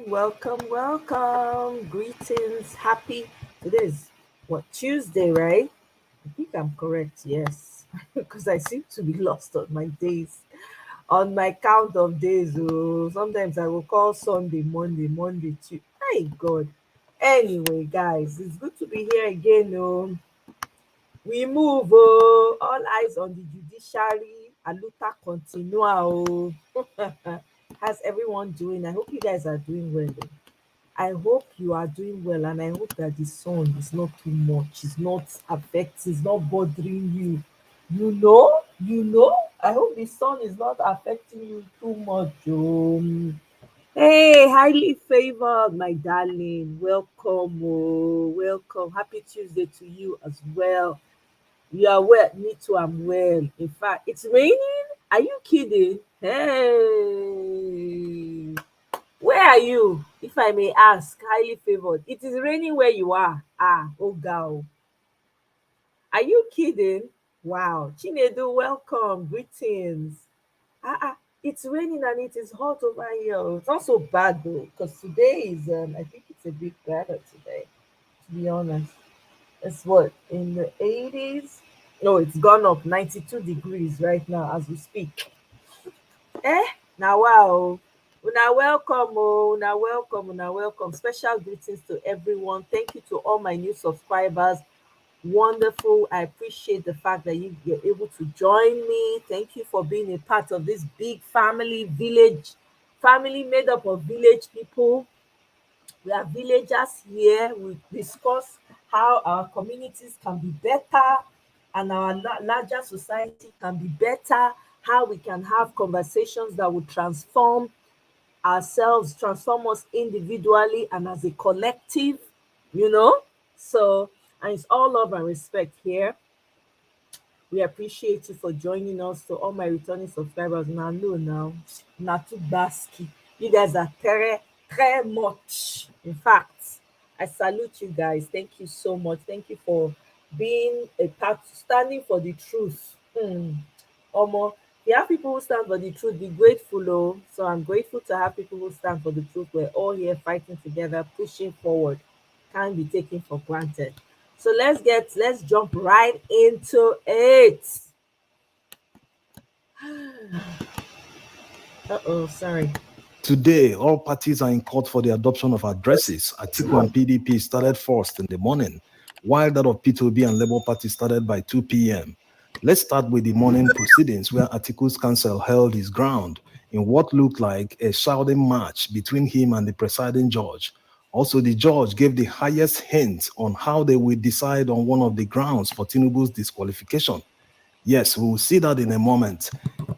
welcome. Greetings. Happy. Today's what, Tuesday, right? I think I'm correct. Yes, because I seem to be lost on my days, on my count of days. Oh, sometimes I will call Sunday, Monday, Monday, Tuesday. My God. Anyway, guys, it's good to be here again. Oh, we move. Oh, all eyes on the judiciary. Aluta continua. Oh, how's everyone doing? I hope you guys are doing well. Oh. I hope you are doing well, and I hope that the sun is not too much, it's not affecting, it's not bothering you. I hope the sun is not affecting you too much. Hey, highly favored, my darling. Welcome, welcome. Happy Tuesday to you as well. You are well. Me too, I'm well. In fact, it's raining. Are you kidding? Hey. Where are you, if I may ask, highly favored? It is raining where you are. Ah, oh girl. Are you kidding? Wow. Chinedu, welcome. Greetings. It's raining and it is hot over here. It's not so bad though, because today is I think it's a bit better today, to be honest. It's what, in the 80s? No, it's gone up 92 degrees right now as we speak. Eh, now wow. Una welcome, una welcome. Special greetings to everyone. Thank you to all my new subscribers. Wonderful. I appreciate the fact that you're able to join me. Thank you for being a part of this big family, village, family made up of village people. We are villagers here. We discuss how our communities can be better and our larger society can be better, how we can have conversations that will transform ourselves, transform us individually and as a collective, you know. So, and it's all love and respect here. We appreciate you for joining us. To all my returning subscribers, now, not too basky. You guys are très much. In fact, I salute you guys. Thank you so much. Thank you for being a part, standing for the truth. Omo, you have people who stand for the truth, be grateful. Oh, so I'm grateful to have people who stand for the truth. We're all here fighting together, pushing forward. Can't be taken for granted. So let's jump right into it. Uh-oh, sorry. Today, all parties are in court for the adoption of addresses. Atiku and PDP started first in the morning, while that of P2B and Labour Party started by 2 p.m. Let's start with the morning proceedings, where Atiku's counsel held his ground in what looked like a shouting match between him and the presiding judge. Also, the judge gave the highest hint on how they will decide on one of the grounds for Tinubu's disqualification. Yes, we will see that in a moment.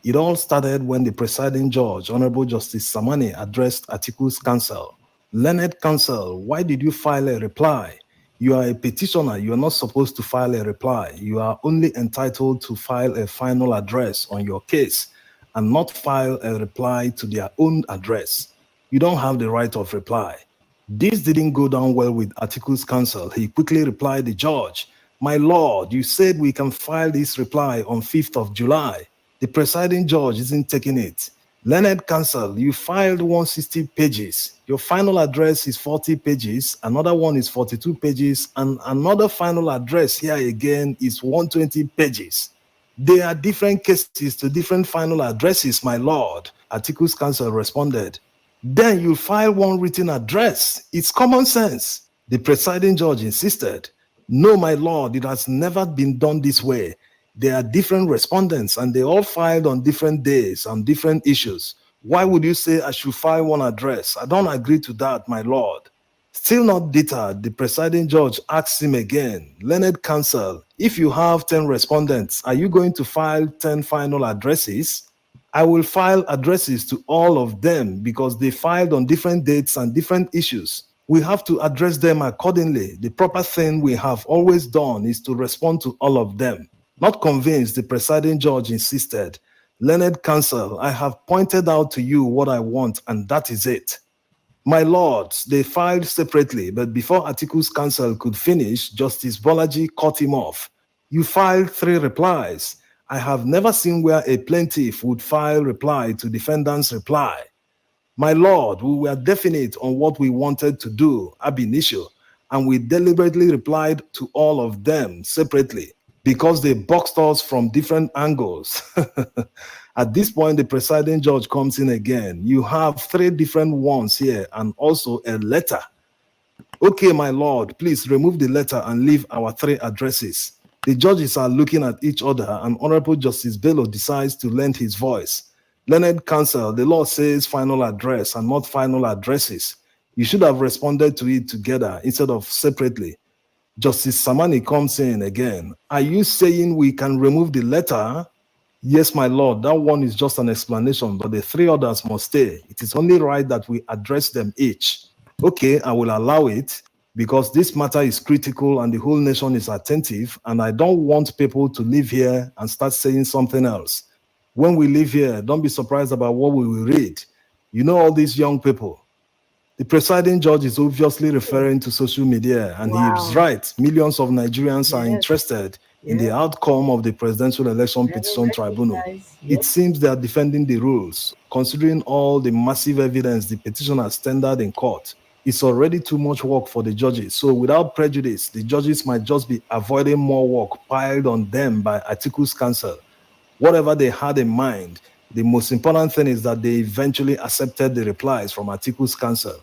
It all started when the presiding judge, Honorable Justice Samani, addressed Atiku's counsel. Learned counsel, why did you file a reply? You are a petitioner. You are not supposed to file a reply. You are only entitled to file a final address on your case and not file a reply to their own address. You don't have the right of reply. This didn't go down well with Atiku's counsel. He quickly replied the judge, "My lord, you said we can file this reply on 5th of July. The presiding judge isn't taking it. Learned counsel, you filed 160 pages. Your final address is 40 pages. Another one is 42 pages. And another final address here again is 120 pages. They are different cases to different final addresses, my lord." Atiku's counsel responded, "Then you file one written address. It's common sense." The presiding judge insisted, "No, my lord, it has never been done this way. There are different respondents and they all filed on different days on different issues. Why would you say I should file one address? I don't agree to that, my lord." Still not deterred, the presiding judge asked him again, "Learned counsel, if you have 10 respondents, are you going to file 10 final addresses?" "I will file addresses to all of them because they filed on different dates and different issues. We have to address them accordingly. The proper thing we have always done is to respond to all of them." Not convinced, the presiding judge insisted, "Learned counsel, I have pointed out to you what I want, and that is it." My lords, they filed separately, but before Atiku's counsel could finish, Justice Bolaji cut him off. "You filed 3 replies. I have never seen where a plaintiff would file reply to defendant's reply." My Lord, we were definite on what we wanted to do ab initio, and we deliberately replied to all of them separately because they boxed us from different angles. At this point, the presiding judge comes in again. You have three different ones here and also a letter. Okay, my lord, please remove the letter and leave our three addresses. The judges are looking at each other, and Honorable Justice Bello decides to lend his voice. Learned counsel, the law says final address and not final addresses. You should have responded to it together instead of separately. Justice Samani comes in again. Are you saying we can remove the letter? Yes, my lord, that one is just an explanation, but the three others must stay. It is only right that we address them each. Okay, I will allow it because this matter is critical and the whole nation is attentive, and I don't want people to leave here and start saying something else. When we leave here, don't be surprised about what we will read. You know all these young people. The presiding judge is obviously referring to social media, and he is right. Millions of Nigerians are interested in the outcome of the Presidential Election Petition Tribunal. It seems they are defending the rules, considering all the massive evidence the petition has tendered in court. It's already too much work for the judges, so without prejudice, the judges might just be avoiding more work piled on them by Atiku's counsel. Whatever they had in mind, the most important thing is that they eventually accepted the replies from Atiku's counsel.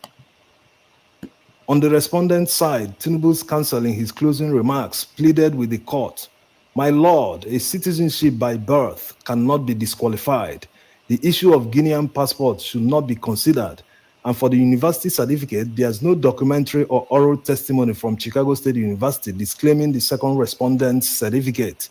On the respondent's side, Tinubu's counsel in his closing remarks pleaded with the court, "My lord, a citizenship by birth cannot be disqualified. The issue of Guinean passports should not be considered. And for the university certificate, there's no documentary or oral testimony from Chicago State University disclaiming the second respondent's certificate.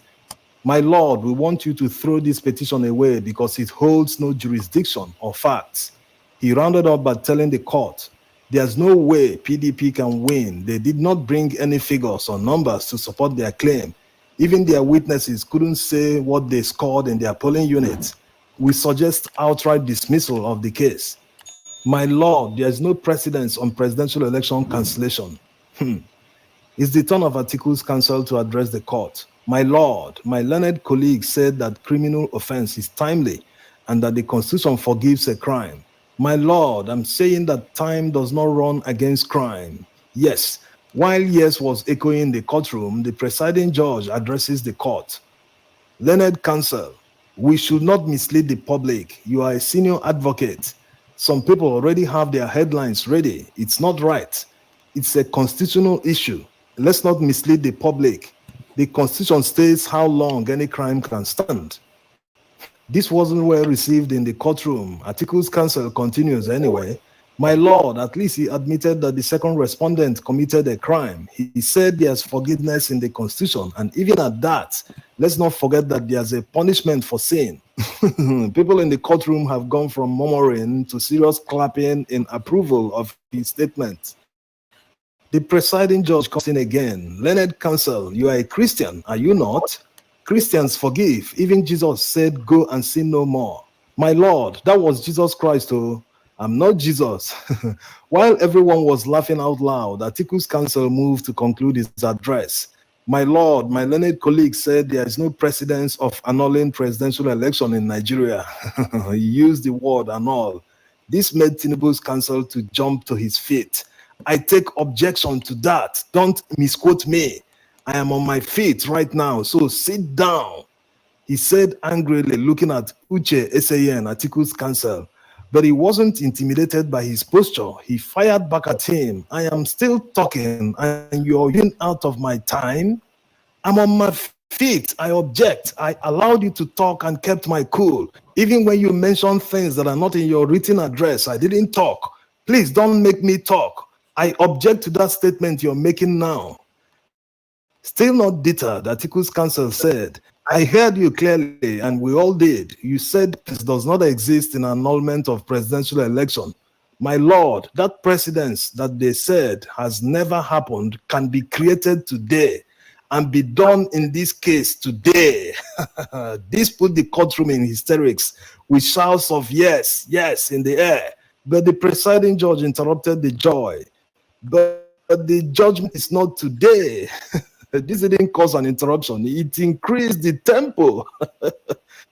My lord, we want you to throw this petition away because it holds no jurisdiction or facts." He rounded up by telling the court, "There's no way PDP can win. They did not bring any figures or numbers to support their claim. Even their witnesses couldn't say what they scored in their polling units. We suggest outright dismissal of the case. My lord, there is no precedence on presidential election cancellation." It's the turn of Atiku's counsel to address the court. "My lord, my learned colleague said that criminal offense is timely and that the Constitution forgives a crime. My lord, I'm saying that time does not run against crime." Yes, while yes was echoing in the courtroom, the presiding judge addresses the court. "Learned counsel, we should not mislead the public. You are a senior advocate. Some people already have their headlines ready. It's not right. It's a constitutional issue. Let's not mislead the public. The Constitution states how long any crime can stand." This wasn't well received in the courtroom. Atiku's counsel continues anyway. "My lord, at least he admitted that the second respondent committed a crime. He said there's forgiveness in the Constitution, and even at that, let's not forget that there's a punishment for sin." People in the courtroom have gone from murmuring to serious clapping in approval of his statement. The presiding judge comes in again. "Learned counsel, you are a Christian, are you not? Christians forgive. Even Jesus said, 'Go and sin no more.'" "My lord, that was Jesus Christ, oh. I'm not Jesus." While everyone was laughing out loud, Atiku's counsel moved to conclude his address. "My lord, my learned colleague said there is no precedence of annulling presidential election in Nigeria." He used the word "annul." This made Tinubu's counsel to jump to his feet. "I take objection to that. Don't misquote me. I am on my feet right now, so sit down," he said angrily, looking at Uche Eseyen, Atiku's counsel. But he wasn't intimidated by his posture. He fired back at him. "I am still talking, and you're in out of my time. I'm on my feet. I object. I allowed you to talk and kept my cool. Even when you mentioned things that are not in your written address, I didn't talk. Please don't make me talk. I object to that statement you're making now." Still not deterred, Atiku's counsel said, "I heard you clearly, and we all did. You said this does not exist in annulment of presidential election. My lord, that precedence that they said has never happened can be created today and be done in this case today." This put the courtroom in hysterics with shouts of "yes, yes" in the air. But the presiding judge interrupted the joy. But the judgment is not today. This didn't cause an interruption, it increased the tempo.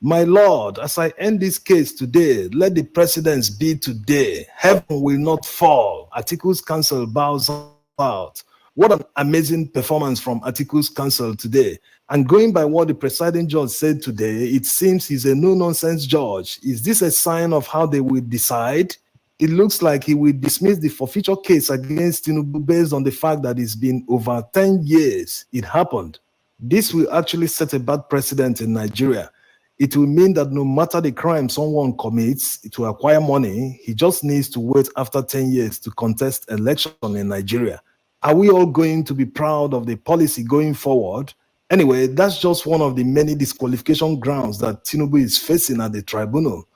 My Lord, as I end this case today, let the precedence be today. Heaven will not fall. Articles Council bows out. What an amazing performance from Articles Council today. And going by what the presiding judge said today, it seems he's a no-nonsense judge. Is this a sign of how they will decide? It looks like he will dismiss the forfeiture case against Tinubu based on the fact that it's been over 10 years it happened. This will actually set a bad precedent in Nigeria. It will mean that no matter the crime someone commits to acquire money, he just needs to wait after 10 years to contest election in Nigeria. Are we all going to be proud of the policy going forward? Anyway, that's just one of the many disqualification grounds that Tinubu is facing at the tribunal.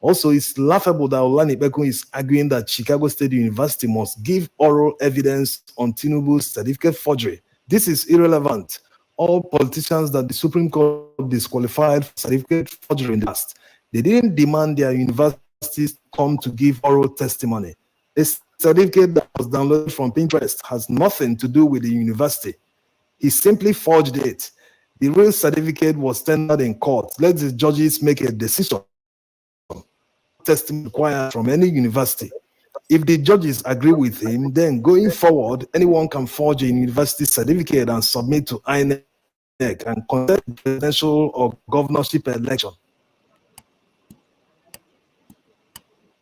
Also, it's laughable that Olanipekun is arguing that Chicago State University must give oral evidence on Tinubu's certificate forgery. This is irrelevant. All politicians that the Supreme Court disqualified for certificate forgery in the past, they didn't demand their universities come to give oral testimony. A certificate that was downloaded from Pinterest has nothing to do with the university. He simply forged it. The real certificate was tendered in court. Let the judges make a decision. Testimony required from any university. If the judges agree with him, then going forward, anyone can forge a university certificate and submit to INEC and contest the presidential or governorship election.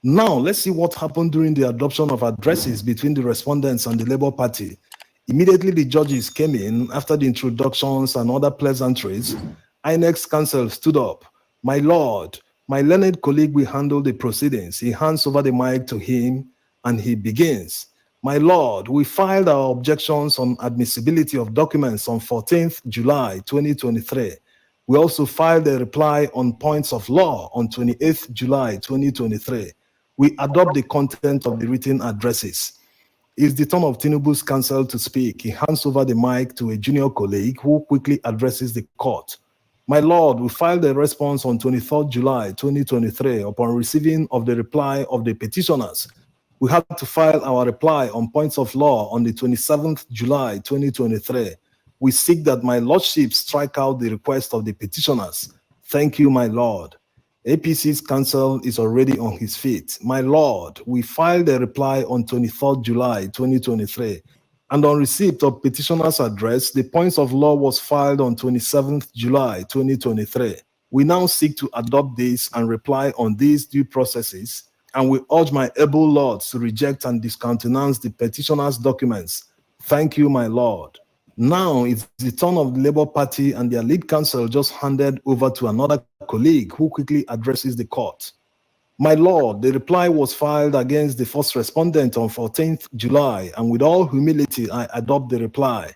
Now, let's see what happened during the adoption of addresses between the respondents and the Labour Party. Immediately, the judges came in after the introductions and other pleasantries. INEC's counsel stood up. My Lord, my learned colleague will handle the proceedings. He hands over the mic to him and he begins. My Lord, we filed our objections on admissibility of documents on 14th July 2023. We also filed a reply on points of law on 28th July 2023. We adopt the content of the written addresses. It's the turn of Tinubu's counsel to speak. He hands over the mic to a junior colleague who quickly addresses the court. My Lord, we filed a response on 23rd July 2023 upon receiving of the reply of the petitioners. We had to file our reply on points of law on the 27th July 2023. We seek that my Lordship strike out the request of the petitioners. Thank you, my Lord. APC's counsel is already on his feet. My Lord, we filed a reply on 23rd July 2023. And on receipt of petitioner's address, the points of law was filed on 27th July 2023. We now seek to adopt this and reply on these due processes, and we urge my able lords to reject and discountenance the petitioner's documents. Thank you, my Lord. Now it's the turn of the Labour Party, and their lead counsel just handed over to another colleague who quickly addresses the court. My Lord, the reply was filed against the first respondent on 14th July, and with all humility, I adopt the reply.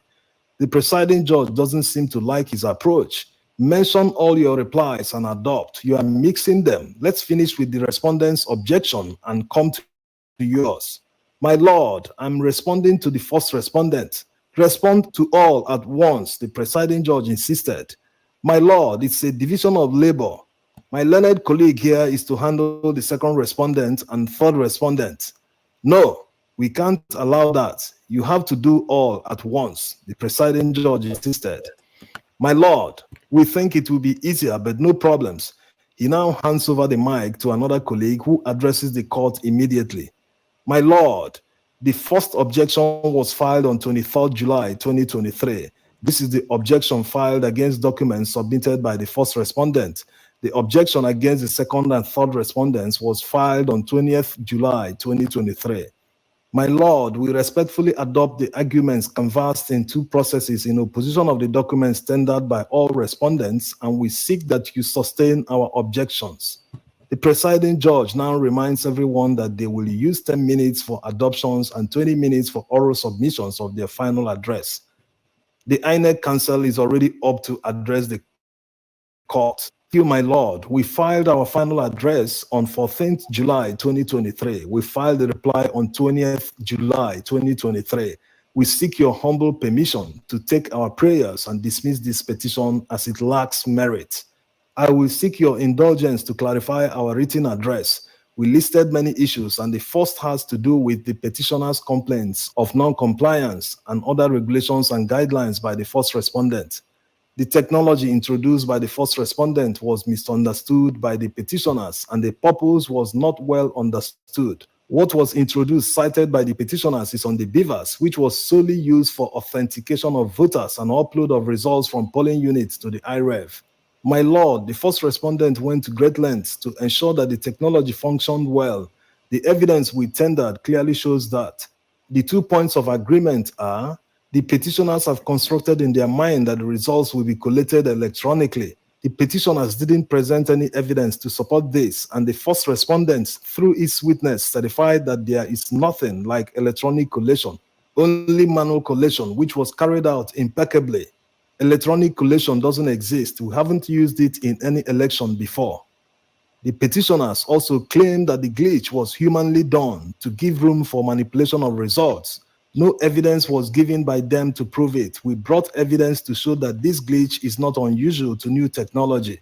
The presiding judge doesn't seem to like his approach. Mention all your replies and adopt. You are mixing them. Let's finish with the respondent's objection and come to yours. My Lord, I'm responding to the first respondent. Respond to all at once, the presiding judge insisted. My Lord, it's a division of labor. My learned colleague here is to handle the second respondent and third respondent. No, we can't allow that. You have to do all at once, the presiding judge insisted. My Lord, we think it will be easier, but no problems. He now hands over the mic to another colleague who addresses the court immediately. My Lord, the first objection was filed on 23rd July 2023. This is the objection filed against documents submitted by the first respondent. The objection against the second and third respondents was filed on 20th July 2023. My Lord, we respectfully adopt the arguments canvassed in two processes in opposition of the documents tendered by all respondents, and we seek that you sustain our objections. The presiding judge now reminds everyone that they will use 10 minutes for adoptions and 20 minutes for oral submissions of their final address. The INEC counsel is already up to address the court. Thank you, my Lord. We filed our final address on 14th July 2023. We filed the reply on 20th July 2023. We seek your humble permission to take our prayers and dismiss this petition as it lacks merit. I will seek your indulgence to clarify our written address. We listed many issues, and the first has to do with the petitioner's complaints of non-compliance and other regulations and guidelines by the first respondent. The technology introduced by the first respondent was misunderstood by the petitioners, and the purpose was not well understood. What was introduced, cited by the petitioners, is on the BVAS, which was solely used for authentication of voters and upload of results from polling units to the IREV. My lord, the first respondent went to great lengths to ensure that the technology functioned well. The evidence we tendered clearly shows that. The 2 points of agreement are: the petitioners have constructed in their mind that the results will be collated electronically. The petitioners didn't present any evidence to support this, and the first respondent, through its witness, certified that there is nothing like electronic collation, only manual collation, which was carried out impeccably. Electronic collation doesn't exist. We haven't used it in any election before. The petitioners also claimed that the glitch was humanly done to give room for manipulation of results. No evidence was given by them to prove it. We brought evidence to show that this glitch is not unusual to new technology.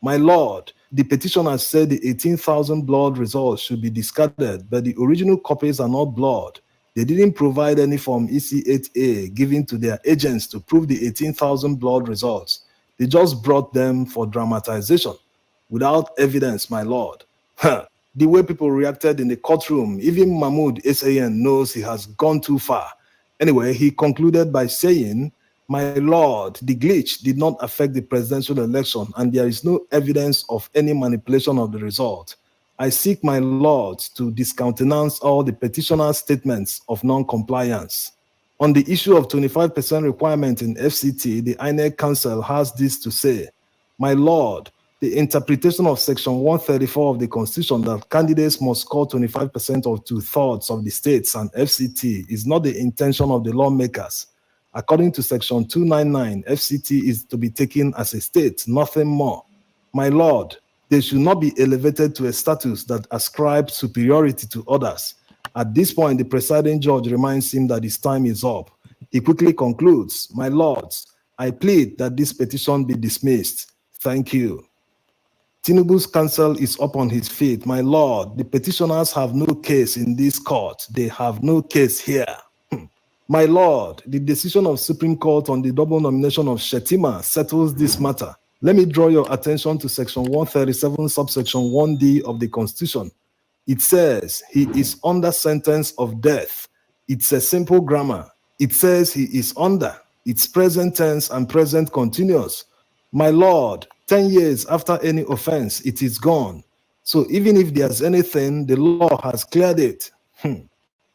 My lord, the petitioners said the 18,000 blood results should be discarded, but the original copies are not blood. They didn't provide any Form EC8A given to their agents to prove the 18,000 blood results. They just brought them for dramatization, without evidence, my lord. The way people reacted in the courtroom, even Mahmoud SAN knows he has gone too far. Anyway, he concluded by saying, my lord, the glitch did not affect the presidential election, and there is no evidence of any manipulation of the result. I seek my lord to discountenance all the petitioner's statements of non-compliance. On the issue of 25% requirement in FCT, the INEC Council has this to say: my lord, the interpretation of Section 134 of the Constitution that candidates must score 25% or 2/3 of the states and FCT is not the intention of the lawmakers. According to Section 299, FCT is to be taken as a state, nothing more. My lord, they should not be elevated to a status that ascribes superiority to others. At this point, the presiding judge reminds him that his time is up. He quickly concludes, my lords, I plead that this petition be dismissed. Thank you. Tinubu's counsel is up on his feet. My lord, the petitioners have no case in this court. They have no case here. My lord, the decision of Supreme Court on the double nomination of Shettima settles this matter. Let me draw your attention to Section 137, subsection 1D of the Constitution. It says he is under sentence of death. It's a simple grammar. It says he is under. It's present tense and present continuous. My lord, 10 years after any offense, it is gone. So even if there's anything, the law has cleared it.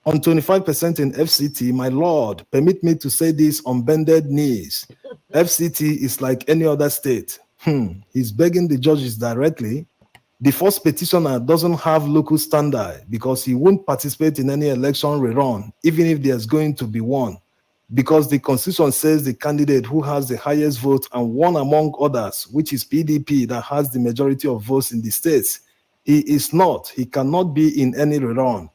On 25% in FCT, my lord, permit me to say this on bended knees. FCT is like any other state. He's begging the judges directly. The first petitioner doesn't have local standard because he won't participate in any election rerun, even if there's going to be one. Because the Constitution says the candidate who has the highest vote and one among others, which is PDP, that has the majority of votes in the states, he cannot be in any rerun.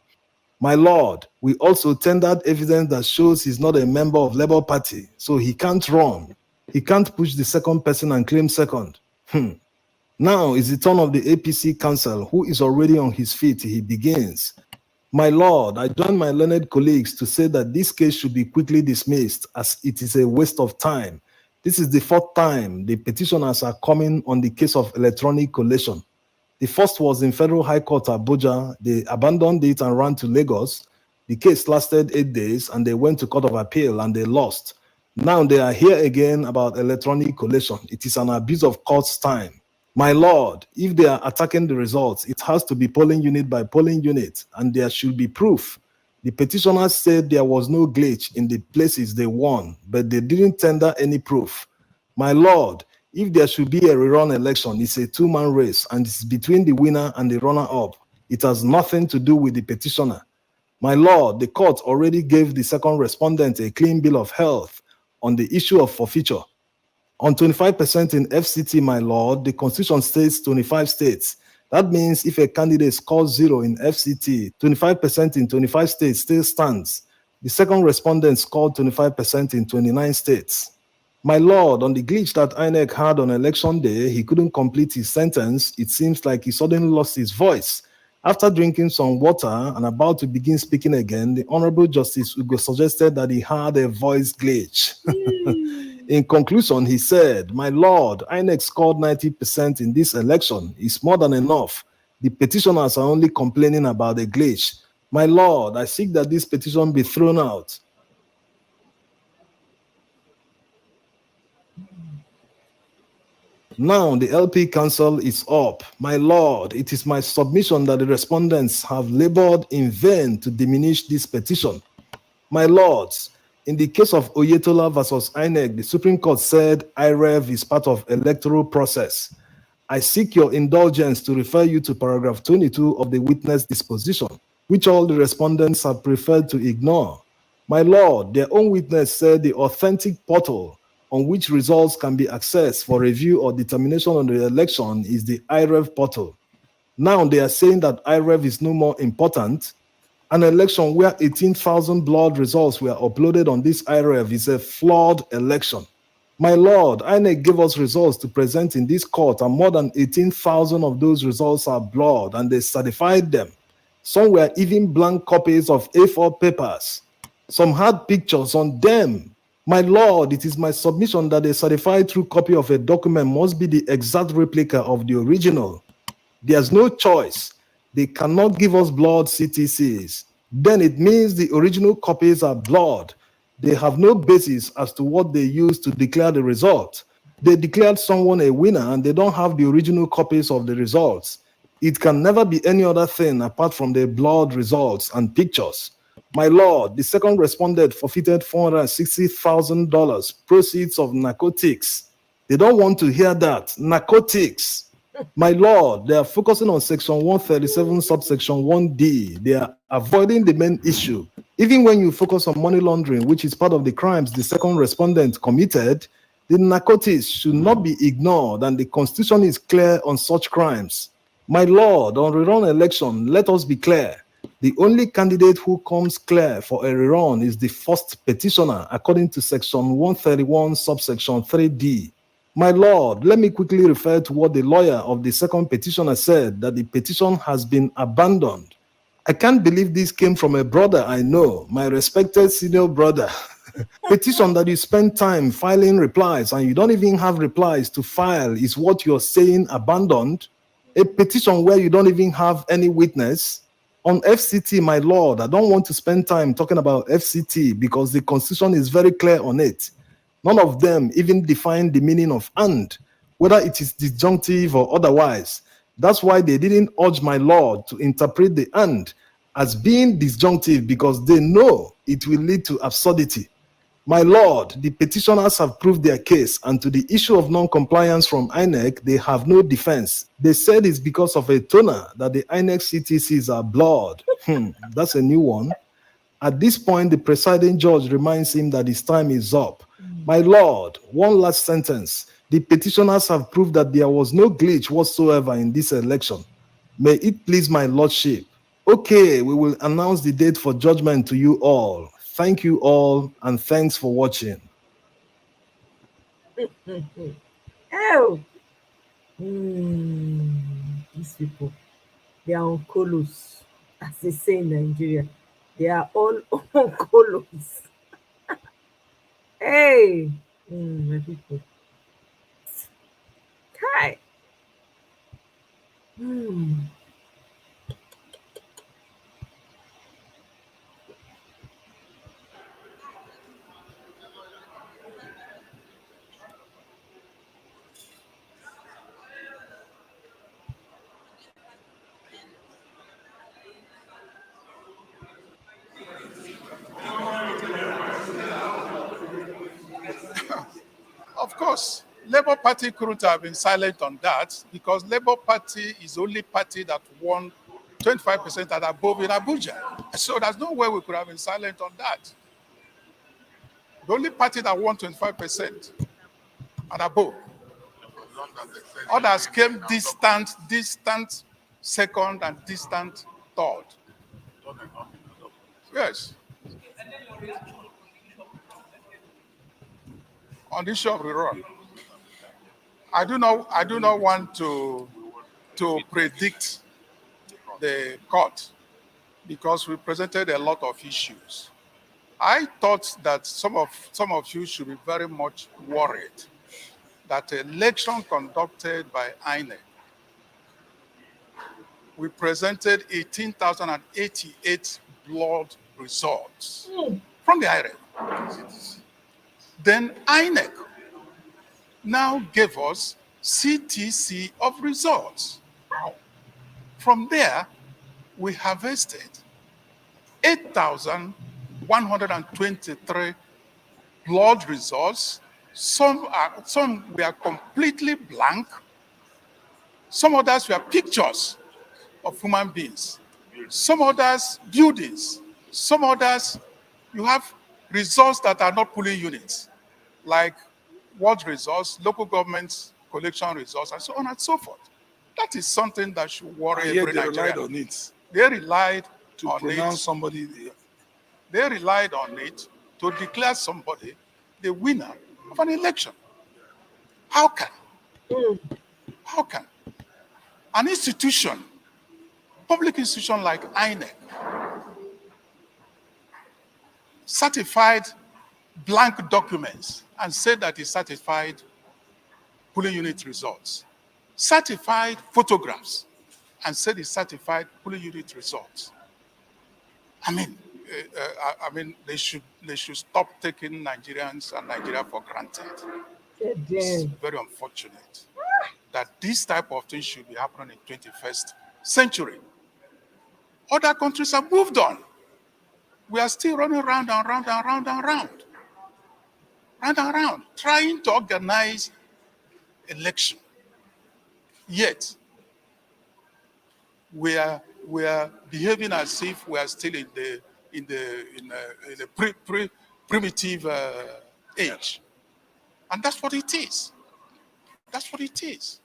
My lord, we also tendered evidence that shows he's not a member of Labour Party, so he can't run. He can't push the second person and claim second. Now is the turn of the APC counsel, who is already on his feet. He begins. My lord, I join my learned colleagues to say that this case should be quickly dismissed as it is a waste of time. This is the fourth time the petitioners are coming on the case of electronic collation. The first was in Federal High Court Abuja. They abandoned it and ran to Lagos. The case lasted 8 days and they went to Court of Appeal and they lost. Now they are here again about electronic collation. It is an abuse of court's time. My lord, if they are attacking the results, it has to be polling unit by polling unit, and there should be proof. The petitioners said there was no glitch in the places they won, but they didn't tender any proof. My lord, if there should be a rerun election, it's a two-man race, and it's between the winner and the runner-up. It has nothing to do with the petitioner. My lord, the court already gave the second respondent a clean bill of health on the issue of forfeiture. On 25% in FCT, my lord, the Constitution states 25 states. That means if a candidate scores 0 in FCT, 25% in 25 states still stands. The second respondent scored 25% in 29 states. My lord, on the glitch that INEC had on election day, he couldn't complete his sentence. It seems like he suddenly lost his voice. After drinking some water and about to begin speaking again, the Honorable Justice Ugo suggested that he had a voice glitch. In conclusion, he said, "My lord, INEC scored 90% in this election. It's more than enough. The petitioners are only complaining about a glitch. My lord, I seek that this petition be thrown out." Now the LP Council is up. My lord, it is my submission that the respondents have labored in vain to diminish this petition. My lords, in the case of Oyetola versus INEC, the Supreme Court said IREV is part of electoral process. I seek your indulgence to refer you to paragraph 22 of the witness disposition, which all the respondents have preferred to ignore. My lord, their own witness said the authentic portal on which results can be accessed for review or determination on the election is the IREV portal. Now they are saying that IREV is no more important. An election where 18,000 blood results were uploaded on this IREV is a flawed election. My lord, INEC gave us results to present in this court, and more than 18,000 of those results are blood, and they certified them. Some were even blank copies of A4 papers. Some had pictures on them. My lord, it is my submission that a certified true copy of a document must be the exact replica of the original. There's no choice. They cannot give us blood CTCs. Then it means the original copies are blood. They have no basis as to what they used to declare the result. They declared someone a winner and they don't have the original copies of the results. It can never be any other thing apart from the blood results and pictures. My lord, the second respondent forfeited $460,000 proceeds of narcotics. They don't want to hear that. Narcotics. My lord, they are focusing on section 137, subsection 1D. They are avoiding the main issue. Even when you focus on money laundering, which is part of the crimes the second respondent committed, the narcotics should not be ignored, and the constitution is clear on such crimes. My lord, on rerun election, let us be clear. The only candidate who comes clear for a rerun is the first petitioner, according to section 131, subsection 3D. My lord, let me quickly refer to what the lawyer of the second petitioner said, that the petition has been abandoned. I can't believe this came from a brother I know, my respected senior brother. Petition that you spend time filing replies and you don't even have replies to file is what you're saying abandoned? A petition where you don't even have any witness? On FCT, my lord, I don't want to spend time talking about FCT because the constitution is very clear on it. None of them even define the meaning of and, whether it is disjunctive or otherwise. That's why they didn't urge my lord to interpret the and as being disjunctive, because they know it will lead to absurdity. My lord, the petitioners have proved their case, and to the issue of non-compliance from INEC, they have no defense. They said it's because of a toner that the INEC CTCs are blood. That's a new one. At this point, the presiding judge reminds him that his time is up. My lord, one last sentence. The petitioners have proved that there was no glitch whatsoever in this election. May it please my lordship. Okay, we will announce the date for judgment to you all. Thank you all, and thanks for watching. Oh, these people, they are on colos, as they say in Nigeria. They are all on colos. Hey, my people. Hi. Of course, Labour Party could have been silent on that because Labour Party is the only party that won 25% and above in Abuja. So there's no way we could have been silent on that. The only party that won 25% and above. Others came distant second and distant third. Yes. On the issue of rerun, I do not want to predict the court because we presented a lot of issues. I thought that some of you should be very much worried that the election conducted by INEC, we presented 18,088 blood results from the IREF. Then INEC now gave us CTC of results. From there, we harvested 8,123 blood results. Some were completely blank. Some others were pictures of human beings. Some others, buildings. Some others, you have results that are not polling units, like ward results, local governments, collection results, and so on and so forth. That is something that should worry every Nigerian. They relied on it. They relied to on pronounce it. somebody. They relied on it to declare somebody the winner of an election. How can an institution, public institution like INEC, certified blank documents and say that it certified polling unit results, certified photographs and said it certified polling unit results? I mean, they should stop taking Nigerians and Nigeria for granted. It's very unfortunate that this type of thing should be happening in 21st century. Other countries have moved on. We are still running round and round and round and round. Round and round, trying to organize election. Yet, we are behaving as if we are still in the primitive age, and that's what it is. That's what it is.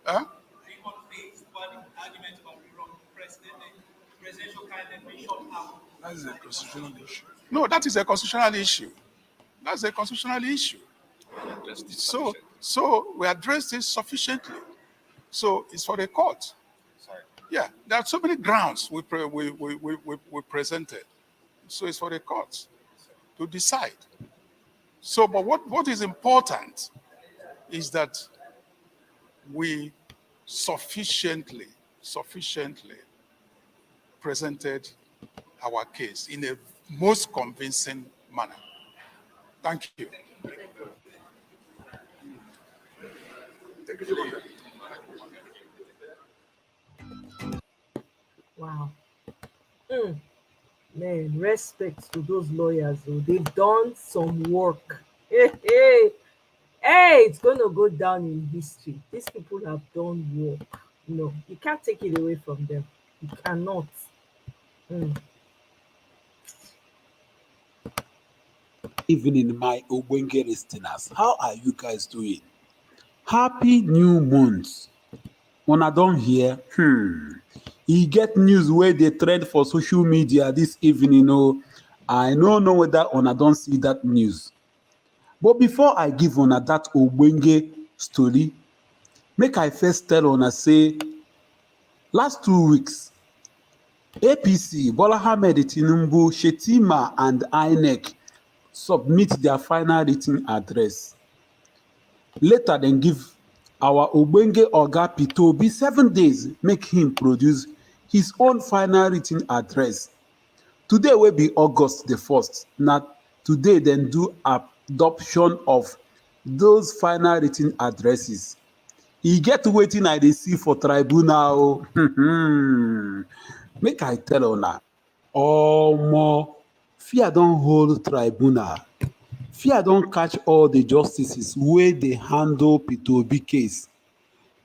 Huh? That is a constitutional issue. No, that is a constitutional issue. That's a constitutional issue. So we addressed it sufficiently. So it's for the court. Yeah, there are so many grounds we presented. So it's for the courts to decide. So, but what is important is that we sufficiently presented our case in a most convincing manner. Thank you. Wow. Man, respect to those lawyers. They've done some work. Hey, it's going to go down in history. These people have done work. No, you can't take it away from them. You cannot. Evening, my Obwenge listeners. How are you guys doing? Happy new month. When I don't hear, you get news where they trend for social media this evening. I don't know whether I don't see that news. But before I give on that Obwenge story, make I first tell on say last 2 weeks, APC, Bola Ahmed Tinubu, Shetima, and INEC submit their final written address. Later, then give our Obwenge Oga P2B 7 days, make him produce his own final written address. Today will be August the 1st. Now, today then do adoption of those final written addresses. He get waiting I dey see for tribunal. Make I tell una, more fear don't hold tribunal. Fear don't catch all the justices where they handle P2B case.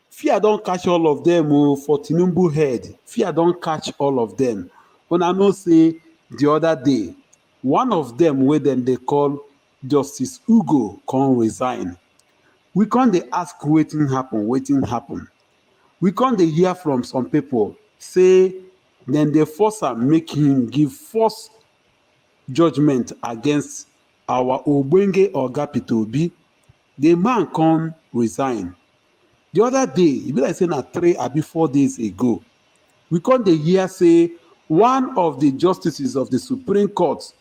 Fear don't catch all of them for Tinubu head. Fear don't catch all of them. When I know say the other day, one of them where then they call Justice Ugo can resign. We can't they ask waiting happen. We can't they hear from some people say then they force am make him give false judgment against our Obwenge Oga P2B. The man can resign. The other day, e be like say na 3 abi 4 days ago, we come dey hear say one of the justices of the Supreme Court,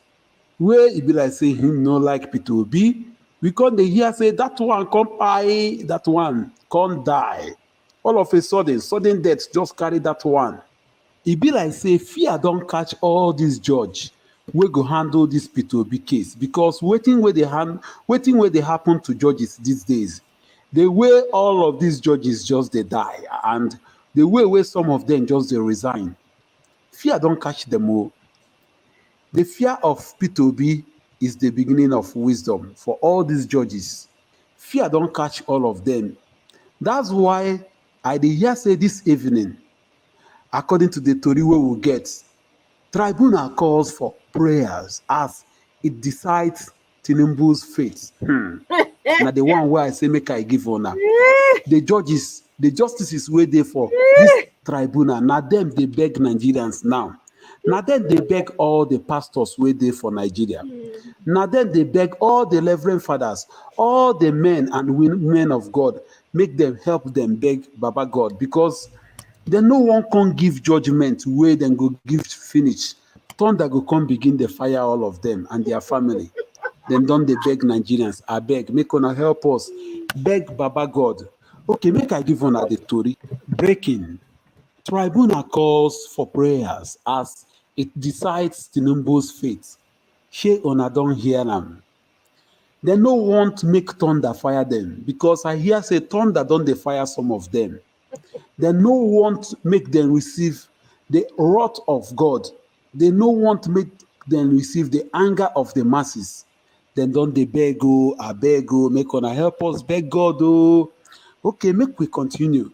wey e be like say him no like Peter Obi, we come dey hear say that one come kpai, that one come die. All of a sudden death just carry that one. E be like say fear don catch all these judge wey go handle this Peter Obi case, because wetin wey dey happen to judges these days, the way all of these judges just dey die, and the way some of them just dey resign, fear don catch them o. The fear of Peter Obi is the beginning of wisdom for all these judges. Fear don catch all of them. That's why I dey hear say this evening, according to the tori wey we get, tribunal calls for prayers as it decides Tinubu's fate. Na the one wey I say make I give una. The justices wey dey for this tribunal, na them dey beg Nigerians now. Na them dey beg all the pastors wey dey for Nigeria. Na them dey beg all the reverend fathers, all the men and women of God, make them help them beg Baba God, because dem no wan come give judgment wey dem go give finish. Thunder go come begin dey fire all of them and their family. Dem don dey beg Nigerians, abeg make una help us beg Baba God. Okay, make I give una the tori. Breaking: tribunal calls for prayers as it decides Tinubu's fate. Shey una don hear am? Dem no want make thunder fire them, because I hear say thunder don dey fire some of them. Dem no want make dem receive the wrath of God. They no want make dem receive the anger of the masses. Dem don dey beg o, abeg o, make una help us beg God o. Okay, make we continue.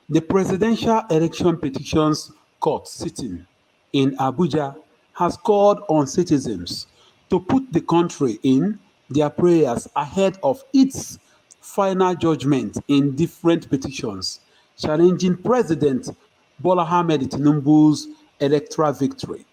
The Presidential Election Petitions Court sitting in Abuja has called on citizens to put the country in their prayers ahead of its final judgment in different petitions challenging President Bola Ahmed Tinubu's electoral victory.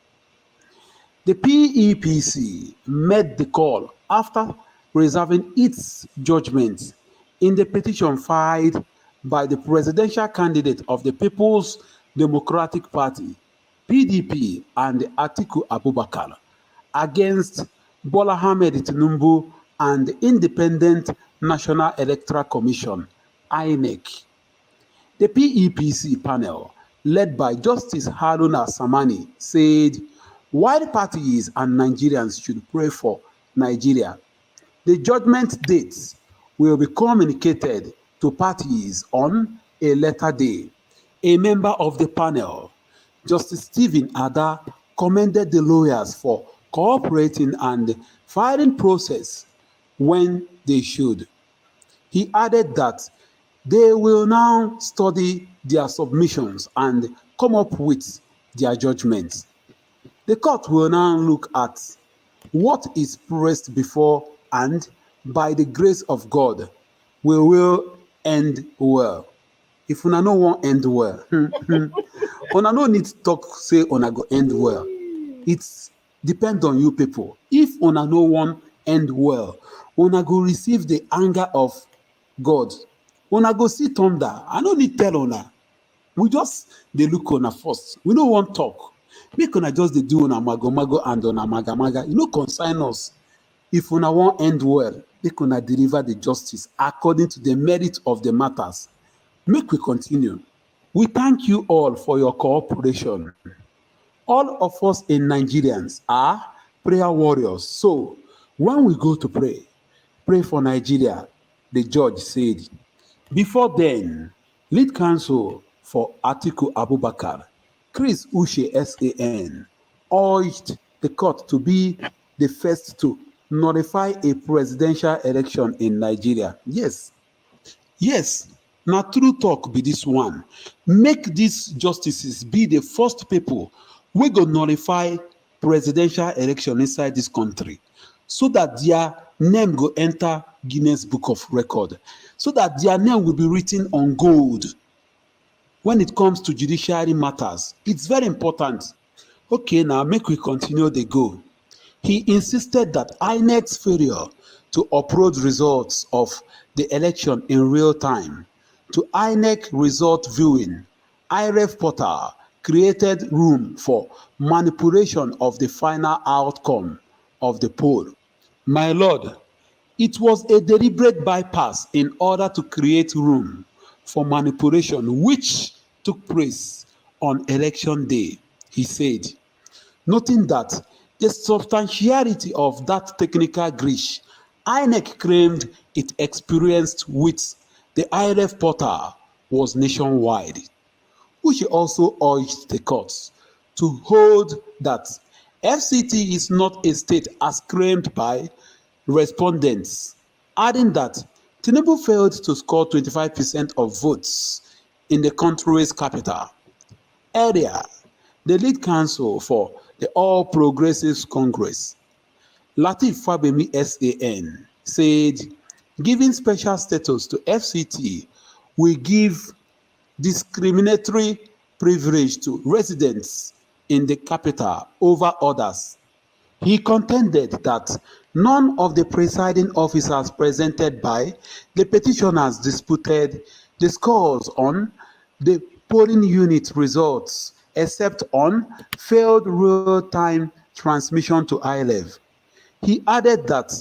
The PEPC made the call after reserving its judgment in the petition filed by the presidential candidate of the People's Democratic Party, PDP, and Atiku Abubakar against Bola Ahmed Tinubu and the Independent National Electoral Commission, INEC. The PEPC panel, led by Justice Haruna Samani, said while parties and Nigerians should pray for Nigeria, the judgment dates will be communicated to parties on a later day. A member of the panel, Justice Stephen Ada, commended the lawyers for cooperating and filing process when they should. He added that they will now study their submissions and come up with their judgments. The court will now look at what is pressed before, and by the grace of God, we will end well. If una no wan end well, una no need talk say una go end well. It's depend on you people. If una no wan end well, una go receive the anger of God. Una go see thunder. I no need tell una. We just dey look una first. We no wan talk. Make una just dey do una mago and una maga. You no concern us. If una wan end well, make una deliver the justice according to the merit of the matters. Make we continue. We thank you all for your cooperation. All of us in Nigerians are prayer warriors. So when we go to pray for Nigeria, the judge said. Before then, lead counsel for Atiku Abubakar, Chris Uche SAN, urged the court to be the first to notify a presidential election in Nigeria. Yes, na true talk be this one. Make these justices be the first people wey go notify presidential election inside this country, so that their name go enter Guinness Book of Record, so that their name will be written on gold when it comes to judiciary matters. It's very important. Okay, now make we continue the go. He insisted that INEC's failure to upload results of the election in real time to INEC result viewing, IREF portal created room for manipulation of the final outcome of the poll. My lord, it was a deliberate bypass in order to create room for manipulation which took place on election day, he said, noting that the substantiality of that technical glitch INEC claimed it experienced with the IREF portal was nationwide, which also urged the courts to hold that FCT is not a state as claimed by respondents, adding that Tinubu failed to score 25% of votes in the country's capital. Earlier, the lead counsel for the All Progressives Congress, Lateef Fagbemi SAN, said giving special status to FCT will give discriminatory privilege to residents in the capital over others. He contended that none of the presiding officers presented by the petitioners disputed the scores on the polling unit results except on failed real-time transmission to ILEV. He added that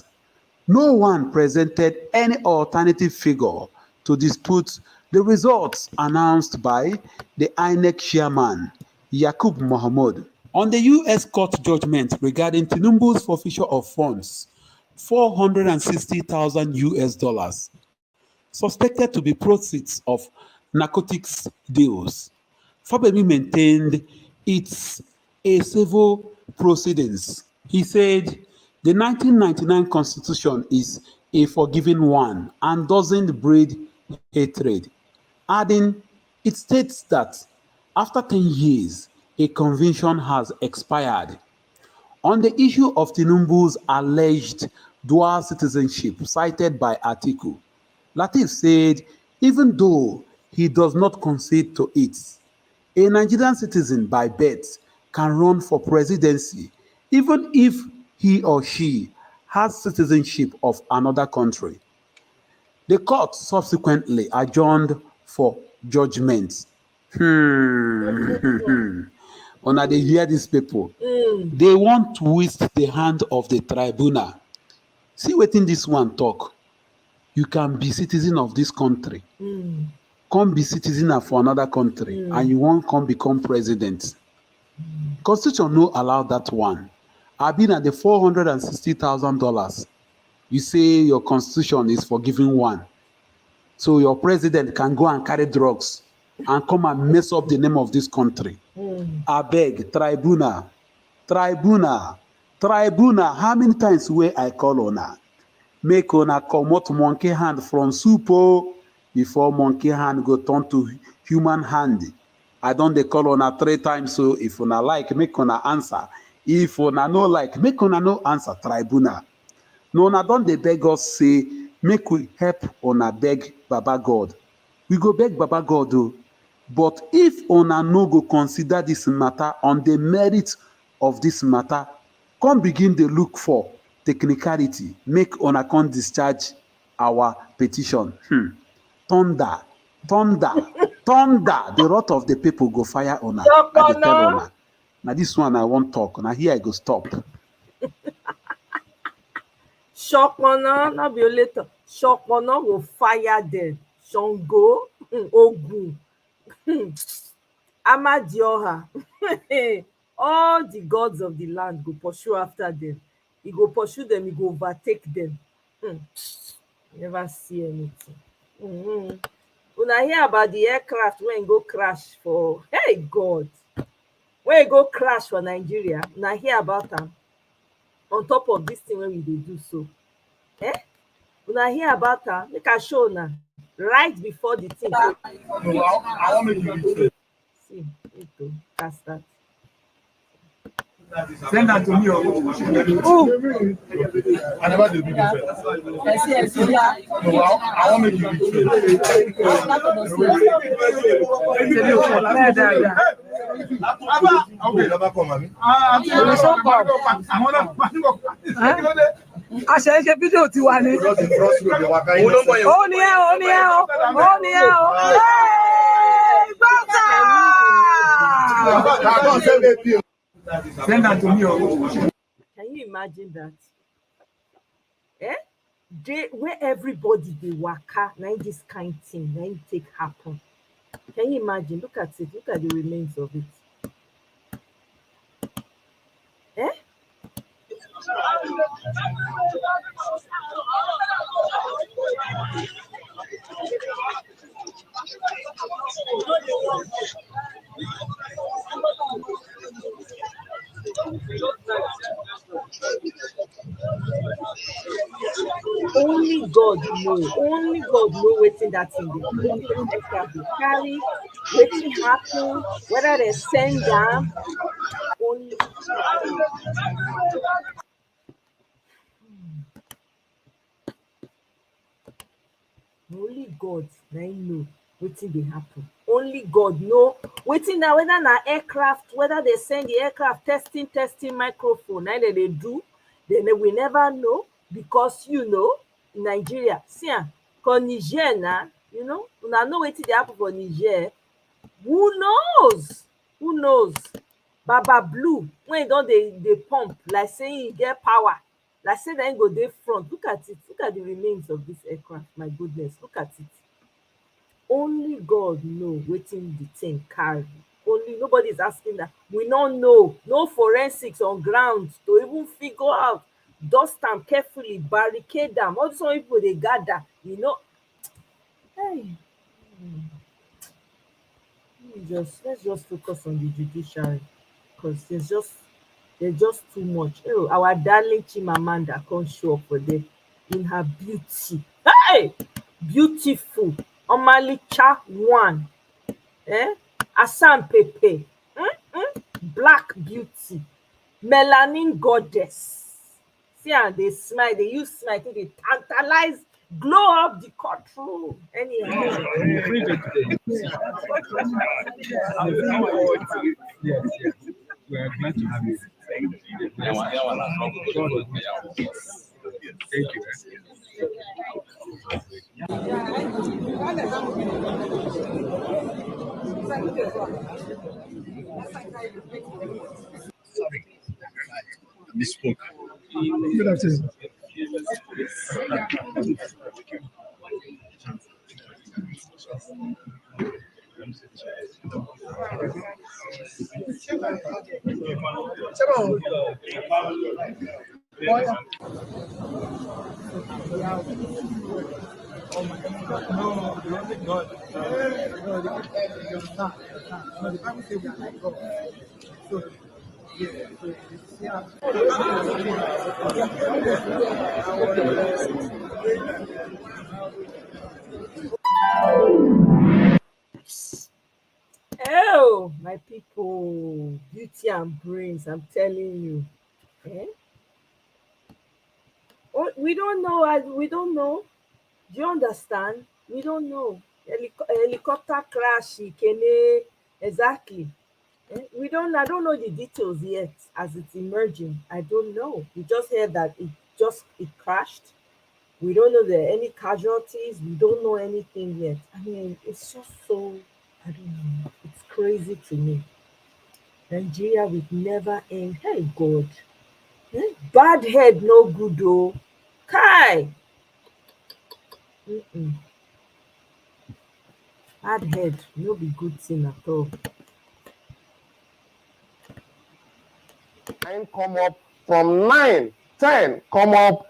no one presented any alternative figure to dispute the results announced by the INEC chairman, Yakub Mohammed. On the U.S. court judgment regarding Tinubu's forfeiture of funds, $460,000 suspected to be proceeds of narcotics deals, Fagbemi maintained it's a civil proceedings. He said the 1999 Constitution is a forgiving one and doesn't breed hatred, adding it states that after 10 years, a conviction has expired. On the issue of Tinubu's alleged dual citizenship cited by Atiku, Lateef said even though he does not concede to it, a Nigerian citizen by birth can run for presidency even if he or she has citizenship of another country. The court subsequently adjourned for judgment. When they hear these people, they want to twist the hand of the tribunal. See what in this one talk. You can be citizen of this country. Come be citizen of another country, and you won't come become president. Constitution no allow that one. I've been at the $460,000. You say your constitution is forgiving one. So your president can go and carry drugs and come and mess up the name of this country. I beg, tribunal, how many times will I call on? Make on a comot monkey hand from soup before monkey hand go turn to human hand. I don't dey call on 3 times, so if una like, make una answer. If una no like, make una no answer, tribunal. No, una don't dey beg us say, make we help una beg Baba God. We go beg Baba God though. But if una no go consider this matter on the merit of this matter, come begin to look for technicality, make una come discharge our petition. Thunder, the wrath of the people go fire una. I dey tell una. Now this one I won't talk. Now here I go stop. Shokona, not be later. Shokona will fire them. Shango, Ogun, Amadioha. All the gods of the land go pursue after them. He go pursue them, he go overtake them. Never see anything. When I hear about the aircraft when go crash for, hey God, when go crash for Nigeria, when I hear about them, on top of this thing when we do so. When I hear about her, make a show now, right before the thing. I want to make you see, that's that. send that to me. I never did it before. No, I want to make you àṣẹṣe fídíò ti wà ní. ó ní ẹ ó ní ẹ ó ní ẹ ó. Send that to me. Can you imagine that? Eh? Where everybody they waka, now this kind thing, now it take happen. Can you imagine? Look at it. Look at the remains of it. Eh? Only God know. Only God know wetin that thing dey. Wetin the aircraft dey carry, wetin happen, whether they send am. Only. Only God na him know wetin dey happen. Only God know wetin na, whether na aircraft, whether they send the aircraft testing microphone, na dem dey do. Then we never know, because you know in Nigeria, see am, for Niger na, you know, una know wetin dey happen for Niger. Who knows? Who knows? Baba Blue, when e don dey pump like say e get power, like say dem go dey front. Look at it. Look at the remains of this aircraft. My goodness, look at it. Only God know wetin the thing carry. Only, nobody is asking that. We don't know. No forensics on ground to even figure out. Dust am carefully, barricade them. All some people they gather, you know. Hey, let's just focus on the judiciary, because there's just too much. Oh, our darling Chimamanda can't show up for them in her beauty. Hey, beautiful. Omalicha one. Asan Pepe. Black beauty. Melanin goddess. See how they smile. They use smile to they tantalize, glow up the courtroom. Anyhow. Yes. We are glad to have you. Thank you. Sorry, I misspoke. Good afternoon. Oh, my people, beauty and brains, I'm telling you. Oh, we don't know. We don't know. Do you understand? We don't know. Helicopter crash, exactly. We don't. I don't know the details yet as it's emerging. I don't know. We just heard that it crashed. We don't know there are any casualties. We don't know anything yet. I mean, it's just so, I don't know. It's crazy to me. Nigeria will never end. Hey God. Bad head no good though. Kai. Bad head no be good thing at all. Nine come up from 9, 10 come up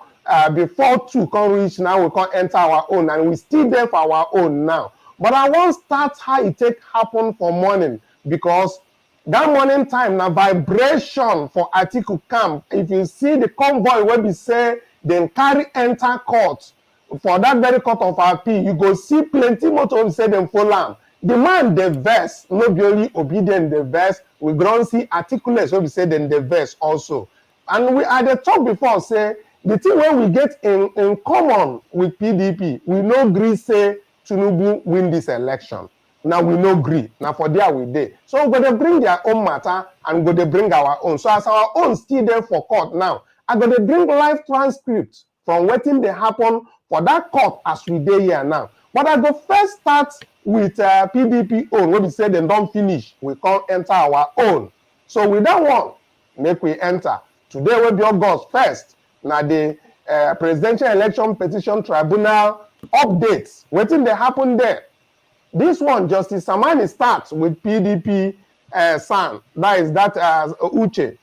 before 2 come reach. Now we can enter our own, and we still there for our own now. But I won't start how it take happen for morning, because that morning time na vibration for Atiku camp. If you see the convoy where we say then carry enter court for that very court of appeal, you go see plenty motor say them follow am. The man the verse, no be only obedient the verse. We ground see articulates where we say then the verse also. And we at the talk before say the thing when we get in common with PDP, we no agree say Tinubu win this election. Now we no agree. Now for there we dey. So we're going to bring their own matter and we're going to bring our own. So as our own still there for court now, I'm going to bring live transcripts from waiting they happen for that court as we dey here now. But I go first start with PDP own. When we say they don't finish, we can't enter our own. So with that one, make we enter. Today will be August 1st. Now the Presidential Election Petition Tribunal updates. Waiting they happen there. This one, Justice Samani starts with PDP son. That is that Uche.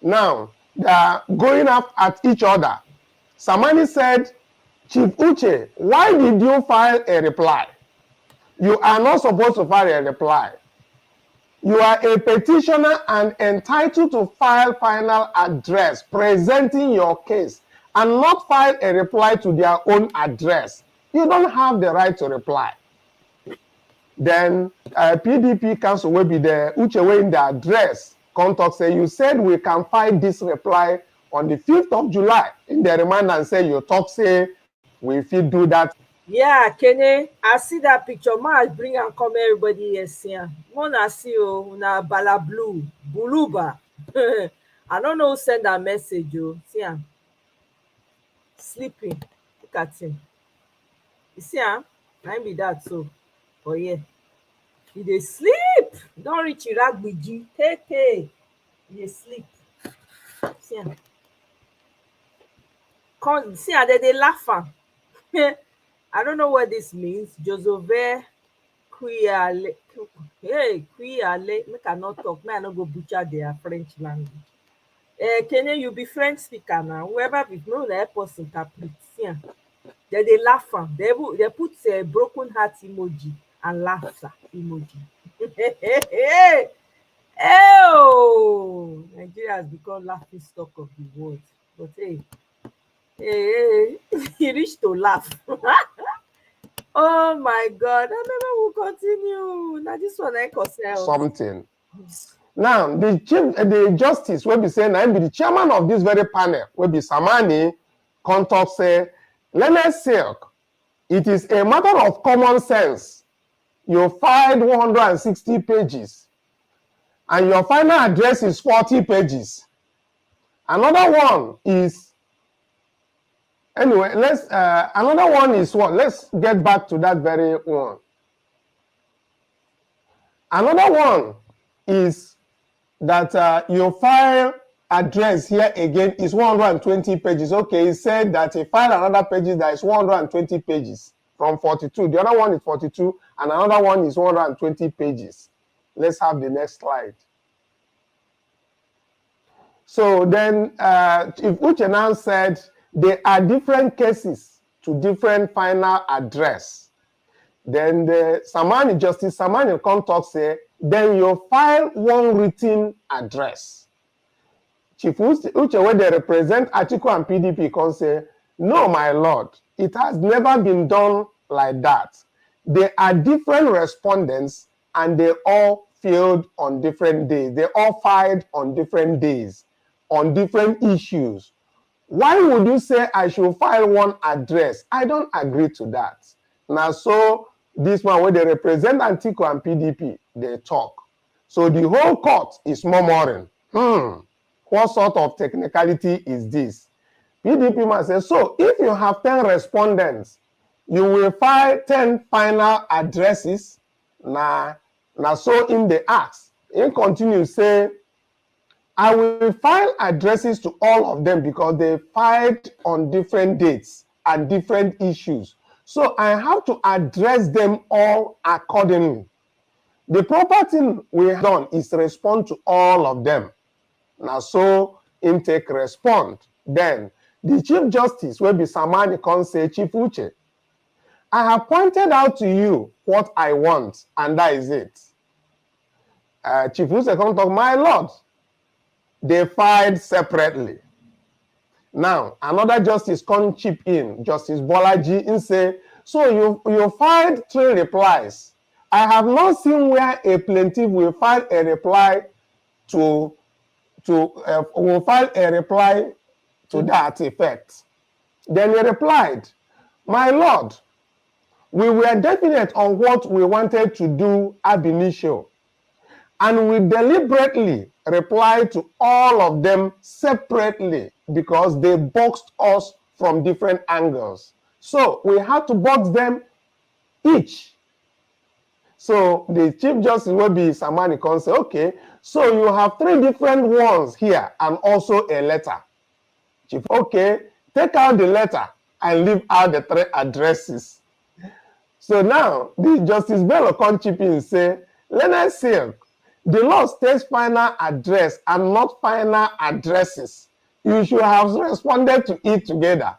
Now, they are going up at each other. Samani said, Chief Uche, why did you file a reply? You are not supposed to file a reply. You are a petitioner and entitled to file final address presenting your case and not file a reply to their own address. You don't have the right to reply. Then PDP council will be there, Uche way in the address. Contact say, you said we can file this reply on the 5th of July. In the reminder and say, you talk say, we fit do that. Yeah, Kenny, I see that picture. Ma, bring and come everybody here. See, Mona see you na bala blue, buluba. I don't know who send that message. You see, sleeping. Look at him. You see, I be that so. Oh yeah, he dey sleep. Don't reach Iragbiji. Hey, he dey sleep. See, come see, they laugh. I don't know what this means. Josove Kuyale. Hey, Kuyale. Make I not talk. May I not go butcher their French language. Kenny, you be French speaker now. Whoever be know the help us interpret. See, they laugh. They put a broken heart emoji and laughter emoji. Oh, Nigeria has become laughing stock of the world. But hey, he reached to laugh. Oh my God! I never will continue. Now this one I concern something. Now the justice will be saying, I be the chairman of this very panel. Will be Samani. Contact say, Leonard Silk. It is a matter of common sense. You filed 160 pages, and your final address is 40 pages. Another one is, anyway, another one is what? Let's get back to that very one. Another one is that your file address here again is 120 pages. Okay, he said that he filed another pages that is 120 pages from 42. The other one is 42, and another one is 120 pages. Let's have the next slide. So then, if Uche now said there are different cases to different final address, then the Justice Samani Contact say, then you file one written address. Chief Uche, when they represent Atiku and PDP, can say, no, my lord, it has never been done like that. There are different respondents and they all filed on different days. They all filed on different days, on different issues. Why would you say I should file one address? I don't agree to that. Now, so this one where they represent Atiku and PDP, they talk. So the whole court is murmuring. What sort of technicality is this? PDP must say, so if you have 10 respondents, you will file 10 final addresses. Now so in the acts, it continues say, I will file addresses to all of them because they filed on different dates and different issues. So I have to address them all accordingly. The proper thing we have done is respond to all of them. Now, so intake respond. Then the Chief Justice will be Samani can say, Chief Uche, I have pointed out to you what I want, and that is it. Chief Uche can talk, my lord, they filed separately. Now, another justice can chip in, Justice Bolaji, and say, so you filed 3 replies. I have not seen where a plaintiff will file a reply to that effect. Then he replied, my lord, we were definite on what we wanted to do ab initio, and we deliberately reply to all of them separately because they boxed us from different angles. So we had to box them each. So the Chief Justice will be Samani can say, okay, so you have 3 different ones here and also a letter. Chief, okay, take out the letter and leave out the 3 addresses. So now the Justice Bello can chip in and say, Leonard Silk, the law states final address and not final addresses. You should have responded to it together.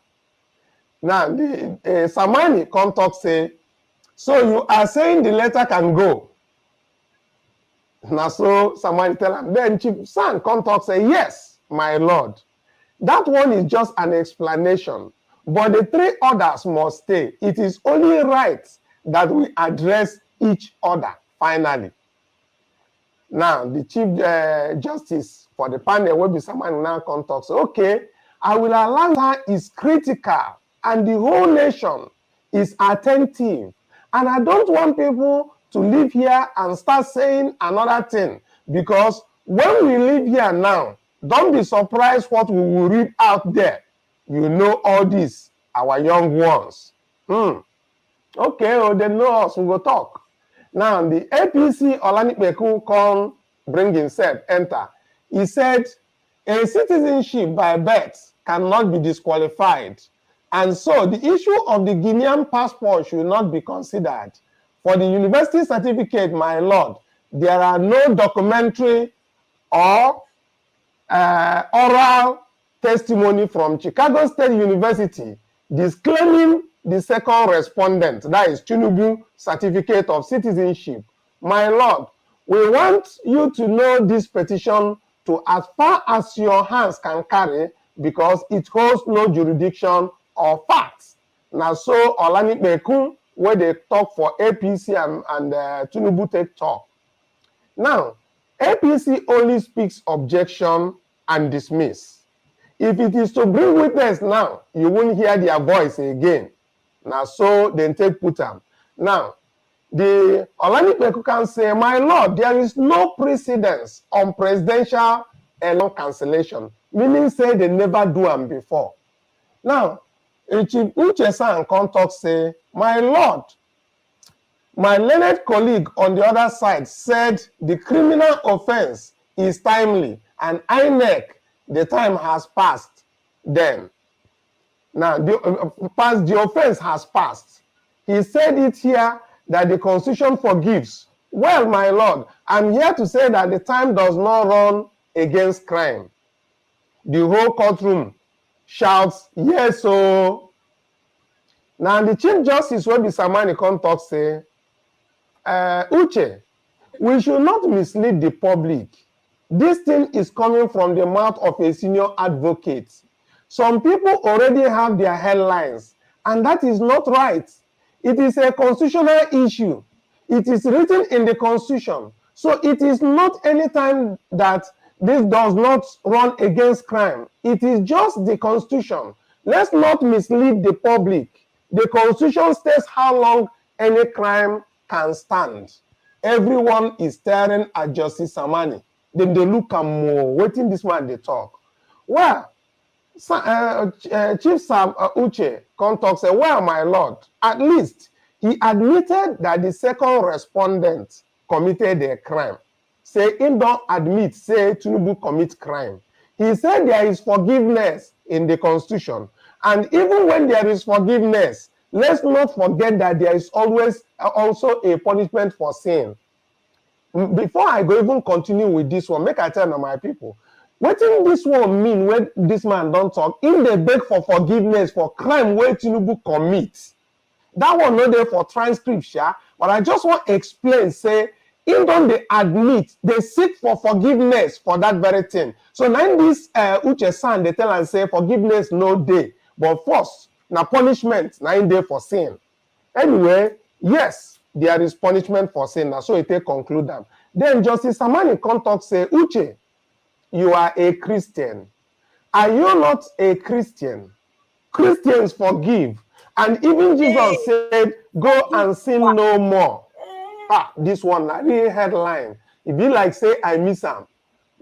Now, the Samani come talk say, so you are saying the letter can go. Now, so Samani tell him, then Chief San come talk say, yes, my lord. That one is just an explanation, but the 3 others must stay. It is only right that we address each other finally. Now, the Chief Justice for the panel will be someone now come talk. So, okay, I will allow her is critical and the whole nation is attentive. And I don't want people to leave here and start saying another thing because when we leave here now, don't be surprised what we will read out there. You know all this, our young ones. Okay, well, they know us, we will talk. Now, the APC Olanipeku come bring himself, enter. He said, a citizenship by birth cannot be disqualified. And so the issue of the Guinean passport should not be considered. For the university certificate, my lord, there are no documentary or oral testimony from Chicago State University disclaiming the second respondent, that is Tinubu certificate of citizenship. My lord, we want you to know this petition to as far as your hands can carry because it holds no jurisdiction or facts. Now, so Olanipeku, where they talk for APC and Tinubu take talk. Now, APC only speaks objection and dismiss. If it is to bring witness now, you won't hear their voice again. Now, so then take put them. Now, the Olanipeku can say, my lord, there is no precedence on presidential election cancellation, meaning say they never do them before. Now, Chief Uche-san come talk say, my lord, my learned colleague on the other side said the criminal offense is timely and INEC, the time has passed then. Now, the offense has passed. He said it here that the Constitution forgives. Well, my lord, I'm here to say that the time does not run against crime. The whole courtroom shouts, yes, so. Now, the Chief Justice will be Samani come talk say, Uche, we should not mislead the public. This thing is coming from the mouth of a senior advocate. Some people already have their headlines, and that is not right. It is a constitutional issue. It is written in the Constitution. So it is not any time that this does not run against crime. It is just the Constitution. Let's not mislead the public. The Constitution states how long any crime can stand. Everyone is staring at Justice Samani. Then they look at more, waiting this man they talk. Well, Chief Sam Uche come talk say, well, my lord, at least he admitted that the second respondent committed a crime. Say him don't admit, say Tinubu commit crime. He said there is forgiveness in the Constitution. And even when there is forgiveness, let's not forget that there is always also a punishment for sin. Before I go even continue with this one, make I tell my people, what in this one mean when this man don't talk? In the beg for forgiveness for crime where Tinubu commits. That one not there for transcript, yeah? But I just want to explain, say, even though they admit, they seek for forgiveness for that very thing. So now this Uche-san, they tell and say, forgiveness no day. But first, now punishment, now in there for sin. Anyway, yes, there is punishment for sin. Now, so it take conclude them. Then Justice Samani come talk say, Uche, you are a Christian. Are you not a Christian? Christians forgive. And even Jesus said, go and sin no more. Ah, this one, that really headline. It be like say, I miss him.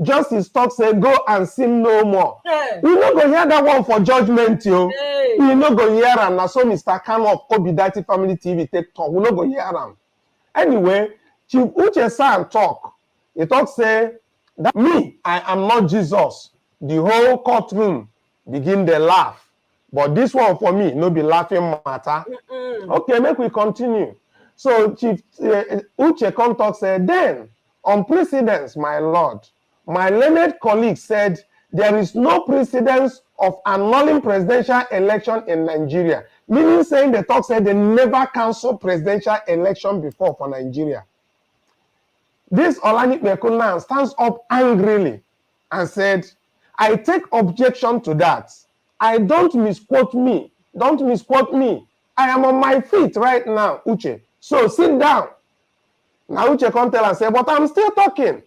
Justice talk say go and sin no more. Hey. We no go hear that one for judgment, yo. Hey. We no go hear am. Na so Mr. Kano of Obidati Family TV take talk. We no go hear am. Anyway, Chief Uche San talk. He talk say that me, I am not Jesus. The whole courtroom begin dey laugh. But this one for me, no be laughing matter. Okay, make we continue. So Chief Uche come talk say, then on precedence, my lord, my learned colleague said there is no precedence of annulling presidential election in Nigeria. Meaning saying the talk said they never cancel presidential election before for Nigeria. This Olanipekun Mekuna stands up angrily and said, I take objection to that. I don't misquote me. Don't misquote me. I am on my feet right now, Uche. So sit down. Now Uche come tell and say, but I'm still talking.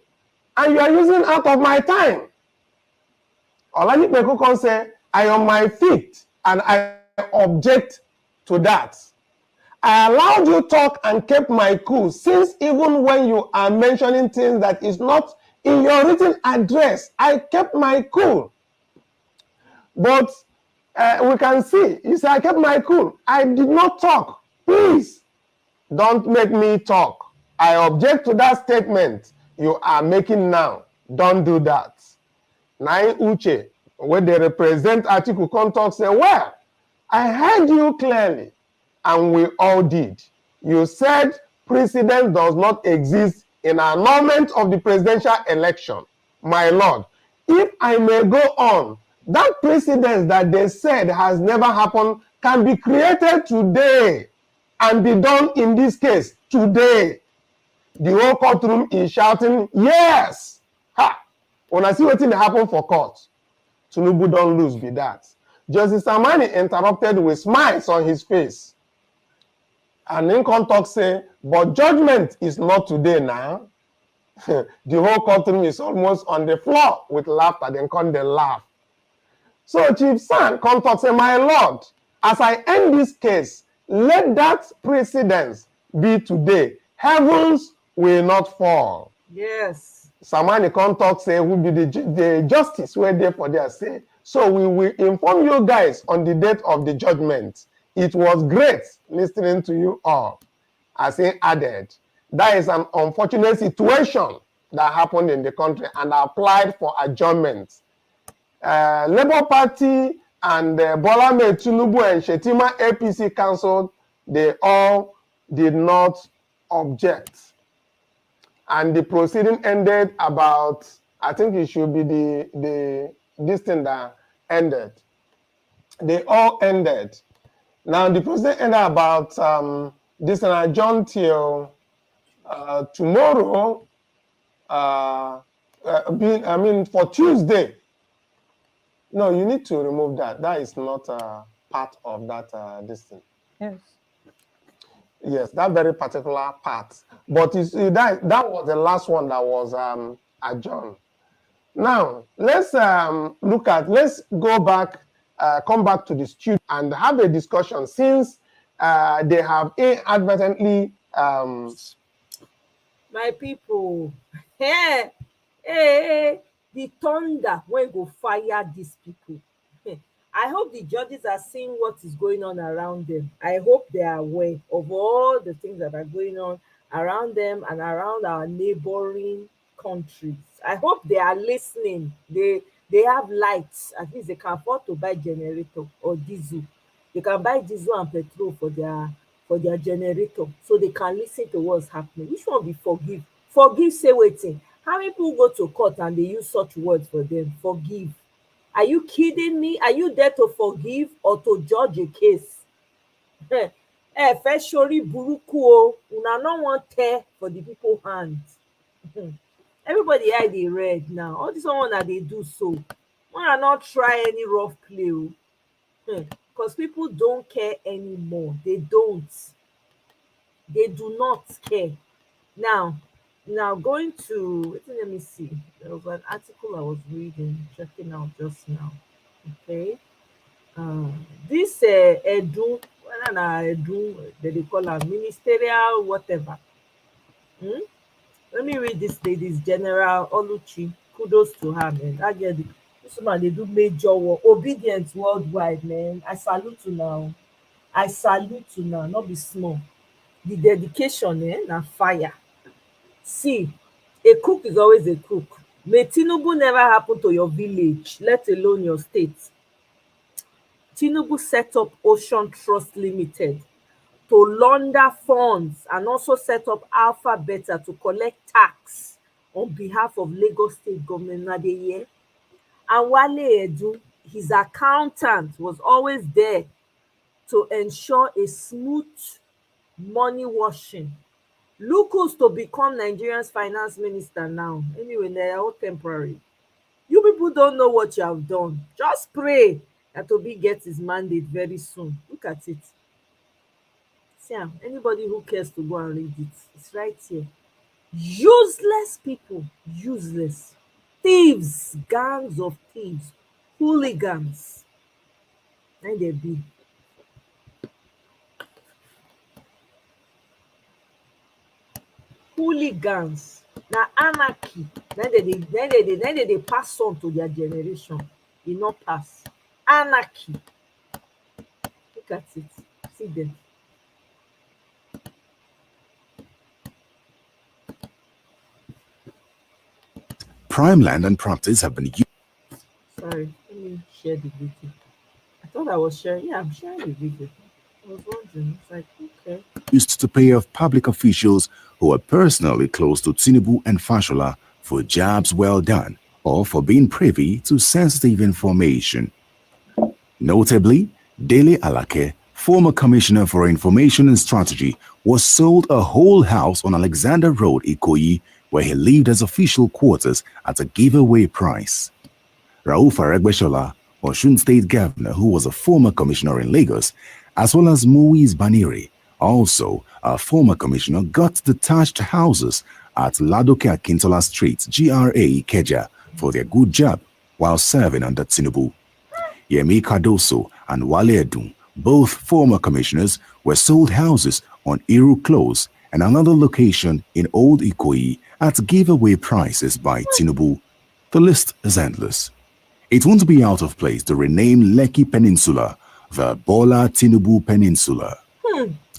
And you are using out of my time. Olanipekun come say, I am on my feet and I object to that. I allowed you talk and kept my cool since even when you are mentioning things that is not in your written address, I kept my cool. But we can see, you say, I kept my cool. I did not talk. Please, don't make me talk. I object to that statement you are making now. Don't do that. Nai Uche, when they represent Atiku, come talk, say, well, I heard you clearly, and we all did. You said precedent does not exist in annulment of the presidential election. My lord, if I may go on, that precedent that they said has never happened can be created today and be done in this case today. The whole courtroom is shouting, yes! Ha! When I see what happen for court, Tinubu don't lose be that. Justice Amani interrupted with smiles on his face. And Lincoln talk say, but judgment is not today now. The whole courtroom is almost on the floor with laughter. Then come they laugh. So Chief San come talk say, my lord, as I end this case, let that precedence be today. Heavens will not fall. Yes. Samani come talk say, will be the justice were there for their say. So we will inform you guys on the date of the judgment. It was great listening to you all. As he added, that is an unfortunate situation that happened in the country and applied for adjournment. Labour Party and Bola Ahmed Tinubu and Shetima APC Council, they all did not object. And the proceeding ended about, I think it should be this thing that ended. They all ended. Now the proceeding ended about this and adjourned till tomorrow. For Tuesday. No, you need to remove that. That is not part of that this thing. Yes. Yes, that very particular part. But you see, that was the last one that was adjourned. Now, let's let's go back, come back to the studio and have a discussion since they have inadvertently... My people, hey, the thunder when go fire these people. I hope the judges are seeing what is going on around them. I hope they are aware of all the things that are going on around them and around our neighboring countries. I hope they are listening. They have lights. At least they can afford to buy generator or diesel. They can buy diesel and petrol for their generator so they can listen to what's happening. Which one be forgive? Forgive, say waiting. How many people go to court and they use such words for them? Forgive. Are you kidding me? Are you there to forgive or to judge a case? First shori buruku o, una no want tear for the people hands. Everybody eye dey red now. All this one that they do so. Wanna not try any rough play o. Because people don't care anymore. They don't. They do not care. Now going to, let me see. There was an article I was reading, checking out just now. Okay. This Edu, whether na Edu, they call her ministerial, whatever. Let me read this lady's General Oluchi kudos to her, man. That girl, this woman, they do major work. Obedience worldwide, man. I salute you now. I salute you now. Not be small. The dedication, na fire. See, a cook is always a cook. May Tinubu never happen to your village, let alone your state. Tinubu set up Ocean Trust Limited to launder funds and also set up Alpha Beta to collect tax on behalf of Lagos State government. Na dey hear? And Wale Edu, his accountant, was always there to ensure a smooth money washing. Look who's to become Nigeria's finance minister now. Anyway, they are all temporary. You people don't know what you have done. Just pray that Obi gets his mandate very soon. Look at it. See, anybody who cares to go and read it, it's right here. Useless people, useless. Thieves, gangs of thieves, hooligans. And they be. Hooligans. Na anarchy. Then they pass on to their generation. E no pass. Anarchy. Look at it. See them. Prime Land and Properties have been Sorry, let me share the video. I thought I was sharing. Yeah, I'm sharing the video. I was wondering. It's like, okay. used to pay off public officials who are personally close to Tinubu and Fashola for jobs well done or for being privy to sensitive information. Notably, Dele Alake, former Commissioner for Information and Strategy, was sold a whole house on Alexander Road, Ikoyi, where he lived as official quarters at a giveaway price. Rauf Aregbesola, Osun State Governor, who was a former commissioner in Lagos, as well as Muiz Baniri, also a former commissioner, got detached houses at Ladoke Akintola Street, GRA Ikeja, for their good job while serving under Tinubu. Yemi Cardoso and Wale Edun, both former commissioners, were sold houses on Iru Close and another location in Old Ikoyi at giveaway prices by Tinubu. The list is endless. It won't be out of place to rename Lekki Peninsula the Bola Tinubu Peninsula.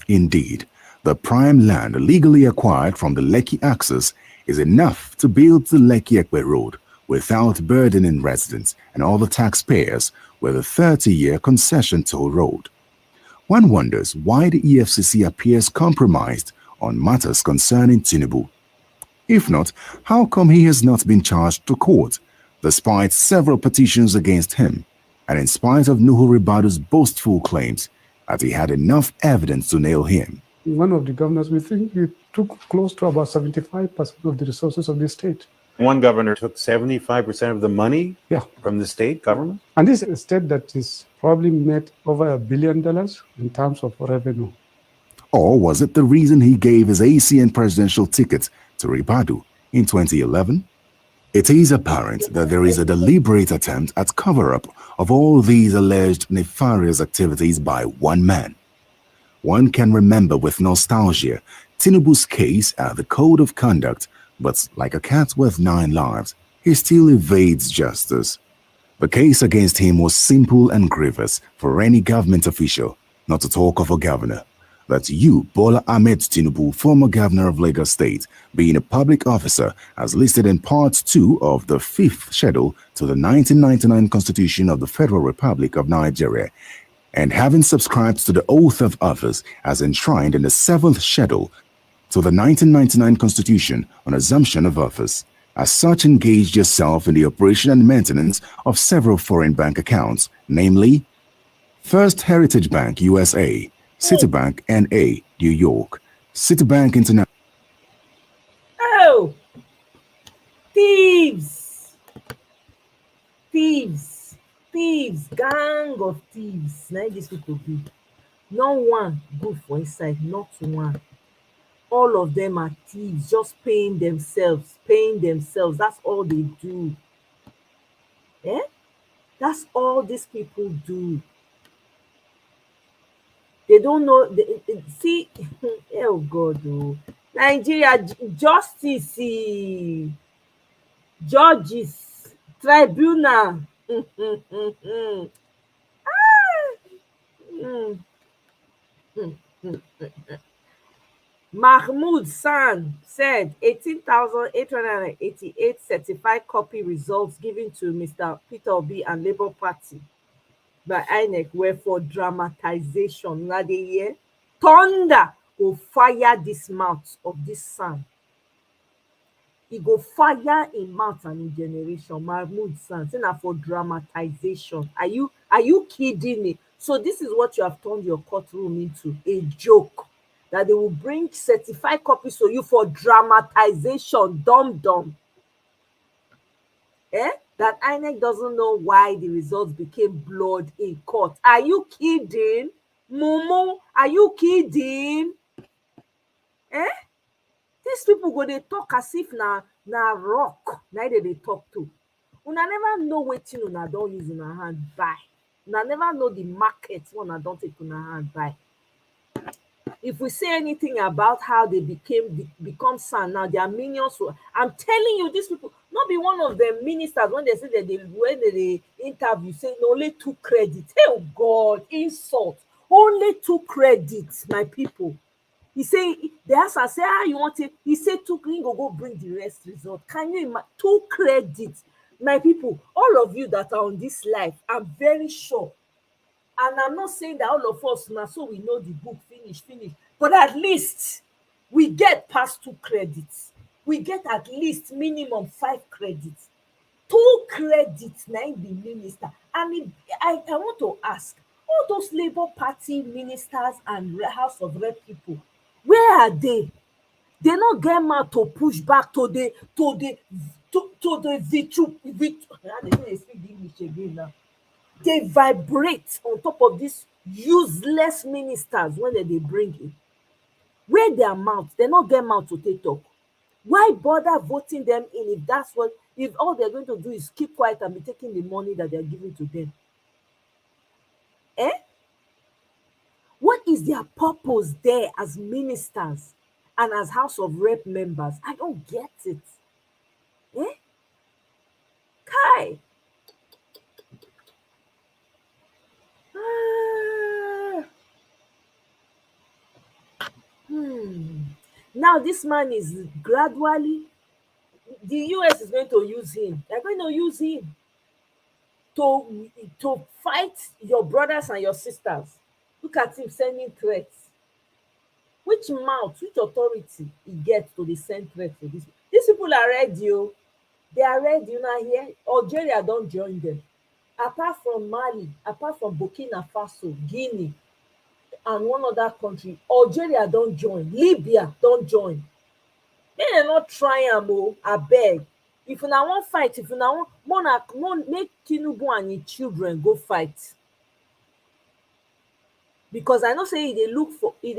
Indeed, the prime land legally acquired from the Lekki Axis is enough to build the Lekki-Ekpe Road without burdening residents and all the taxpayers with a 30-year concession toll road. One wonders why the EFCC appears compromised on matters concerning Tinubu. If not, how come he has not been charged to court, despite several petitions against him, and in spite of Nuhu Ribadu's boastful claims that he had enough evidence to nail him? One of the governors, we think he took close to about 75% of the resources of the state. One governor took 75% of the money from the state government? And this is a state that is probably made over $1 billion in terms of revenue. Or was it the reason he gave his ACN presidential ticket to Ribadu in 2011? It is apparent that there is a deliberate attempt at cover-up of all these alleged nefarious activities by one man. One can remember with nostalgia Tinubu's case at the Code of Conduct, but like a cat with 9 lives, he still evades justice. The case against him was simple and grievous for any government official, not to talk of a governor. That you, Bola Ahmed Tinubu, former governor of Lagos State, being a public officer, as listed in Part 2 of the 5th schedule to the 1999 Constitution of the Federal Republic of Nigeria, and having subscribed to the oath of office as enshrined in the 7th schedule to the 1999 Constitution on assumption of office, as such engaged yourself in the operation and maintenance of several foreign bank accounts, namely First Heritage Bank USA, Citibank N.A., New York, Citibank International. Oh! Thieves! Thieves! Thieves! Gang of thieves. Now these people be. Not one good for inside, not one. All of them are thieves, just paying themselves. That's all they do. Eh? That's all these people do. They don't know. See, oh God, oh. Nigeria justice. Judges, tribunal. Mahmoud San said 18,888 certified copy results given to Mr. Peter Obi and Labour Party by INEC were for dramatization. Na dey hear? Thunder go fire this mouth of this San. He go fire in mouth and in generation. Mahmoud San say na for dramatization. Are you kidding me? So this is what you have turned your courtroom into, a joke. That they will bring certified copies to you for dramatization, dumb. That INEC doesn't know why the results became blood in court. Are you kidding? Mumu, are you kidding? These people go dey talk as if na rock na dey talk to. Una never know wetin una don use una hand buy. Una never know the market wey una don take una hand buy. If we say anything about how they become San now, their minions will, I'm telling you, these people, not be one of them ministers when they say that when they interview, say no, only 2 credits. Oh God, insult. Only 2 credits, my people. He say they ask and say, you want it? He said 2, go bring the rest result. Can you imagine? 2 credits, my people. All of you that are on this live, I'm very sure. And I'm not saying that all of us now, so we know the book finish, but at least we get past 2 credits. We get at least minimum 5 credits. 2 credits na be minister. And I want to ask, all those Labour Party ministers and House of Rep people, where are they? They not get mouth to push back to the they vibrate on top of these useless ministers when they bring in. Where their mouth, they not get mouth to take talk. Why bother voting them in if all they're going to do is keep quiet and be taking the money that they're giving to them? What is their purpose there as ministers and as House of Rep members? I don't get it. Kai. Now this man is gradually, the US is going to use him. They're going to use him to fight your brothers and your sisters. Look at him sending threats. Which mouth, which authority he gets to send threats to this? These people are ready. They are ready. You know, here Algeria don't join them. Apart from Mali, apart from Burkina Faso, Guinea, and one other country, Algeria don't join. Libya don't join. They not try am. I beg. If una wan fight, if una want make Tinubu and his children go fight. Because I know say they look for he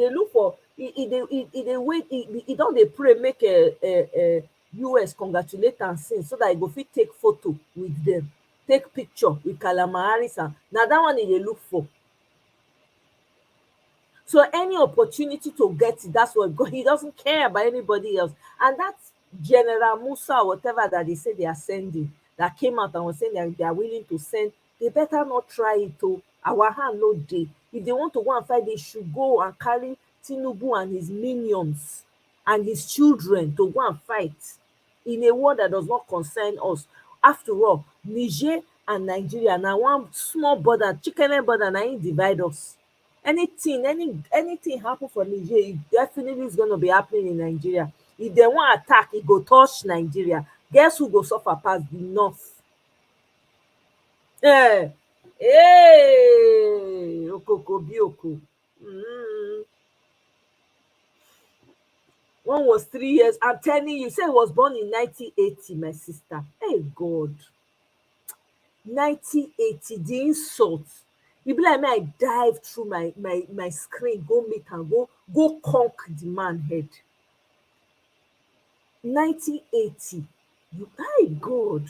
don't they pray make a US congratulate and sing so that he go fit take photo with them, take picture with Kalama Harris. Now that one they look for. So any opportunity to get it, that's what he doesn't care about anybody else. And that's General Musa or whatever that they say they are sending, that came out and was saying that they are willing to send. They better not try it to our hand no day. If they want to go and fight, they should go and carry Tinubu and his minions and his children to go and fight in a war that does not concern us. After all, Niger and Nigeria now one small border, chicken border, now divide us. Anything happen for Niger, it definitely is going to be happening in Nigeria. If they want attack, it go touch Nigeria. Guess who go suffer past the north? Okoko bioko. One was 3 years. I'm telling you, say he was born in 1980, my sister. Hey God. 1980, the insult. E be like me, I dive through my screen, go meet and go conk the man head. 1980. My God.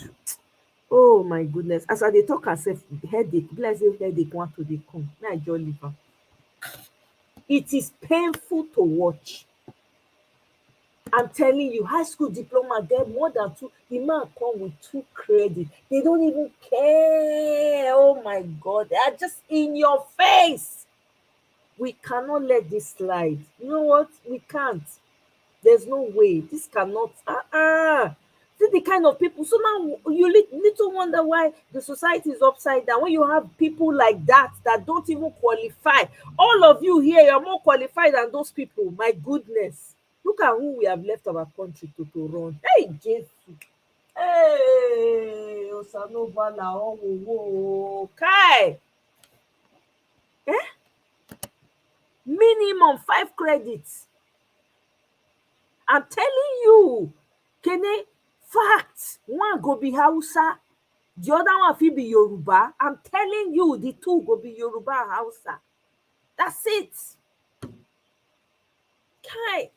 Oh my goodness. As I dey talk herself, headache, be like say headache want to dey come. May I just leave am. It is painful to watch. I'm telling you, high school diploma get more than 2. The man come with 2 credits. They don't even care. Oh my God, they are just in your face. We cannot let this slide. You know what? We can't. There's no way. This cannot. See the kind of people. So now you little wonder why the society is upside down. When you have people like that don't even qualify. All of you here, you're more qualified than those people. My goodness. Look at who we have left our country to run. Hey, Jesus. Hey, Osanova la owo. Kai. Minimum 5 credits. I'm telling you, Kene, fact, one go be Hausa, the other one fit be Yoruba. I'm telling you, the 2 go be Yoruba and Hausa. That's it. Kai.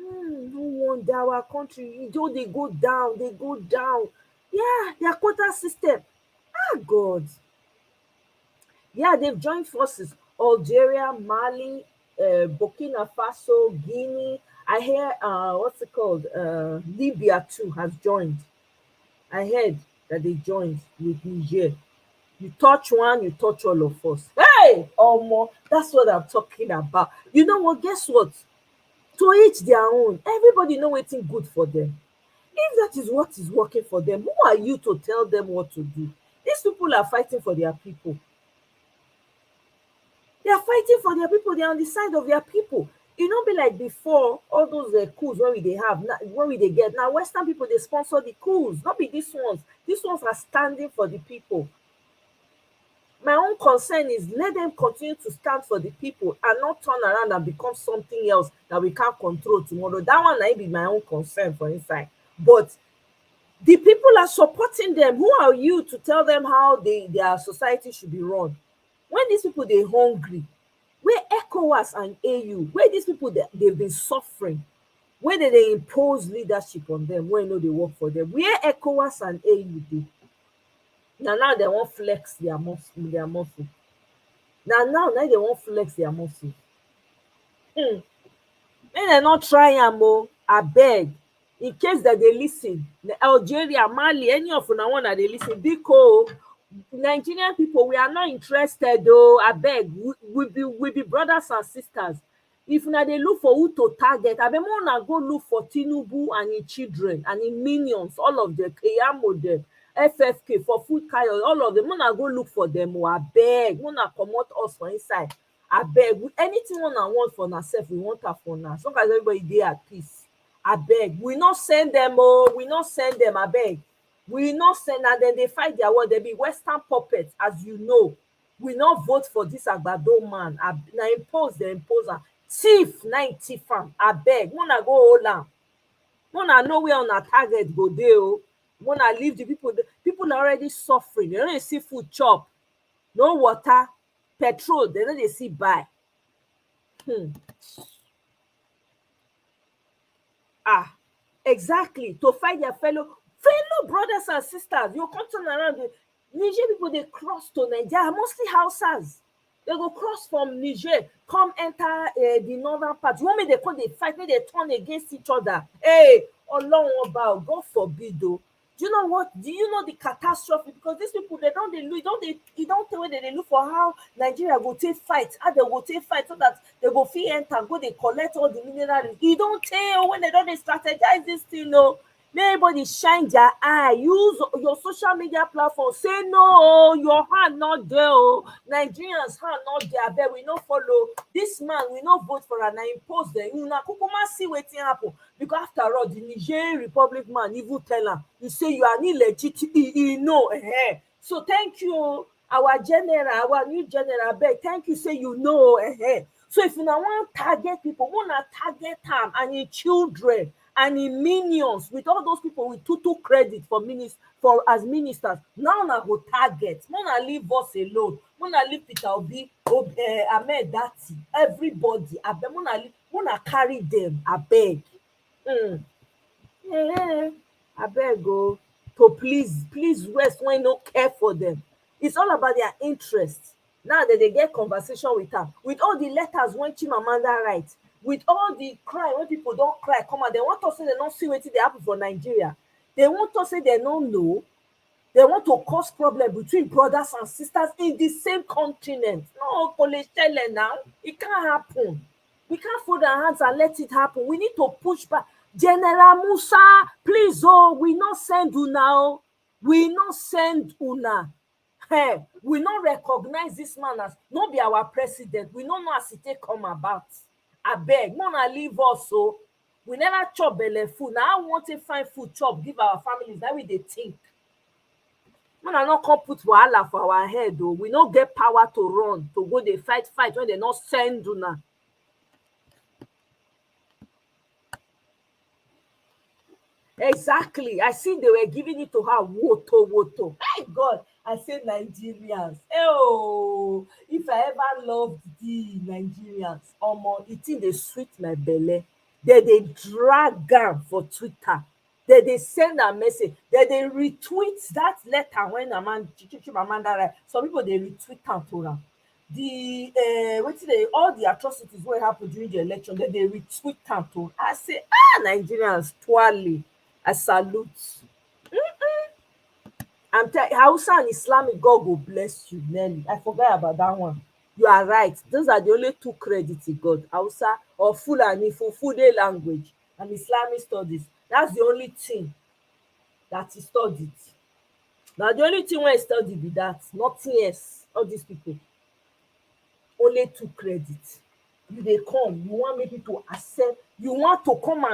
No wonder our country, they go down, Yeah, their quota system. God. Yeah, they've joined forces. Algeria, Mali, Burkina Faso, Guinea. I hear what's it called? Libya too has joined. I heard that they joined with Niger. You touch one, you touch all of us. Hey, Omo, that's what I'm talking about. You know what? Guess what? To each their own. Everybody know what's good for them. If that is what is working for them, who are you to tell them what to do? These people are fighting for their people. They are fighting for their people. They are on the side of their people. It don't be like before, all those coups when they get. Now, Western people, they sponsor the coups. Not be these ones. These ones are standing for the people. My own concern is let them continue to stand for the people and not turn around and become something else that we can't control tomorrow. That one might be my own concern for inside. But the people are supporting them. Who are you to tell them how their society should be run? When these people, they're hungry, where ECOWAS and AU, where these people, they've been suffering, where they impose leadership on them, where they work for them, where ECOWAS and AU do. Now they won't flex their muscle. Now they won't flex their muscle. When they're not trying, I beg, in case that they listen, Algeria, Mali, any of them one that they listen, because Nigerian people, we are not interested though. I beg, we be brothers and sisters. If now they look for who to target, I be more na go look for Tinubu and his children and his minions, all of the Keyamo, them, FFK, for food chaos, all of them. Wanna go look for them. I beg, wanna promote us for inside. I beg, anything wanna want for ourselves, we want her for now. As long as everybody dey at peace. I beg, we not send them. I beg. We not send, and then they fight their war. They be Western puppets, as you know. We not vote for this Agbado man. Now impose the imposer. Thief, 90 farm. I beg. Wanna go hold on. Wanna know where on our target go there. Wanna leave the people. The people are already suffering. They don't see food chop. No water, petrol. They don't see buy. Exactly. To fight their fellow brothers and sisters. You come turn around. The Niger people, they cross to Nigeria, mostly Hausas. They go cross from Niger, come enter the northern part. You want me they call they fight, they turn against each other. Hey, Olorun Oba, God forbid though. Do you know what? Do you know the catastrophe? Because these people, they don't tell where they look for how Nigeria go take fight, how they go take fight so that they go fit enter, go they collect all the minerals. You don't tell when they don't strategize this thing, no. Everybody shine their eye. Use your social media platform. Say no, your hand not there. Nigerians hand not there. But we not follow this man. We not vote for an impose them. You na kukuma see wetin happen. Because after all, the Nigerian Republic man even tell him, you say you are illegitimate. No. So thank you, our general, our new general. Beg, thank you. Say you know. So if you now want target people, wanna target them and your children. And in minions with all those people with two credit for as ministers. Now na go target. Wanna leave us alone. Wanna leave Peter Obi, Ahmed Dati, everybody. I beg, wanna carry them. I beg. I beg go to please West when no care for them. It's all about their interest. Now that they get conversation with her, with all the letters when Chimamanda writes. with all the crime when people don't cry come out, they want us say they don't see wetin dey happen for Nigeria. They want us say they don't know. They want to cause problem between brothers and sisters in the same continent. No, Koleshele now. It can't happen. We can't fold our hands and let it happen. We need to push back. General Musa, please, oh, we not send una. We not send una. Hey, we not recognize this man as not be our president. We don't know as it take come about. I beg, Mona leave us so. We never chop belle food. Now I want to find food chop, give our families. That way they think. Mona not come put wahala for our head though. We not get power to run, to go they fight when they not send una. Exactly. I see they were giving it to her. Woto. My God, I said Nigerians. Oh, if I ever loved the Nigerians, it they sweet my belly. They drag am for Twitter. They send a message. They retweet that letter when Amanda write. Some people they retweet am to her. All the atrocities what happened during the election, they retweet am to. I say, Nigerians, twirly. I salute. I'm telling Hausa and Islamic, God will bless you, Nelly. I forgot about that one. You are right. Those are the only two credits he got. Hausa or Fulani for Fude language and Islamic studies. That's the only thing that he studied. Now, the only thing when he studied be that. Nothing else. All these people. Only two credits. They come. You want maybe to accept. You want to come.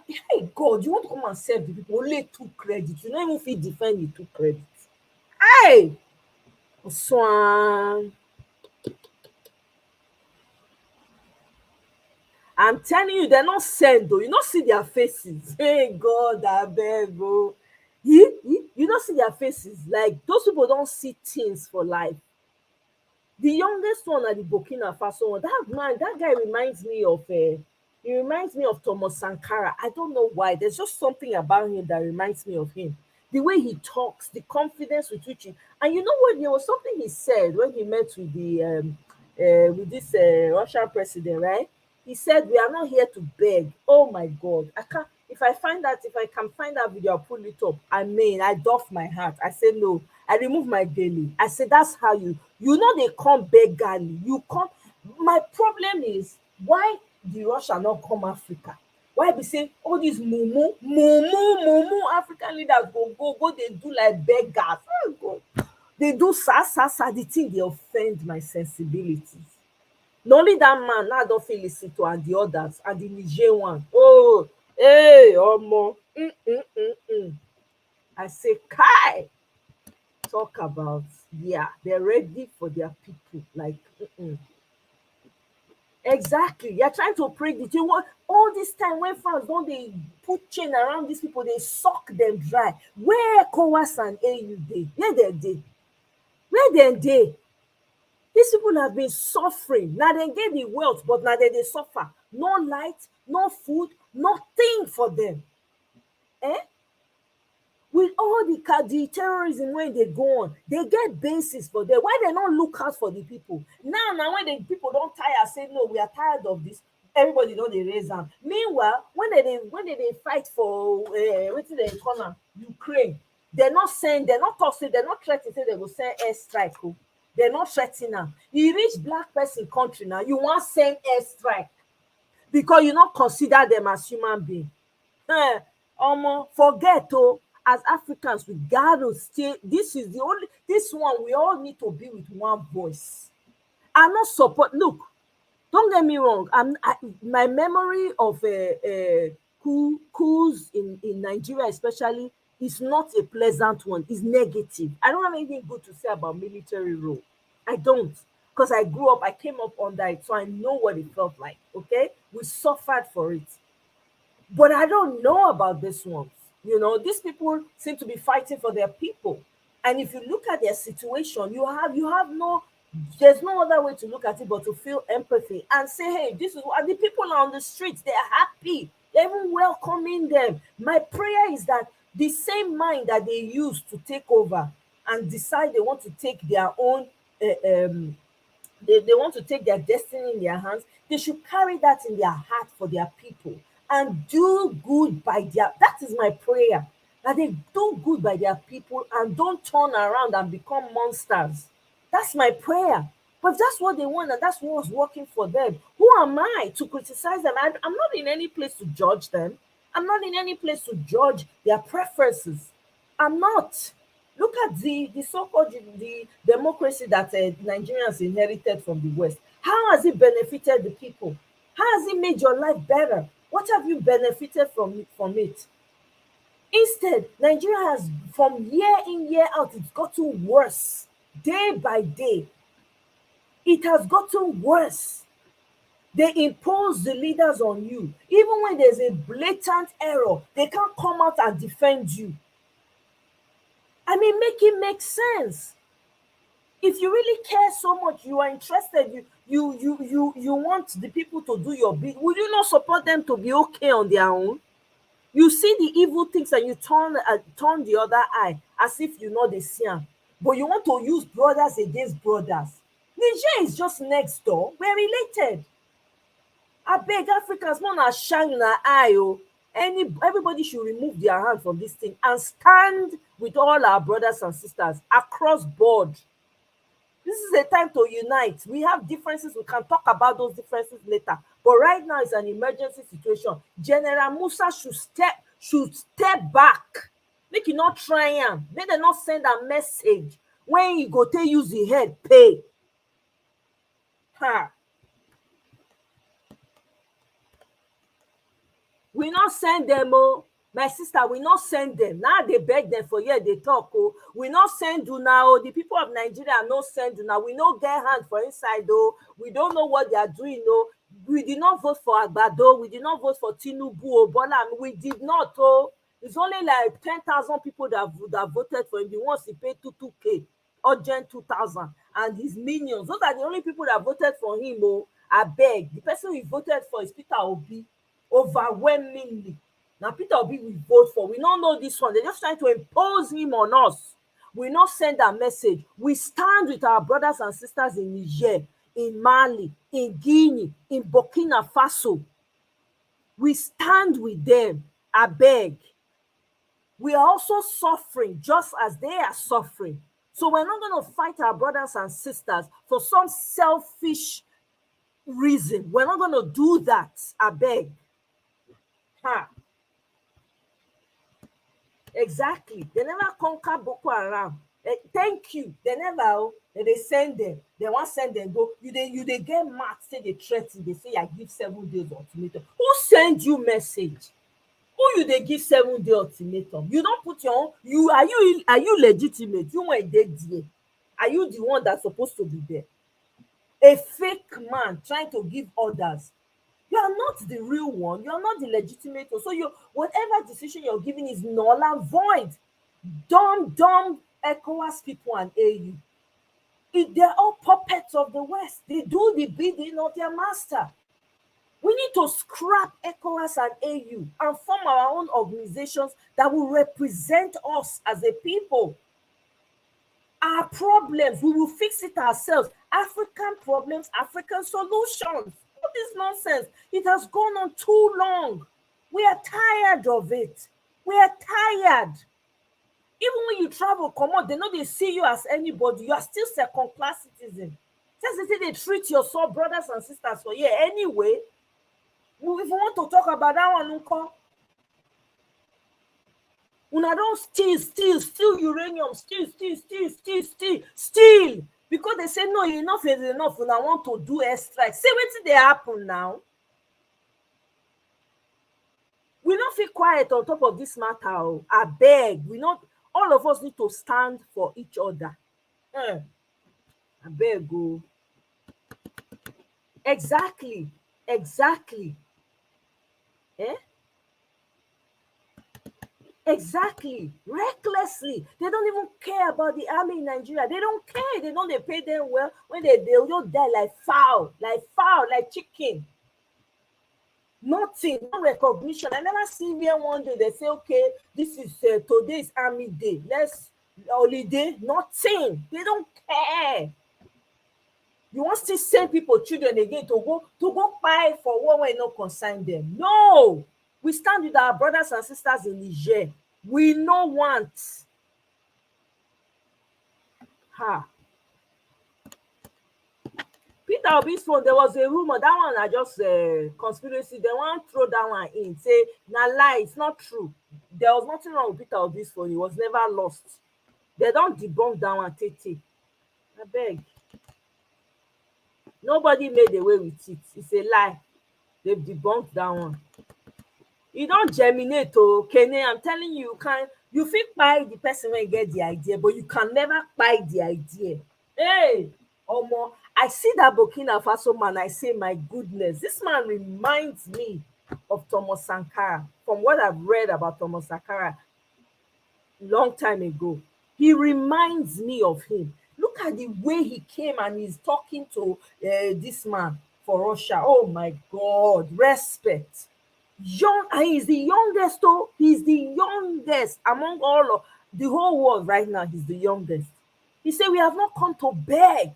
Hey God, you want to come and serve the people. Only two credits. You don't even feel defend the two credits. Hey, Swan. I'm telling you, they're not send though. You don't see their faces. Hey God, I beg, bro. You don't see their faces. Like those people don't see things for life. The youngest one at the Burkina Faso one, that guy reminds me of he reminds me of Thomas Sankara. I don't know why. There's just something about him that reminds me of him. The way he talks, the confidence with which he, and you know what? There was something he said when he met with this Russian president, right? He said, "We are not here to beg." Oh my God, I can't. If I can find that video, I'll pull it up. I doff my hat. I say no. I remove my daily. I say that's how you know they come beggarly. You come. My problem is why the Russia not come Africa? Why be say all these mumu African leaders go they do like beggars? Oh God. They do sa. The thing they offend my sensibilities. Not only that man, now I don't feel listen to and the others and the Niger one. Oh, hey, Omo. I say, Kai. Talk about, they're ready for their people. Like, Exactly. You're trying to pray the thing. All this time when France don't they put chain around these people, they suck them dry. Where ECOWAS and AU dey? Where they dey? Where they? These people have been suffering. Now they get the wealth, but now they suffer. No light, no food, nothing for them. With all the terrorism when they go on, they get bases for them. Why they not look out for the people? Now when the people don't tire, say no, we are tired of this. Everybody know they raise them. Meanwhile, when they fight for what's the corner Ukraine, they're not talking, they're not threatening, say they will send airstrike. They're not threatening now. You reach black person country now, you want send airstrike because you not consider them as human beings. Forget as Africans, we gotta stay. This one we all need to be with one voice. I not support. Look, don't get me wrong. My memory of coups in Nigeria, especially, is not a pleasant one. It's negative. I don't have anything good to say about military rule. I don't, because I grew up. I came up under it, so I know what it felt like. Okay, we suffered for it, but I don't know about this one. You know, these people seem to be fighting for their people. And if you look at their situation, there's no other way to look at it but to feel empathy and say, hey, this is what the people are on the streets. They're happy. They're even welcoming them. My prayer is that the same mind that they use to take over and decide they want to take their own they want to take their destiny in their hands, they should carry that in their heart for their people and do good by their, that is my prayer, that they do good by their people and don't turn around and become monsters. That's my prayer. But that's what they want, and that's what's working for them. Who am I to criticize them? I'm not in any place to judge them. I'm not in any place to judge their preferences. I'm not. Look at the so-called the democracy that Nigerians inherited from the West. How has it benefited the people? How has it made your life better? What have you benefited from it? Instead, Nigeria has, from year in, year out, it's gotten worse. Day by day, it has gotten worse. They impose the leaders on you. Even when there's a blatant error, they can't come out and defend you. I mean, make it make sense. If you really care so much, you are interested, you want the people to do your bid, would you not support them to be okay on their own? You see the evil things and you turn the other eye as if you know they see them. But you want to use brothers against brothers. Niger is just next door. We're related. I beg Africans, more na shine in our eye. Everybody should remove their hand from this thing and stand with all our brothers and sisters across board. This is a time to unite. We have differences. We can talk about those differences later. But right now it's an emergency situation. General Musa should step back. Make you not try am. Make dem not send a message when you go to use the head pay. We not send them, my sister, we not send them. Now they beg them for here, they talk. We not send you now. The people of Nigeria not send you now. We not get hand for inside, though. We don't know what they are doing, though. We did not vote for Agbado. We did not vote for Tinubu, Bola. We did not, It's only like 10,000 people that voted for him. The ones he paid 2K, urgent 2,000, and his minions. Those are the only people that voted for him. I beg. The person we voted for is Peter Obi, overwhelmingly. Now Peter Obi we vote for. We don't know this one. They're just trying to impose him on us. We not send a message. We stand with our brothers and sisters in Niger, in Mali, in Guinea, in Burkina Faso. We stand with them. I beg. We are also suffering just as they are suffering. So we're not going to fight our brothers and sisters for some selfish reason. We're not going to do that. I beg. Exactly. They never conquer Boko Haram. Thank you. They never. They send them. They want send them go. You they get mad. Say they threaten. They say I give 7 days ultimatum. Who send you message? Who they give 7-day ultimatum? You don't put your own. Are you legitimate? You were dead there. Are you the one that's supposed to be there? A fake man trying to give orders. You are not the real one. You are not the legitimate one. So whatever decision you're giving is null and void. Dumb ECOWAS people and AU. They're all puppets of the West. They do the bidding of their master. We need to scrap ECOWAS and AU and form our own organizations that will represent us as a people. Our problems, we will fix it ourselves. African problems, African solutions. What is nonsense? It has gone on too long. We are tired of it. We are tired. Even when you travel, come on, they know they see you as anybody. You are still second-class citizen. Just they say they treat your soul brothers and sisters for here anyway. If you want to talk about that one, una don't steal uranium, steal. Because they say no, enough is enough. Una want to do airstrike. See what they happen now. We not feel quiet on top of this matter. I beg. All of us need to stand for each other. I beg. Exactly. Exactly. Recklessly. They don't even care about the army in Nigeria. They don't care. They know they pay them well. When they don't die like fowl, like chicken. Nothing, no recognition. I never see here one day they say, okay, this is today's army day. Let's holiday. Nothing. They don't care. You want to send people, children again to go buy for one way not consign them. No, we stand with our brothers and sisters in Niger. We no want. Ha. Peter Obi's phone, there was a rumor. That one I just conspiracy. They want to throw that one in. Say, nah, lie, it's not true. There was nothing wrong with Peter Obi's phone. He was never lost. They don't debunk that one, Tete. I beg. Nobody made away with it. It's a lie. They've debunked that one. You don't germinate, okay? I'm telling you, you feel buy the person when you get the idea, but you can never buy the idea. Hey, Omo, I see that Burkina Faso man, I say, my goodness, this man reminds me of Thomas Sankara. From what I've read about Thomas Sankara long time ago, he reminds me of him. Look at the way he came and he's talking to this man for Russia. Oh my God, respect. Young, and he's the youngest, though. He's the youngest among all of the whole world right now. He's the youngest. He said, we have not come to beg.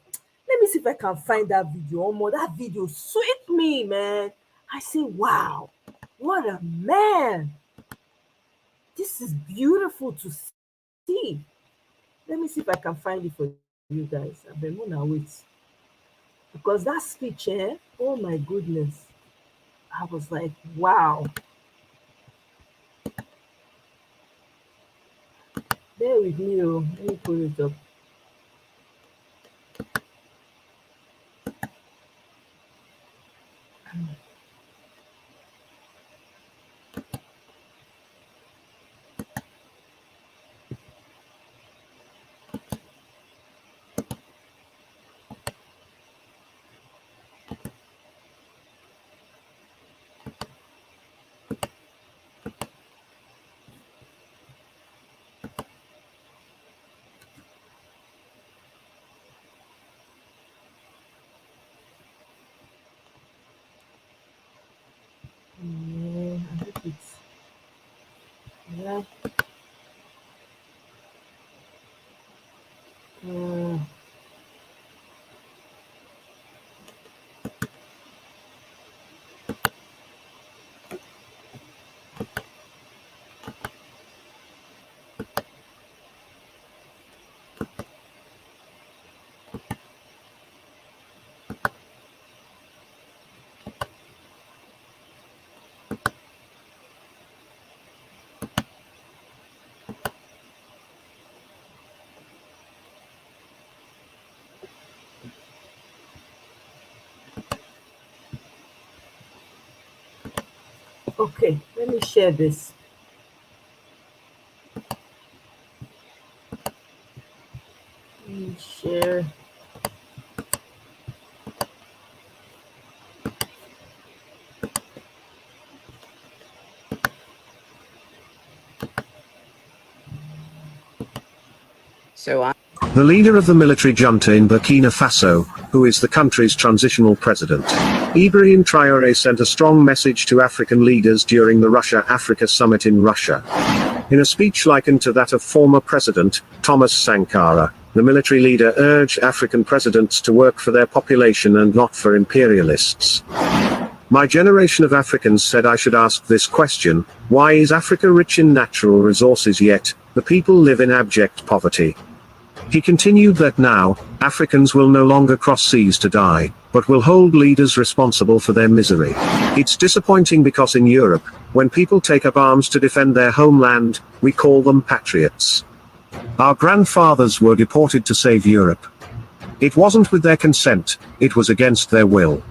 Let me see if I can find that video. Oh, that video sweet me, man. I say, wow, what a man. This is beautiful to see. Let me see if I can find it for you guys. I've been gonna wait. Because that speech, oh my goodness. I was like, wow. Bear with me, let me pull it up. Yeah, I hope it's, yeah. Okay, let me share this. Let me share. The leader of the military junta in Burkina Faso, who is the country's transitional president, Ibrahim Traoré, sent a strong message to African leaders during the Russia-Africa summit in Russia. In a speech likened to that of former President Thomas Sankara, the military leader urged African presidents to work for their population and not for imperialists. My generation of Africans said I should ask this question: why is Africa rich in natural resources yet the people live in abject poverty? He continued that now, Africans will no longer cross seas to die, but will hold leaders responsible for their misery. It's disappointing because in Europe, when people take up arms to defend their homeland, we call them patriots. Our grandfathers were deported to save Europe. It wasn't with their consent, it was against their will.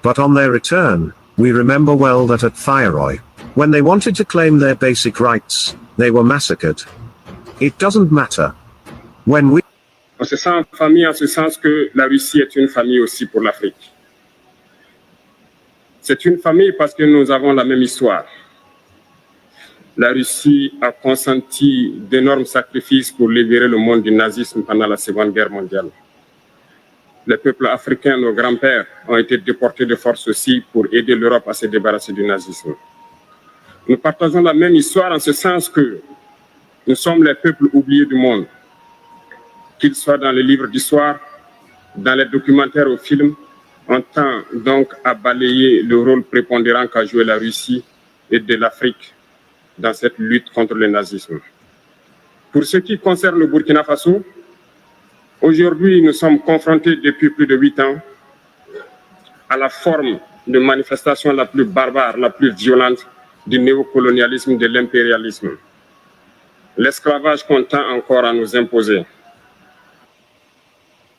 But on their return, we remember well that at Thiaroye, when they wanted to claim their basic rights, they were massacred. It doesn't matter. When we... On se sent famille en ce sens que la Russie est une famille aussi pour l'Afrique. C'est une famille parce que nous avons la même histoire. La Russie a consenti d'énormes sacrifices pour libérer le monde du nazisme pendant la Seconde Guerre mondiale. Les peuples africains, nos grands-pères, ont été déportés de force aussi pour aider l'Europe à se débarrasser du nazisme. Nous partageons la même histoire en ce sens que nous sommes les peuples oubliés du monde. Qu'ils soient dans les livres d'histoire dans les documentaires ou films, on tend donc à balayer le rôle prépondérant qu'a joué la Russie et de l'Afrique dans cette lutte contre le nazisme. Pour ce qui concerne le Burkina Faso, aujourd'hui, nous sommes confrontés depuis plus de 8 ans à la forme de manifestation la plus barbare, la plus violente du néocolonialisme, de l'impérialisme. L'esclavage qu'on tend encore à nous imposer.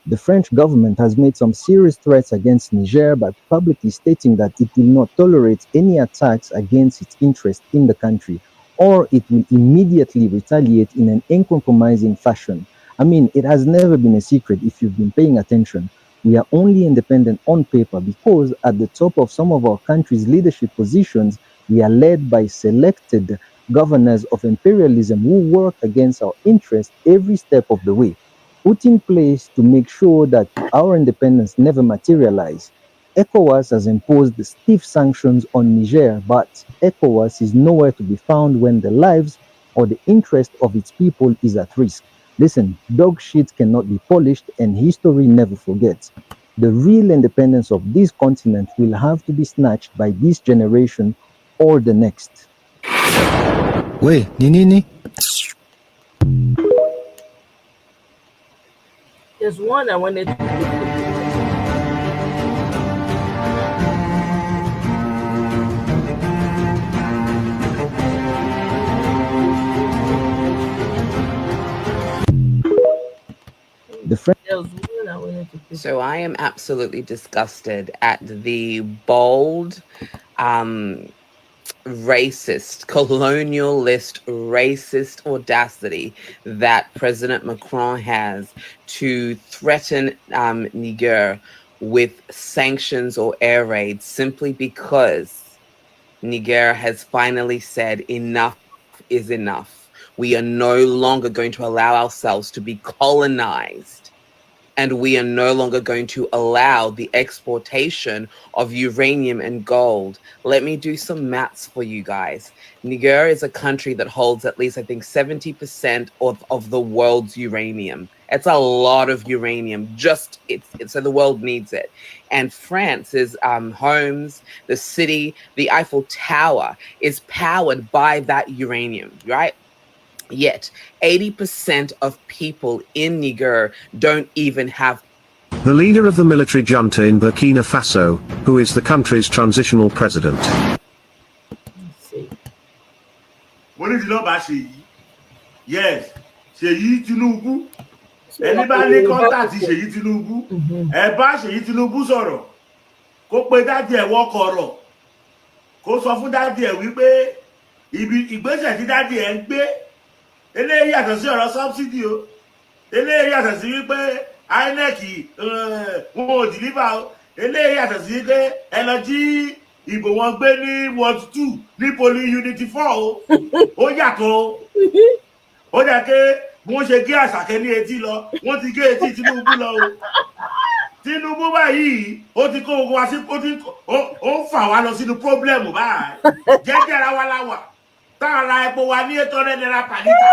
The French government has made some serious threats against Niger by publicly stating that it will not tolerate any attacks against its interest in the country, or it will immediately retaliate in an uncompromising fashion. I mean, it has never been a secret if you've been paying attention. We are only independent on paper because at the top of some of our country's leadership positions, we are led by selected governors of imperialism who work against our interests every step of the way, put in place to make sure that our independence never materialize. ECOWAS has imposed stiff sanctions on Niger, but ECOWAS is nowhere to be found when the lives or the interest of its people is at risk. Listen, dog shit cannot be polished and history never forgets. The real independence of this continent will have to be snatched by this generation or the next. Wait, Nini? There's one I wanted to So I am absolutely disgusted at the bold, racist, colonialist, racist audacity that President Macron has to threaten Niger with sanctions or air raids simply because Niger has finally said enough is enough. We are no longer going to allow ourselves to be colonized. And we are no longer going to allow the exportation of uranium and gold. Let me do some maths for you guys. Niger is a country that holds at least, I think, 70% of the world's uranium. It's a lot of uranium, so the world needs it. And France's homes, the city, the Eiffel Tower is powered by that uranium, right? Yet 80% of people in Niger don't even have. The leader of the military junta in Burkina Faso, who is the country's transitional president. Yes, Ṣèyí Tinubu. Ẹni bá ní kọ́ńtàtì Ṣèyí Tinubu. Ẹ bá Ṣèyí Tinubu sọ̀rọ̀. Kó pe dádì ẹ̀ wọ́kọ̀ ọ̀rọ̀. Kó sọ fún dádì ẹ̀ wípé ìgbésẹ̀ tí dádì ẹ̀ ń gbé. Eléyìí yàtọ̀ sí ọ̀rọ̀ subsidy o. Eléyìí yàtọ̀ sí wípé INEC wọn ò deliver o. Eléyìí yàtọ̀ sí wípé ẹ lọ jí ìbò wọn gbé ní Ward 2 ní polling unit 4 o. Ó yàtọ̀ o. Ó jẹ́ pé wọ́n ṣe gé Àṣàkẹ́ ní etí lọ, wọ́n ti gé etí Tinubu lọ o. Tinubu báyìí ó ti kó gbogbo wa sí ó ń fà wá lọ sínú problem báyìí. Jẹ́jẹ́ ara wa láwà. Tára epo wa ní 800 naira per litre.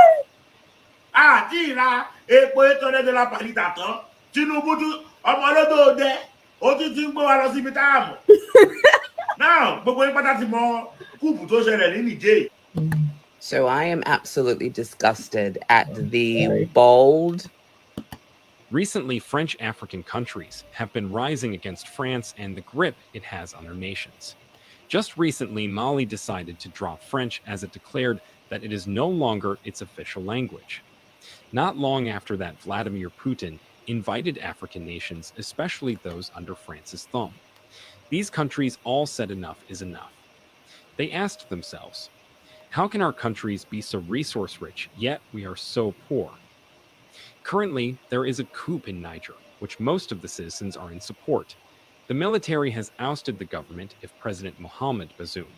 Àti ìra epo 800 naira per litre tán. Tinubu tún ọmọ olódò òde ó tún ti ń gbé wa lọ síbi táàmù. Now, gbogbo yín pátá ti mọ kúùpù tó ṣẹlẹ̀ ní Niger. So I am absolutely disgusted at the bold. Recently, French African countries have been rising against France and the grip it has on their nations. Just recently, Mali decided to drop French as it declared that it is no longer its official language. Not long after that, Vladimir Putin invited African nations, especially those under France's thumb. These countries all said enough is enough. They asked themselves, how can our countries be so resource-rich, yet we are so poor? Currently, there is a coup in Niger, which most of the citizens are in support. The military has ousted the government of President Mohamed Bazoum.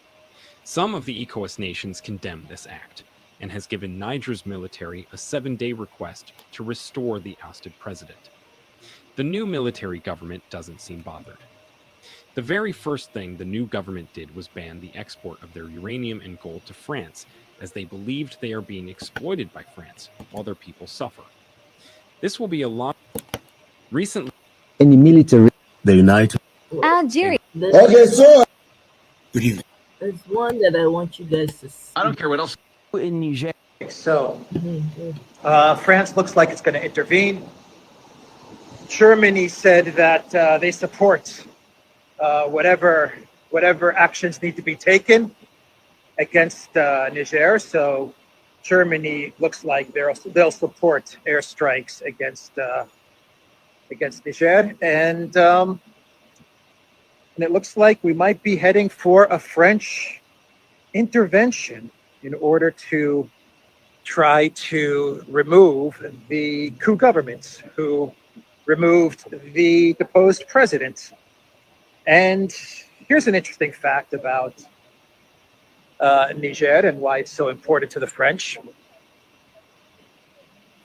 Some of the ECOWAS nations condemn this act, and has given Niger's military a 7-day request to restore the ousted president. The new military government doesn't seem bothered. The very first thing the new government did was ban the export of their uranium and gold to France, as they believed they are being exploited by France while their people suffer. This will be a lot. Recently. any military. The United. Algeria. Okay, so. there's one that I want you guys to see. I don't care what else. In Niger. So, France looks like it's going to intervene. Germany said that they support whatever actions need to be taken against Niger. So, Germany looks like they'll support airstrikes against Niger, and it looks like we might be heading for a French intervention in order to try to remove the coup government who removed the deposed president. And here's an interesting fact about Niger and why it's so important to the French.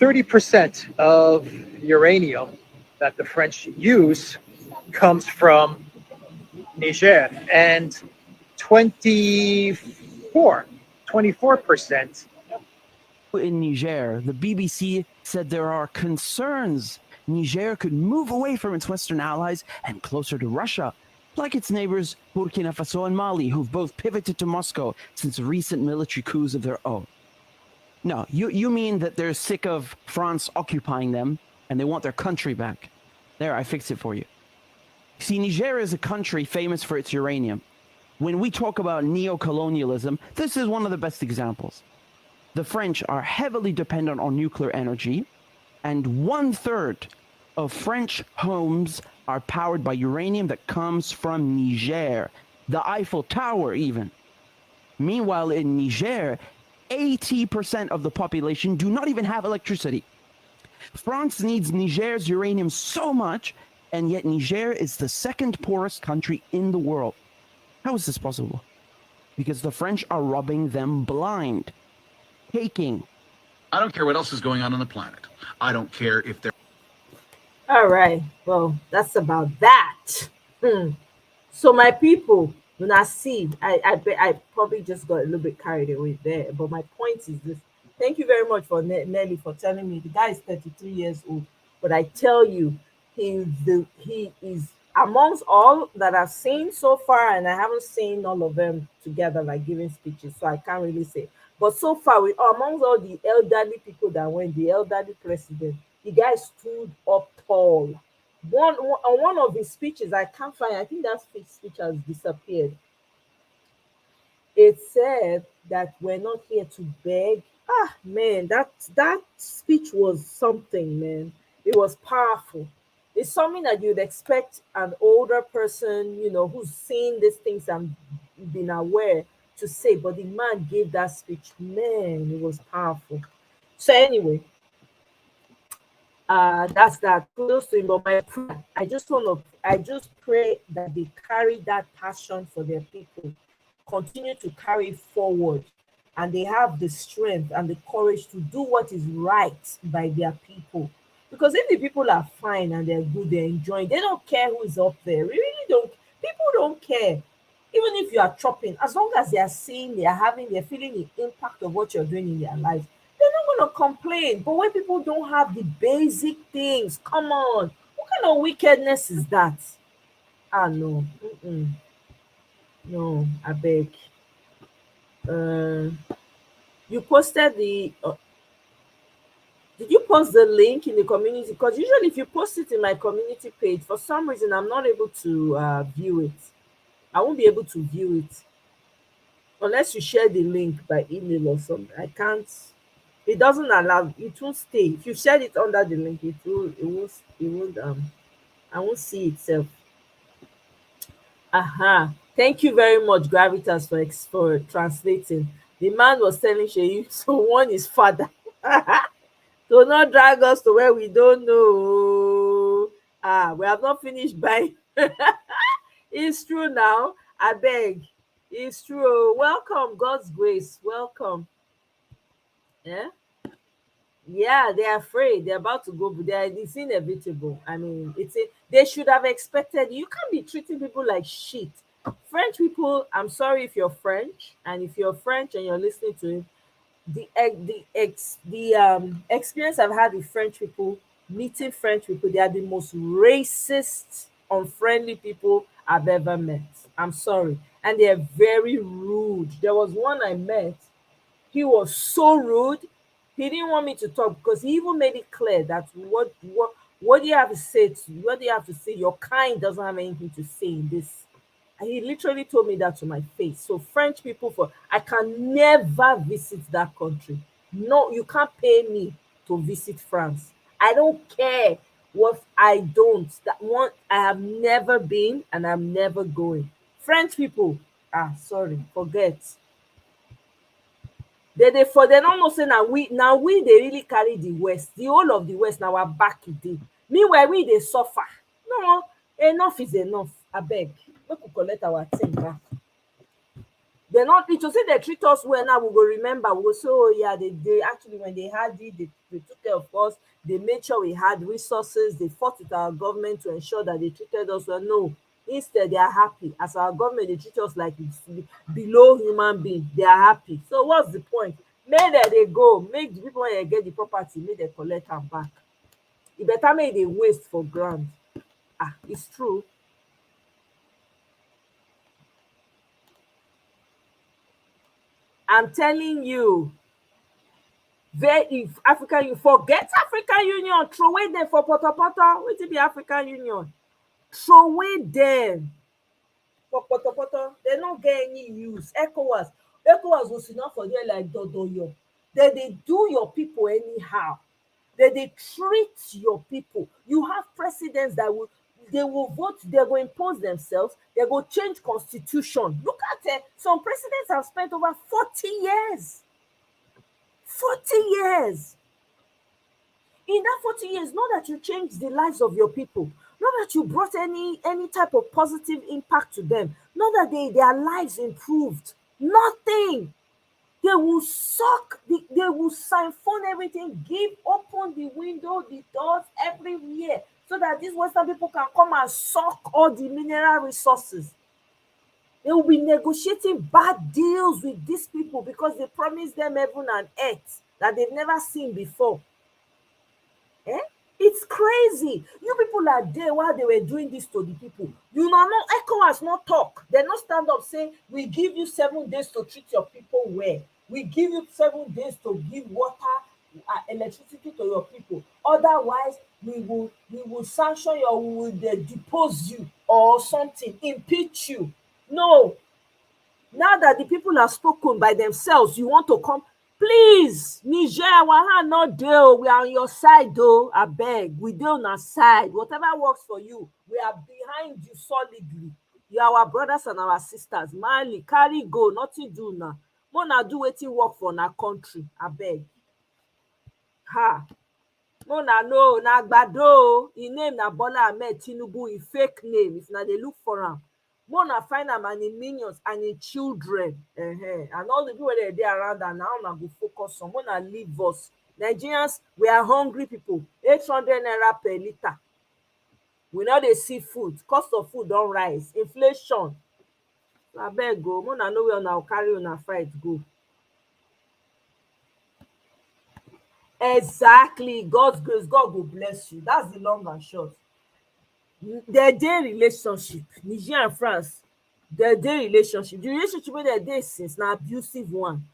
30% of uranium that the French use comes from Niger, and 24% in Niger. The BBC said there are concerns Niger could move away from its Western allies and closer to Russia, like its neighbors Burkina Faso and Mali, who've both pivoted to Moscow since recent military coups of their own. No, you mean that they're sick of France occupying them and they want their country back. There, I fixed it for you. See, Niger is a country famous for its uranium. When we talk about neo-colonialism, this is one of the best examples. The French are heavily dependent on nuclear energy, and 1/3 of French homes are powered by uranium that comes from Niger, the Eiffel Tower even. Meanwhile, in Niger, 80% of the population do not even have electricity. France needs Niger's uranium so much, and yet Niger is the second poorest country in the world. How is this possible? Because the French are robbing them blind. Taking. I don't care what else is going on the planet. I don't care if they're. All right. Well, that's about that. So my people, when I see, I probably just got a little bit carried away there. But my point is this. Thank you very much for Nelly for telling me the guy is 33 years old. But I tell you, he is amongst all that I've seen so far, and I haven't seen all of them together like giving speeches, so I can't really say. But so far, amongst all the elderly people that went, the elderly president, the guy stood up tall. On one of his speeches, I can't find, I think that speech has disappeared. It said that we're not here to beg. Ah, man, that speech was something, man. It was powerful. It's something that you'd expect an older person, who's seen these things and been aware to say, but the man gave that speech. Man, it was powerful. So anyway, that's that. Close to him. But I just pray that they carry that passion for their people, continue to carry it forward, and they have the strength and the courage to do what is right by their people. Because if the people are fine and they're good, they're enjoying, they don't care who is up there. We really don't. People don't care. Even if you are chopping, as long as they are seeing, they're feeling the impact of what you're doing in their lives, they're not going to complain. But when people don't have the basic things, come on, what kind of wickedness is that? No. No, I beg. You posted the... did you post the link in the community? Because usually if you post it in my community page, for some reason, I'm not able to view it. I won't be able to view it unless you share the link by email or something. I can't. It doesn't allow. It won't stay. If you share it under the link, it won't. I won't see itself. Thank you very much, Gravitas, for translating. The man was telling Sheyi, so one is father. Do not drag us to where we don't know. We have not finished buying. It's true now. I beg. It's true. Welcome, God's grace. Welcome. Yeah, they're afraid. They're about to go, but it's inevitable. I mean, they should have expected. You can't be treating people like shit. French people, I'm sorry if you're French, and if you're French and you're listening to it, the experience I've had with French people meeting French people. They are the most racist, unfriendly people I've ever met. I'm sorry. And they are very rude. There was one I met. He was so rude. He didn't want me to talk because he even made it clear that what do you have to say to what do you have to say? Your kind doesn't have anything to say in this. And he literally told me that to my face. So French people, I can never visit that country. No, you can't pay me to visit France. I don't care what I don't. That one I have never been and I'm never going. French people, sorry, forget. They don't know say now we they really carry the West, the whole of the West now our back it dey. Meanwhile, we they suffer. No, enough is enough. I beg. Make we collect our thing back. They're not it to say they treat us well now. We will remember. We will say, oh yeah, they actually when they had it, they took care of us. They made sure we had resources. They fought with our government to ensure that they treated us well. No, instead they are happy. As our government, they treat us like below human being. They are happy. So what's the point? Make that they go. Make the people when they get the property, make they collect them back. It better make they waste for ground. It's true. I'm telling you, if African you forget African Union, throw away them for Potopoto. Wait till be African Union. Throw away them for Potopoto. They don't get any use. ECOWAS was enough for them like Dodoyo. They do your people anyhow. They treat your people. You have presidents that they will vote, they will impose themselves, they will change constitution. Look at it. Some presidents have spent over 40 years. 40 years. In that 40 years, not that you changed the lives of your people, not that you brought any type of positive impact to them, not that their lives improved. Nothing. They will suck, they will siphon everything, open the window, the doors everywhere, so that these Western people can come and suck all the mineral resources. They will be negotiating bad deals with these people because they promised them heaven and earth that they've never seen before. It's crazy. You people are there while they were doing this to the people. You know, ECOWAS not talk. They not stand up saying, we give you 7 days to treat your people well. We give you 7 days to give water, electricity to your people. Otherwise, we will sanction you, or we will depose you or something, impeach you. No. Now that the people have spoken by themselves, you want to come. Please, Niger, our hand not there. We are on your side, though. I beg. We dey on our side. Whatever works for you, we are behind you solidly. You are our brothers and our sisters. Mali, carry go, nothing do now. Mona do wetin work for na country. I beg. Mona no, na Gbado. His name na Bola Ahmed Tinubu. He fake name. If na they look for him. Mona find am and him minions and him children, and all the people wey dey around am. Now una go focus on. Mona leave us. Nigerians, we are hungry people. 800 naira per litre. We no dey see food. Cost of food don rise. Inflation. Abeg go. Mona know where una carry una fight go. Exactly. God's grace. God will bless you. That's the long and short. Their day relationship, Niger and France, their day relationship, the relationship wey dem dey since na abusive one.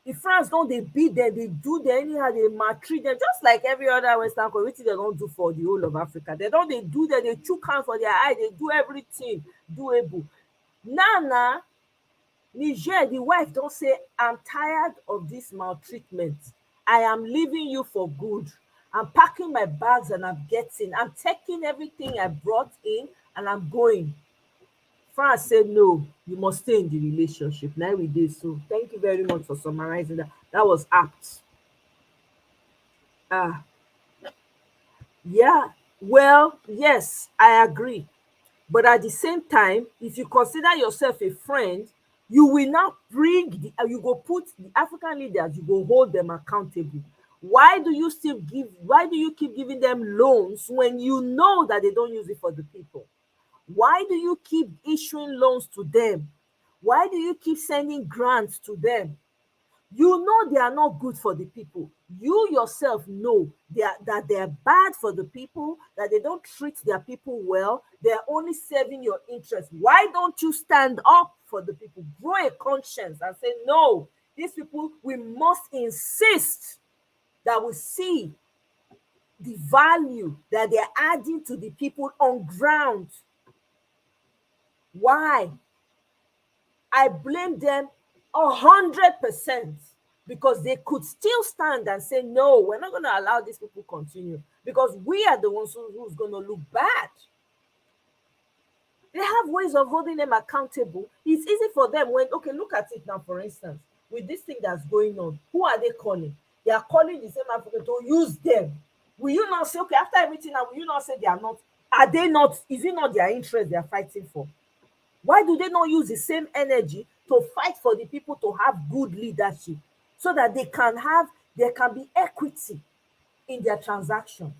If France don dey beat them, they do them anyhow, they maltreat them, just like every other Western country. Wetin dem don do for the whole of Africa. They don dey do them, they chook hand for their eye, they do everything doable. Now, Niger, the wife don say, I'm tired of this maltreatment. I am leaving you for good. I'm packing my bags and I'm taking everything I brought in and I'm going. France said, no, you must stay in the relationship. Now we did. So thank you very much for summarizing that. That was apt. Yeah, well, yes, I agree. But at the same time, if you consider yourself a friend, you will now you go put the African leaders, you go hold them accountable. Why do you keep giving them loans when you know that they don't use it for the people? Why do you keep issuing loans to them? Why do you keep sending grants to them? You know they are not good for the people. You yourself know that they are bad for the people, that they don't treat their people well. They're only serving your interest. Why don't you stand up for the people? Grow a conscience and say, no, these people, we must insist that we see the value that they're adding to the people on ground. Why? I blame them 100%, because they could still stand and say, no, we're not going to allow these people to continue, because we are the ones who's going to look bad. They have ways of holding them accountable. It's easy for them when, okay, look at it now, for instance, with this thing that's going on, who are they calling? They are calling the same African to use them. Will you not say, okay, after everything now, will you not say they are not? Are they not? Is it not their interest they are fighting for? Why do they not use the same energy to fight for the people to have good leadership, so that there can be equity in their transaction?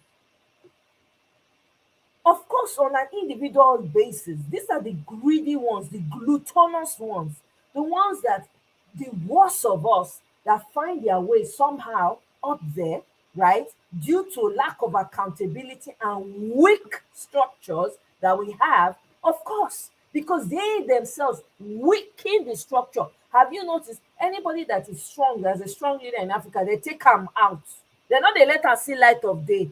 Of course, on an individual basis, these are the greedy ones, the gluttonous ones, the ones that the worst of us that find their way somehow up there, right? Due to lack of accountability and weak structures that we have, of course, because they themselves weaken the structure. Have you noticed anybody that is strong, there's a strong leader in Africa, they take them out. They're not, they let us see light of day.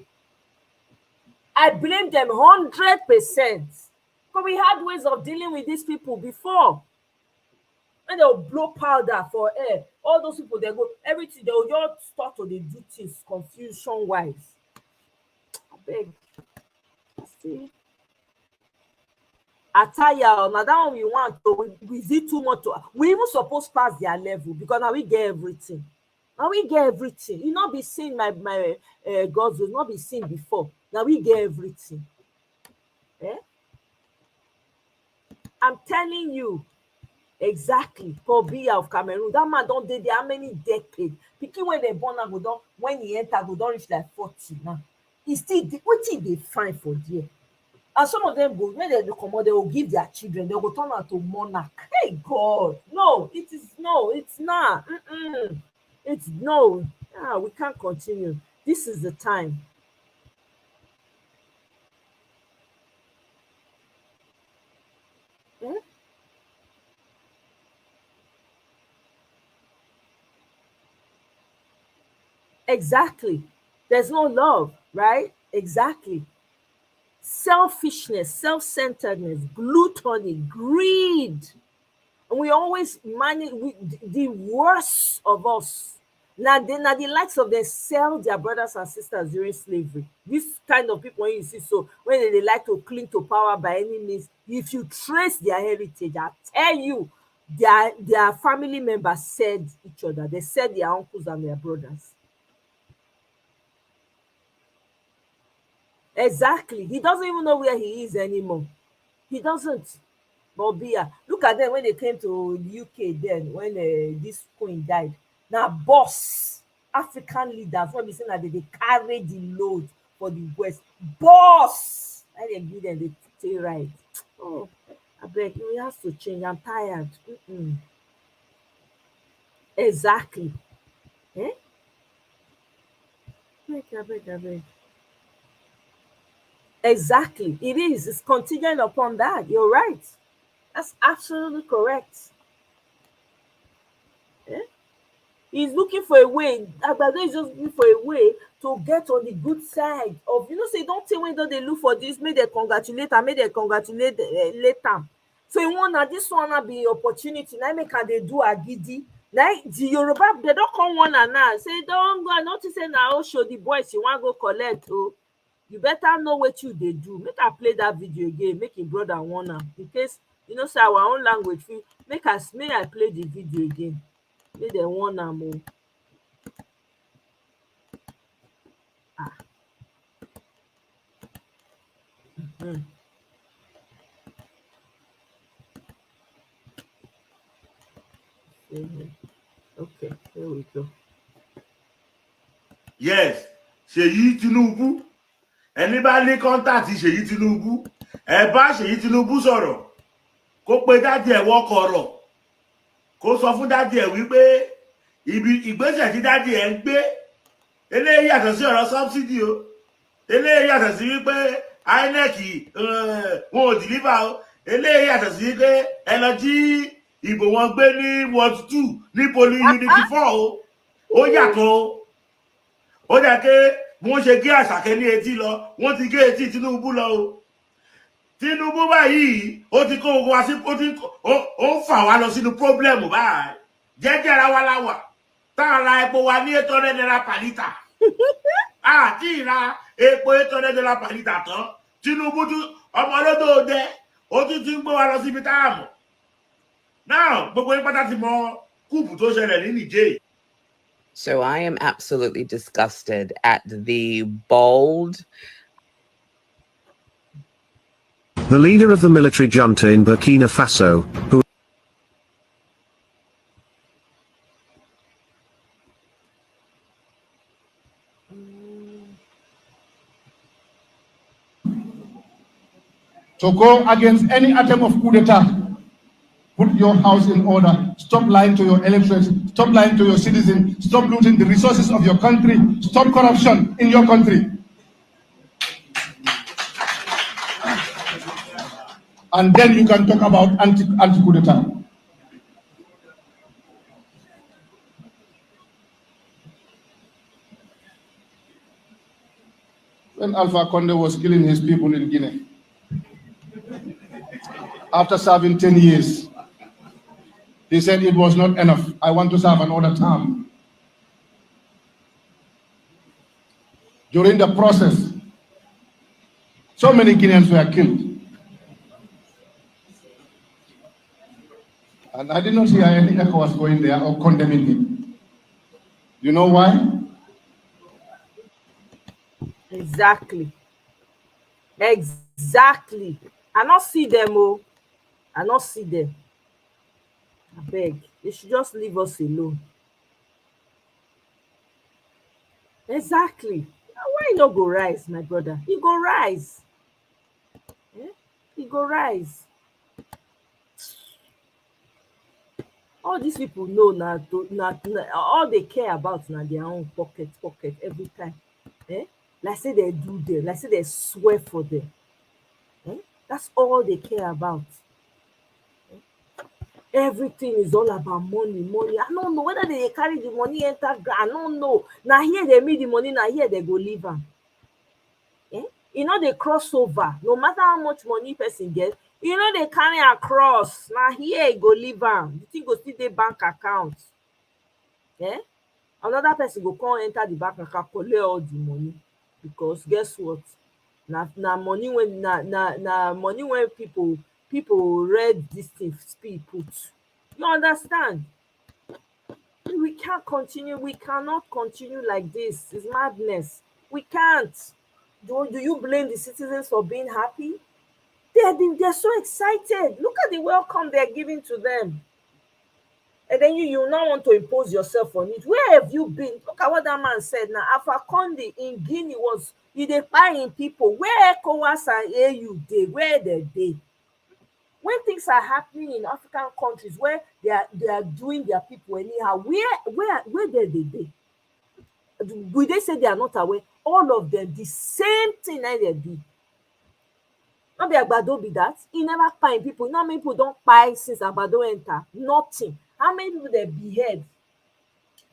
I blame them 100%. Because we had ways of dealing with these people before. And they'll blow powder for air. All those people, they go, everything, they'll just start to do things confusion-wise. I beg. See? Attire, now that one we want, so we see too much. We even supposed to pass their level, because now we get everything. Now we get everything. You not be seen, my God's will not be seen before. Now we get everything. Eh? I'm telling you, exactly. Paul Biya of Cameroon, that man don't did there how many decades? Picking when they born and go down, when he enter, go down reach like 40 now. He still what did they find for there? And some of them go, when they come out, they will give their children, they will turn out to monarch. Hey God, no, it is no, it's not. It's no. We can't continue. This is the time. Exactly. There's no love, right? Exactly. Selfishness, self-centeredness, gluttony, greed. And we always manage the worst of us. Now the likes of them sell their brothers and sisters during slavery. This kind of people, when you see, so when they like to cling to power by any means, if you trace their heritage, I tell you, their family members said each other. They said their uncles and their brothers. Exactly. He doesn't even know where he is anymore. He doesn't. But look at them when they came to the UK then, when this queen died. Now, boss, African leaders, when we say that they carry the load for the West. Boss! And they give them the stay right. Oh, I beg, we have to change. I'm tired. Exactly. Eh? I beg. Exactly. It is. It's contingent upon that. You're right. That's absolutely correct. Yeah? He's looking for a way. Agbado is just looking for a way to get on the good side of, say, don't say when they look for this, may they congratulate and may they congratulate later. So you want that this one be opportunity. Now make they do a giddy. Now the Yoruba, they don't come one and now say, don't go and not to say now show the boys you want to go collect. Oh. You better know what they do. Make I play that video again. Make your brother warn am. In case, say our own language. May I play the video again. May they warn am. Okay, here we go. Yes, Seyi Tinubu. Anybody contact Seyi Tinubu? Ẹ bá Seyi Tinubu sọ̀rọ̀. Kó pe daddy ẹ̀ wọ́kọ̀rọ̀. Kó sọ fún daddy ẹ̀ wípé ìgbésẹ̀ tí dádì ẹ̀ ń gbé eléyìí yàtọ̀ sí ọ̀rọ̀ subsidy o eléyìí yàtọ̀ sí wípé INEC wọn ò deliver o eléyìí yàtọ̀ sí wípé ẹ lọ jí ìbò wọn gbé ní ward 2 ní polling unit 4 o ó yàtọ̀ o ó jẹ́ pé wọ́n ṣe gé Àṣàkẹ́ ní etí lọ wọ́n ti gé etí Tinubu lọ o Tinubu báyìí ó ti kó gbogbo wa sí ó ń fà wá lọ sínú pọ́blẹ́mù báyìí jẹ́jẹ́ ara wa láwà tá a ra epo wa ní 800 naira per litre àti ìra epo 800 naira per litre tán Tinubu tún ọmọ olódò òde ó tún ti ń gbé wa lọ síbi tá a mọ̀ náà gbogbo yín pátá ti mọ kúùpù tó ṣẹlẹ̀ ní Nìjẹ́. So I am absolutely disgusted at the bold. The leader of the military junta in Burkina Faso, who to go against any attempt of coup d'etat. Put your house in order. Stop lying to your electorate. Stop lying to your citizens. Stop looting the resources of your country. Stop corruption in your country. And then you can talk about anti-coup d'etat. When Alpha Conde was killing his people in Guinea, after serving 10 years, he said it was not enough. I want to serve another term. During the process, so many Guineans were killed. And I did not hear any ECOWAS going there or condemning him. You know why? Exactly. I not see them, oh. I not see them. I beg. They should just leave us alone. Exactly. Why you not go rise, my brother? You go rise. You go rise. All these people know now, all they care about now their own pocket every time. Like say they do them, like say they swear for them. That's all they care about. Everything is all about money. I don't know whether they carry the money enter. I don't know. Now here they meet the money, now here they go leave them. You know they cross over. No matter how much money person get, you know they carry across. Now here you go leave them. You think go see their bank account. Another person go come enter the bank account, collect all the money. Because guess what? Now money when money when people read this thing speed put. You understand? We can't continue. We cannot continue like this. It's madness. We can't. Do you blame the citizens for being happy? They're so excited. Look at the welcome they're giving to them. And then you now want to impose yourself on it. Where have you been? Look at what that man said now. Alpha Conde in Guinea was they buying people. Where ECOWAS and AU they? Where they? When things are happening in African countries where they are doing their people anyhow, where they? Will they say they are not aware? All of them, the same thing that they do. Not be Agbado be that. He never find people. You know how many people don't buy since Agbado enter? Nothing. How many people they behead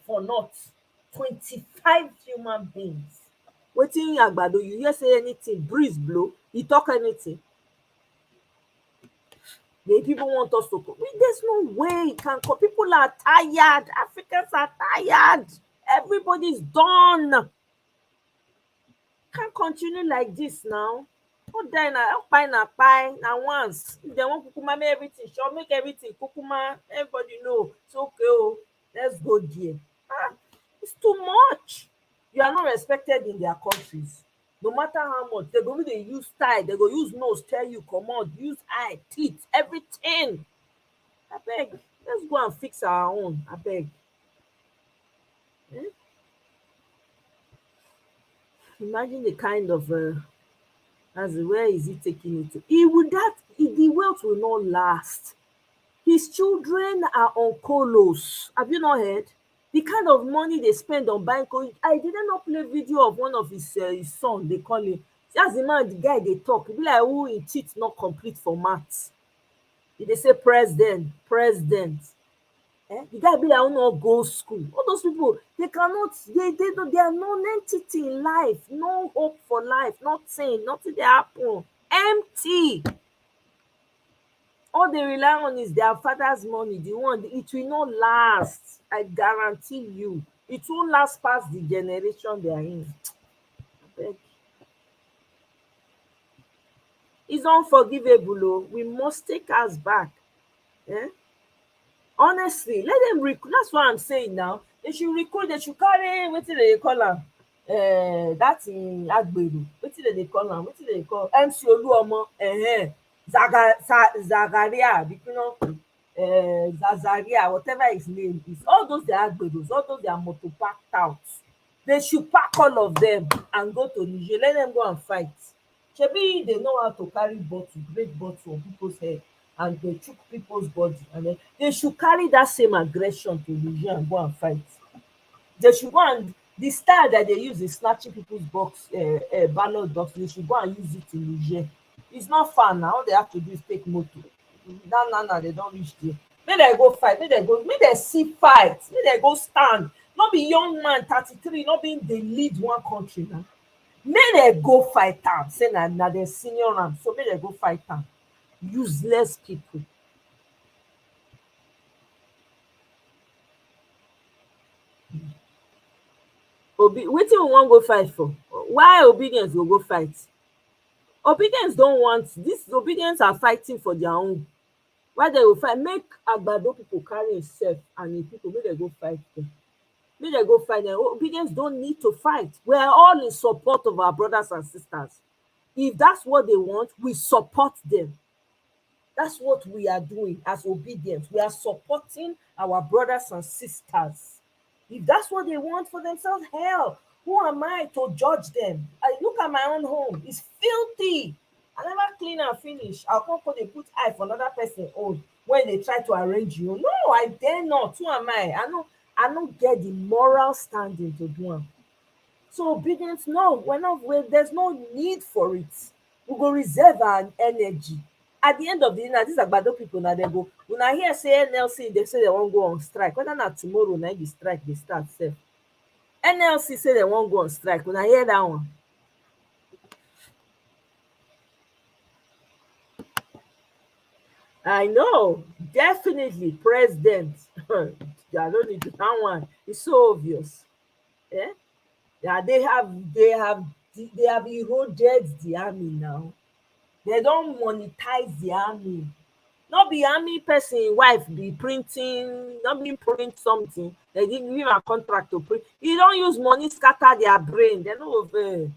for not? 25 human beings. Waiting Agbado, you hear say anything, breeze blow, he talk anything. The people want us to go. There's no way it can come. People are tired. Africans are tired. Everybody's done. Can't continue like this now. Put die na pie na once. If they want kukuma make everything, sure make everything kukuma. Everybody know it's okay. Oh, let's go there. It's too much. You are not respected in their countries. No matter how much they go, they use style, they go use nose, tell you come on, use eye, teeth, everything. I beg, let's go and fix our own. I beg. Imagine the kind of where is he taking it to? The wealth will not last. His children are on colos. Have you not heard? The kind of money they spend on buying clothes. I didn't not play video of one of his son, they call him. That's the man, the guy they talk. It be like who in teeth not complete for maths. They say president. The guy be like who not go school. All those people, they cannot, they are non-entity in life, no hope for life, nothing they happen. Empty. All they rely on is their father's money. The one, it will not last. I guarantee you. It won't last past the generation they are in. It's unforgivable. Oh. We must take us back. Yeah? Honestly, let them recruit. That's what I'm saying now. They should recruit. They should carry, what do they call them? That's in Agberu. What do they call them? What do they call MC Oluomo? Zagaria, you know, Zazaria, whatever his name is. All those they are Agberus, all those they are motor packed out. They should pack all of them and go to Niger. Let them go and fight. Maybe they know how to carry great bottle on people's head, and they choke people's body, and then they should carry that same aggression to Niger and go and fight. They should go and the style that they use in snatching people's ballot box. They should go and use it in Niger. It's not fun now. All they have to do is take motor. No, they don't reach there. May they go fight. May they see fight. May they go stand. Not be young man 33, not being the lead one country now. May they go fight them. Say na the senior ram. So may they go fight them. Useless people. Wetin we wan go fight for? Why obedience will go fight? Obedience don't want this. Obedience are fighting for their own. Why they will fight? Make Agbado people carry himself and the people, may they go fight them. May they go fight them. Obedience don't need to fight. We are all in support of our brothers and sisters. If that's what they want, we support them. That's what we are doing as obedience. We are supporting our brothers and sisters. If that's what they want for themselves, hell, who am I to judge them? I look at my own home. It's filthy. I never clean and finish. I'll come for they put eye for another person own when they try to arrange you. No, I dare not. Who am I? I don't get the moral standing to do them. So obedience, no, there's no need for it. We go reserve our energy. At the end of the day, these Agbado people now they go. When I hear say NLC, they say they won't go on strike. Whether not tomorrow night the strike they start safe. NLC say they won't go on strike. When I hear that one. I know, definitely president. I don't need to that one. It's so obvious. Yeah, they have eroded the army now. They don't monetize the army. Not be army person, wife be printing, not be print something. They give him a contract to print. You don't use money, scatter their brain. They're not over.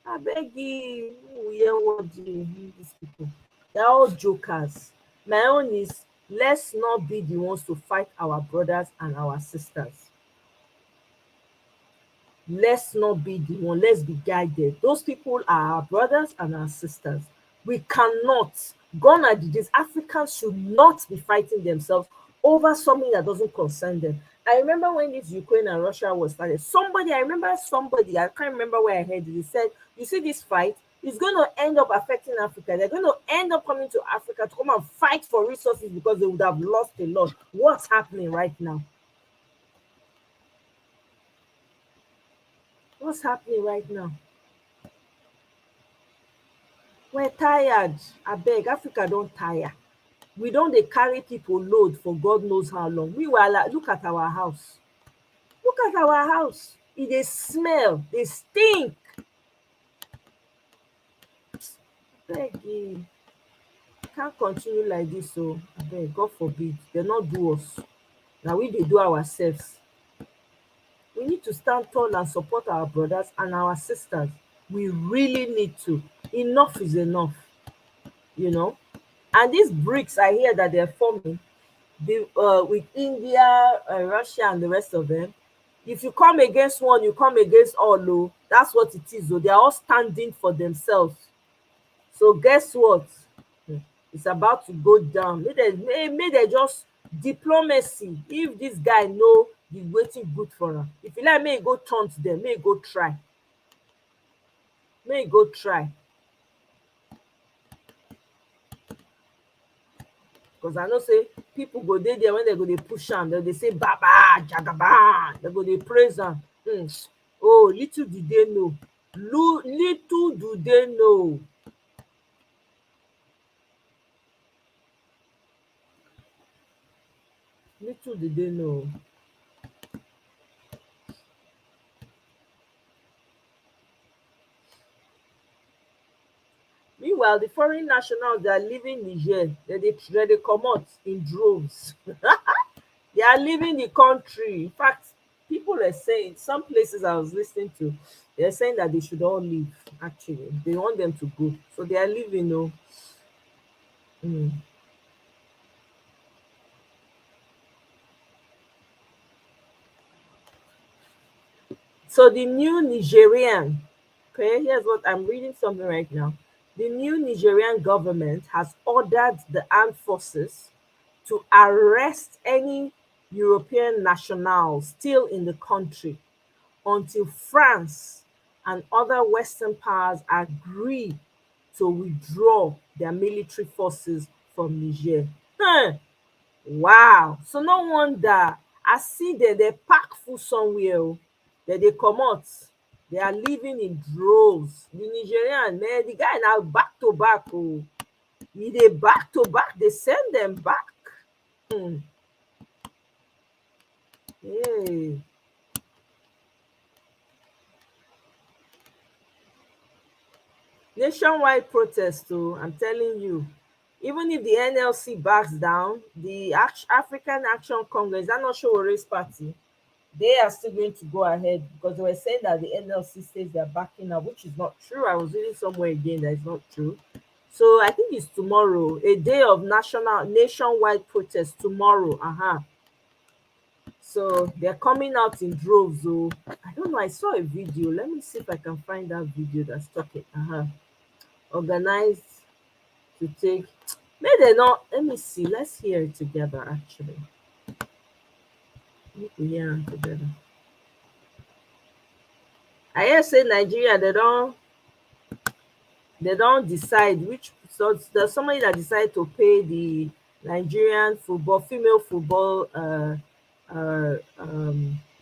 I beg you, hear what these people. They're all jokers. My own is, let's not be the ones to fight our brothers and our sisters. Let's not be the one. Let's be guided. Those people are our brothers and our sisters. We cannot. Gone are the days. Africans should not be fighting themselves over something that doesn't concern them. I remember when this Ukraine and Russia was started. I can't remember where I heard it. He said, you see this fight, it's going to end up affecting Africa. They're going to end up coming to Africa to come and fight for resources because they would have lost a lot. What's happening right now? What's happening right now? We're tired. I beg, Africa don't tire. We don't they carry people load for God knows how long. We were like, look at our house. Look at our house. They smell. They stink. Beg you. Can't continue like this. So I beg, God forbid. They not do us. Now we they do ourselves. We need to stand tall and support our brothers and our sisters. We really need to. Enough is enough, you know. And these BRICS, I hear that they're forming with India, Russia, and the rest of them. If you come against one, you come against all. Oh, that's what it is. Though they are all standing for themselves. So guess what? It's about to go down. May they just diplomacy. If this guy know the waiting good for am. If you like, may you go turn to them, may you go try. May you go try. Because I know say people go there when they go they push am, they say Baba Jagaban, they go they praise am. Oh, little do they know. Little do they know. Little do they know. Meanwhile, the foreign nationals that are leaving Niger, they come out in droves. They are leaving the country. In fact, people are saying, some places I was listening to, they're saying that they should all leave, actually. They want them to go. So they are leaving, no. So the new Nigerian, okay, here's what I'm reading something right now. The new Nigerian government has ordered the armed forces to arrest any European nationals still in the country until France and other Western powers agree to withdraw their military forces from Niger. Wow. So no wonder I see that they pack full somewhere, that they come out. They are living in droves. The Nigerian, man, the guy now back to back. Oh, they back to back, they send them back. Hey. Nationwide protest, too, I'm telling you. Even if the NLC backs down, the African Action Congress, I'm not sure race party, they are still going to go ahead because they were saying that the NLC says they're backing up, which is not true. I was reading somewhere again that it's not true. So I think it's tomorrow, a day of nationwide protest tomorrow. So they're coming out in droves. So I don't know. I saw a video. Let me see if I can find that video that's talking. Organized to take. Maybe they're not. Let me see. Let's hear it together. Actually, we can hear it together. I hear say Nigeria, they don't decide which. So there's somebody that decided to pay the Nigerian female football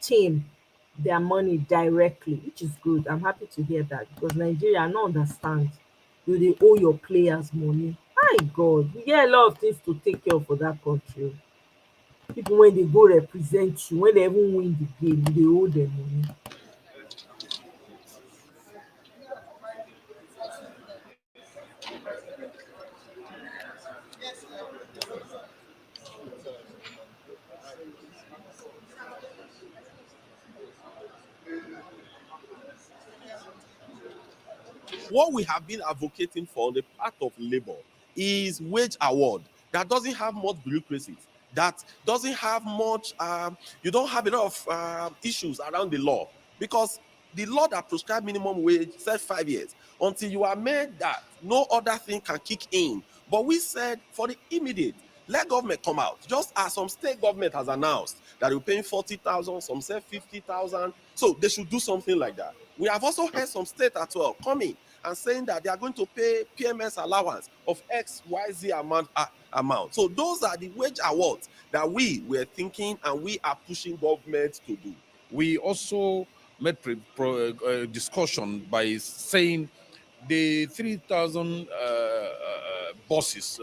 team their money directly, which is good. I'm happy to hear that because Nigeria, I don't understand. Do they owe your players money? My God, we get a lot of things to take care of for that country. People, when they go represent you, when they even win the game, they owe them money. What we have been advocating for on the part of labor is wage award that doesn't have much bureaucracy, that doesn't have much, you don't have enough issues around the law, because the law that prescribes minimum wage said 5 years. Until you are made that, no other thing can kick in. But we said for the immediate, let government come out, just as some state government has announced that we're paying 40,000, some say 50,000. So they should do something like that. We have also heard some state as well coming and saying that they are going to pay PMS allowance of XYZ amount. So those are the wage awards that we were thinking and we are pushing government to do. We also made discussion by saying the 3,000 buses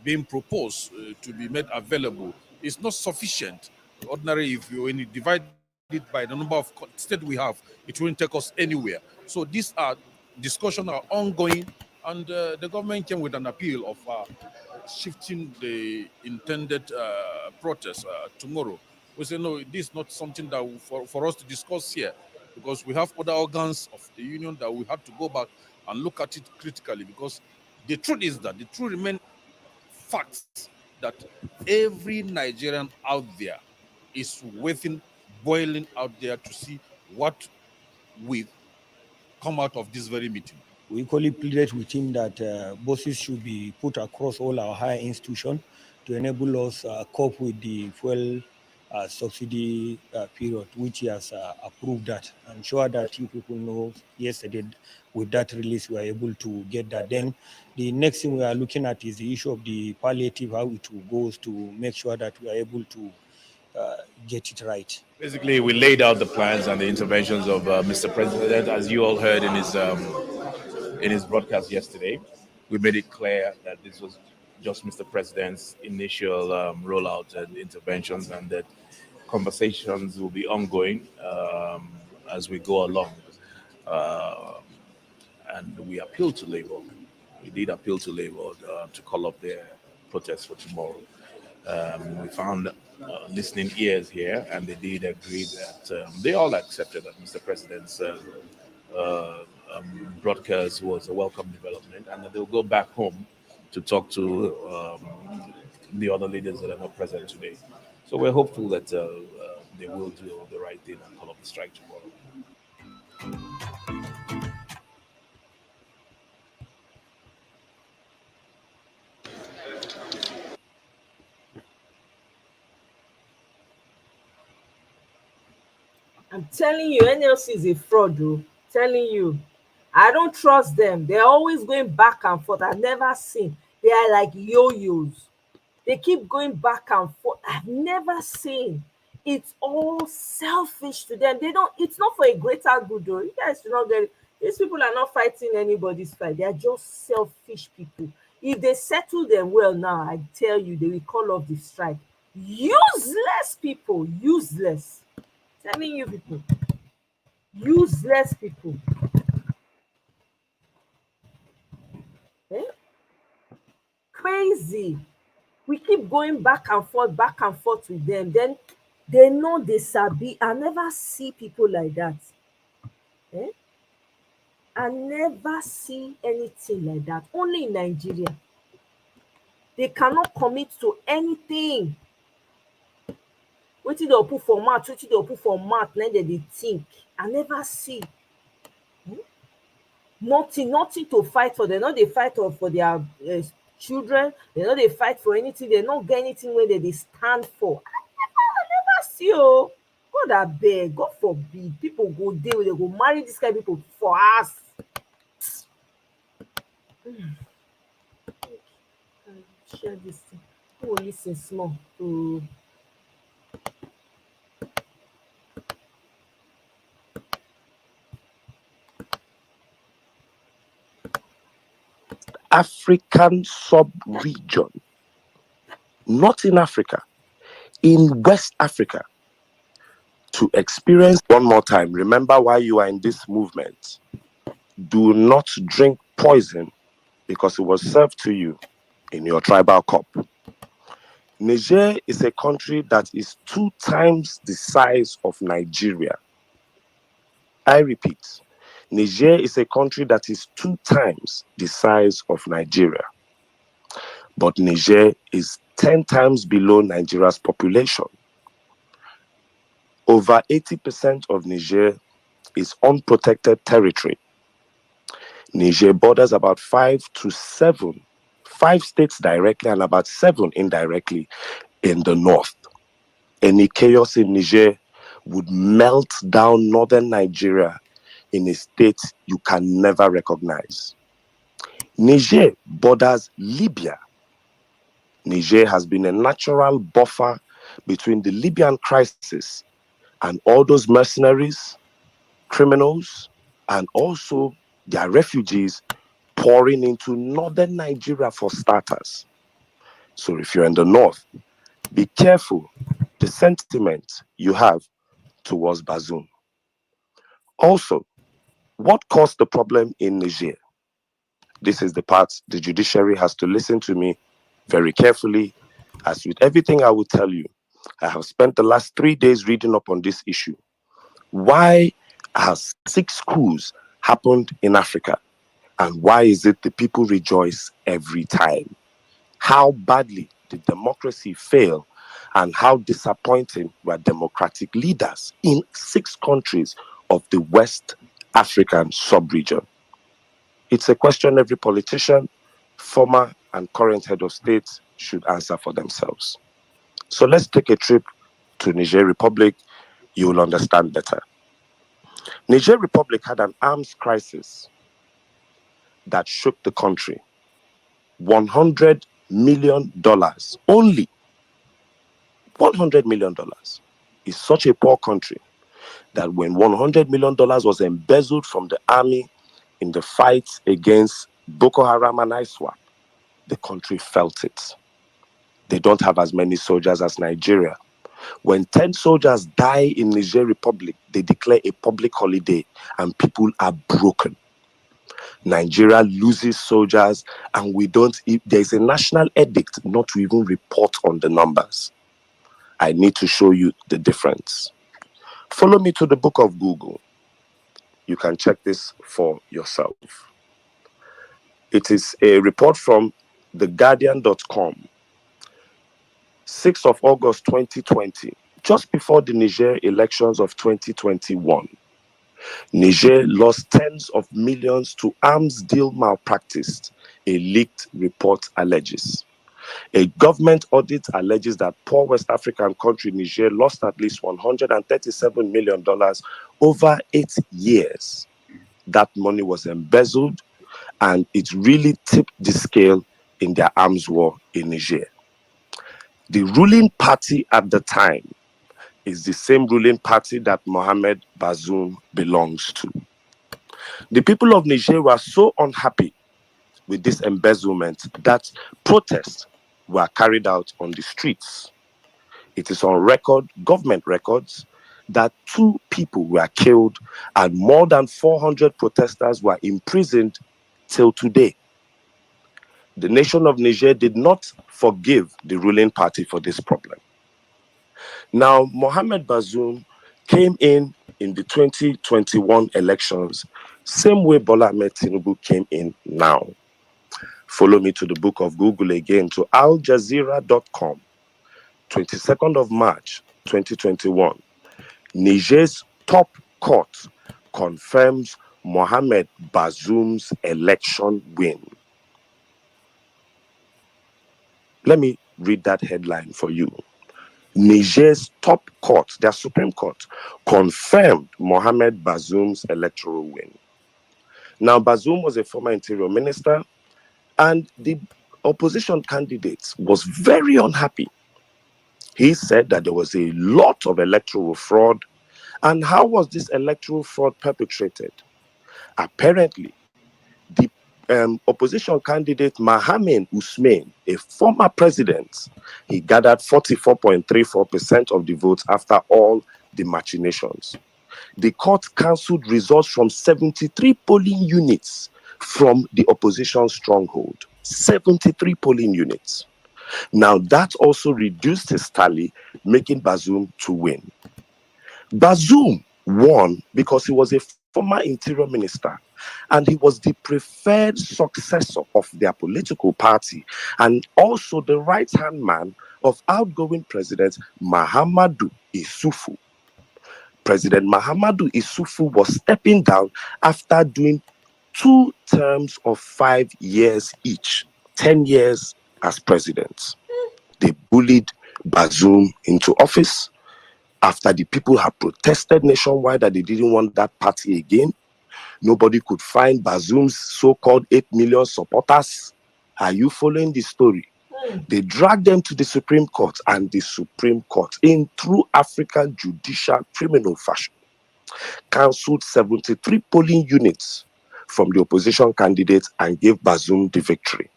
being proposed to be made available is not sufficient. Ordinarily, if you only divide it by the number of states we have, it won't take us anywhere. So these discussions are ongoing, and the government came with an appeal of shifting the intended protest tomorrow. We say, no, this is not something that for us to discuss here, because we have other organs of the union that we have to go back and look at it critically, because the truth is that the truth remains facts that every Nigerian out there is waiting, boiling out there to see what will come out of this very meeting. We equally pleaded with him that buses should be put across all our higher institutions to enable us cope with the fuel subsidy period, which he has approved that. I'm sure that you people know yesterday with that release, we were able to get that. Then the next thing we are looking at is the issue of the palliative, how it goes to make sure that we are able to get it right. Basically, we laid out the plans and the interventions of Mr. President, as you all heard in his broadcast yesterday. We made it clear that this was just Mr. President's initial rollout and interventions, and that conversations will be ongoing as we go along. And we appeal to Labour. We did appeal to Labour to call up their protest for tomorrow. We found listening ears here, and they did agree that they all accepted that Mr. President's broadcast was a welcome development, and that they'll go back home to talk to the other leaders that are not present today. So we're hopeful that they will do the right thing and call up the strike tomorrow. I'm telling you, NLC is a fraud, though. Telling you. I don't trust them. They're always going back and forth. I've never seen. They are like yo-yos. They keep going back and forth. I've never seen. It's all selfish to them. They don't, it's not for a greater good, though. You guys do not get it. These people are not fighting anybody's fight. They are just selfish people. If they settle them well now, I tell you, they will call off the strike. Useless people. Useless. Telling you people. Useless people. Eh? Crazy. We keep going back and forth with them. Then they know they sabi. I never see people like that. Eh? I never see anything like that. Only in Nigeria. They cannot commit to anything. Wetin they'll put for mouth, wetin they'll put for mouth, then they think. I never see. Nothing to fight for. They know they fight for their children. They know they fight for anything. They don't get anything where they stand for. I never see. Oh, God abeg, God forbid. People go there, they go marry this kind of people for us. Share this thing. Who will listen small to? African sub-region, not in Africa, in West Africa, to experience one more time. Remember why you are in this movement. Do not drink poison because it was served to you in your tribal cup. Niger is a country that is 2 times the size of Nigeria. I repeat, Niger is a country that is 2 times the size of Nigeria. But Niger is 10 times below Nigeria's population. Over 80% of Niger is unprotected territory. Niger borders about 5 states directly and about 7 indirectly in the north. Any chaos in Niger would melt down northern Nigeria in a state you can never recognize. Niger borders Libya. Niger has been a natural buffer between the Libyan crisis and all those mercenaries, criminals, and also their refugees pouring into northern Nigeria for starters. So if you're in the north, be careful the sentiment you have towards Bazoum. Also, what caused the problem in Niger? This is the part the judiciary has to listen to me very carefully. As with everything I will tell you, I have spent the last 3 days reading up on this issue. Why has 6 coups happened in Africa? And why is it the people rejoice every time? How badly did democracy fail? And how disappointing were democratic leaders in 6 countries of the West African sub-region? It's a question every politician, former and current head of state should answer for themselves. So let's take a trip to to Niger Republic, you will understand better. Niger Republic had an arms crisis that shook the country. $100 million only. $100 million is such a poor country that when $100 million was embezzled from the army in the fight against Boko Haram and ISWAP, the country felt it. They don't have as many soldiers as Nigeria. When 10 soldiers die in Niger Republic, they declare a public holiday and people are broken. Nigeria loses soldiers and there's a national edict not to even report on the numbers. I need to show you the difference. Follow me to the book of Google. You can check this for yourself. It is a report from theguardian.com. 6th of August 2020, just before the Niger elections of 2021. Niger lost tens of millions to arms deal malpractice, a leaked report alleges. A government audit alleges that poor West African country Niger lost at least $137 million over 8 years. That money was embezzled, and it really tipped the scale in their arms war in Niger. The ruling party at the time is the same ruling party that Mohamed Bazoum belongs to. The people of Niger were so unhappy with this embezzlement that protests were carried out on the streets. It is on record, government records, that 2 people were killed and more than 400 protesters were imprisoned till today. The nation of Niger did not forgive the ruling party for this problem. Now, Mohamed Bazoum came in the 2021 elections, same way Bola Ahmed Tinubu came in now. Follow me to the book of Google again, to aljazeera.com, 22nd of March, 2021. Niger's top court confirms Mohamed Bazoum's election win. Let me read that headline for you. Niger's top court, their Supreme Court, confirmed Mohamed Bazoum's electoral win. Now, Bazoum was a former interior minister, and the opposition candidate was very unhappy. He said that there was a lot of electoral fraud. And how was this electoral fraud perpetrated? Apparently, the opposition candidate Mohamed Ousmane, a former president, he gathered 44.34% of the votes after all the machinations. The court cancelled results from 73 polling units from the opposition stronghold. 73 polling units. Now that also reduced his tally, making Bazoum to win. Bazoum won because he was a former interior minister, and he was the preferred successor of their political party and also the right-hand man of outgoing President Mahamadou Issoufou. President Mahamadou Issoufou was stepping down after doing 2 terms of 5 years each, 10 years as president. They bullied Bazoum into office after the people had protested nationwide that they didn't want that party again. Nobody could find Bazoum's so-called 8 million supporters. Are you following the story? They dragged them to the Supreme Court, and the Supreme Court, in true African judicial criminal fashion, cancelled 73 polling units from the opposition candidates and gave Bazoum the victory.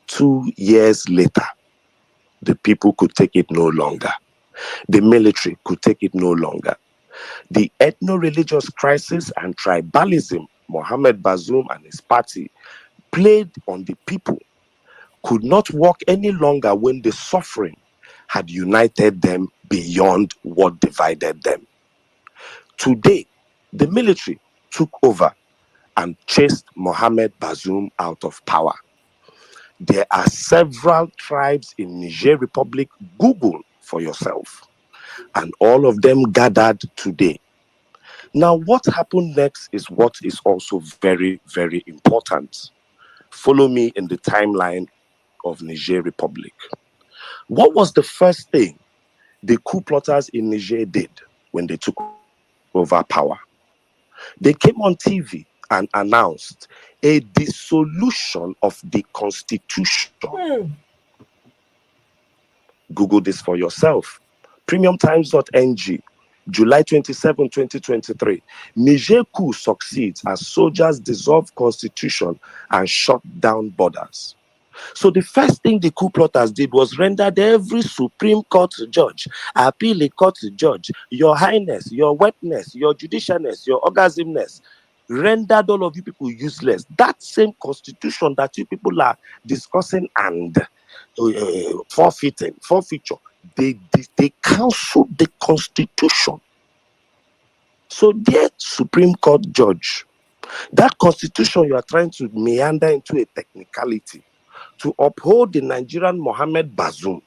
2 years later, the people could take it no longer. The military could take it no longer. The ethno-religious crisis and tribalism Mohamed Bazoum and his party played on the people could not work any longer when the suffering had united them beyond what divided them. Today, the military took over and chased Mohamed Bazoum out of power. There are several tribes in Niger Republic. Google for yourself. And all of them gathered today. Now, what happened next is what is also very, very important. Follow me in the timeline of Niger Republic. What was the first thing the coup plotters in Niger did when they took over power? They came on TV and announced a dissolution of the constitution. Google this for yourself. Premiumtimes.ng, July 27, 2023. Niger coup succeeds as soldiers dissolve constitution and shut down borders. So the first thing the coup plotters did was rendered every Supreme Court judge, appeal court judge, your highness, your wetness, your judicialness, your orgasmness, rendered all of you people useless. That same constitution that you people are discussing and forfeiture, they cancelled the constitution. So dear Supreme Court judge, that constitution you are trying to meander into a technicality to uphold the Nigerian Mohammed Bazoum,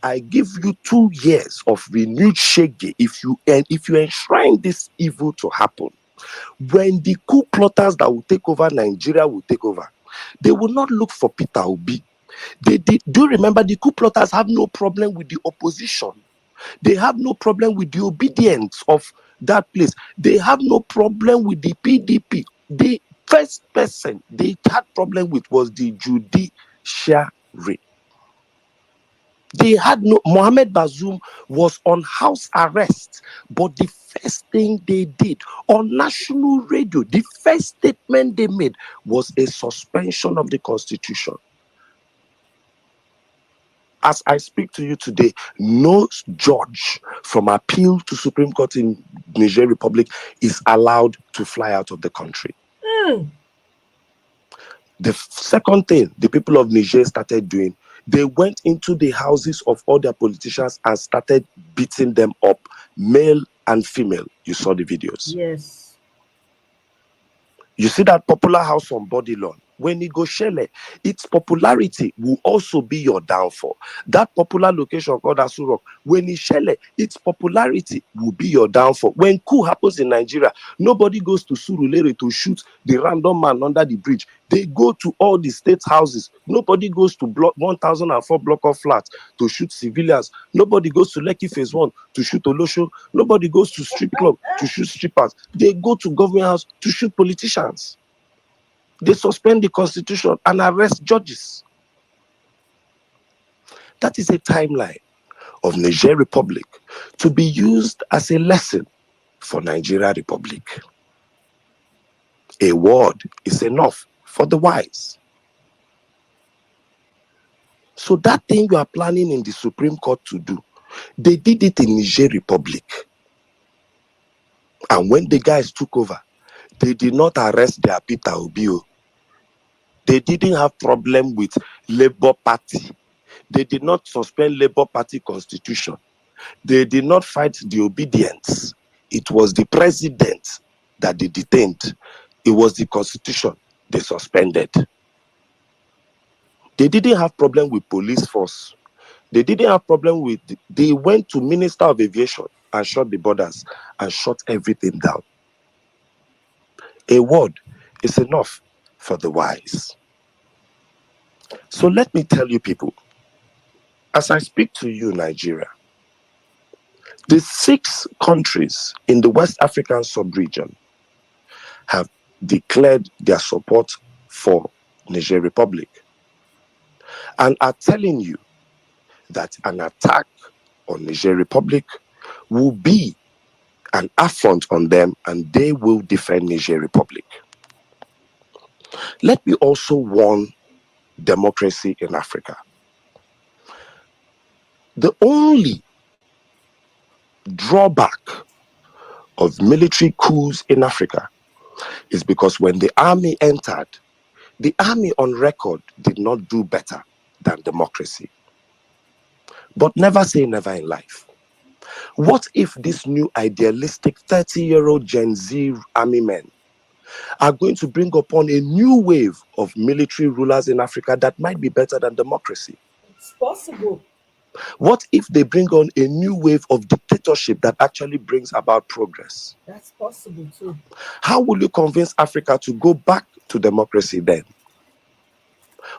I give you 2 years of renewed shege if you enshrine this evil to happen. When the coup plotters that will take over Nigeria will take over, they will not look for Peter Obi. Do you remember the coup plotters have no problem with the opposition? They have no problem with the obedience of that place. They have no problem with the PDP. The first person they had problem with was the judiciary. They had no. Mohammed Bazoum was on house arrest, but the first thing they did on national radio, the first statement they made was a suspension of the constitution. As I speak to you today, no judge from appeal to Supreme Court in Niger Republic is allowed to fly out of the country. The second thing the people of Niger started doing, they went into the houses of all their politicians and started beating them up, male and female. You saw the videos. Yes. You see that popular house on Body Lawn. When you go Shele, its popularity will also be your downfall. That popular location called Asurok, when you Shele, its popularity will be your downfall. When coup happens in Nigeria, nobody goes to Surulere to shoot the random man under the bridge. They go to all the state houses. Nobody goes to block 1004 block of flats to shoot civilians. Nobody goes to Lekki Phase 1 to shoot Olosho. Nobody goes to strip club to shoot strippers. They go to government house to shoot politicians. They suspend the constitution and arrest judges. That is a timeline of Niger Republic to be used as a lesson for Nigeria Republic. A word is enough for the wise. So that thing you are planning in the Supreme Court to do, they did it in Niger Republic. And when the guys took over, they did not arrest their Peter Obi. They didn't have problem with Labour Party. They did not suspend Labour Party constitution. They did not fight the obedience. It was the president that they detained. It was the constitution they suspended. They didn't have problem with police force. They didn't have problem with. They went to Minister of Aviation and shut the borders and shut everything down. A word is enough for the wise. So let me tell you people, as I speak to you, Nigeria, the 6 countries in the West African sub-region have declared their support for Niger Republic and are telling you that an attack on Niger Republic will be an affront on them and they will defend Niger Republic. Let me also warn democracy in Africa. The only drawback of military coups in Africa is because when the army entered, the army on record did not do better than democracy. But never say never in life. What if this new idealistic 30-year-old Gen Z army men are going to bring upon a new wave of military rulers in Africa that might be better than democracy? It's possible. What if they bring on a new wave of dictatorship that actually brings about progress? That's possible too. How will you convince Africa to go back to democracy then?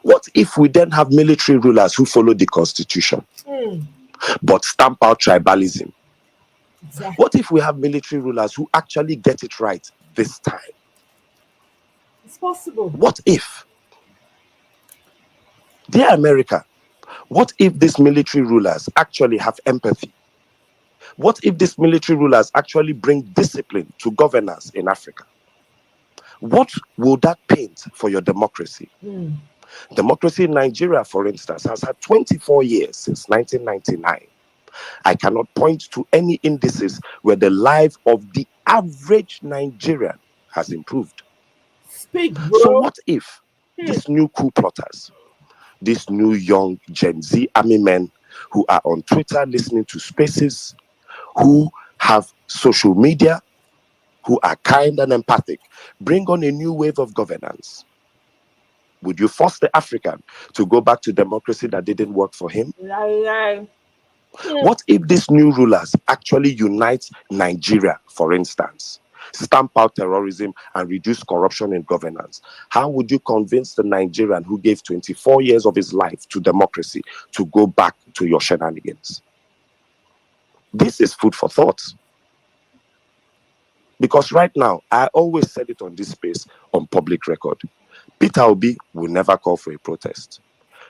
What if we then have military rulers who follow the constitution? but stamp out tribalism. Exactly. What if we have military rulers who actually get it right this time? It's possible. What if? Dear America, what if these military rulers actually have empathy? What if these military rulers actually bring discipline to governance in Africa? What will that paint for your democracy? Democracy in Nigeria, for instance, has had 24 years since 1999. I cannot point to any indices where the life of the average Nigerian has improved. Speak, bro. So what if these new coup plotters, these new young Gen Z army men who are on Twitter listening to Spaces, who have social media, who are kind and empathic, bring on a new wave of governance? Would you force the African to go back to democracy that didn't work for him? What if these new rulers actually unite Nigeria, for instance, stamp out terrorism and reduce corruption in governance? How would you convince the Nigerian who gave 24 years of his life to democracy to go back to your shenanigans? This is food for thought. Because right now, I always said it on this space on public record, Peter Obi will never call for a protest.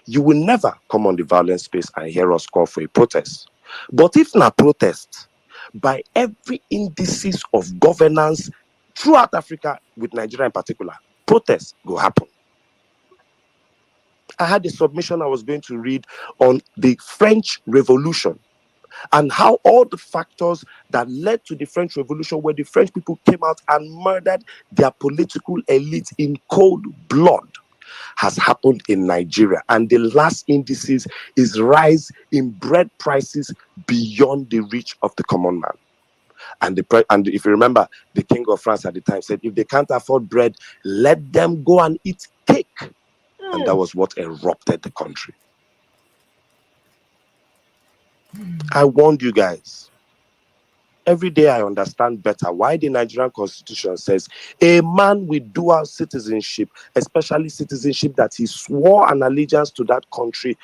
You will never come on the violence space and hear us call for a protest. But if not protest, by every indices of governance throughout Africa, with Nigeria in particular, protests will happen. I had a submission I was going to read on the French Revolution and how all the factors that led to the French Revolution, where the French people came out and murdered their political elite in cold blood, has happened in Nigeria. And the last indices is rise in bread prices beyond the reach of the common man. And if you remember, the King of France at the time said, if they can't afford bread, let them go and eat cake. And that was what erupted the country. I warned you guys. Every day I understand better why the Nigerian Constitution says a man with dual citizenship, especially citizenship that he swore an allegiance to that country,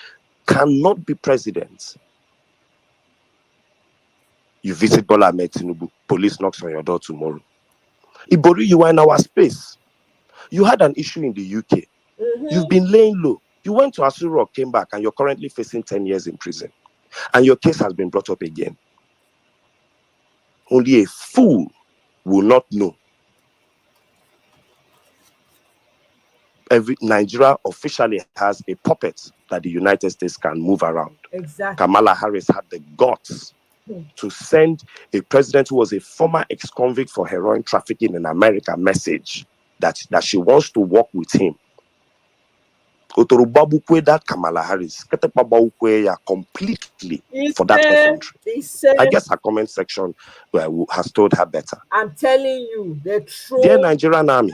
cannot be president. You visit Bola Ahmed Tinubu, police knocks on your door tomorrow. Ibori, you were in our space. You had an issue in the UK. You've been laying low. You went to Aso Rock, came back, and you're currently facing 10 years in prison. And your case has been brought up again. Only a fool will not know. Nigeria officially has a puppet that the United States can move around. Exactly. Kamala Harris had the guts to send a president who was a former ex-convict for heroin trafficking in America message that she wants to work with him. That Kamala Harris completely for that country. I guess her comment section has told her better. I'm telling you, the truth. Dear Nigerian Army,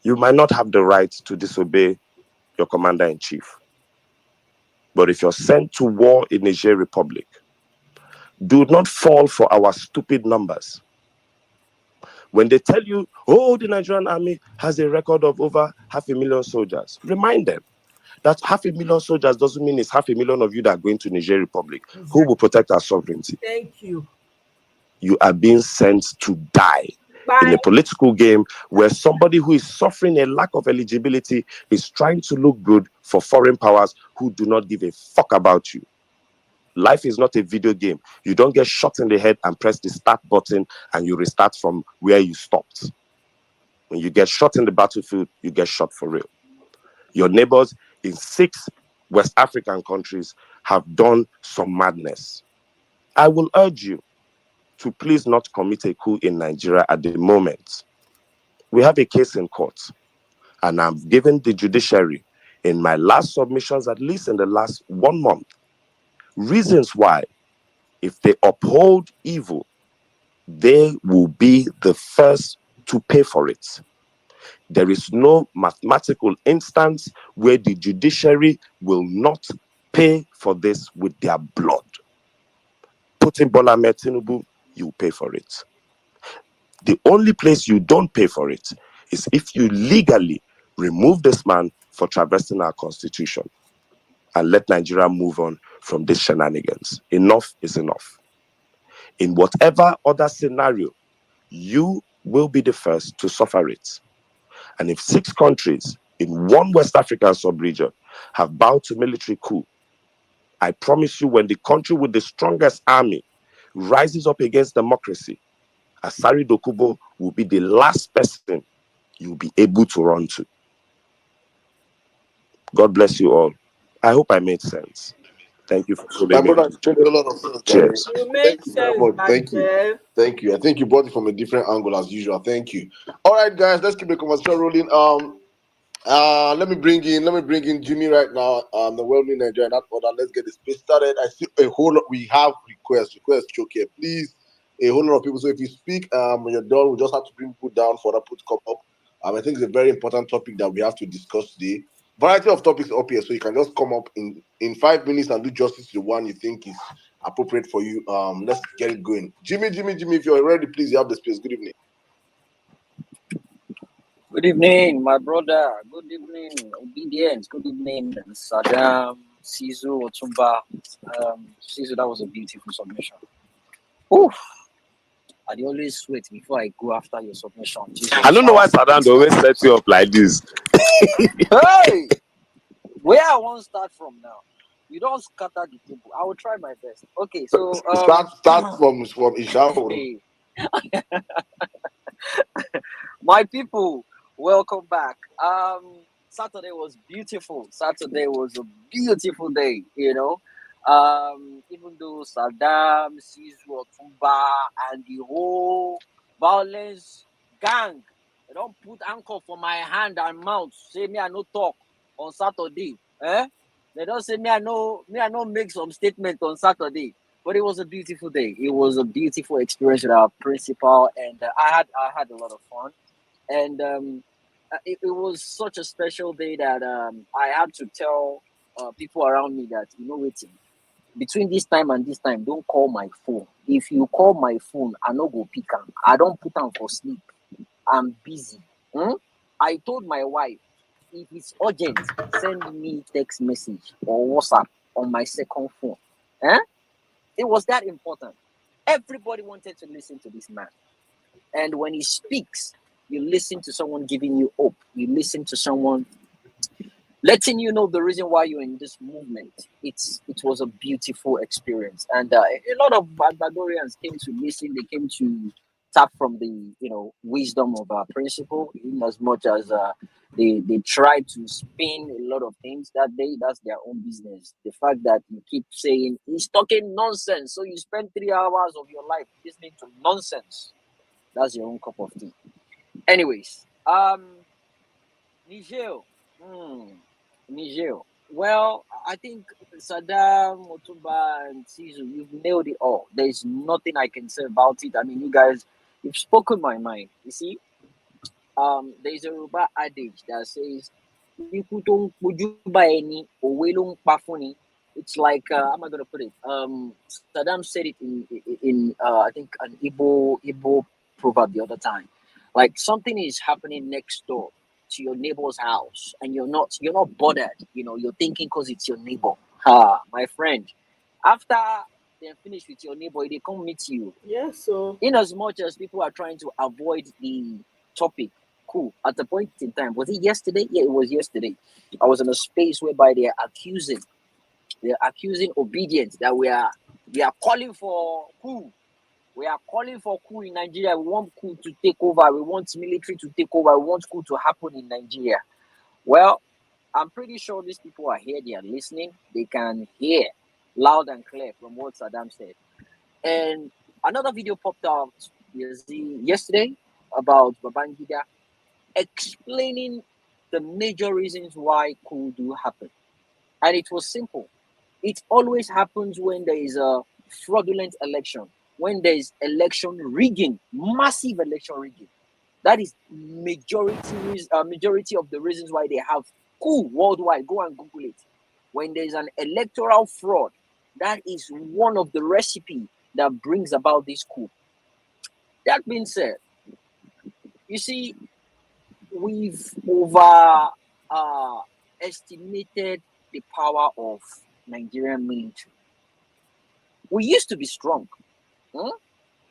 you might not have the right to disobey your commander-in-chief. But if you're sent to war in Niger Republic, do not fall for our stupid numbers. When they tell you, oh, the Nigerian Army has a record of over 500,000 soldiers, remind them that 500,000 soldiers doesn't mean it's 500,000 of you that are going to Niger Republic. Exactly. Who will protect our sovereignty? Thank you. You are being sent to die. Bye. In a political game where somebody who is suffering a lack of eligibility is trying to look good for foreign powers who do not give a fuck about you. Life is not a video game. You don't get shot in the head and press the start button and you restart from where you stopped. When you get shot in the battlefield, you get shot for real. Your neighbors in 6 West African countries have done some madness. I will urge you to please not commit a coup in Nigeria at the moment. We have a case in court, and I've given the judiciary in my last submissions, at least in the last 1 month, reasons why, if they uphold evil, they will be the first to pay for it. There is no mathematical instance where the judiciary will not pay for this with their blood. Put in Bola Ahmed Tinubu, you pay for it. The only place you don't pay for it is if you legally remove this man for traversing our constitution. and let Nigeria move on from these shenanigans. Enough is enough. In whatever other scenario, you will be the first to suffer it. And if 6 countries in one West African sub-region have bowed to military coup, I promise you, when the country with the strongest army rises up against democracy, Asari Dokubo will be the last person you'll be able to run to. God bless you all. I hope I made sense. Thank you for My following me. brother, you made a lot of sense, Gary. Cheers. You make Thank you very sense, much. my Thank you. dear. Thank you. I think you brought it from a different angle as usual. Thank you. All right, guys, let's keep the conversation rolling. Let me bring in Jimmy right now. The well-known Nigeria in that order. Let's get the space started. I see a whole lot. We have requests choke here, please. A whole lot of people. So if you speak, when you're done, we just have to bring people down for that put to come up. I think it's a very important topic that we have to discuss today. Variety of topics up here, so you can just come up in 5 minutes and do justice to the one you think is appropriate for you. Let's get it going. Jimmy, if you're ready, please, you have the space. Good evening. Good evening, my brother. Good evening, Obedience. Good evening, Saddam, Sizu, Otumba. Sizu, that was a beautiful submission. Oof. I always sweat before I go after your submission. Jesus. I don't know why Saddam always set you up like this. Hey! Where I want to start from now. You don't scatter the table. I will try my best. Okay, so start from Isha. My people, welcome back. Saturday was beautiful. Saturday was a beautiful day, you know. Even though Saddam, Sizu, Otumba, and the whole violence gang, they don't put anchor for my hand and mouth. Say me I no talk on Saturday. They don't say me I no make some statement on Saturday. But it was a beautiful day. It was a beautiful experience with our principal, and I had a lot of fun. And it was such a special day that I had to tell people around me that, you know, waiting. Between this time and this time, don't call my phone. If you call my phone, I no go pick am. I don't put am for sleep. I'm busy. I told my wife, if it's urgent, send me text message or WhatsApp on my second phone. It was that important. Everybody wanted to listen to this man. And when he speaks, you listen to someone giving you hope. You listen to someone letting you know the reason why you're in this movement. It was a beautiful experience. And a lot of Badorians came to listen. They came to tap from the wisdom of our principle, in as much as they tried to spin a lot of things that day. That's their own business. The fact that you keep saying he's talking nonsense, so you spend 3 hours of your life listening to nonsense. That's your own cup of tea. Anyways, Niger. Well, I think Saddam, Otumba, and Sizu, you've nailed it all. There's nothing I can say about it. I mean, you guys, you've spoken my mind. You see, there's a Yoruba adage that says, it's like, how am I going to put it? Saddam said it in I think, an Igbo proverb the other time. Like, something is happening next door to your neighbor's house, and you're not bothered. You're thinking because it's your neighbor. My friend, after they're finished with your neighbor, they come meet you. Yes, so in as much as people are trying to avoid the topic, cool. At the point in time, was it yesterday? Yeah, it was yesterday. I was in a space whereby they're accusing obedience that we are calling for coup. We are calling for coup in Nigeria. We want coup to take over. We want military to take over. We want coup to happen in Nigeria. Well, I'm pretty sure these people are here. They are listening. They can hear loud and clear from what Saddam said. And another video popped out yesterday about Babangida explaining the major reasons why coup do happen. And it was simple. It always happens when there is a fraudulent election. When there is election rigging, massive election rigging. That is majority of the reasons why they have coup worldwide. Go and Google it. When there is an electoral fraud, that is one of the recipe that brings about this coup. That being said, you see, we've estimated the power of Nigerian military. We used to be strong.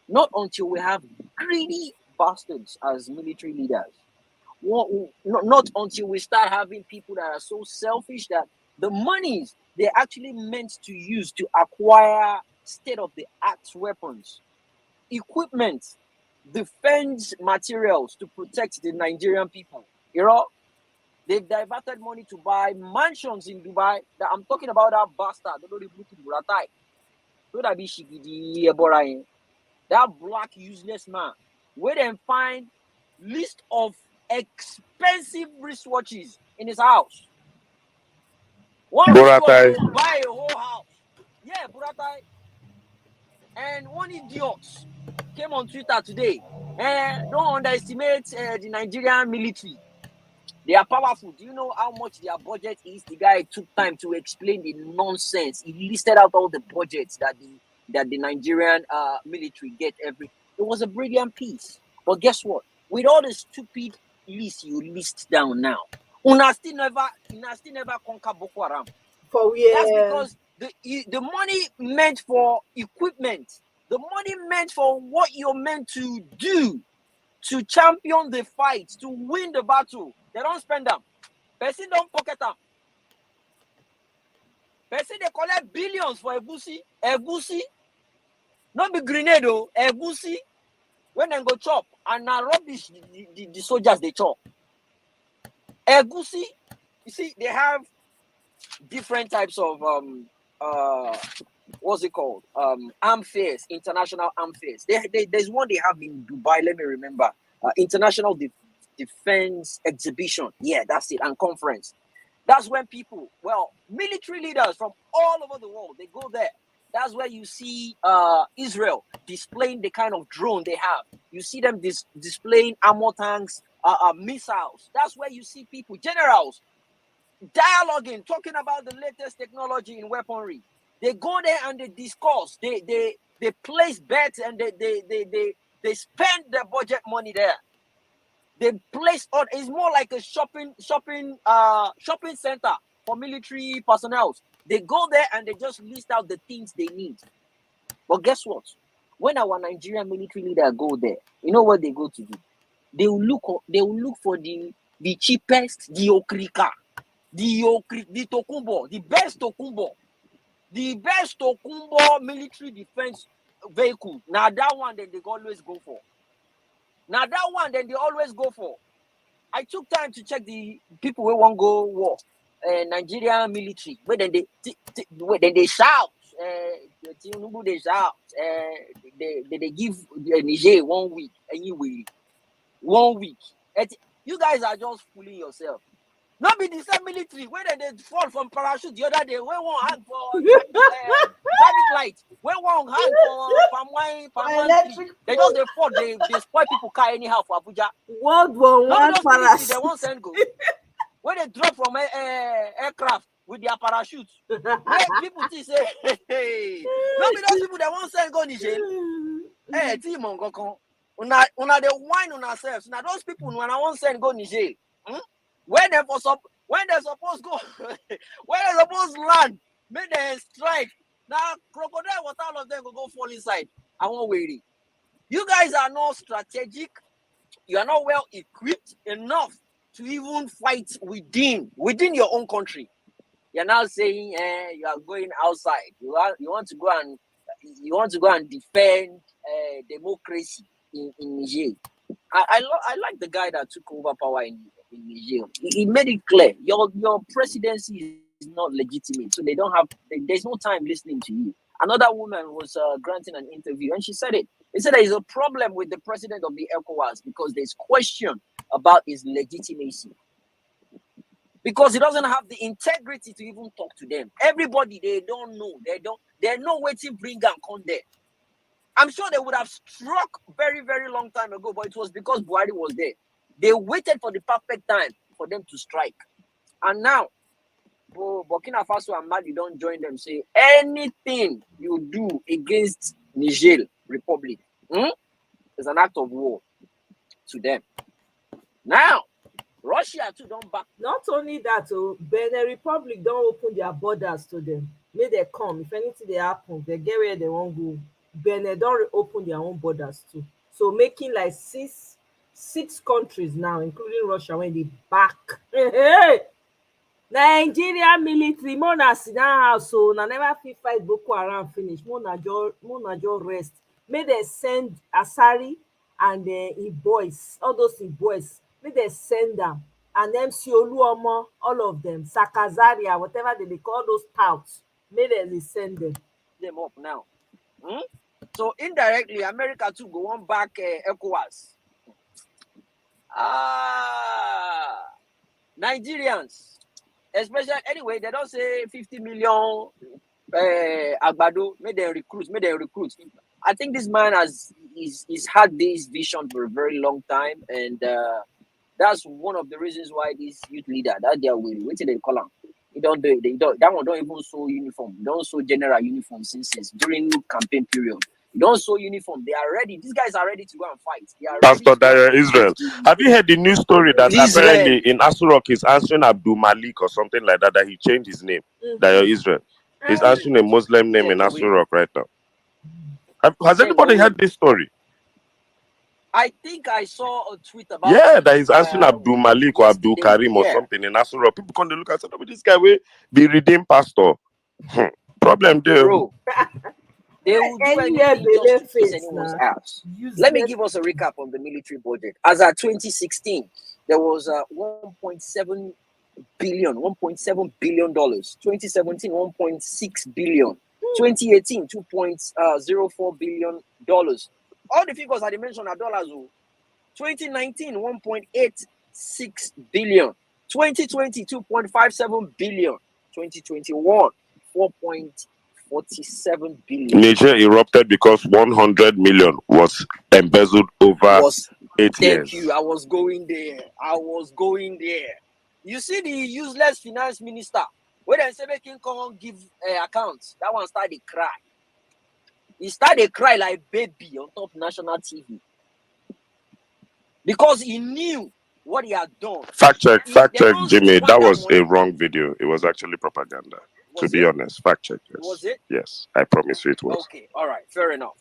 Not until we have greedy bastards as military leaders. Not until we start having people that are so selfish that the monies they're actually meant to use to acquire state-of-the-art weapons, equipment, defense materials to protect the Nigerian people. You know, they've diverted money to buy mansions in Dubai. I'm talking about that bastard. That black useless man. Where they find list of expensive wristwatches in his house. One wristwatch will buy a whole house. Yeah, Buratai. And one idiot came on Twitter today. Don't underestimate the Nigerian military. They are powerful. Do you know how much their budget is? The guy took time to explain the nonsense. He listed out all the budgets that the Nigerian military get every. It was a brilliant piece. But guess what? With all the stupid list you list down now, Una still never conquer Boko Haram. For real. That's because the money meant for equipment, the money meant for what you're meant to do, to champion the fight, to win the battle, they don't spend them. Person don't pocket them. Person they collect billions for Egusi. Not be grenade though, Egusi. When they go chop, and now rubbish the soldiers they chop. Egusi, you see, they have different types of what's it called? Arm fairs, international arm fairs. There's one they have in Dubai, let me remember. International Defense Exhibition. Yeah, that's it, and conference. That's when people, military leaders from all over the world, they go there. That's where you see Israel displaying the kind of drone they have. You see them displaying armor tanks, missiles. That's where you see people, generals, dialoguing, talking about the latest technology in weaponry. They go there and they discuss. They place bets and they spend their budget money there. They place on. It's more like a shopping center for military personnel. They go there and they just list out the things they need. But guess what? When our Nigerian military leader go there, you know what they go to do? They will look for the cheapest, the Okrika, the Tokumbo, the best Tokumbo military defense vehicle. Now that one then they always go for. I took time to check the people who won't go war. Nigerian military, where then they shout, they shout, they give Niger 1 week, anyway. 1 week. You guys are just fooling yourself. Not be the same military where they fall from parachute the other day. Where one hand for traffic light. Where one hand for palm wine. They just they fall. They spoil people car anyhow for Abuja. World War One parachute. They won't send go. Where they drop from aircraft with their parachute. Where people say, hey, not be those people that won't send go Niger. Hey, team on go. Una they whine on ourselves. Now those people when I won't send go Niger. When they're supposed go, when they're supposed land, make them strike. Now crocodile, what all of them go fall inside. I won't worry. You guys are not strategic. You are not well equipped enough to even fight within your own country. You're now saying you are going outside. You want to go and defend democracy in Niger. I like the guy that took over power in Niger. He made it clear your presidency is not legitimate, so there's no time listening to you. Another woman was granting an interview and she said it. He said there is a problem with the president of the ECOWAS because there's question about his legitimacy. Because he doesn't have the integrity to even talk to them. Everybody, they don't know. They know where to bring and come there. I'm sure they would have struck very, very long time ago, but it was because Buhari was there. They waited for the perfect time for them to strike. And now, Burkina Faso and Mali don't join them. Say anything you do against Niger Republic is an act of war to them. Now, Russia too don't back. Not only that, Benin Republic don't open their borders to them. May they come. If anything they happen, they get where they won't go. Benin don't open their own borders too. So making like six countries now, including Russia, when they back. Hey! Nigeria military, more na sit down house, so na never fit fight Boko Haram finish. More na just rest. May they send Asari and him boys, all those him boys. May they send them. And MC Oluomo, all of them, Sakazaria, whatever they call those touts, may they send them up now. So indirectly, America too go on back ECOWAS. Nigerians, especially anyway, they don't say 50 million Agbado, may they recruit. I think this man he's had this vision for a very long time, and that's one of the reasons why this youth leader that they are willing. Wait till they call him. He don't do it. That one don't even sew uniform. They don't sew general uniform since during campaign period. They don't sew uniform. They are ready. These guys are ready to go and fight. They are Pastor Dario Israel. Have you heard the news story that apparently in Asurok he's answering Abdul Malik or something like that, that he changed his name? Dario Israel. He's answering a Muslim name in Asurok right now. Has anybody heard this story? I think I saw a tweet about that he's answering Abdul Malik or Abdul Karim or something in Asurok. People come to look at this guy will be redeemed pastor. Problem there. Bro. They will do anything just to fix anyone's ass. Let me give us a recap on the military budget. As at 2016, there was $1.7 billion. 2017, $1.6 billion. 2018, $2.04 billion. All the figures I mentioned are dollars. 2019, $1.86 billion. 2020, $2.57 billion. 2021, $4.47 billion. Niger erupted because 100 million was embezzled over 8 years. Thank you. I was going there. You see the useless finance minister, when they say making come give accounts, that one started to cry. He started to cry like baby on top national TV. Because he knew what he had done. Fact check, Jimmy. That was a wrong video. It was actually propaganda. To be honest, fact check. Yes. Was it? Yes, I promise you it was. Okay, all right, fair enough.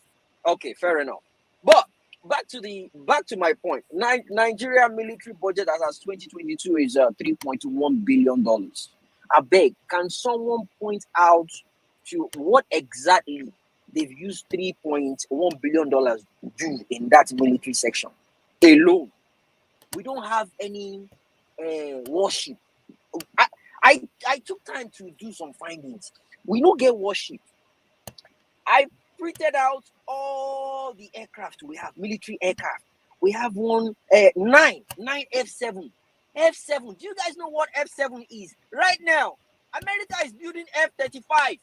But back to my point. Nigeria military budget as of 2022 is $3.1 billion. I beg, can someone point out to what exactly they've used $3.1 billion do in that military section alone? We don't have any warship. I took time to do some findings. We don't get warship. I printed out all the aircraft we have, military aircraft. We have nine F7. F7. Do you guys know what F7 is? Right now, America is building F-35.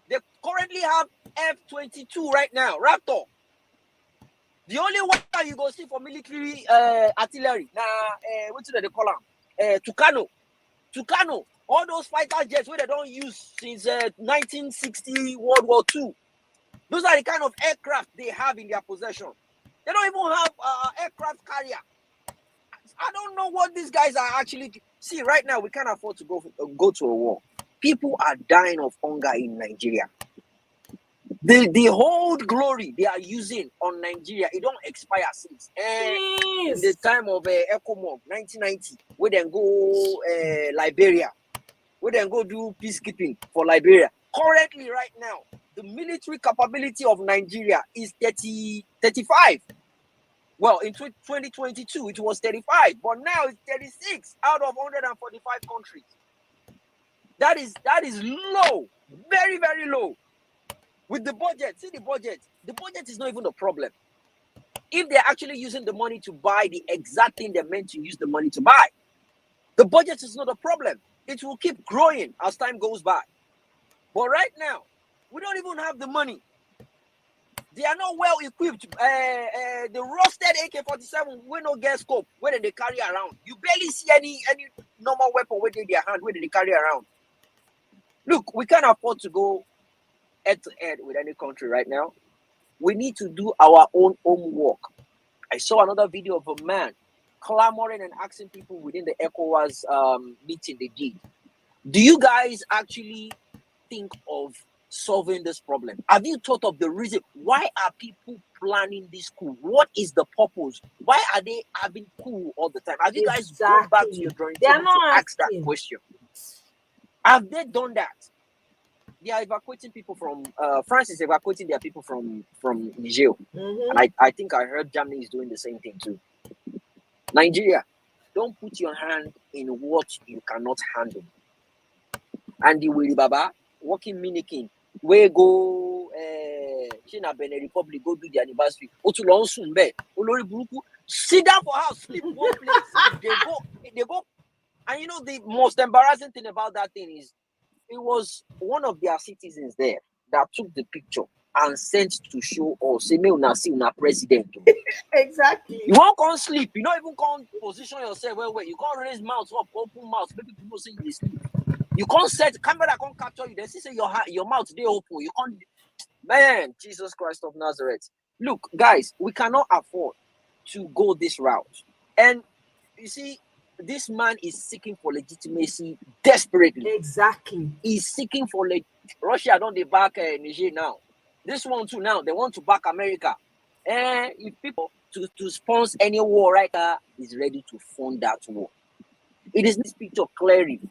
They currently have F-22 right now, Raptor. The only one that you go see for military artillery, what do they call them? Tucano. All those fighter jets where they don't use since 1960 World War II. Those are the kind of aircraft they have in their possession. They don't even have aircraft carrier. I don't know what these guys are actually. See, right now we can't afford to go to a war. People are dying of hunger in Nigeria. The whole glory they are using on Nigeria, it don't expire since in the time of ECOMOG 1990, where then go Liberia, where then go do peacekeeping for Liberia. Currently, right now, the military capability of Nigeria is 35. Well, in 2022, it was 35, but now it's 36 out of 145 countries. That is low, very, very low. With the budget, see the budget is not even a problem. If they're actually using the money to buy the exact thing they're meant to use the money to buy, the budget is not a problem. It will keep growing as time goes by. But right now, we don't even have the money. They are not well equipped. The rusted AK-47 will not get scope where they carry around. You barely see any normal weapon within their hand where they carry around. Look, we can't afford to go head-to-head with any country right now. We need to do our own homework. I saw another video of a man clamoring and asking people within the ECOWAS meeting they did. Do you guys actually think of solving this problem? Have you thought of the reason? Why are people planning this coup? What is the purpose? Why are they having coup all the time? Have you guys gone back to your drawing They are table to not ask that asking. question? Have they done that? They are evacuating people from France is evacuating their people from Niger. Mhm. And I think I heard Germany is doing the same thing too. Nigeria, don't put your hand in what you cannot handle. And the Willy Baba working minikin, we go China Benin Republic, go do the anniversary. Otulon Sunbe, Olori Buruku, sit down for house, sleep one place. They go, and you know the most embarrassing thing about that thing is it was one of their citizens there that took the picture and sent to show us, say, me una see una president. Exactly. You won't come sleep. You don't even come position yourself well. You can't raise mouth up, open mouth. Maybe people say you sleep. You can't set camera that can't capture you. They see say your mouth they open. You can't. Man, Jesus Christ of Nazareth. Look, guys, we cannot afford to go this route. And you see, this man is seeking for legitimacy desperately. Exactly. He's seeking for Russia. Don't they back Niger now? This one too now. They want to back America. And if people to sponsor any war right now is ready to fund that war. It is this picture clearly.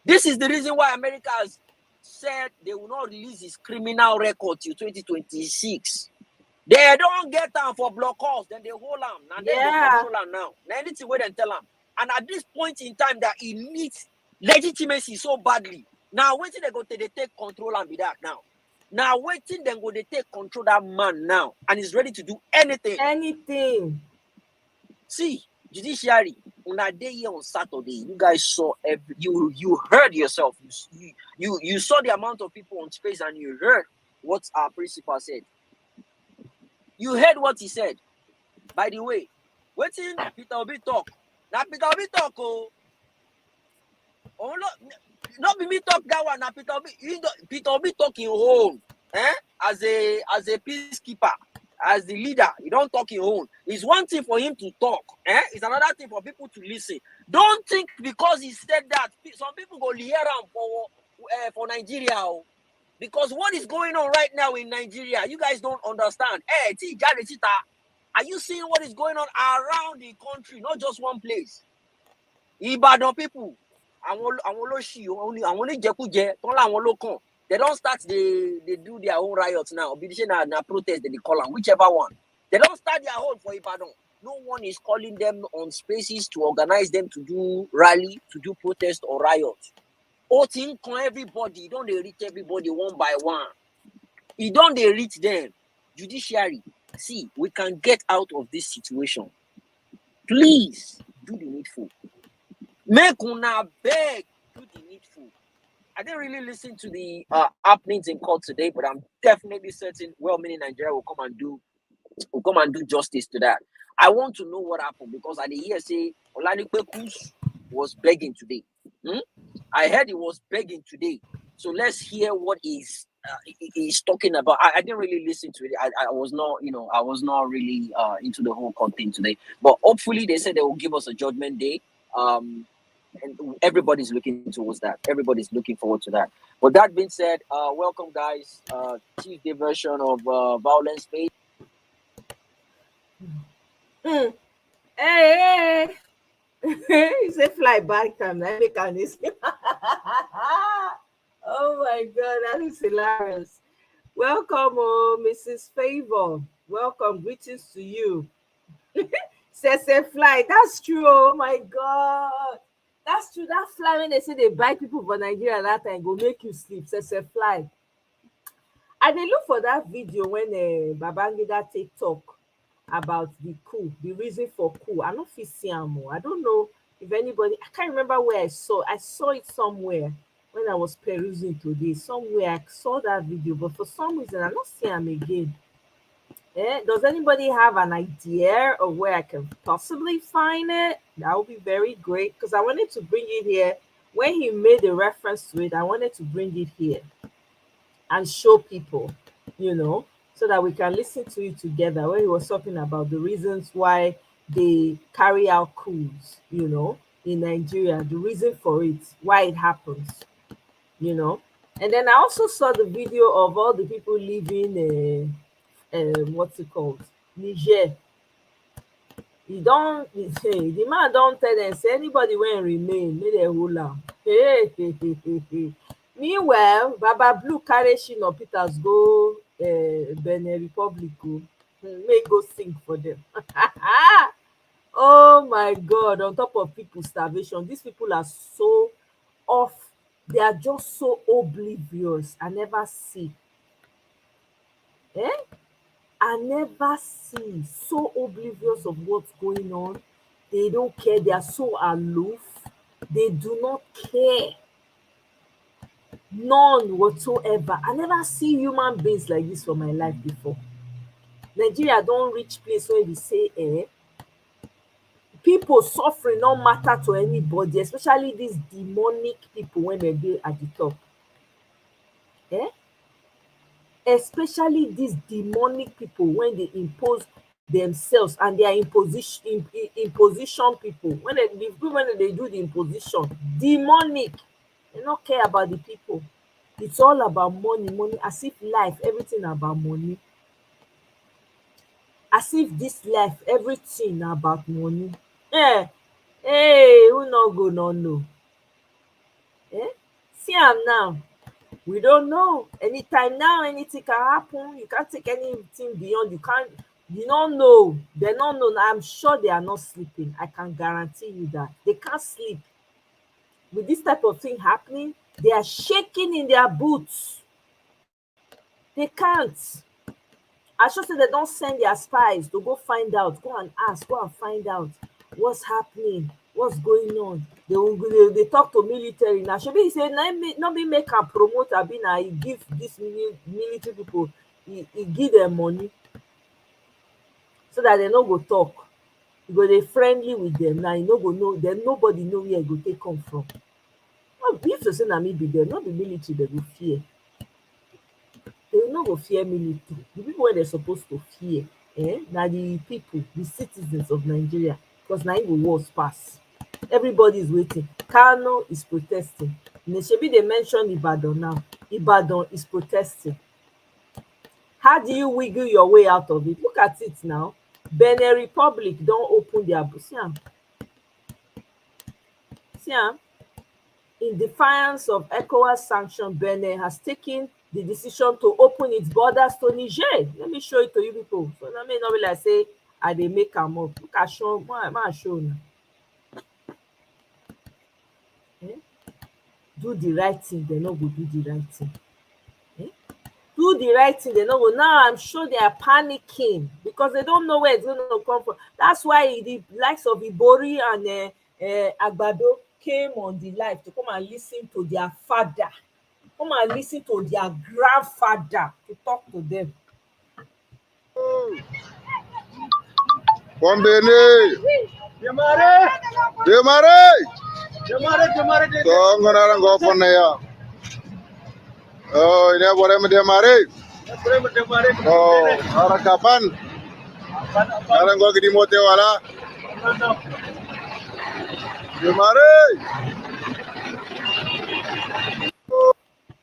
This is the reason why America has said they will not release his criminal record till 2026. They don't get them for block calls, then they hold him. Now they control him now. Now anything wait and tell him. And at this point in time that he needs legitimacy so badly. Now waiting they go to they take control and be that now. Now waiting then go they take control that man now and he's ready to do anything. Anything. See, judiciary. On a day here on Saturday, you guys saw you heard yourself. You saw the amount of people on space and you heard what our principal said. You heard what he said. By the way, waiting Peter Obi talk. Now Peter Obi talk. Oh not be me talk that one. Now Peter Obi talking home. As a peacekeeper. As the leader, he don't talk his own. It's one thing for him to talk. It's another thing for people to listen. Don't think because he said that, some people go hear him for Nigeria. Because what is going on right now in Nigeria, you guys don't understand. Are you seeing what is going on around the country, not just one place? Ibadan people, they don't start, they do their own riots now. Obedition and protest, they call them, whichever one. They don't start their own for Ibadan. No one is calling them on spaces to organize them to do rally, to do protest or riot. Voting on everybody, don't they reach everybody one by one? You don't they reach them. Judiciary, see, we can get out of this situation. Please do the needful. Make una beg, do the needful. I didn't really listen to the happenings in court today, but I'm definitely certain well-meaning Nigeria will come and do justice to that. I want to know what happened because I did hear say Olanipe Kus was begging today. I heard he was begging today. So let's hear what he's talking about. I didn't really listen to it. I was not really into the whole court thing today. But hopefully they said they will give us a judgment day. And everybody's looking towards that. Everybody's looking forward to that. But that being said, welcome guys. Tuesday version of Violence Space. Hey. He said fly back time. Mechanism. Oh my God, that is hilarious. Welcome, Mrs. Favor. Welcome, greetings to you. Says fly. That's true. Oh my God. That's true. That fly, when they say they buy people for Nigeria that time, go make you sleep. Says fly. I did look for that video when Babangida take talk about the coup, the reason for coup. I don't see I don't know if anybody, I can't remember where I saw it somewhere when I was perusing today. Somewhere I saw that video, but for some reason I'm not seeing him again. Does anybody have an idea of where I can possibly find it? That would be very great because I wanted to bring it here. When he made a reference to it, I wanted to bring it here and show people, so that we can listen to it together, where he was talking about the reasons why they carry out coups, in Nigeria, the reason for it, why it happens, And then I also saw the video of all the people leaving, what's it called, Niger. The man don't tell them, say anybody when remain, may they hold am. Hey. Meanwhile, Baba Blue carry Shina Peters go Benin Republic, may go sing for them. Oh my God, on top of people starvation, these people are so off. They are just so oblivious. I never see. I never see so oblivious of what's going on. They don't care. They are so aloof. They do not care. None whatsoever. I never see human beings like this for my life before. Nigeria don't reach place where we say, people suffering don't matter to anybody, especially these demonic people when they dey at the top. Especially these demonic people when they impose themselves, and they are imposition people. When they do the imposition, demonic. They don't care about the people. It's all about money, as if life, everything about money. As if this life, everything about money. Who no go no know? See am now. We don't know. Anytime now, anything can happen. You can't take anything beyond. You don't know. They don't know. I'm sure they are not sleeping. I can guarantee you that. They can't sleep. With this type of thing happening, they are shaking in their boots. They can't. I should say they don't send their spies to go find out, go and ask, go and find out what's happening, what's going on. They talk to military. Now, should be say, not be make a promote, he give this military people, he give them money so that they no go talk. You go they friendly with them. Now you no go know, then nobody know where go take come from. Well, if to say me be there, not the military they go fear. They will not go fear military. The people where they're supposed to fear, now the people, the citizens of Nigeria, because now it will wars pass. Everybody is waiting. Kano is protesting. Neshebi, they mentioned Ibadan now. Ibadan is protesting. How do you wiggle your way out of it? Look at it now. Benin Republic don't open their See, in defiance of ECOWAS sanction, Benin has taken the decision to open its borders to Niger. Let me show it to you people. So let me not be like say, I they make them up. Look at show now. Do the right thing, they no go do the right thing. Do the right thing, they no go. Now I'm sure they are panicking because they don't know where it's going to come from. That's why the likes of Ibori and Agbado came on the live to come and listen to their father. Come and listen to their grandfather to talk to them. Oh, ini boleh mendemare. Oh, orang kapan? Sekarang gua di mote wala. Demare.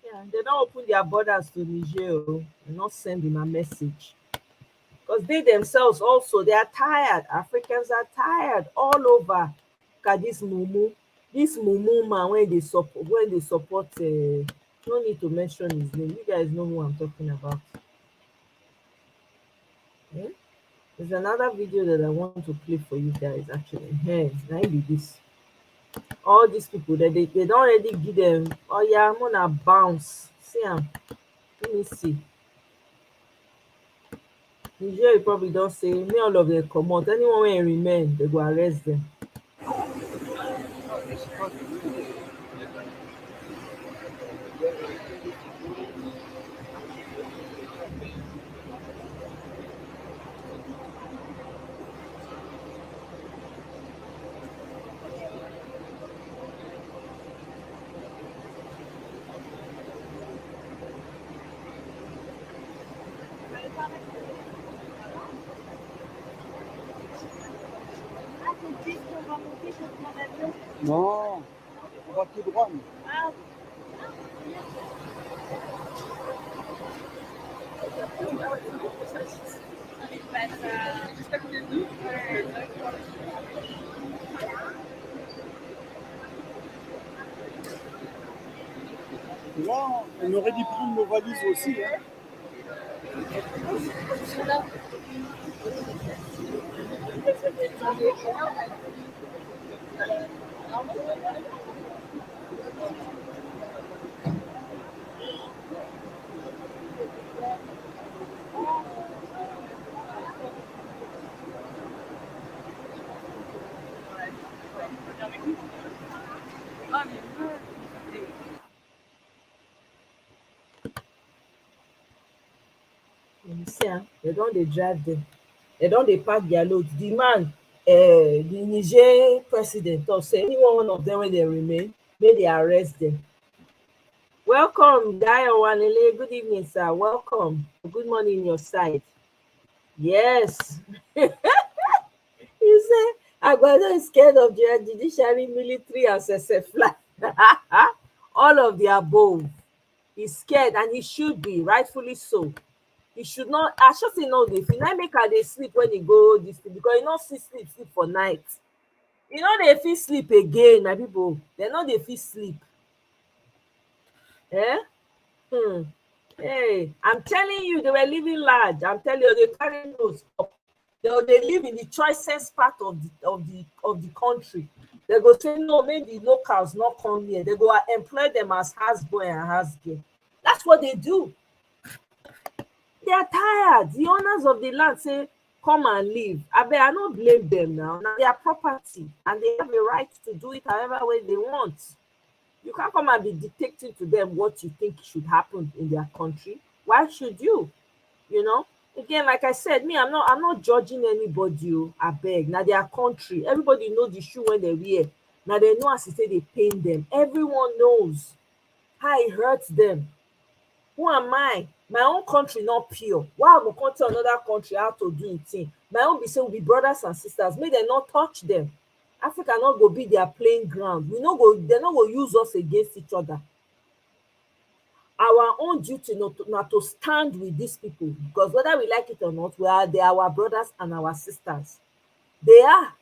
Yeah, they don't open their borders to Niger. They're not sending a message. Because they themselves also, they are tired. Africans are tired all over. Look at this Mumu man when they support no need to mention his name. You guys know who I'm talking about. Yeah? There's another video that I want to play for you guys actually. Hey, maybe this. All these people that they don't already give them. Oh yeah, I'm gonna bounce. See him. Let me see. Nigeria, you probably don't say me all of them come out. Anyone when remain, they go arrest them. Non, on va tout droit. Nous. Là, on aurait dû prendre nos valises aussi. Hein. You see, they don't they drive them. They don't they pack their loads. The man, the Niger president, or say anyone one of them when they remain, may they arrest them. Welcome, Dayo Wanele. Good evening, sir. Welcome. Good morning, your side. Yes. You say Agbado is scared of the judiciary, military, and SSF. All of the above. He's scared, and he should be, rightfully so. He should not. I should say no. If you not make her they sleep when you go this thing, because you not sleep for night. You know they feel sleep again, my people. They know they feel sleep. Eh? Hey, I'm telling you, they were living large. I'm telling you, they carry those up. They live in the choicest part of the country. They go say no, maybe locals not come here. They go employ them as houseboy and housegirl. That's what they do. They are tired. The owners of the land say, come and leave. I don't blame them now. Now they are property and they have a right to do it however way they want. You can't come and be dictating to them what you think should happen in their country. Why should you? You know? Again, like I said, I'm not judging anybody. I beg. Now their country. Everybody knows the shoe when they wear. Now they know as they say they pain them. Everyone knows how it hurts them. Who am I? My own country not pure. Why I go come tell another country how to do it thing? My own be say we be brothers and sisters. May they not touch them. Africa not go be their playing ground. They not go use us against each other. Our own duty not to stand with these people, because whether we like it or not, they are our brothers and our sisters. They are.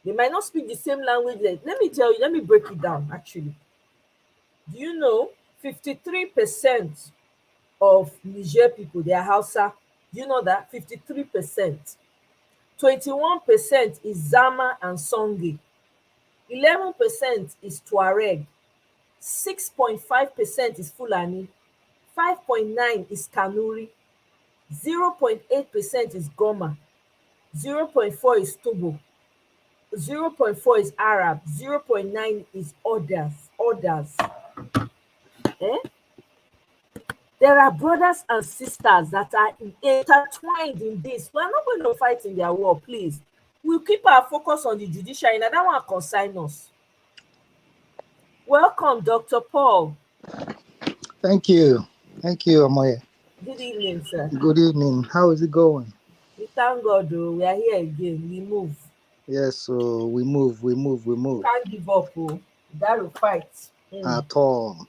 They might not speak the same language. Let me tell you, let me break it down actually. Do you know 53% of Niger people, they are Hausa? Do you know that? 53%. 21% is Zama and Songi. 11% is Tuareg. 6.5% is Fulani. 5.9% is Kanuri. 0.8% is Goma. 0.4% is Tobo. 0.4% is Arab. 0.9% is others. Eh? There are brothers and sisters that are intertwined in this. We're not going to fight in their war, please. We'll keep our focus on the judiciary, and I don't want to consign us. Welcome, Dr. Paul. Thank you. Thank you, Amoye. Good evening, sir. Good evening. How is it going? We thank God, though. We are here again. We move. Yes, so we move. Can't give up. Oh. We got to fight. At all.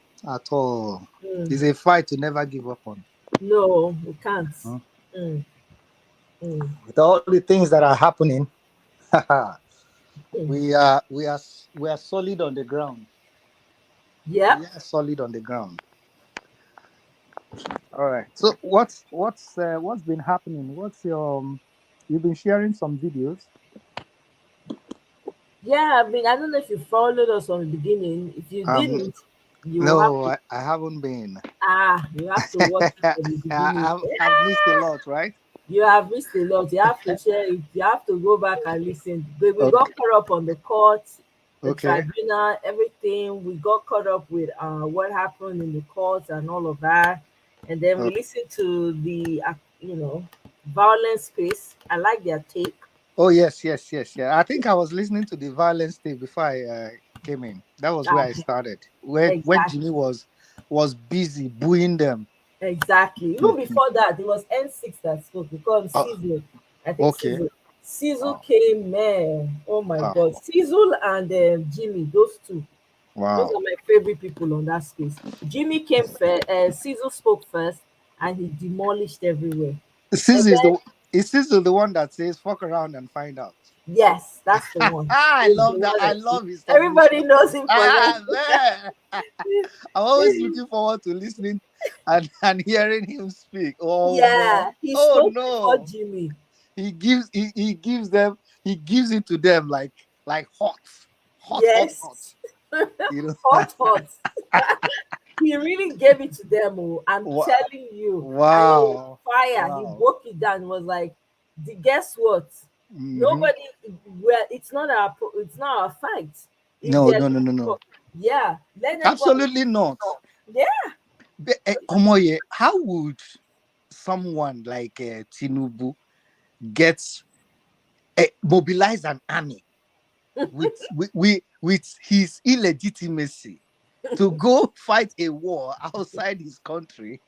It's a fight to never give up on. No, we can't. Huh? With all the things that are happening, we are solid on the ground. Yeah. We are solid on the ground. All right. So what's been happening? You've been sharing some videos. Yeah, I don't know if you followed us from the beginning. If you didn't, I haven't been. You have to watch it from the beginning. I've missed a lot, right? You have missed a lot. You have to share it. You have to go back and listen. We got caught up on the court, the tribunal, everything. We got caught up with what happened in the courts and all of that. And then we listened to the, violence piece. I like their take. Oh, yes. I think I was listening to the violence thing before I came in. That was where I started. When Jimmy was busy booing them. Exactly. Even before that, it was N6 that spoke. Because Caesar, I think Sizzle came, man. Oh my God. Sizzle and Jimmy, those two. Those are my favorite people on that space. Jimmy came first, Sizzle spoke first, and he demolished everywhere. Sizzle is the one that says fuck around and find out. Yes, that's the one. I love that. I love his Everybody knows him for that. I'm always looking forward to listening and hearing him speak. Oh yeah, no. Oh no. Jimmy. He gives it to them like hot. Yes. Hot. You know? hot. He really gave it to them. I'm telling you. Wow. Fire. Wow. He broke it down. Was like, guess what? Mm-hmm. Nobody. Well, it's not our fight. No. Yeah. Absolutely not. Yeah. Omoye, how would someone like Tinubu mobilize an army with his illegitimacy to go fight a war outside his country?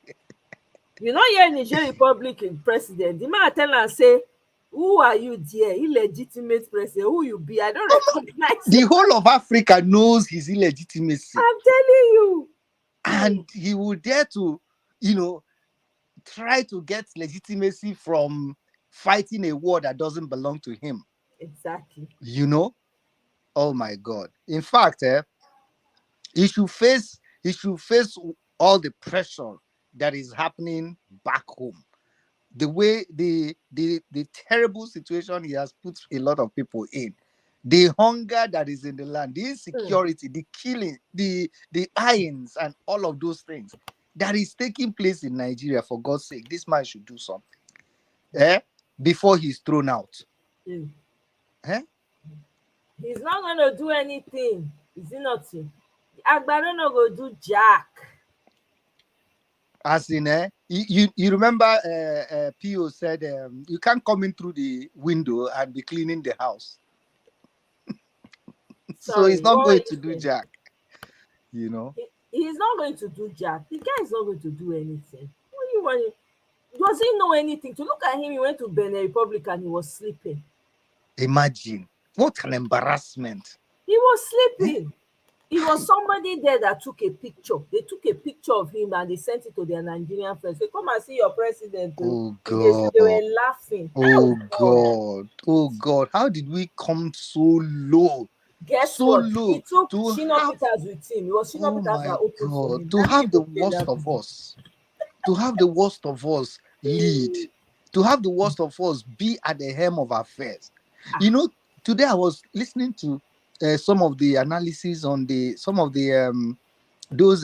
You know, you're in Niger Republic in president. The man tell and say, who are you, dear? Illegitimate president. Who you be? I don't recognize the whole of Africa knows his illegitimacy. I'm telling you. And he would dare to, try to get legitimacy from fighting a war that doesn't belong to him. Exactly. Oh my God. In fact, he should face all the pressure that is happening back home. The way the terrible situation he has put a lot of people in, the hunger that is in the land, the insecurity, the killing, the irons, and all of those things that is taking place in Nigeria. For God's sake, this man should do something before he's thrown out. He's not going to do anything. Is he not? Agbara no go do jack. As in, you remember P.O. said, you can't come in through the window and be cleaning the house. So he's not going to do jack. He's not going to do jack. The guy is not going to do anything. What do you want? Does he know anything? To look at him, he went to Benin Republic and he was sleeping. Imagine. What an embarrassment. He was sleeping. It was somebody there that took a picture. They took a picture of him and they sent it to their Nigerian friends. They come and see your president. Oh God. They were laughing. Oh God. How did we come so low? Guess so what? Low he took Shina Peters with him. It was Shina Peters that opened for him. To have the worst of us. To have the worst of us lead. To have the worst of us be at the helm of affairs. Today I was listening to some of the analysis on some of the those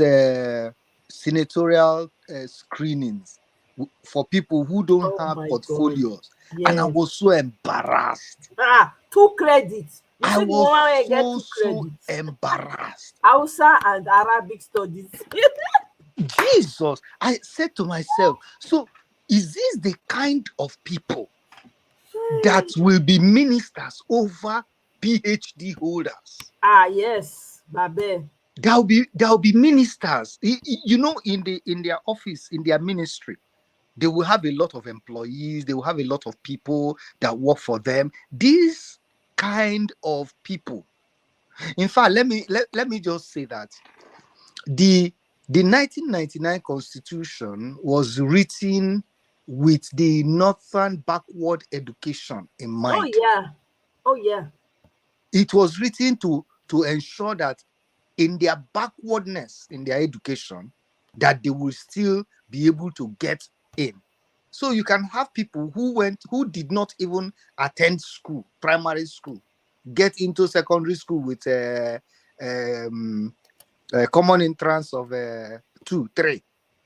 senatorial screenings for people who don't have portfolios, and I was so embarrassed. 2 credits. I was so embarrassed. Hausa and Arabic studies. Jesus, I said to myself, so is this the kind of people that will be ministers over PhD holders? Yes, Babe. There'll be ministers. In their office, in their ministry, they will have a lot of employees. They will have a lot of people that work for them. These kind of people. In fact, let me just say that the 1999 Constitution was written with the northern backward education in mind. Oh yeah. It was written to ensure that in their backwardness in their education, that they will still be able to get in. So you can have people who did not even attend school, primary school, get into secondary school with a common entrance of 2, 3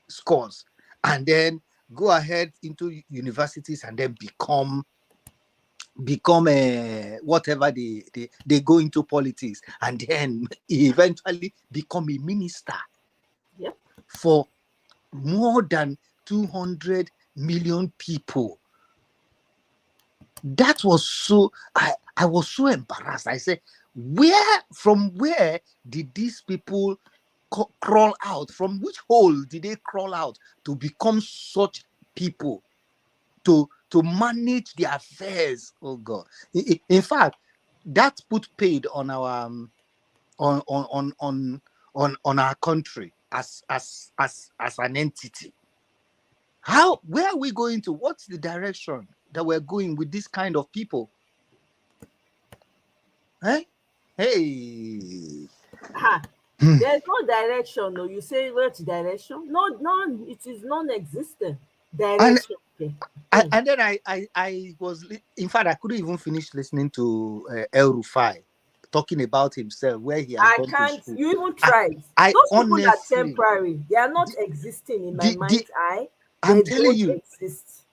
scores, and then go ahead into universities and then become whatever they go into politics, and then eventually become a minister for more than 200 million people. That was so I was so embarrassed. I said, from where did these people crawl out? From which hole did they crawl out to become such people, to to manage the affairs. Oh God! In fact, that put paid on our on our country as an entity. Where are we going to? What's the direction that we're going with this kind of people? Hey. There's no direction. No, you say which direction? No, none. It is non-existent direction. And then I was, in fact, I couldn't even finish listening to El Rufai talking about himself, where he has I gone to can't. school. You even tried. I Those people honestly, are temporary. They are not existing in my mind's eye. I'm They telling don't you, exist.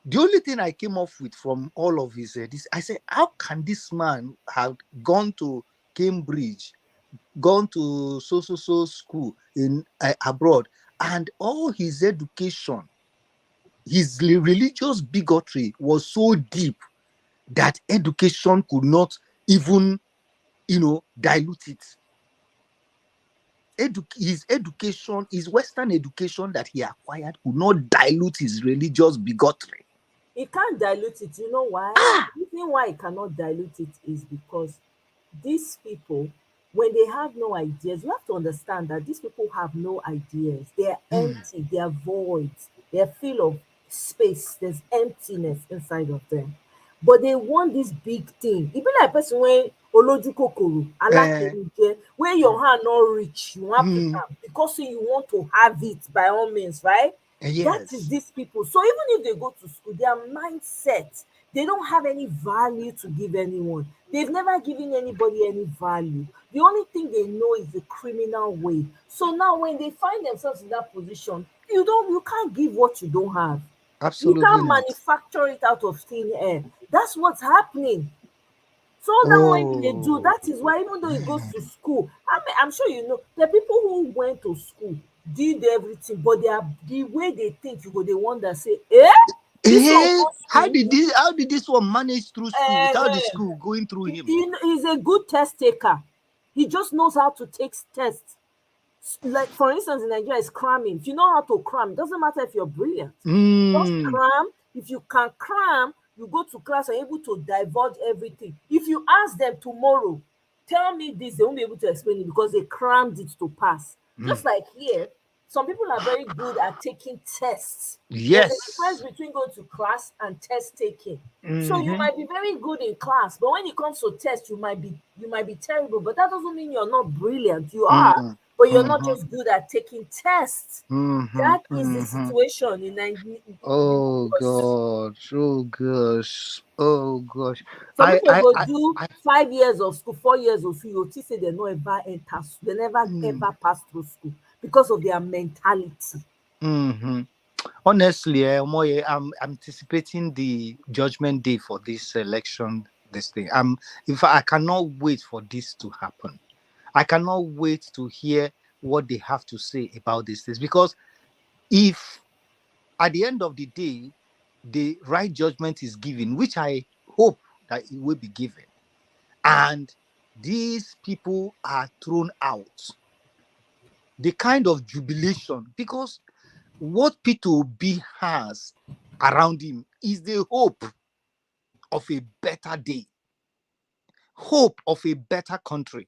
the only thing I came off with from all of his this, I said, how can this man have gone to Cambridge, gone to so school in abroad, and all his education, his religious bigotry was so deep that education could not even, dilute it. His education, his Western education that he acquired could not dilute his religious bigotry. It can't dilute it. You know why? The reason why it cannot dilute it is because these people, when they have no ideas, you have to understand that these people have no ideas. They're empty, they're voids, they're full of space, there's emptiness inside of them. But they want this big thing. It be like person when Oloju Kokoro, where your hand not reach, you want to have because you want to have it by all means, right? That is these people. So even if they go to school, their mindset, they don't have any value to give anyone. They've never given anybody any value. The only thing they know is the criminal way. So now when they find themselves in that position, you can't give what you don't have. Absolutely You can't not. manufacture it out of thin air. That's what's happening. So that when they do, that is why even though he goes to school, I'm sure you know the people who went to school did everything, but the way they think, they wonder, say, how did this one manage through school without the school going through him? He's a good test taker. He just knows how to take tests. Like for instance, in Nigeria, it's cramming. If you know how to cram, it doesn't matter if you're brilliant. Just cram. If you can cram, you go to class and able to divulge everything. If you ask them tomorrow, tell me this, they won't be able to explain it because they crammed it to pass. Just like here, some people are very good at taking tests. Yes. There's a difference between going to class and test taking. So you might be very good in class, but when it comes to test, you might be terrible. But that doesn't mean you're not brilliant. You are, but you're not just good at taking tests. That is the situation in Nigeria. Oh gosh, oh gosh, oh gosh. Some people go do 5 years of school, 4 years of school. You say they never enter, they never ever pass through school because of their mentality. Honestly, Omoye, I'm anticipating the judgment day for this election. This thing, in fact, I cannot wait for this to happen. I cannot wait to hear what they have to say about these things, because if at the end of the day the right judgment is given, which I hope that it will be given, and these people are thrown out, the kind of jubilation, because what Peter Obi has around him is the hope of a better day, hope of a better country,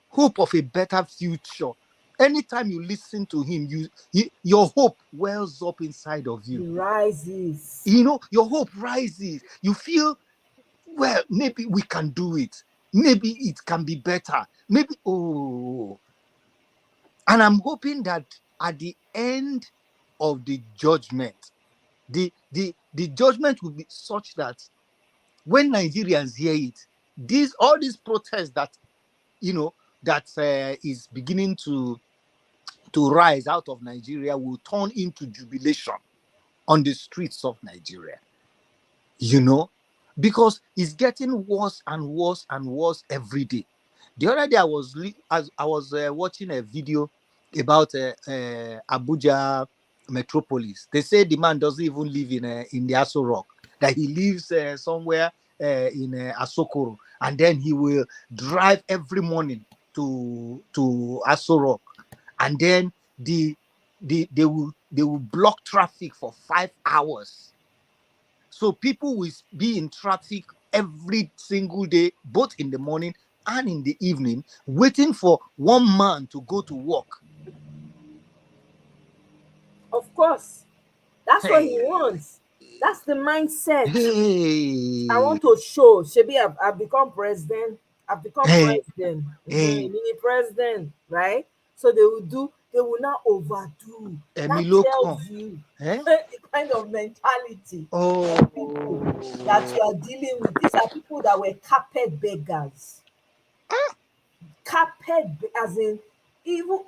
hope of a better future. Anytime you listen to him, your hope wells up inside of you. It rises. Your hope rises. You feel, well, maybe we can do it. Maybe it can be better. Maybe, and I'm hoping that at the end of the judgment, the judgment will be such that when Nigerians hear it, all these protests that is beginning to rise out of Nigeria will turn into jubilation on the streets of Nigeria. Because it's getting worse and worse and worse every day. The other day I was watching a video about Abuja metropolis. They say the man doesn't even live in the Aso Rock, that he lives somewhere in Asokoro, and then he will drive every morning to Aso Rock, and then they will block traffic for 5 hours So people will be in traffic every single day, both in the morning and in the evening, waiting for one man to go to work. Of course. That's what he wants. That's the mindset. I want to show. Shebi, I've become president. I've become president. Mini president, right? So they will not overdo. That tells you the kind of mentality of people that you are dealing with. These are people that were carpet beggars. As in, even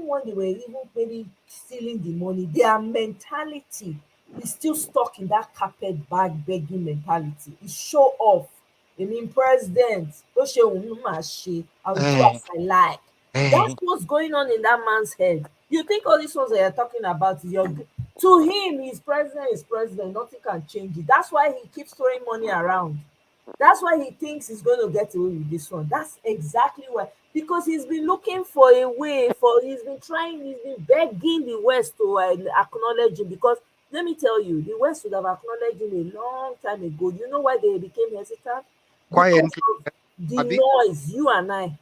when they were even maybe stealing the money, their mentality is still stuck in that carpet bag begging mentality. It's show off. I mean, president, I'll do as I like. That's what's going on in that man's head. You think all these ones that you're talking about is to him, he's president, nothing can change it. That's why he keeps throwing money around. That's why he thinks he's going to get away with this one. That's exactly why. Because he's been looking for a way, he's been begging the West to acknowledge him. Because let me tell you, the West would have acknowledged him a long time ago. You know why they became hesitant? Quiet. The noise, you and I.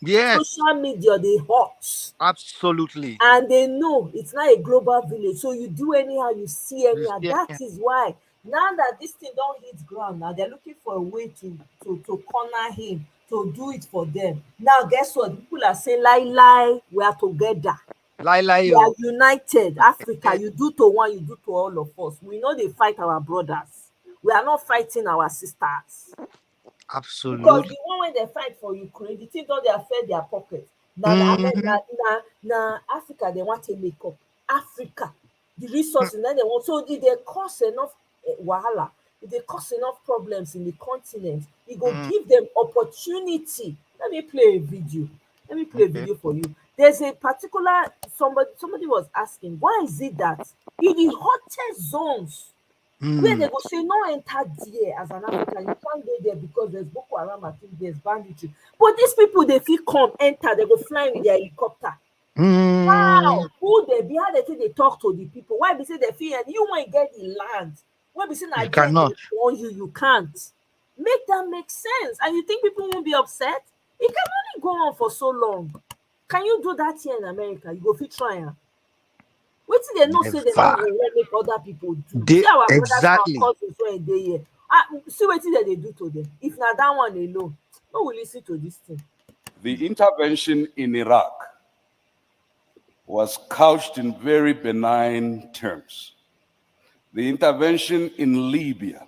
Yes. Social media, they hot. Absolutely. And they know it's not a global village. So you do anyhow, you see anyhow. That is why. Now that this thing don't hit ground, now they're looking for a way to corner him, to do it for them. Now, guess what? People are saying, lie, we are together. Lie, we are united. Africa, you do to one, you do to all of us. We know they fight our brothers. We are not fighting our sisters. Absolutely. Because the one when they fight for Ukraine, the thing don't they affect their pocket. Now, Africa, they want to make up. Africa, the resources, then they want. So if they cause enough wahala, if they cause enough problems in the continent, it will give them opportunity. Let me play a video. For you. There's a particular somebody was asking, why is it that in the hottest zones where they go say no enter there as an African, you can't go there because there's Boko Haram, I think there's banditry. But these people, they feel come enter, they go flying with their helicopter. Wow, who they be? How they say they talk to the people? Why they say they feel and you won't get the land? Why they say you cannot? You can't make that make sense, and you think people won't be upset? It can only go on for so long. Can you do that here in America? You go fit try. What did they know? Say they don't make other people do. See our exactly. brothers and cousins when they here. See what they do to them. If not that one alone, no will listen to this thing. The intervention in Iraq was couched in very benign terms. The intervention in Libya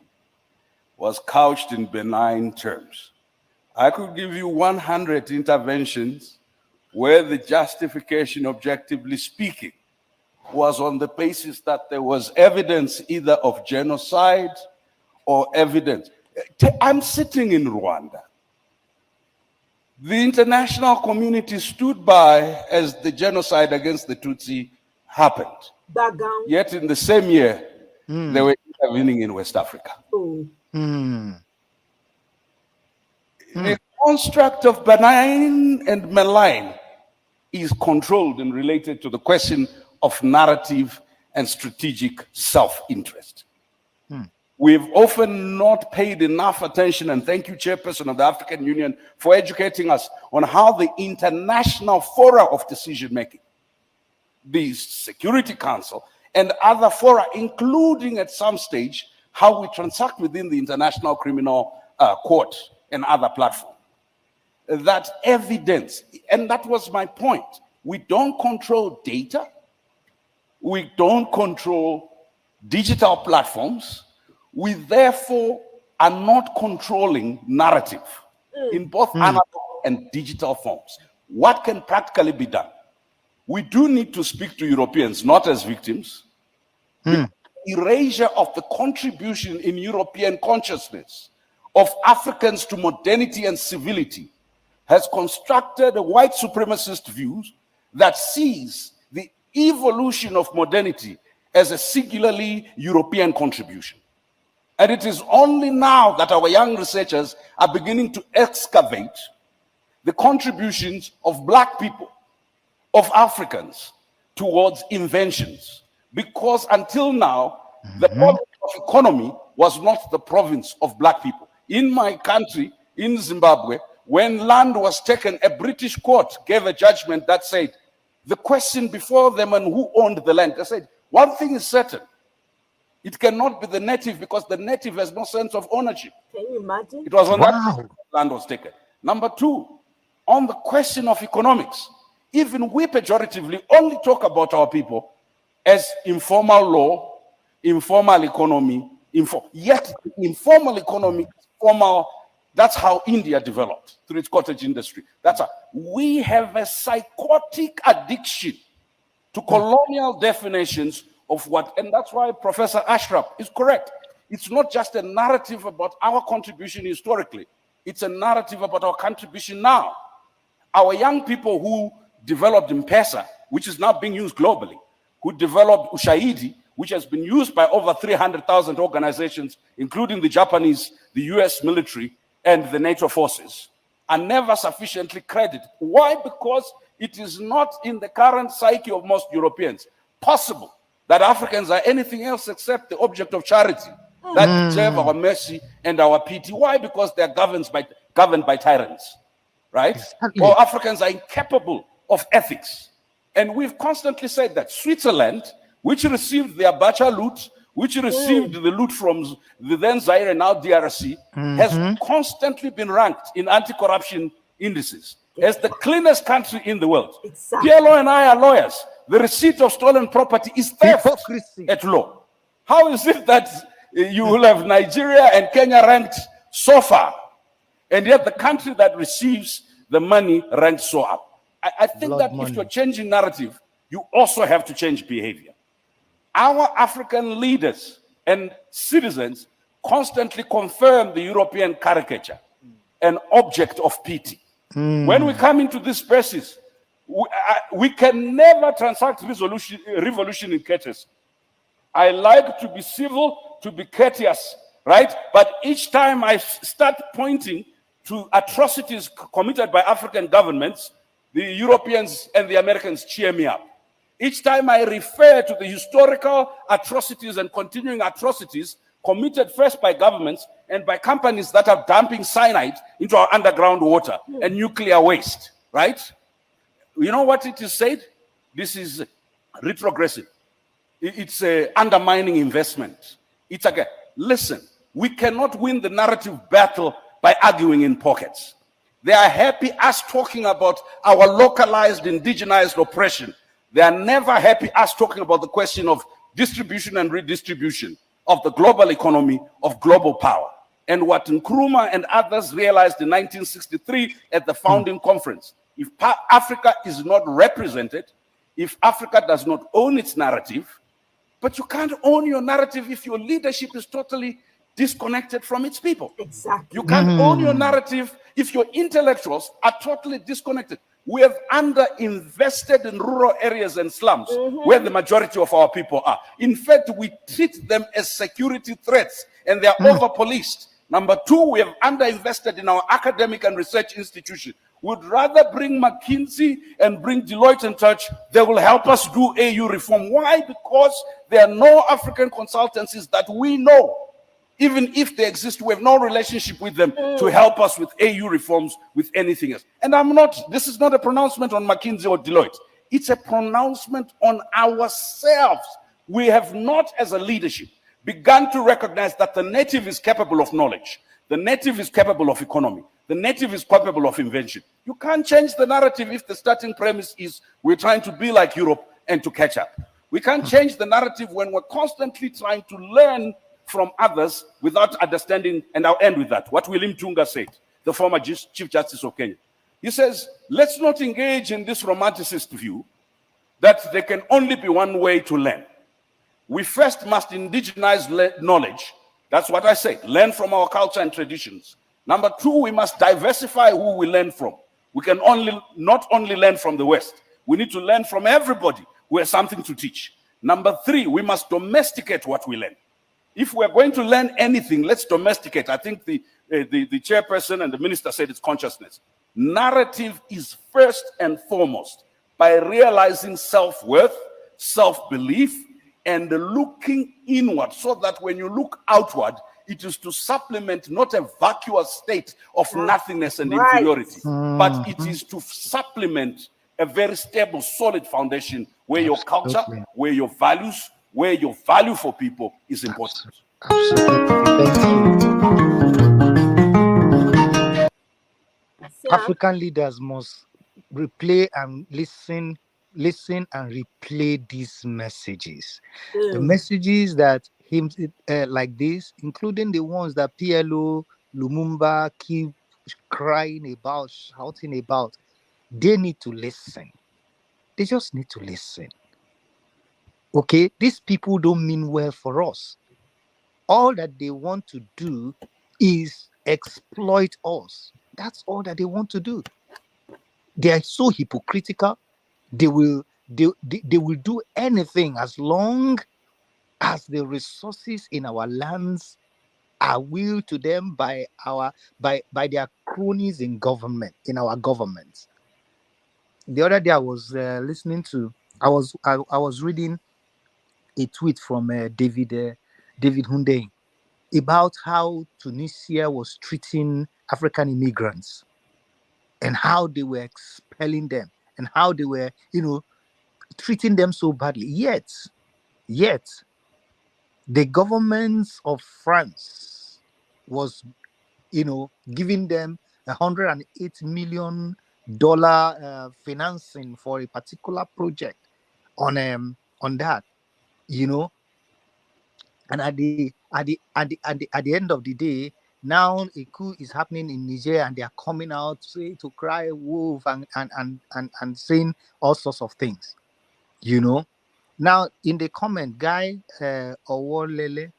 was couched in benign terms. I could give you 100 interventions where the justification, objectively speaking, was on the basis that there was evidence either of genocide or evidence. I'm sitting in Rwanda. The international community stood by as the genocide against the Tutsi happened. Yet in the same year, they were intervening in West Africa. The construct of benign and malign is controlled and related to the question of narrative and strategic self-interest. We've often not paid enough attention, and thank you, Chairperson of the African Union, for educating us on how the international fora of decision-making, the Security Council, and other fora, including at some stage, how we transact within the International Criminal Court and other platforms. That evidence, and that was my point, we don't control data, we don't control digital platforms, we therefore are not controlling narrative in both analog and digital forms. What can practically be done? We do need to speak to Europeans, not as victims. Erasure of the contribution in European consciousness of Africans to modernity and civility has constructed a white supremacist view that sees the evolution of modernity as a singularly European contribution. And it is only now that our young researchers are beginning to excavate the contributions of Black people, of Africans, towards inventions. Because until now, the problem of economy was not the province of black people. In my country, in Zimbabwe, when land was taken, a British court gave a judgment that said, the question before them and who owned the land, they said, one thing is certain, it cannot be the native because the native has no sense of ownership. Can you imagine? It was on that land was taken. Number two, on the question of economics, even we pejoratively only talk about our people as informal law, informal economy, yet informal economy, formal, that's how India developed through its cottage industry. That's how we have a psychotic addiction to colonial definitions of what, and that's why Professor Ashraf is correct. It's not just a narrative about our contribution historically, it's a narrative about our contribution now. Our young people who developed M-Pesa, which is now being used globally, who developed Ushahidi, which has been used by over 300,000 organizations, including the Japanese, the US military, and the NATO forces, are never sufficiently credited. Why? Because it is not in the current psyche of most Europeans possible that Africans are anything else except the object of charity that deserve our mercy and our pity. Why? Because they're governed by tyrants, right? Exactly. Or Africans are incapable of ethics. And we've constantly said that Switzerland, which received the Abacha loot, which received the loot from the then Zaire and now DRC, has constantly been ranked in anti-corruption indices as the cleanest country in the world. Exactly. PLO and I are lawyers. The receipt of stolen property is theft at law. How is it that you will have Nigeria and Kenya ranked so far, and yet the country that receives the money ranked so up? I think Blood that money. if you're changing narrative, you also have to change behavior. Our African leaders and citizens constantly confirm the European caricature, an object of pity. When we come into this spaces, we can never transact revolution in courtesy. I like to be civil, to be courteous, right? But each time I start pointing to atrocities committed by African governments, the Europeans and the Americans cheer me up. Each time I refer to the historical atrocities and continuing atrocities committed first by governments and by companies that are dumping cyanide into our underground water and nuclear waste, right? You know what it is said? This is retrogressive. It's undermining investment. It's like, listen, we cannot win the narrative battle by arguing in pockets. They are happy us talking about our localized, indigenized oppression. They are never happy us talking about the question of distribution and redistribution of the global economy, of global power. And what Nkrumah and others realized in 1963 at the founding conference, if Africa is not represented, if Africa does not own its narrative, but you can't own your narrative if your leadership is totally disconnected from its people. Exactly. You can't own your narrative if your intellectuals are totally disconnected. We have underinvested in rural areas and slums where the majority of our people are. In fact, we treat them as security threats and they are over-policed. Number two, we have underinvested in our academic and research institutions. We'd rather bring McKinsey and bring Deloitte and Touch. They will help us do AU reform. Why? Because there are no African consultancies that we know. Even if they exist, we have no relationship with them to help us with AU reforms, with anything else. And this is not a pronouncement on McKinsey or Deloitte. It's a pronouncement on ourselves. We have not, as a leadership, begun to recognize that the native is capable of knowledge. The native is capable of economy. The native is capable of invention. You can't change the narrative if the starting premise is we're trying to be like Europe and to catch up. We can't change the narrative when we're constantly trying to learn from others without understanding, and I'll end with that. What William Tunga said, the former Chief Justice of Kenya. He says, let's not engage in this romanticist view that there can only be one way to learn. We first must indigenize knowledge. That's what I say, learn from our culture and traditions. Number two, we must diversify who we learn from. We can not only learn from the West, we need to learn from everybody who has something to teach. Number three, we must domesticate what we learn. If we're going to learn anything, let's domesticate. I think the chairperson and the minister said it's consciousness. Narrative is first and foremost by realizing self-worth, self-belief, and looking inward, so that when you look outward, it is to supplement not a vacuous state of nothingness and inferiority, but it is to supplement a very stable, solid foundation where your culture, where your values, where your value for people is important. African leaders must replay and listen and replay these messages. The messages that him like this, including the ones that PLO, Lumumba keep crying about, shouting about, they need to listen. They just need to listen. Okay, these people don't mean well for us. All that they want to do is exploit us. That's all that they want to do. They are so hypocritical. They will do anything as long as the resources in our lands are willed to them by their cronies in government, in our government. The other day I was listening to, I was reading a tweet from David Hunde about how Tunisia was treating African immigrants and how they were expelling them and how they were, treating them so badly. Yet, the governments of France was, giving them $108 million financing for a particular project on that, and at the end of the day, now a coup is happening in Niger, and they are coming out to cry wolf and saying all sorts of things, Now in the comment, Guy Owolele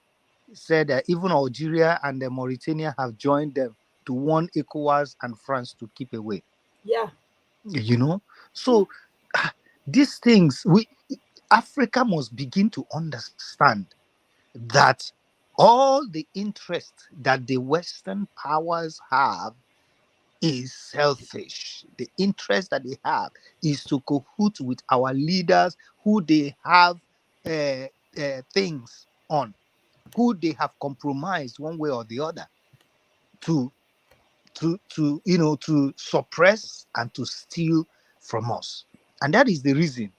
said that even Algeria and Mauritania have joined them to warn ECOWAS and France to keep away. Yeah. So these things, Africa must begin to understand that all the interest that the Western powers have is selfish. The interest that they have is to cahoot with our leaders who they have things on, who they have compromised one way or the other to suppress and to steal from us. And that is the reason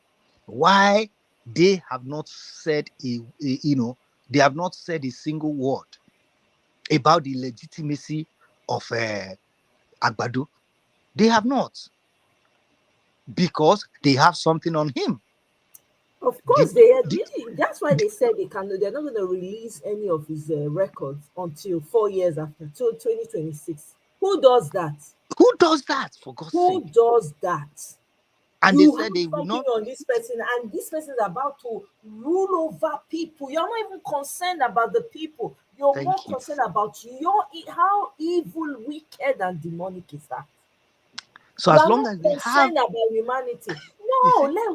why they have not said they have not said a single word about the legitimacy of Agbado. They have not, because they have something on him. Of course, that's why they said they're not going to release any of his records until 4 years after, till 2026. Who does that? Who does that, for God's sake? Who does that? And You they said they will not. on this person, and this person is about to rule over people. You're not even concerned about the people. You're more concerned about how evil, wicked, and demonic is that. So as long as they have concerned about humanity,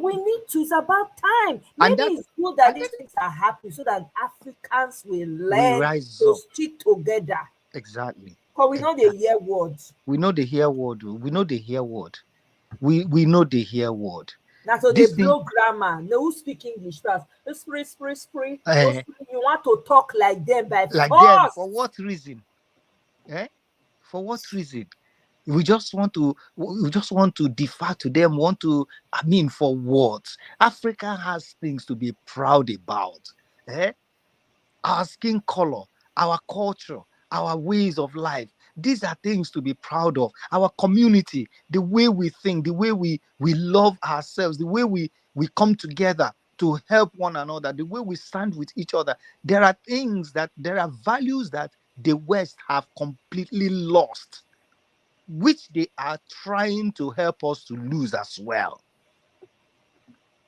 we need to. It's about time. Maybe it's good that these things are happening so that Africans will learn to stick together. Exactly. Because we know they hear words. We know they hear word. We know they hear word. We know they hear word. Now, so they blow grammar. No, who speak English first? Spray. You want to talk like them by force. Them. For what reason? For what reason? We just want to defer to them. For what? Africa has things to be proud about. Our skin color, our culture, our ways of life. These are things to be proud of. Our community, the way we think, the way we love ourselves, the way we come together to help one another, the way we stand with each other. There are values that the West have completely lost, which they are trying to help us to lose as well.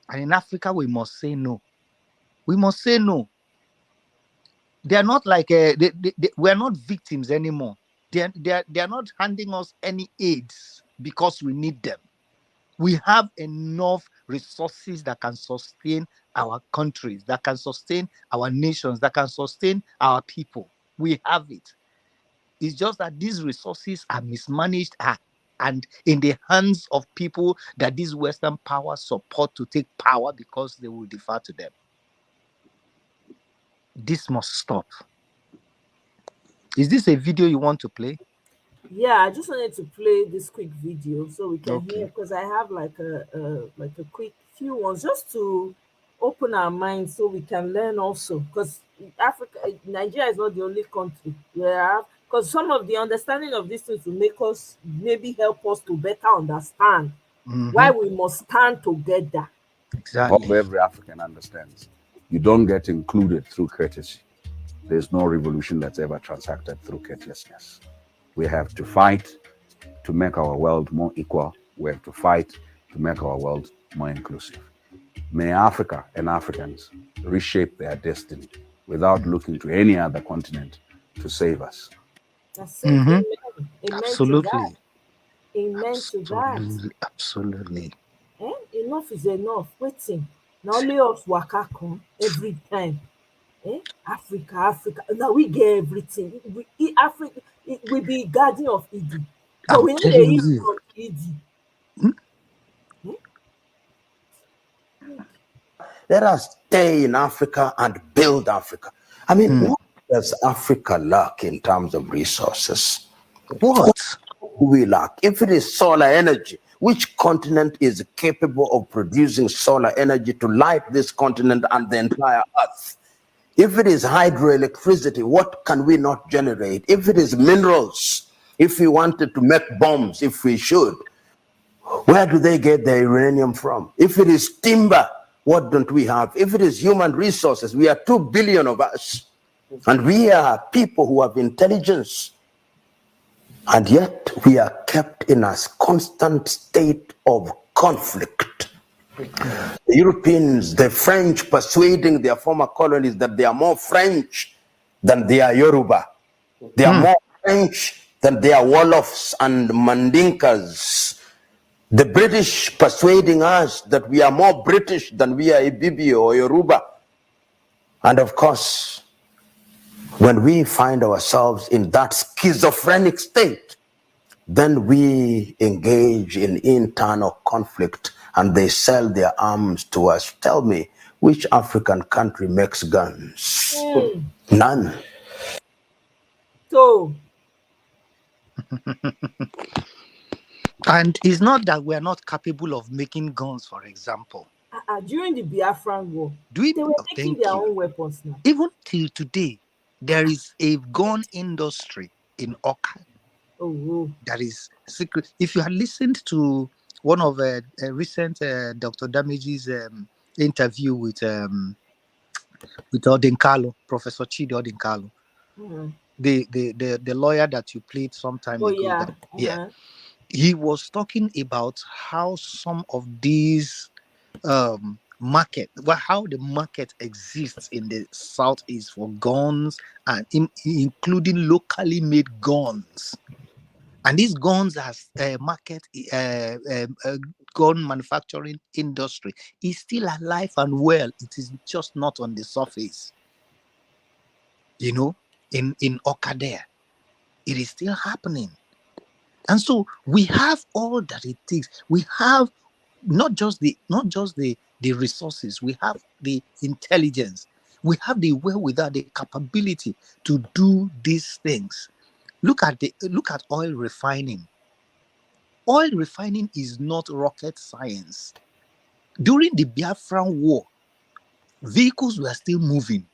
And in Africa, we must say no. We must say no. They are not like we are not victims anymore. They are not handing us any aids because we need them. We have enough resources that can sustain our countries, that can sustain our nations, that can sustain our people. We have it. It's just that these resources are mismanaged and in the hands of people that these Western powers support to take power because they will defer to them. This must stop. Is this a video you want to play? Yeah, I just wanted to play this quick video so we can hear, Okay. because I have like a quick few ones just to open our minds so we can learn also. Because Africa, Nigeria is not the only country where, because some of the understanding of these things will make us maybe help us to better understand why we must stand together. I hope every African understands. You don't get included through courtesy. There's no revolution that's ever transacted through courteousness. We have to fight to make our world more equal. We have to fight to make our world more inclusive. May Africa and Africans reshape their destiny without looking to any other continent to save us. That's it. Amen. Amen Absolutely. to that. Amen to that. Absolutely. Enough is enough. Waiting. Now only us waka come every time. Africa. Now we get everything. We eat Africa. We be Garden of Eden. But I'm we need to telling eat you. from Eden. Let us stay in Africa and build Africa. I mean, what does Africa lack in terms of resources? What do we lack? If it is solar energy, which continent is capable of producing solar energy to light this continent and the entire earth? If it is hydroelectricity, what can we not generate? If it is minerals, if we wanted to make bombs, if we should, where do they get their uranium from? If it is timber, what don't we have? If it is human resources, we are 2 billion of us, and we are people who have intelligence, and yet we are kept in a constant state of conflict. The Europeans, the French persuading their former colonies that they are more French than they are Yoruba. They are more French than they are Wolofs and Mandinkas. The British persuading us that we are more British than we are Ibibi or Yoruba. And of course, when we find ourselves in that schizophrenic state, then we engage in internal conflict and they sell their arms to us. Tell me, which African country makes guns? None. So, and it's not that we're not capable of making guns, for example. during the Biafran War, they were making their own weapons now. Even till today, there is a gun industry in Oka. That is secret. If you had listened to one of a recent Dr. Damage's interview with Odinkalo, Professor Chidi Odinkalo, the lawyer that you played some time ago. He was talking about how some of these how the market exists in the Southeast for guns, and including locally made guns. And these guns as market gun manufacturing industry is still alive and well. It is just not on the surface. You know, in Okadea, it is still happening. And so we have all that it takes. We have not just the resources, we have the intelligence, we have the wherewithal, the capability to do these things. Look at oil refining. Oil refining is not rocket science. During the Biafran War, vehicles were still moving.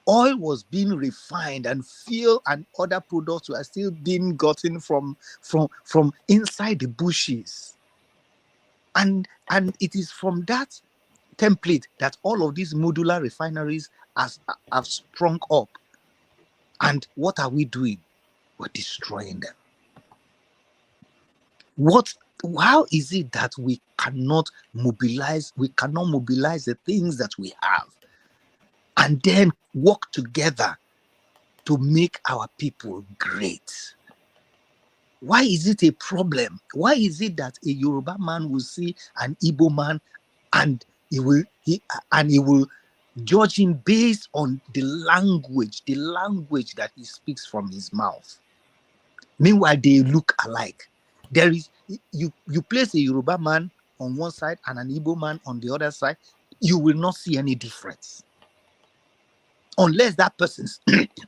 Oil was being refined, and fuel and other products were still being gotten from inside the bushes. And it is from that template that all of these modular refineries have sprung up. And what are we doing? We're destroying them. How is it that we cannot mobilize the things that we have and then work together to make our people great? Why is it a problem? Why is it that a Yoruba man will see an Igbo man and he will judge him based on the language that he speaks from his mouth? Meanwhile, they look alike. There is you place a Yoruba man on one side and an Igbo man on the other side, you will not see any difference. unless that person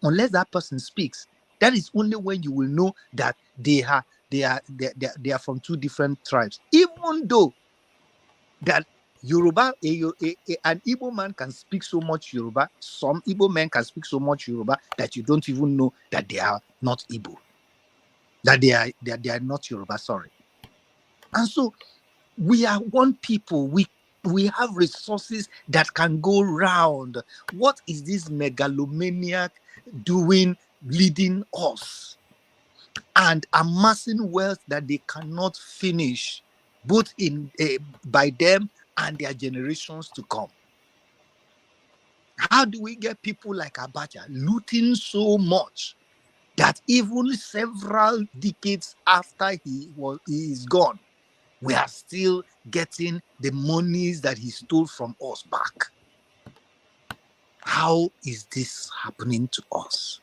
unless that person speaks. That is only when you will know that they are from two different tribes. Even though that Yoruba, an Igbo man can speak so much Yoruba, some Igbo men can speak so much Yoruba that you don't even know that they are not Igbo, that they are not Yoruba. Sorry. And so we are one people. We have resources that can go round. What is this megalomaniac doing, leading us and amassing wealth that they cannot finish, both in by them and their generations to come? How do we get people like Abacha looting so much that even several decades after he is gone, we are still getting the monies that he stole from us back? How is this happening to us?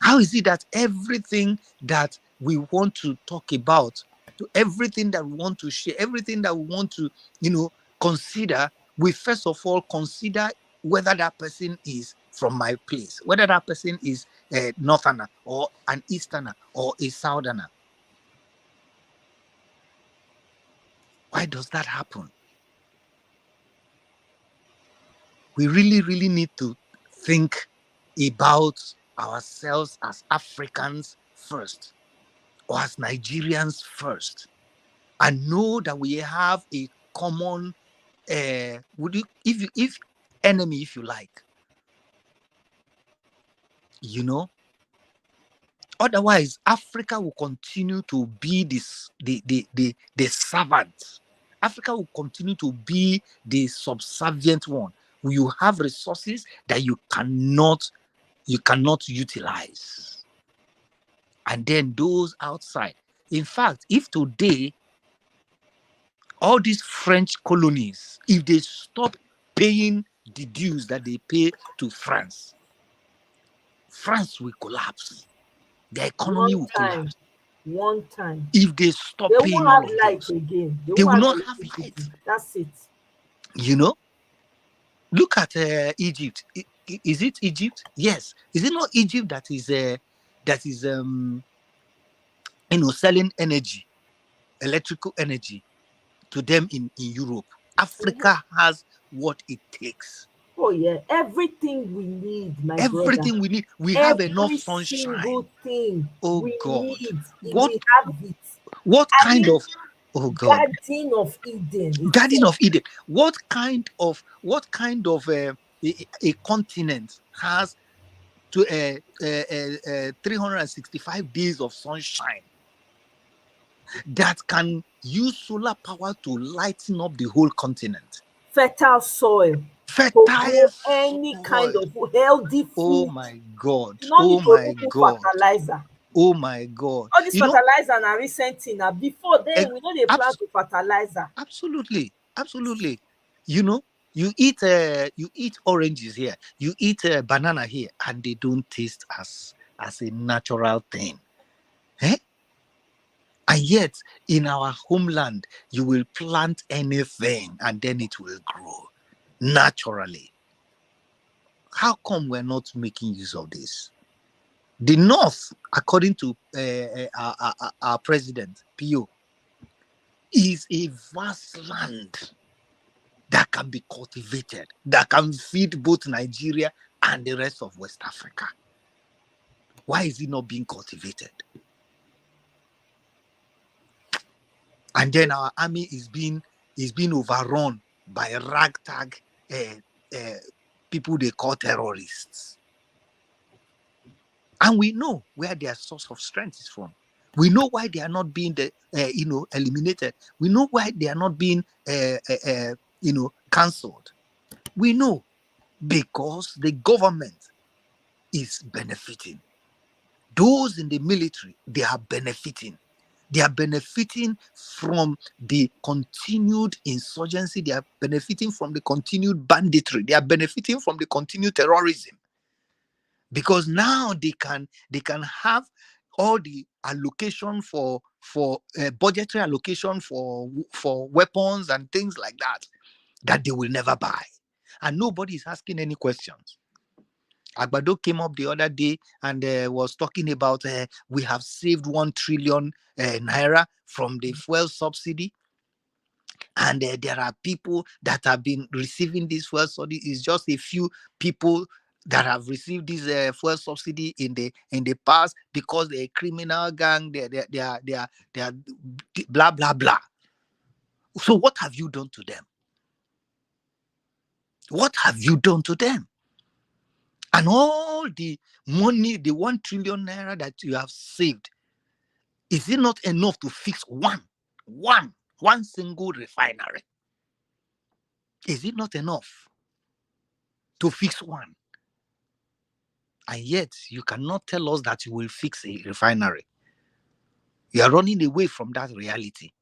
How is it that everything that we want to talk about, everything that we want to share, everything that we want to, consider, we first of all consider whether that person is from my place, whether that person is a Northerner or an Easterner or a Southerner? Why does that happen? We really, really need to think about ourselves as Africans first, or as Nigerians first, and know that we have a common, if enemy, if you like, Otherwise, Africa will continue to be the servant. Africa will continue to be the subservient one. You have resources that you cannot utilize. And then those outside. In fact, if today all these French colonies, if they stop paying the dues that they pay to France, France will collapse. The economy will collapse. One time. If they stop they paying won't all have of light those, again. they will not have light. That's it. Look at Egypt. Is it Egypt? Yes. Is it not Egypt that is selling energy, electrical energy to them in Europe? Africa has what it takes. Oh yeah, everything we need, my Everything brother. we need. We have enough Every sunshine. single thing Oh we God. need, What we have it. what I kind mean, of oh God. Garden of Eden. Garden of Eden. What kind of a continent has 365 days of sunshine that can use solar power to lighten up the whole continent? Fertile soil. Fertile any kind of healthy food. Oh my God. You don't Oh need to my put God. fertilizer. Oh my God. All this fertilizer na recent thing. Now before then, we know they plant to fertilizer. Absolutely. You eat oranges here, you eat banana here, and they don't taste as a natural thing. And yet, in our homeland, you will plant anything and then it will grow naturally. How come we're not making use of this? The North, according to our president, P.O., is a vast land that can be cultivated, that can feed both Nigeria and the rest of West Africa. Why is it not being cultivated? And then our army is being overrun by ragtag people they call terrorists. And we know where their source of strength is from. We know why they are not being eliminated. We know why they are not being cancelled. We know because the government is benefiting. Those in the military, they are benefiting. They are benefiting from the continued insurgency. They are benefiting from the continued banditry. They are benefiting from the continued terrorism. Because now they can have all the allocation for budgetary allocation for weapons and things like that they will never buy. And nobody is asking any questions. Agbado came up the other day and was talking about we have saved 1 trillion naira from the fuel subsidy. And there are people that have been receiving this fuel subsidy. It's just a few people that have received this fuel subsidy in the past because they're a criminal gang. They are blah blah blah. So what have you done to them? What have you done to them? And all the money, the 1 trillion naira that you have saved, is it not enough to fix one single refinery? Is it not enough to fix one? And yet you cannot tell us that you will fix a refinery. You are running away from that reality.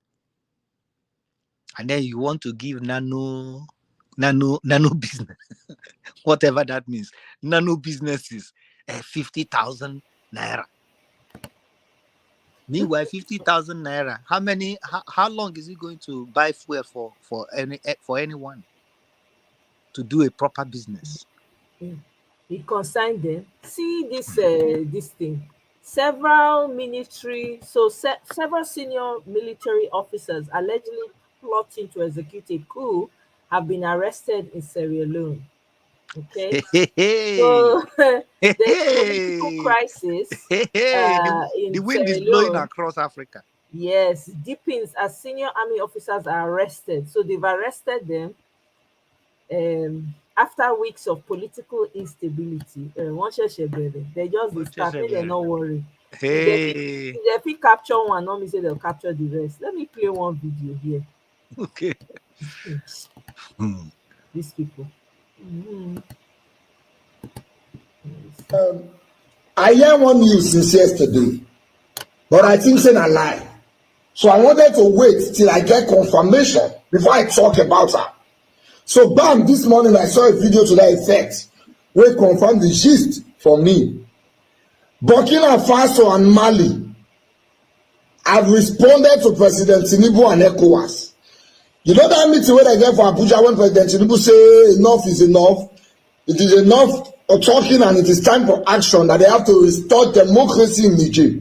And then you want to give nano business, whatever that means, nano businesses, 50,000 naira. Meanwhile, 50,000 naira, how long is it going to buy fuel for anyone to do a proper business? He consigned them. See this thing. Several several senior military officers allegedly plotting to execute a coup have been arrested in Sierra Leone. Okay, so there's political crisis. The wind is blowing across Africa. Yes, deepens as senior army officers are arrested. So they've arrested them after weeks of political instability. They just start. They're not worried. If we capture one, not me say they'll capture the rest. Let me play one video here. Okay. These people. I hear one news since yesterday, but I think it's a lie. So I wanted to wait till I get confirmation before I talk about her. So bam, this morning I saw a video to that effect where confirmed the gist for me. Burkina Faso and Mali have responded to President Tinubu and ECOWAS. You know that meeting where they get for Abuja when President Tinubu say enough is enough? It is enough of talking and it is time for action, that they have to restore democracy in Niger.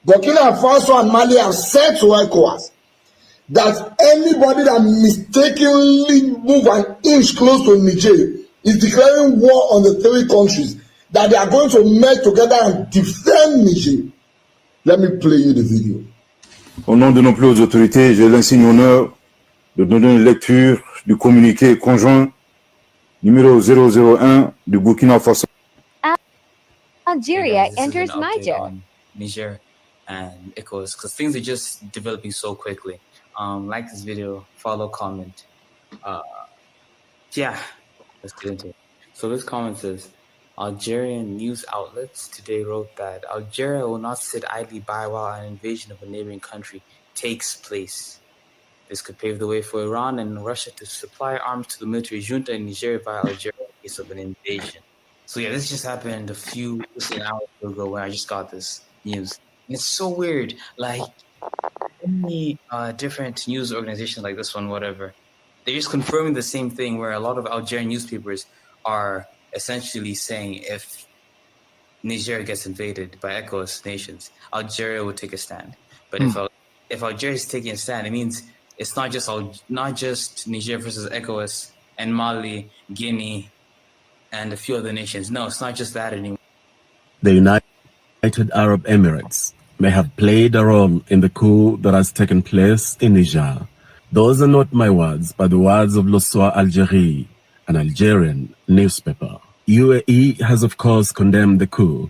Burkina Faso and Mali have said to ECOWAS that anybody that mistakenly move an inch close to Niger is declaring war on the 3 countries, that they are going to merge together and defend Niger. Let me play you the video. Au nom de nos plus hautes autorités, j'ai l'insigne honneur de donner une lecture du communiqué conjoint numéro 001 du Burkina Faso. Algeria enters an update Niger. on Niger and ECOWAS, because things are just developing so quickly. Like this video, follow, comment. Yeah, let's get into it. So this comment says, Algerian news outlets today wrote that Algeria will not sit idly by while an invasion of a neighboring country takes place. This could pave the way for Iran and Russia to supply arms to the military junta in Nigeria via Algeria in case of an invasion. So yeah, this just happened a few hours ago when I just got this news. And it's so weird. Like, any different news organizations like this one, whatever, they're just confirming the same thing, where a lot of Algerian newspapers are essentially saying if Niger gets invaded by ECOWAS nations, Algeria would take a stand. But if Algeria is taking a stand, it means it's not just Niger versus ECOWAS and Mali, Guinea, and a few other nations. No, it's not just that anymore. The United Arab Emirates may have played a role in the coup that has taken place in Niger. Those are not my words, but the words of Le Soir Algérie, an Algerian newspaper. UAE has of course condemned the coup,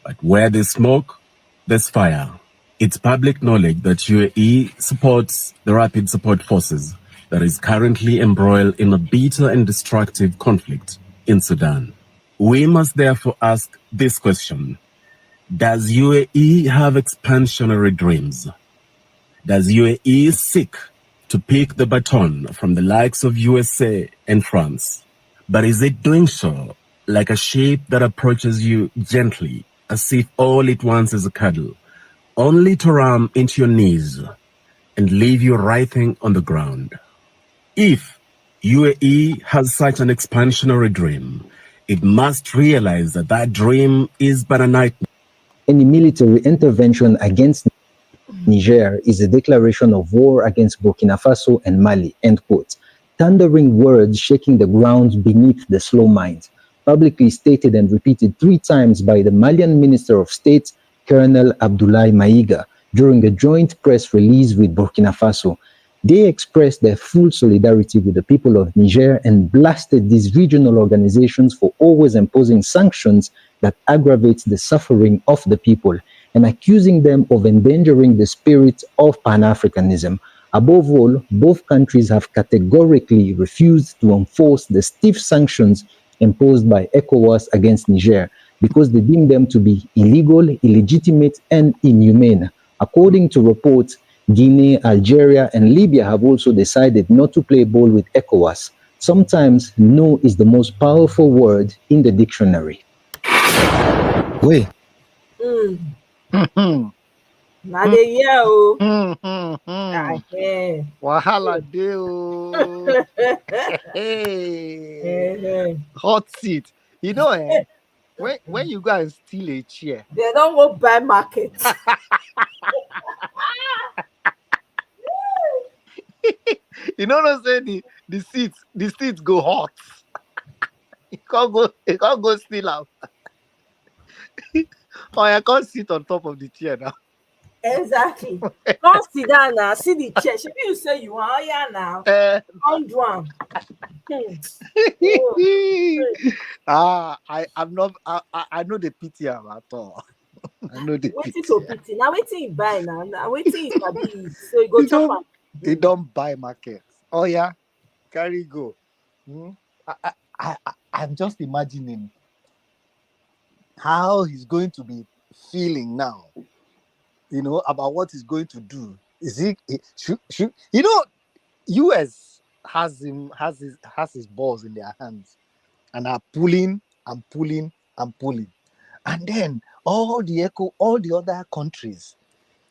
but where there's smoke, there's fire. It's public knowledge that UAE supports the Rapid Support Forces that is currently embroiled in a bitter and destructive conflict in Sudan. We must therefore ask this question: does UAE have expansionary dreams? Does UAE seek to pick the baton from the likes of USA and France? But is it doing so like a sheep that approaches you gently, as if all it wants is a cuddle, only to ram into your knees and leave you writhing on the ground? If UAE has such an expansionary dream, it must realize that that dream is but a nightmare. Any military intervention against Niger is a declaration of war against Burkina Faso and Mali, end quote. Thundering words shaking the ground beneath the slow minds, publicly stated and repeated 3 times by the Malian Minister of State, Colonel Abdoulaye Maïga, during a joint press release with Burkina Faso. They expressed their full solidarity with the people of Niger and blasted these regional organizations for always imposing sanctions that aggravate the suffering of the people, and accusing them of endangering the spirit of Pan-Africanism. Above all, both countries have categorically refused to enforce the stiff sanctions imposed by ECOWAS against Niger because they deem them to be illegal, illegitimate, and inhumane. According to reports, Guinea, Algeria, and Libya have also decided not to play ball with ECOWAS. Sometimes, no is the most powerful word in the dictionary. Wait. Now they hear I hear. Wahala deo. Hey. Hot seat. You know, when you go and steal a chair, They don't go buy market. you know what I'm saying? The seats go hot. You can't go steal out. Oh, I can't sit on top of the chair now. Exactly. Don't sit down now. See the chair. Should you say you are here now? Don't do am. I'm not. I know the pity am at all. I know the Waiting pity. to pity. Now waiting you buy now. Now waiting you sabi. So you go chop am. They don't buy market. Oh yeah, carry go. I'm just imagining how he's going to be feeling now. You know, about what he's going to do. Is he should you know? US has his balls in their hands and are pulling and pulling and pulling, and then all the other countries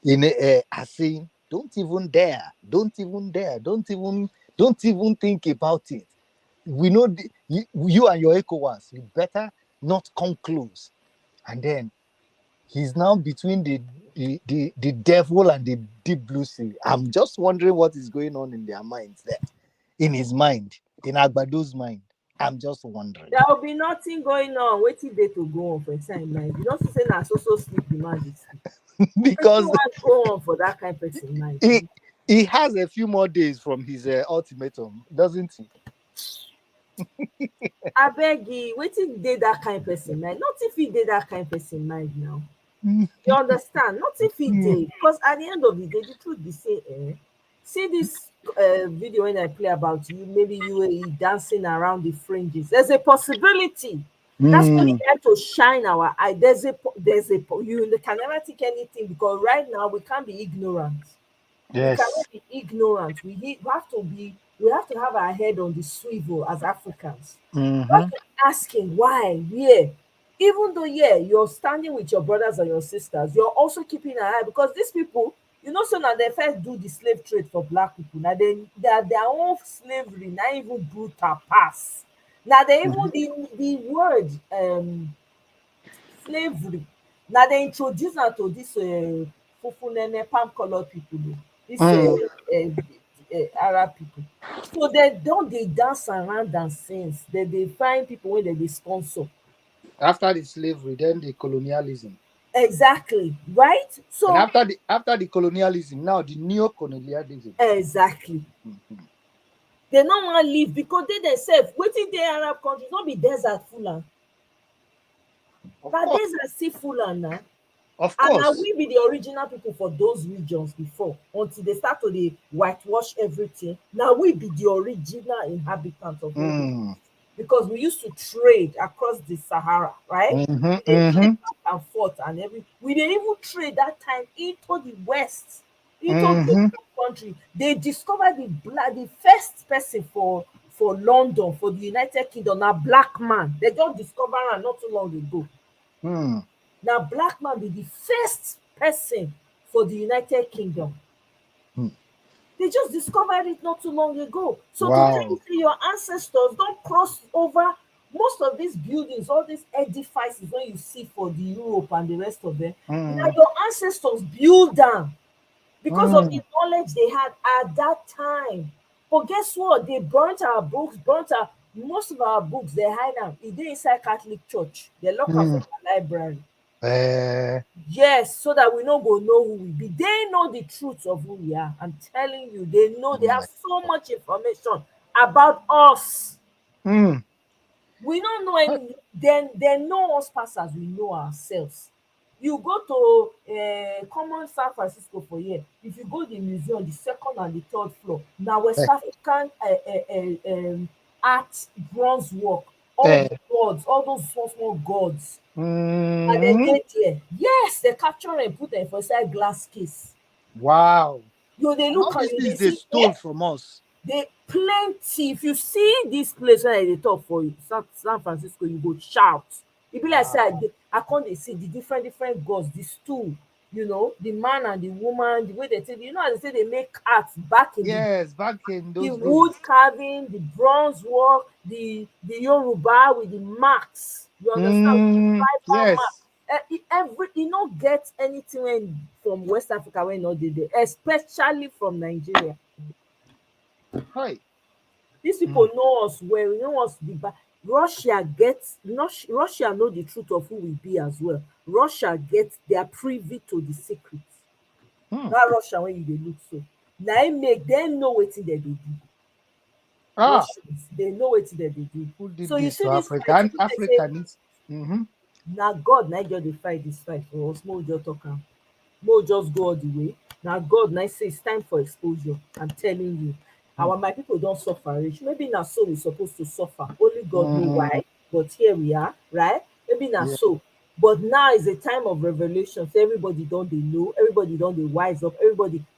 are saying, don't even dare, don't even think about it. We know you and your ECOWAS, you better not come close. And then he's now between the devil and the deep blue sea. I'm just wondering what is going on in their minds there, in his mind, in Agbado's mind. I'm just wondering. There will be nothing going on. Waiting day to go on for example. Like you don't say na so sleep the man. Because what go on for that kind of person mind. He has a few more days from his ultimatum, doesn't he? I beg you, waiting day that kind of person mind. Not if he did that kind of person mind now. You understand? Not if he did, because at the end of the day, the truth be say, see this video when I play about you, maybe UAE dancing around the fringes. There's a possibility. That's when we have to shine our eye. You can never think anything because right now we can't be ignorant. Yes. We cannot be ignorant. We have to have our head on the swivel as Africans. We have to be asking why, where. Even though, you're standing with your brothers and your sisters, you're also keeping an eye because these people, so now they first do the slave trade for black people. Now they are their own slavery, not even brutal pass. Now they even the word slavery. Now they introduce that to this palm colored people, this Arab people. So they dance around and sing. They find people when they sponsor. After the slavery, then the colonialism. Exactly, right? So and after the colonialism, now the neo-colonialism. Exactly. They don't want to leave because they themselves, waiting the Arab countries, not be desert full. But desert sea full now. Of course. And now we be the original people for those regions before, until they start to the whitewash everything. Now we be the original inhabitants of it. Because we used to trade across the Sahara, right? And forth and we didn't even trade that time into the West, into the country. They discovered the first person for London, for the United Kingdom, a black man. They just discovered him not too long ago. Now, black man be the first person for the United Kingdom. They just discovered it not too long ago. So to tell you, your ancestors don't cross over most of these buildings, all these edifices when you see for the Europe and the rest of them, now Mm, your ancestors build them because of the mm, knowledge they had at that time. But guess what? They burnt our books, burnt our most of our books, they hide them. It dey inside Catholic Church. They lock them for mm. the library. Eh, Yes, so that we no go know who we be. They know the truth of who we are. I'm telling you, they know they oh have my. so much information about us. Mm. We don't know any, then they know us past as we know ourselves. You go to common San Francisco for here. If you go the museum, the second and the third floor, now West Eh, African art bronze work, all eh, the gods, all those small small gods, and they mm. get there. Yes, they capture and put them for inside glass case. Wow. You they And all look and these you they things they see, stole from us. they plenty. If you see this place where they talk for you, San Francisco, you go shout. E be like say Wow. I come dey see the different gods, the stool, the man and the woman, the way they take, as they say they make art back in Yes, back in the those wood days. carving, the bronze work, the Yoruba with the marks. You understand? With the Mm, tribal mark. yes. Every no get anything from West Africa wey no dey there, especially from Nigeria. Hi. These people know us well. We know us the back. Russia know the truth of who we be as well. Russia gets, they are privy to the secrets. Hmm. That Russia when you dey look so. Now it make them know wetin dem dey do. Ah, Russians, they know wetin dem dey do. who did So you this see to this Africa? fight, And people dey say Africa needs. Mm-hmm. na God na just dey fight this fight for us. Make we just talk am. Make we just go all the way. Na God na say it's time for exposure. I'm telling you. My people don suffer reach. Maybe na so we supposed to suffer. Only God know Mm, why. But here we are, right? Maybe na yeah. so. But now is a time of revelation. So everybody don dey know, everybody don dey wise up,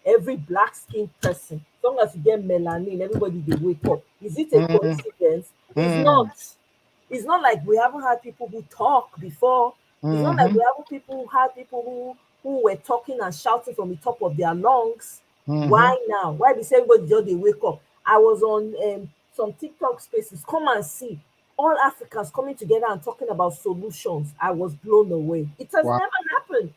every black skinned person, as long as you get melanin, everybody dey wake up. Is it a Mm, coincidence? It's mm, not. It's not like we haven't had people who talk before. It's not like mm-hmm. we haven't had people who were talking and shouting from the top of their lungs. Mm-hmm. Why now? Why be say everybody just dey wake up? I was on some TikTok spaces. Come and see all Africans coming together and talking about solutions. I was blown away. It has Wow. never happened.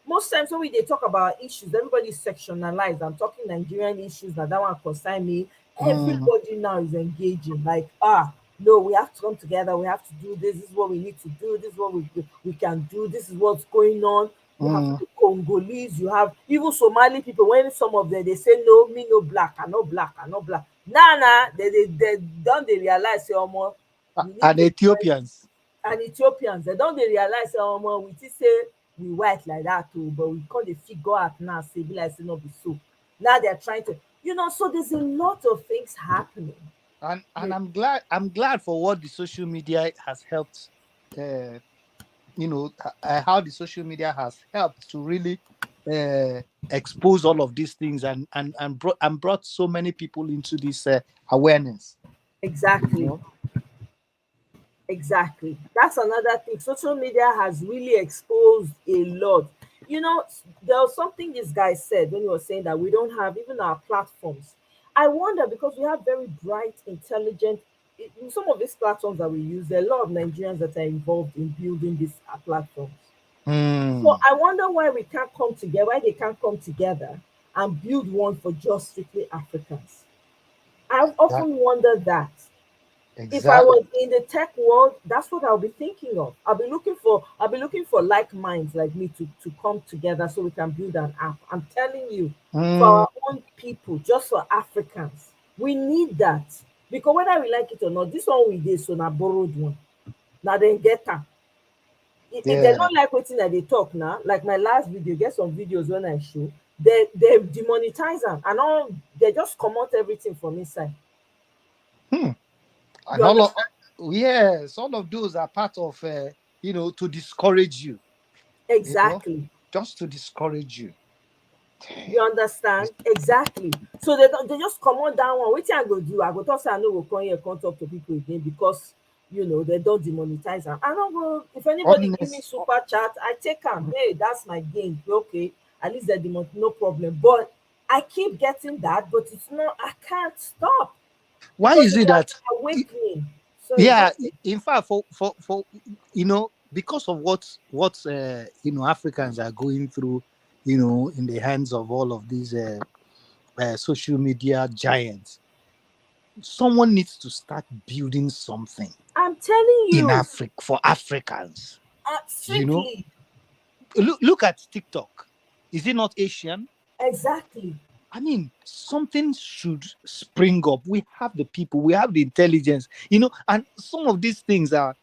Most times when they talk about issues, everybody is sectionalized. I'm talking Nigerian issues, that one concern me. Mm, Everybody now is engaging. Like, no, we have to come together. We have to do this. This is what we need to do. This is what we can do. This is what's going on. You have mm. the Congolese. You have even Somali people. When some of them they say no, me no black, I no black, I no black. Nah, they don't they realize say, we need And to Ethiopians. and Ethiopians, they don't they realize we think say we white like that too, but we can't figure out now, say be like say not be so. Now they're trying to, so there's a lot of things happening. And I'm glad for what the social media has helped. How the social media has helped to really expose all of these things and brought so many people into this awareness. Exactly. You know? Exactly. That's another thing. Social media has really exposed a lot. There was something this guy said when he was saying that we don't have even our platforms. I wonder because we have very bright, intelligent, in some of these platforms that we use, there are a lot of Nigerians that are involved in building these platforms. So I wonder why we can't come together, why they can't come together and build one for just strictly Africans. I've often wondered that. Exactly. If I was in the tech world, that's what I'll be thinking of. I'll be looking for like minds like me to come together so we can build an app. I'm telling you, for our own people, just for Africans, we need that. Because whether we like it or not, this one we did so na borrowed one. Now then get them. If they don't like waiting that they talk now, like my last video, get some videos when I show, they demonetize them and all they just come out everything from inside. And all of those are part of to discourage you. Exactly. Just to discourage you. You understand? Exactly. So they just come on down one. Which I go do? I go talk say I no go come here and talk to people again because they don't demonetize them. I don't go. If anybody give me super chat, I take them. Hey, that's my gain. Okay, at least they demonetize, no problem. But I keep getting that, but it's not. I can't stop. Why is it that awakening So Yeah, in fact, for because of what Africans are going through, in the hands of all of these social media giants, someone needs to start building something I'm telling in you, Africa for Africans. strictly. Look at TikTok. Is it not Asian? Exactly. I mean, something should spring up. We have the people, we have the intelligence, and some of these things are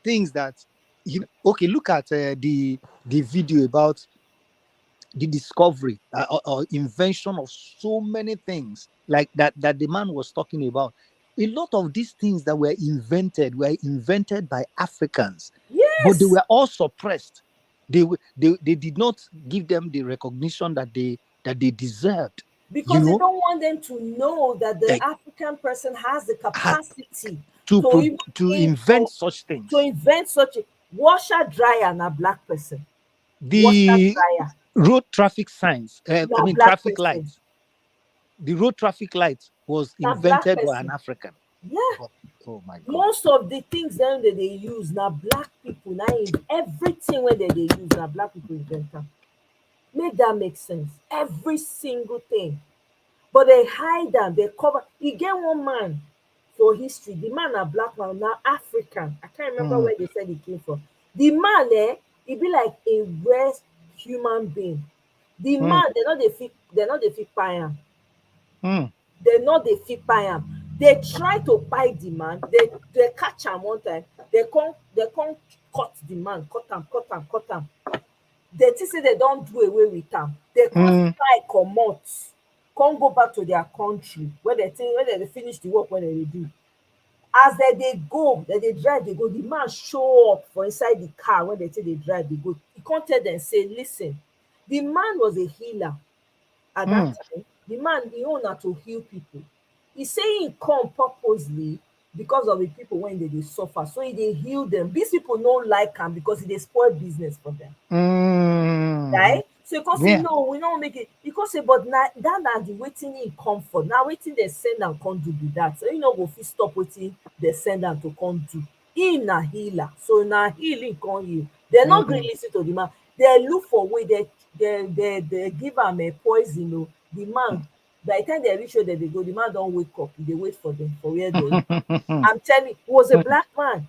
things that okay, look at the video about the discovery or invention of so many things like that the man was talking about. A lot of these things that were invented by Africans, but they Yes. were all suppressed. They did not give them the recognition that they deserved. Because they don't want them to know that the African person has the capacity to invent such things. To invent such a washer dryer na black person. The dryer. road traffic signs, traffic person. lights. The road traffic light was Na black invented by person. an African. Yeah. Oh my God. Most of the things then that they use now black people now everything when they use now black people invent them. Make that make sense. Every single thing. But they hide them, they cover. You get one man for history. The man a black man, now African. I can't remember where they said he came from. The man he be like a rare human being. The man, they're not the fit buy him. They're not the fit buy him. They try to buy the man, they catch him one time, they can't cut the man, cut him. They think say they don't do away with him. They can't come out. Can't go back to their country when they finish the work when they do. As they go, they drive, they go. The man show up for inside the car when they say they drive, they go. He can't tell them, say, listen, the man was a healer at that time. The man, he wanted to heal people. He say he come purposely because of the people when they suffer. So he heal them. These people don't like him because they spoil business for them. Right? So you can say, no, we don't make it. You can say, but now that the waiting in comfort. Now waiting they send and can't do that. So go fit stop waiting they send and to come do. He na healer. So now healing can heal. They're not going to listen to the man. They look for way they give him a poison. The man, by the time they reach where they go, the man don't wake up. They wait for them for where they I'm telling you, he was a black man.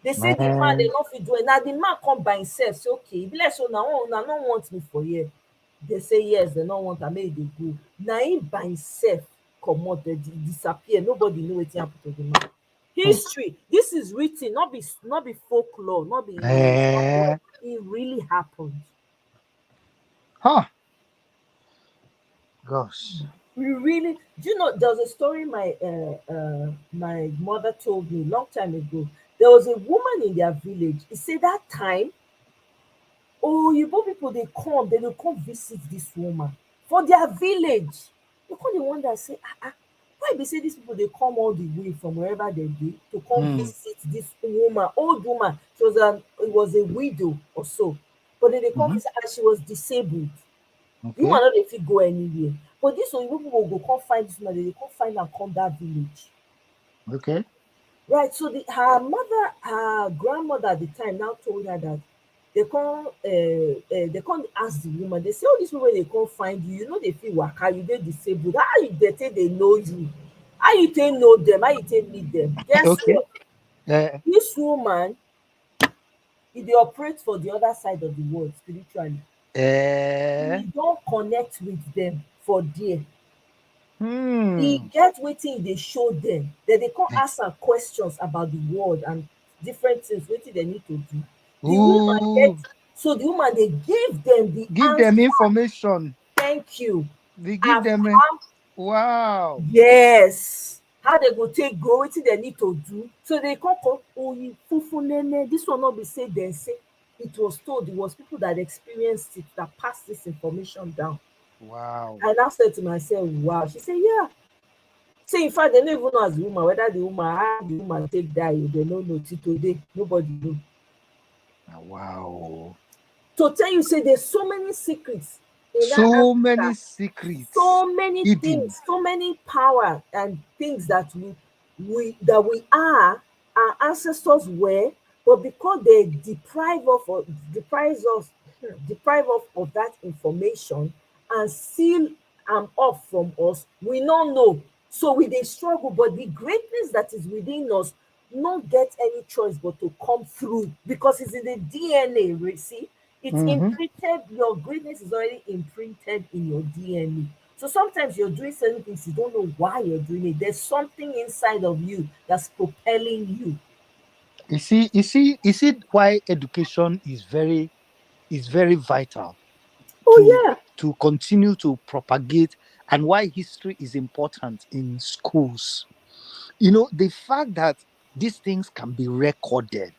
They say the man, they not fit do it. Now the man come by himself, say, okay, bless you now, don't want me for here. They say yes, they don't want to make they go. Now he by himself come out, they disappear. Nobody know what happened to the man. History, this is written, not be folklore, not be it really happened. Gosh. We really do you know there's a story my mother told me a long time ago. There was a woman in their village. He said that time, Yoruba people they will come visit this woman for their village. You can't wonder, say, why they say these people they come all the way from wherever they be to come visit this woman, old woman. It was a widow or so, but then they come visit and she was disabled. Okay. You might not if you go anywhere, but this one people will go come find this woman. They come find and come that village. Okay. Right, so her grandmother at the time now told her that they can't ask the woman. They say, oh, this woman they can't find you. You know they feel waka, you they disabled. How you they think they know you? How you take know them? How you take meet them? Guess Okay. what? This woman, they operate for the other side of the world spiritually. You don't connect with them for there. He get waiting they show them that they can't ask her questions about the world and different things waiting they need to do. The woman they give them them information. Thank you. They give them wow. Yes. How they go take go waiting they need to do. So they can't come, this will not be said then say it was told. It was people that experienced it that passed this information down. Wow. And I said to myself, wow. She said, yeah. See, in fact, they don't even know as the woman, whether the woman, how the woman take die, they don't know till today. Nobody knows. Wow. To tell you, say there's so many secrets. So many secrets. So many hidden. things, so many power and things that we are, our ancestors were, but because they deprive us of that information and seal am off from us, we no know. So we dey struggle, but the greatness that is within us no get any choice but to come through because it's in the DNA, see. It's Mm-hmm. imprinted, your greatness is already imprinted in your DNA. So sometimes you're doing certain things, you don't know why you're doing it. There's something inside of you that's propelling you. You see why education is very vital Oh yeah. to continue to propagate, and why history is important in schools. You know, the fact that these things can be recorded,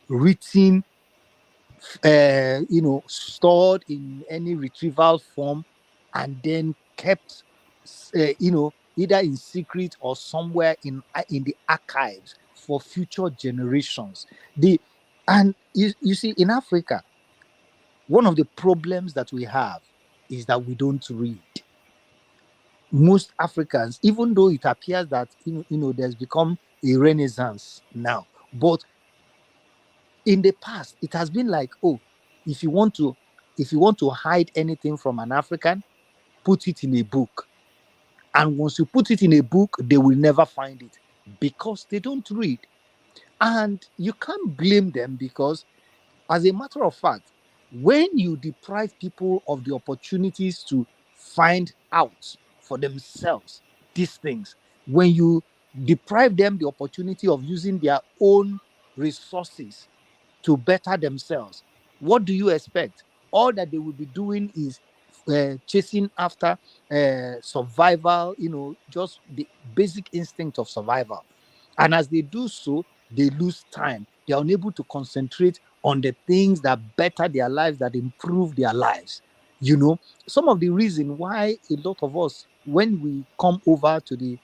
written, stored in any retrieval form, and then kept, either in secret or somewhere in the archives for future generations. And you see, in Africa, one of the problems that we have is that we don't read. Most Africans, even though it appears that there's become a renaissance now, but in the past it has been like, oh, if you want to hide anything from an African, put it in a book. And once you put it in a book, they will never find it because they don't read. And you can't blame them because, as a matter of fact, when you deprive people of the opportunities to find out for themselves these things, when you deprive them the opportunity of using their own resources to better themselves, what do you expect? All that they will be doing is chasing after survival, just the basic instinct of survival. And as they do so, they lose time. They are unable to concentrate on the things that better their lives, that improve their lives. Some of the reason why a lot of us, when we come over to the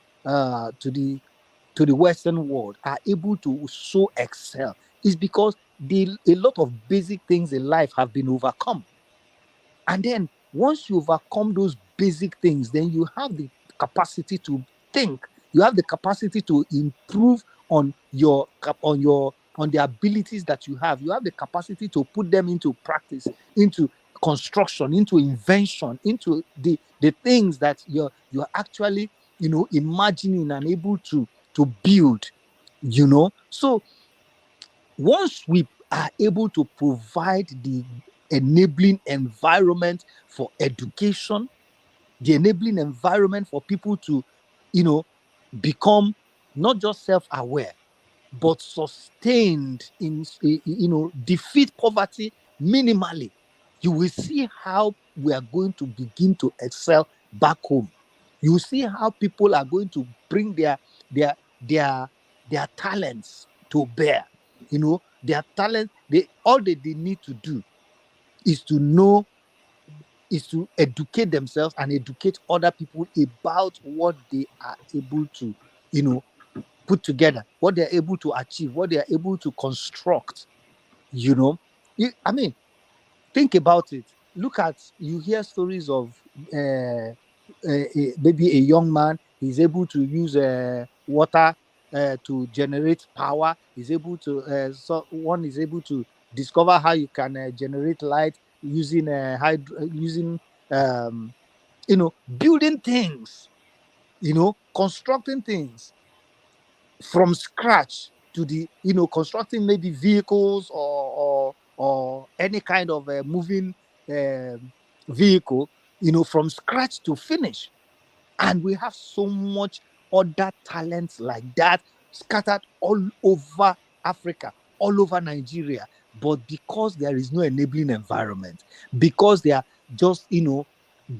Western world, are able to so excel is because a lot of basic things in life have been overcome. And then once you overcome those basic things, then you have the capacity to think. You have the capacity to improve on the abilities that you have. You have the capacity to put them into practice, into construction, into invention, into the things that you're actually imagining and able to build. So once we are able to provide the enabling environment for education, the enabling environment for people to, become not just self-aware, but sustained in, defeat poverty minimally, you will see how we are going to begin to excel back home. You will see how people are going to bring their talents to bear. Their talent, all that they need to do is to educate themselves and educate other people about what they are able to, put together, what they're able to achieve, what they're able to construct. I mean, think about it. You hear stories of maybe a young man is able to use water to generate power. Is able to one is able to discover how you can generate light using building things, constructing things from scratch, to the constructing maybe vehicles or any kind of moving vehicle, from scratch to finish. And we have so much other talents like that scattered all over Africa, all over Nigeria. But because there is no enabling environment, because they are just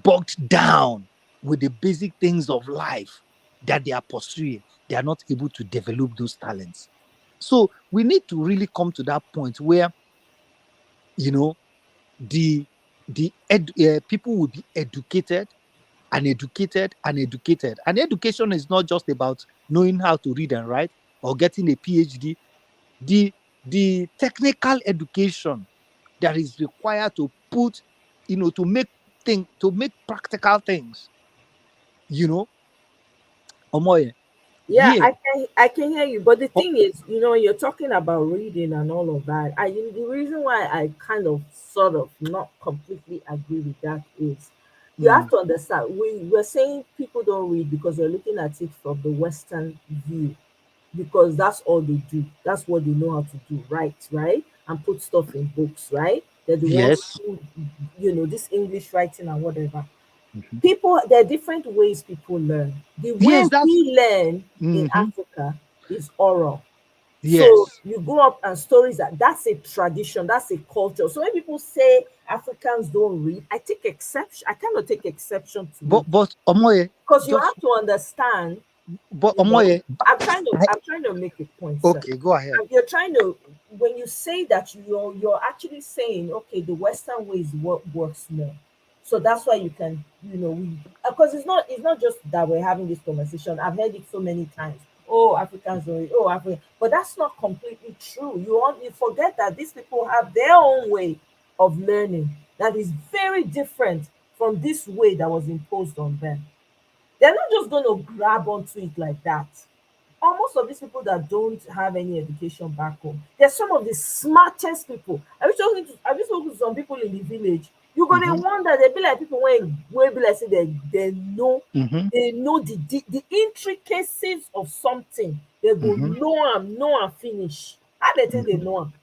bogged down with the basic things of life that they are pursuing, they are not able to develop those talents. So we need to really come to that point where people will be educated and educated and educated. And education is not just about knowing how to read and write or getting a PhD. The technical education that is required to put, to make practical things, Omoye, Yeah, Yeah. I can hear you. But the thing is, you're talking about reading and all of that. The reason why I kind of sort of not completely agree with that is you have Mm. to understand we're saying people don't read because we're looking at it from the Western view, because that's all they do. That's what they know how to do, right? And put stuff in books, right? They're the ones Yes. who, this English writing and whatever. Mhm. People, there are different ways people learn. The way Yes, that's we learn in mhm. Africa is oral. So Yes. you grow up and stories that's a tradition, that's a culture. So when people say Africans don't read, I take exception. I cannot take exception to it, But Omoye, because you just have to understand. but You know, Omoye, I'm trying to make a point, sir. okay, go ahead. You're trying to, when you say that, you're actually saying, okay, the Western way is what works more. So that's why you can, because it's not just that we're having this conversation. I've heard it so many times. Oh, Africans don't read. Oh, Africa, but that's not completely true. You forget that these people have their own way of learning that is very different from this way that was imposed on them. They're not just going to grab onto it like that. Almost of these people that don't have any education back home, they're some of the smartest people. Have you spoken to some people in the village? You're gonna Mhm. wonder, they be like people when be like say they know Mhm. they know the intricacies of something. They go Mhm. know and finish. How they think they Mhm. know 'em?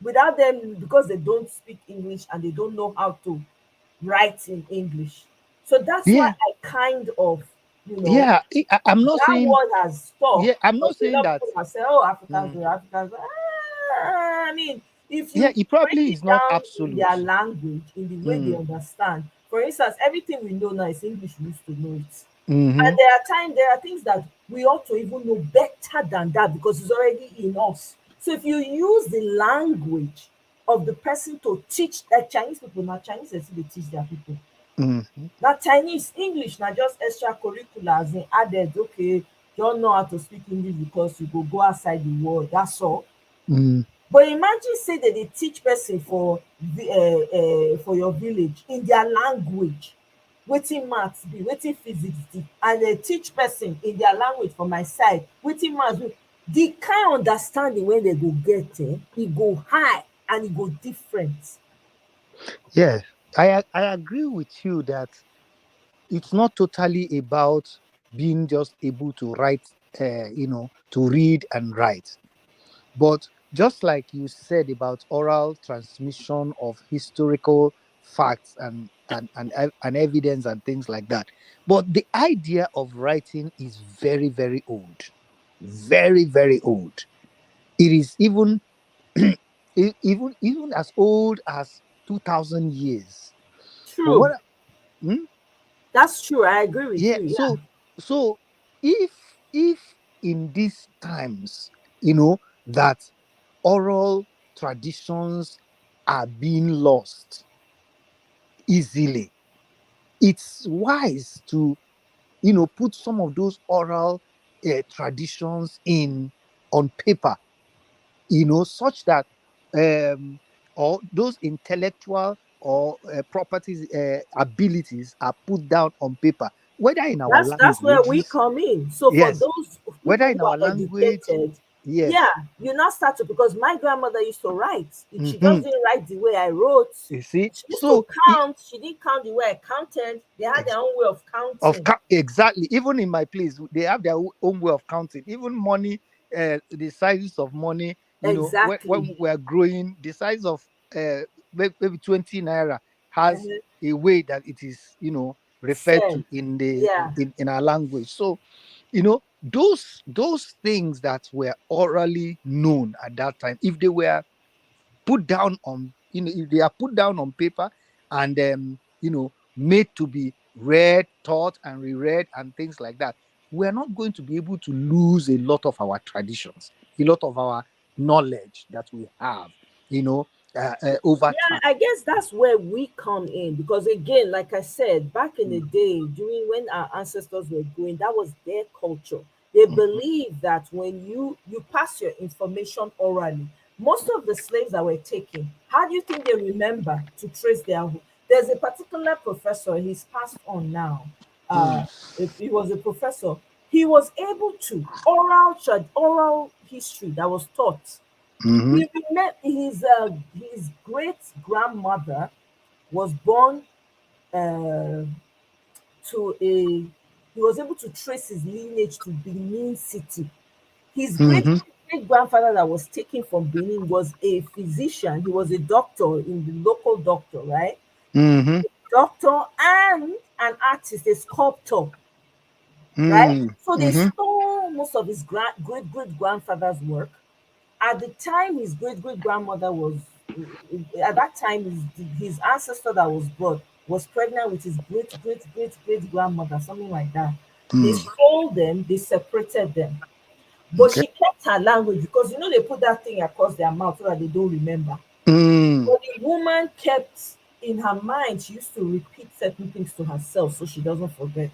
Without them, because they don't speak English and they don't know how to write in English. So that's why Yeah. I kind of, Yeah. I'm not that saying. word has stuck. Yeah, I'm not Because a saying lot of that. people have said, oh, Africans Mm. do, Africans do. I mean, if Yeah, you it break probably it is not down in their absolute. language, in the way they Mm. understand, for instance, everything we know now is English, we used to know it. And Mm-hmm. there are things that we ought to even know better than that because it's already in us. So if you use the language of the person to teach, like Chinese people, now Chinese they teach their people. Mm-hmm. Now Chinese, English, now just extracurriculars and added, okay, don't know how to speak English because you go outside the world. That's all. Mm. But imagine say that they teach person for your village in their language, wetin maths be, wetin physics be, and they teach person in their language for my side, wetin maths be. The kind understanding wey they go get, e go high and e go different. Yeah, I agree with you that it's not totally about being just able to write, to read and write. But just like you said about oral transmission of historical facts and evidence and things like that. But the idea of writing is very, very old. Very, very old. It is even even as old as 2000 years. But what True, hmm? that's true. I agree with Yeah, you. Yeah. so if if in these times, that oral traditions are being lost easily, it's wise to put some of those oral traditions in on paper, such that or those intellectual or properties abilities are put down on paper, whether in our That's where we languages. come in. So for Yes, those whether people in who our are language. educated, Yes. yeah, you now start to, because my grandmother used to write. She Mhm. just didn't write the way I wrote. You see, She used to so count. She didn't count the way I counted. They had their own way of counting. exactly, even in my place they have their own way of counting. Even money, the sizes of money, when Exactly. we're growing, the size of maybe 20 naira has Uh-huh. a way that it is referred Said, to in the yeah. in our language. So those things that were orally known at that time, if they were put down on if they are put down on paper and made to be read, taught and reread and things like that, we're not going to be able to lose a lot of our traditions, a lot of our knowledge that we have, over Yeah, time. I guess that's where we come in, because again, like I said, back in the day, during when our ancestors were going, that was their culture. They Mhm. believe that when you pass your information orally, most of the slaves that were taken, how do you think they remember to trace there's a particular professor, he's passed on now. Mm. If he was a professor, he was able to oral history that was taught. Mm-hmm. He met his great grandmother was born to a. He was able to trace his lineage to Benin City. His great Mm-hmm. great grandfather that was taken from Benin was a physician. He was a doctor in the local doctor, right? Mm-hmm. Doctor and an artist, a sculptor, right? So they Mm-hmm. stole most of his great great grandfather's work. At the time, his great great grandmother was, at that time, his ancestor that was brought was pregnant with his great great great great grandmother, something like that. They Mm. stole them, they separated them. But Okay. she kept her language because they put that thing across their mouth so that they don't remember. Mm. But the woman kept in her mind, she used to repeat certain things to herself so she doesn't forget.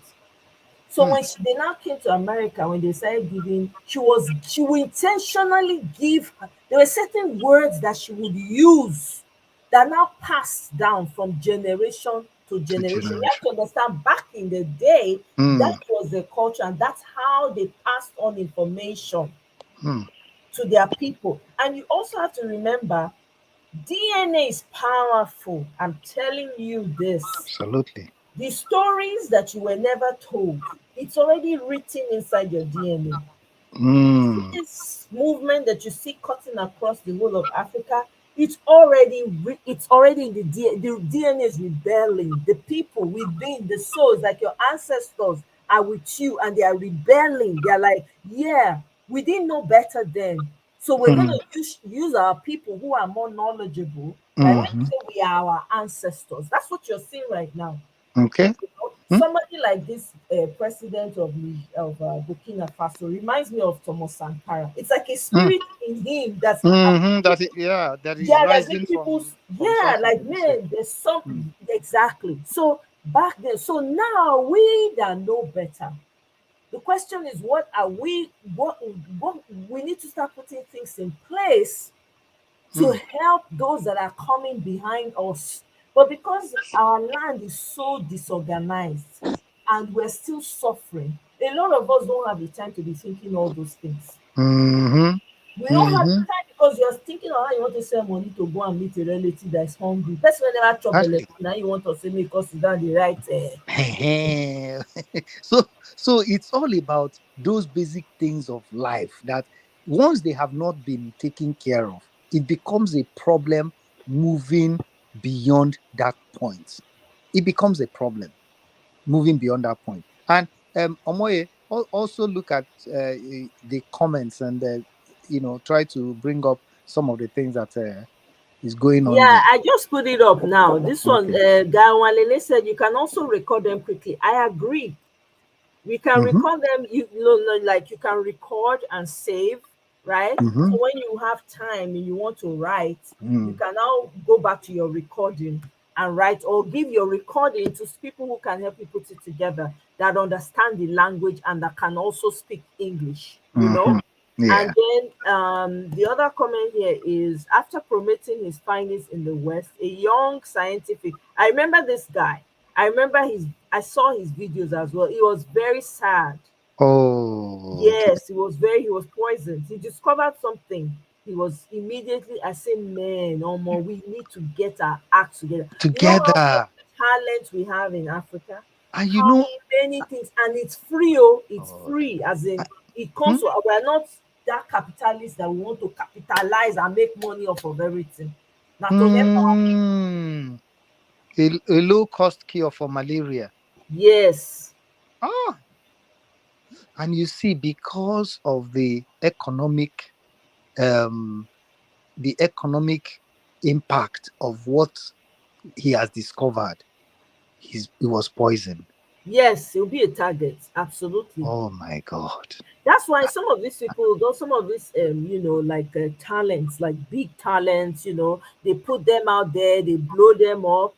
So Mm. when they now came to America, when they started giving, she would intentionally give. There were certain words that she would use that now passed down from generation to To generation. You have generation. to understand, back in the day, that Mm. was the culture, and that's how they passed on information Mm. to their people. And you also have to remember, DNA is powerful. I'm telling you this. Absolutely. The stories that you were never told, it's already written inside your DNA. Mm. This movement that you see cutting across the whole of Africa, it's already in the DNA is rebelling. The people within, the souls, like your ancestors, are with you and they are rebelling. They're like, yeah, we didn't know better then. So we're gonna Mm. use our people who are more knowledgeable. Like when you Mm-hmm. say we are our ancestors, that's what you're seeing right now. Okay. Mm. Somebody like this president of Burkina Faso reminds me of Thomas Sankara. It's like a Mm. spirit in him that's Mm-hmm. That is that's rising making people, from suffering. like, You say. man, there's Mm. something exactly. So back then, so now we that know better. The question is, what are we? What we need to start putting things in place to Mm. help those that are coming behind us. But because our land is so disorganized and we're still suffering, a lot of us don't have the time to be thinking all those things. Mm-hmm. We don't have the Mm-hmm. time because you're thinking of how you want to send money to go and meet a relative that is hungry. Person wey never chop belle, Exactly. now you want to say make us sit down the right. So it's all about those basic things of life that once they have not been taken care of, it becomes a problem moving beyond that point. It becomes a problem moving beyond that point. And Omoye, also look at the comments and try to bring up some of the things that is going on Yeah, there. I just put it up now. This one, Okay. Gawalele said you can also record them quickly. I agree. We can Mm-hmm. record them, like you can record and save, right? Mm-hmm. So when you have time and you want to write, you Mm. can now go back to your recording and write, or give your recording to people who can help you put it together, that understand the language and that can also speak English. Mm-hmm. And Yeah. then the other comment here is, after promoting his findings in the West, a young scientific. I remember this guy. I saw his videos as well. He was very sad. Oh, okay. Yes, he was poisoned. He discovered something. He was immediately, I say, man, no more, we need to get our act together. You know how much Together. talent we have in Africa? And How many things, and it's free, it's free, as in it comes to, we're not that capitalist that we want to capitalize and make money off of everything. Now to help our people. Mm, a low cost cure for malaria. Yes. Ah, and you see, because of um, the economic impact of what he has discovered, he was poisoned. Yes, he'll be a target. Absolutely. Oh my God. That's why some of these people, though, some of these, like talents, like big talents, they put them out there, they blow them up.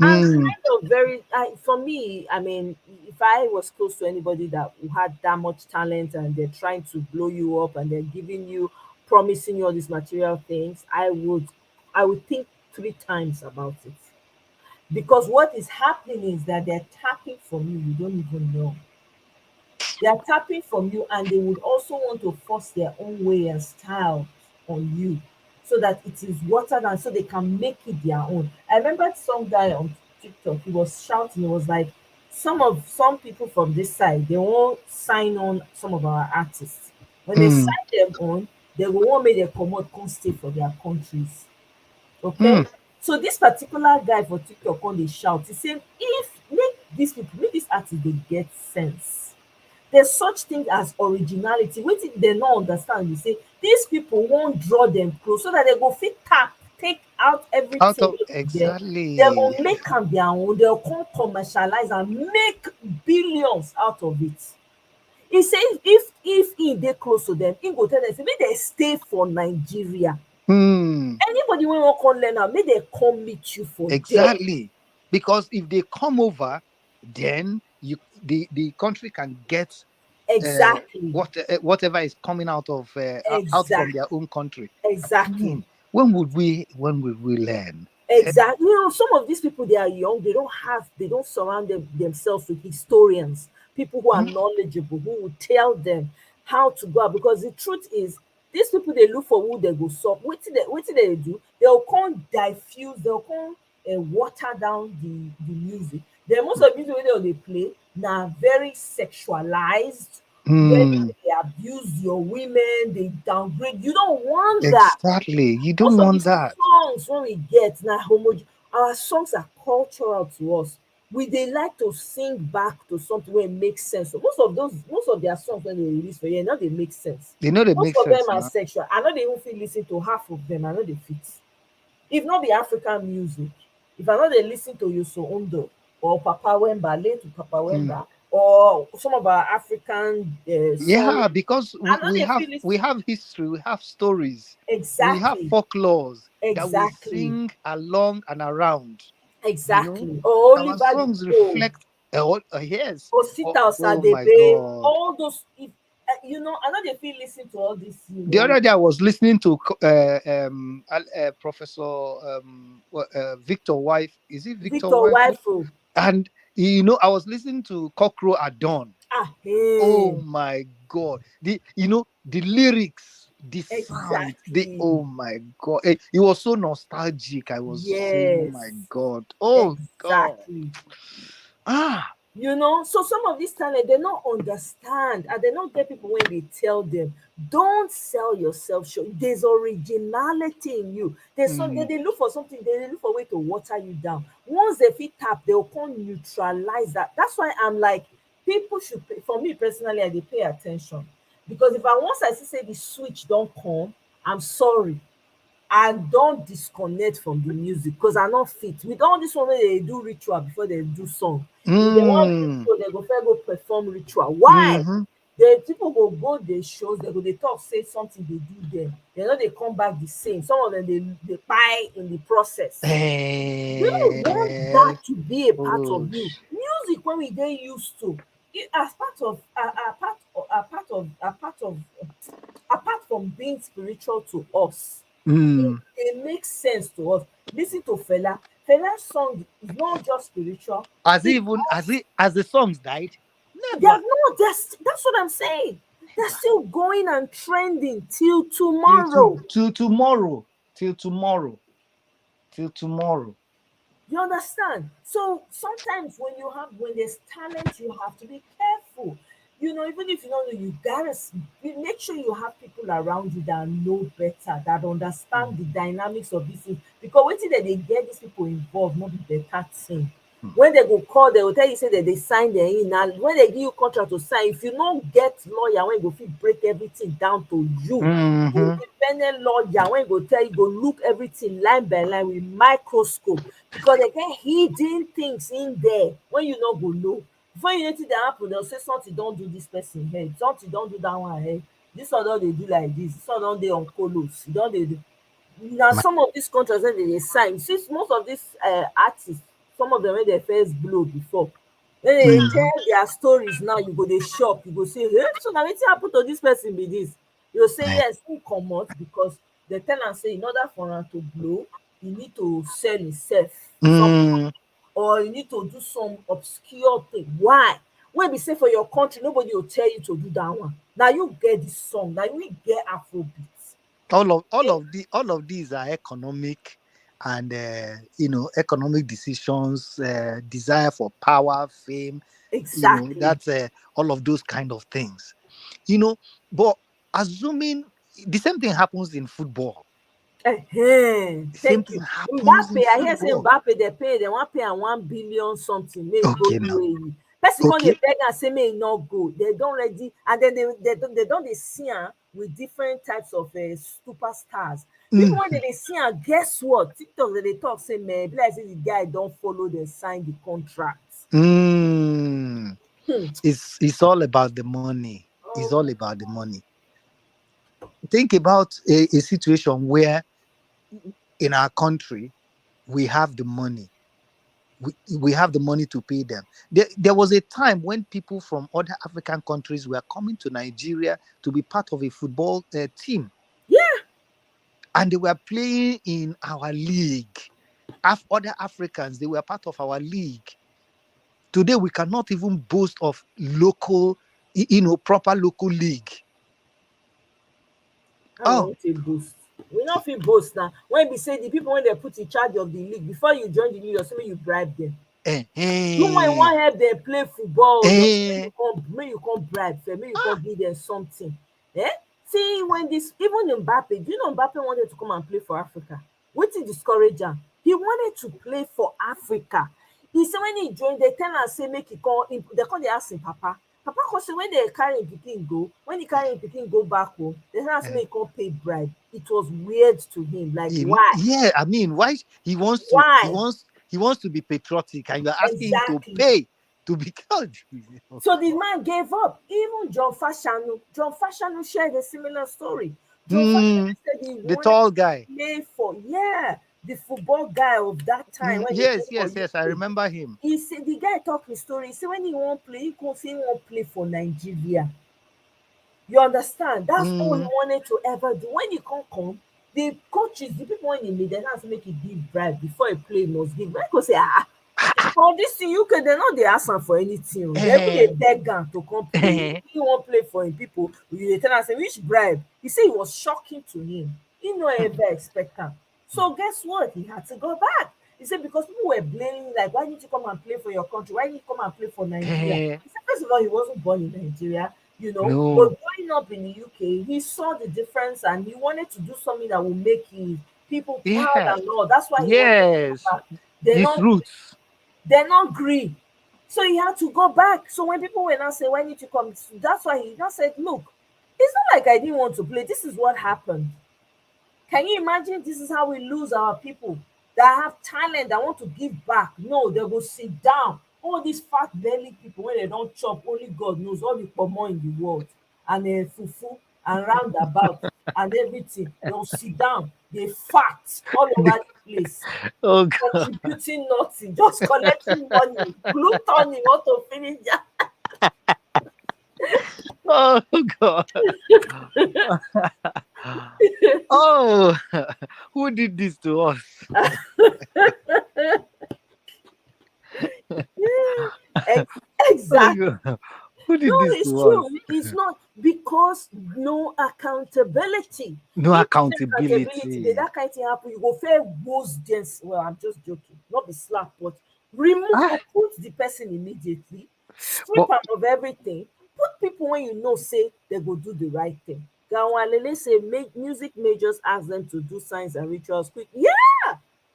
I'm Mm, kind of for me, I mean, if I was close to anybody that had that much talent and they're trying to blow you up and they're giving you, promising you all these material things, I would think 3 times about it. Because what is happening is that they're tapping from you, you don't even know. They are tapping from you, and they would also want to force their own way and style on you, so that it is watered down, so they can make it their own. I remember some guy on TikTok, he was shouting, he was like, some people from this side, they won't sign on some of our artists. When they Mm. sign them on, they will want make them come out, come stay for their countries. Okay? Mm. So this particular guy for TikTok on the shout, he said, if make these artists they get sense. There's such thing as originality. Wetin they no understand, you say these people won't draw them close so that they go fit tap, take out Out everything of wey dey there. exactly. They will make am their own, they'll come commercialize and make billions out of it. He say if he dey close to them, he go tell them say make dem stay for Nigeria. Hmm. Anybody wey wan come learn am, make dem come meet you for there. Exactly. Because if they come over, then the country can get Exactly. whatever is coming out of out from their own country. Exactly. When would we learn? Exactly. You know, some of these people, they are young, they don't surround themselves with historians, people who are knowledgeable, who will tell them how to go out. Because the truth is, these people, they look for who they go sup. What they do? They'll come diffuse, they'll come water down the music. Then most of the music when they play now very sexualized. Where they abuse your women, they downgrade. You don't want that. Exactly. You don't Most of want the that. songs when we get now, our songs are cultural to us. They like to sing back to something where it makes sense. So most of their songs when they release for you, now they make sense. They know they Most make of sense them are now. sexual. I know they even feel listen to half of them. I know they fit. If not be African music, if I know they listen to Yuso Ondo or Papa Wemba, late to Papa Wemba, or some of our African Yeah, songs, because I know we they have feel we have history, we have stories, we have exactly, folklores that we exactly, sing along and around. exactly. Or Our Oliver songs the Pope, reflect. Yes. Osita Oh my Osadebe, God. all those. I know they feel listen to all this. The other day I was listening to Professor Victor Wife. Is it Victor Victor Wife? Waifu. And I was listening to Cockroach at Dawn. Oh my God. The lyrics, the sound, oh my God. It was so nostalgic. I was saying, Yes, my God. Oh God. exactly. Ah. So some of these talent, they don't understand, and they don't get people when they tell them, don't sell yourself short. There's originality in you. There's something they look for something, they look for a way to water you down. Once they fit tap, they'll come neutralize that. That's why I'm like, people should pay. For me personally, I dey pay attention. Because if once I see say the switch don't come, I'm sorry. I don't disconnect from the music because I not fit. With all this one wey they do ritual before they do song. If they want ritual, they go first go perform ritual. Why? The people go the shows, they go they talk, say something they do there. They know they come back the same. Some of them they buy in the process. You don't want that to be a part of you. Music when we get used to it as apart from being spiritual to us. It makes sense to us. Listen to Fela. Fela's song is not just spiritual. As the songs died? That's what I'm saying. They're still going and trending till tomorrow. Till tomorrow. You understand? So sometimes when there's talent, you have to be careful. Even if you don't know, you gotta make sure you have people around you that know better, that understand the dynamics of this thing. Because waiting that they get these people involved, not be better thing. When they go call, they will tell you say that they sign their in. Now, when they give you contract to sign, if you don't get lawyer, when you go fit break everything down to you, independent lawyer, when you go tell you, go look everything line by line with microscope, because they get hidden things in there when you not go know. Before you notice that happen, they'll say something don't do this person head, something don't do that one head. This one don't they do like this one don't they on colos. Don't they do? Now some of these contracts that they sign, since most of these artists, some of them when they first blow before, when they tell their stories now, you go they shock, you go say, hey, so now wetin happen to this person be this? You'll say yes, he come out because the tenant say in order for him to blow, you need to sell himself. Or you need to do some obscure thing. Why? When we say for your country, nobody will tell you to do that one. Now you get this song. Now we get Afrobeats. All of these are economic and economic decisions, desire for power, fame. Exactly. That's all of those kind of things. But assuming the same thing happens in football. Thank Same you. thing happens Mbappe, in I hear say football. Mbappe they want pay am 1 billion something. Maybe Okay, go now. UAE. Person come Okay. dey beg am say may e not go. They don't ready, and then they don't dey see am with different types of superstars. Even when they see am, guess what? TikTok they talk say man, be like say the guy don't follow them sign the contract. It's all about the money. It's all about the money. Think about a situation where in our country we have the money. We have the money to pay them. There was a time when people from other African countries were coming to Nigeria to be part of a football team. Yeah. And they were playing in our league. Other Africans, they were part of our league. Today, we cannot even boast of local, proper local league. Boost. We not feel boast now. When we say the people when they put in charge of the league, before you join the league, you're saying you bribe them. You might want to help them play football. May you come bribe them, may you come give them something. See, when this, even Mbappe, do you know Mbappe wanted to come and play for Africa? What did discourage him? He wanted to play for Africa. He said when he joined, they tell him say make he call him, they ask him Papa. Papa because when they carry him Pikin go, when he carry him Pikin go back home, they ask me he can't pay bribe. It was weird to him. Like why? Yeah, I mean, why he wants to he wants to be patriotic, and you're asking him to pay to be called. So the man gave up. Even John Fashanu shared a similar story. John Fashanu said he the tall guy. Play for the football guy of that time. Yes, I remember him. He said the guy talked his story. He said when he won't play, he could say he won't play for Nigeria. You understand? That's all he wanted to ever do. When he can't come, the coaches, the people when he made, they have to make it give bribe before he play must give. Like say for this thing you can they not they ask him for anything. They beg him to come play. He won't play for him. People they tell us which bribe. He said it was shocking to him. He no ever expect him. So guess what? He had to go back. He said because people were blaming like why didn't you come and play for your country? Why didn't you come and play for Nigeria? He said first of all he wasn't born in Nigeria. But growing up in the UK, he saw the difference and he wanted to do something that would make his people proud and all. That's why he wanted to go back. They're not agree. So he had to go back. So when people were not saying, why need you come? That's why he just said, look, it's not like I didn't want to play. This is what happened. Can you imagine this is how we lose our people that have talent, that want to give back? No, they will sit down. All these fat belly people, when they don't chop, only God knows all the pomo in the world, and then fufu and roundabout and everything. They'll sit down, they fat all over the place, contributing nothing, just collecting money. Gluttony want to finish that. Oh God. Oh, who did this to us? Exactly. Who did this it's to true. us? It's not because no accountability. No If accountability. that kind of thing happen, you go fair worse than well. I'm just joking. Not be slap, but remove put the person immediately. Strip out of everything. Put people when you know say they go do the right thing. Gawalele say music majors ask them to do signs and rituals quick. Yeah,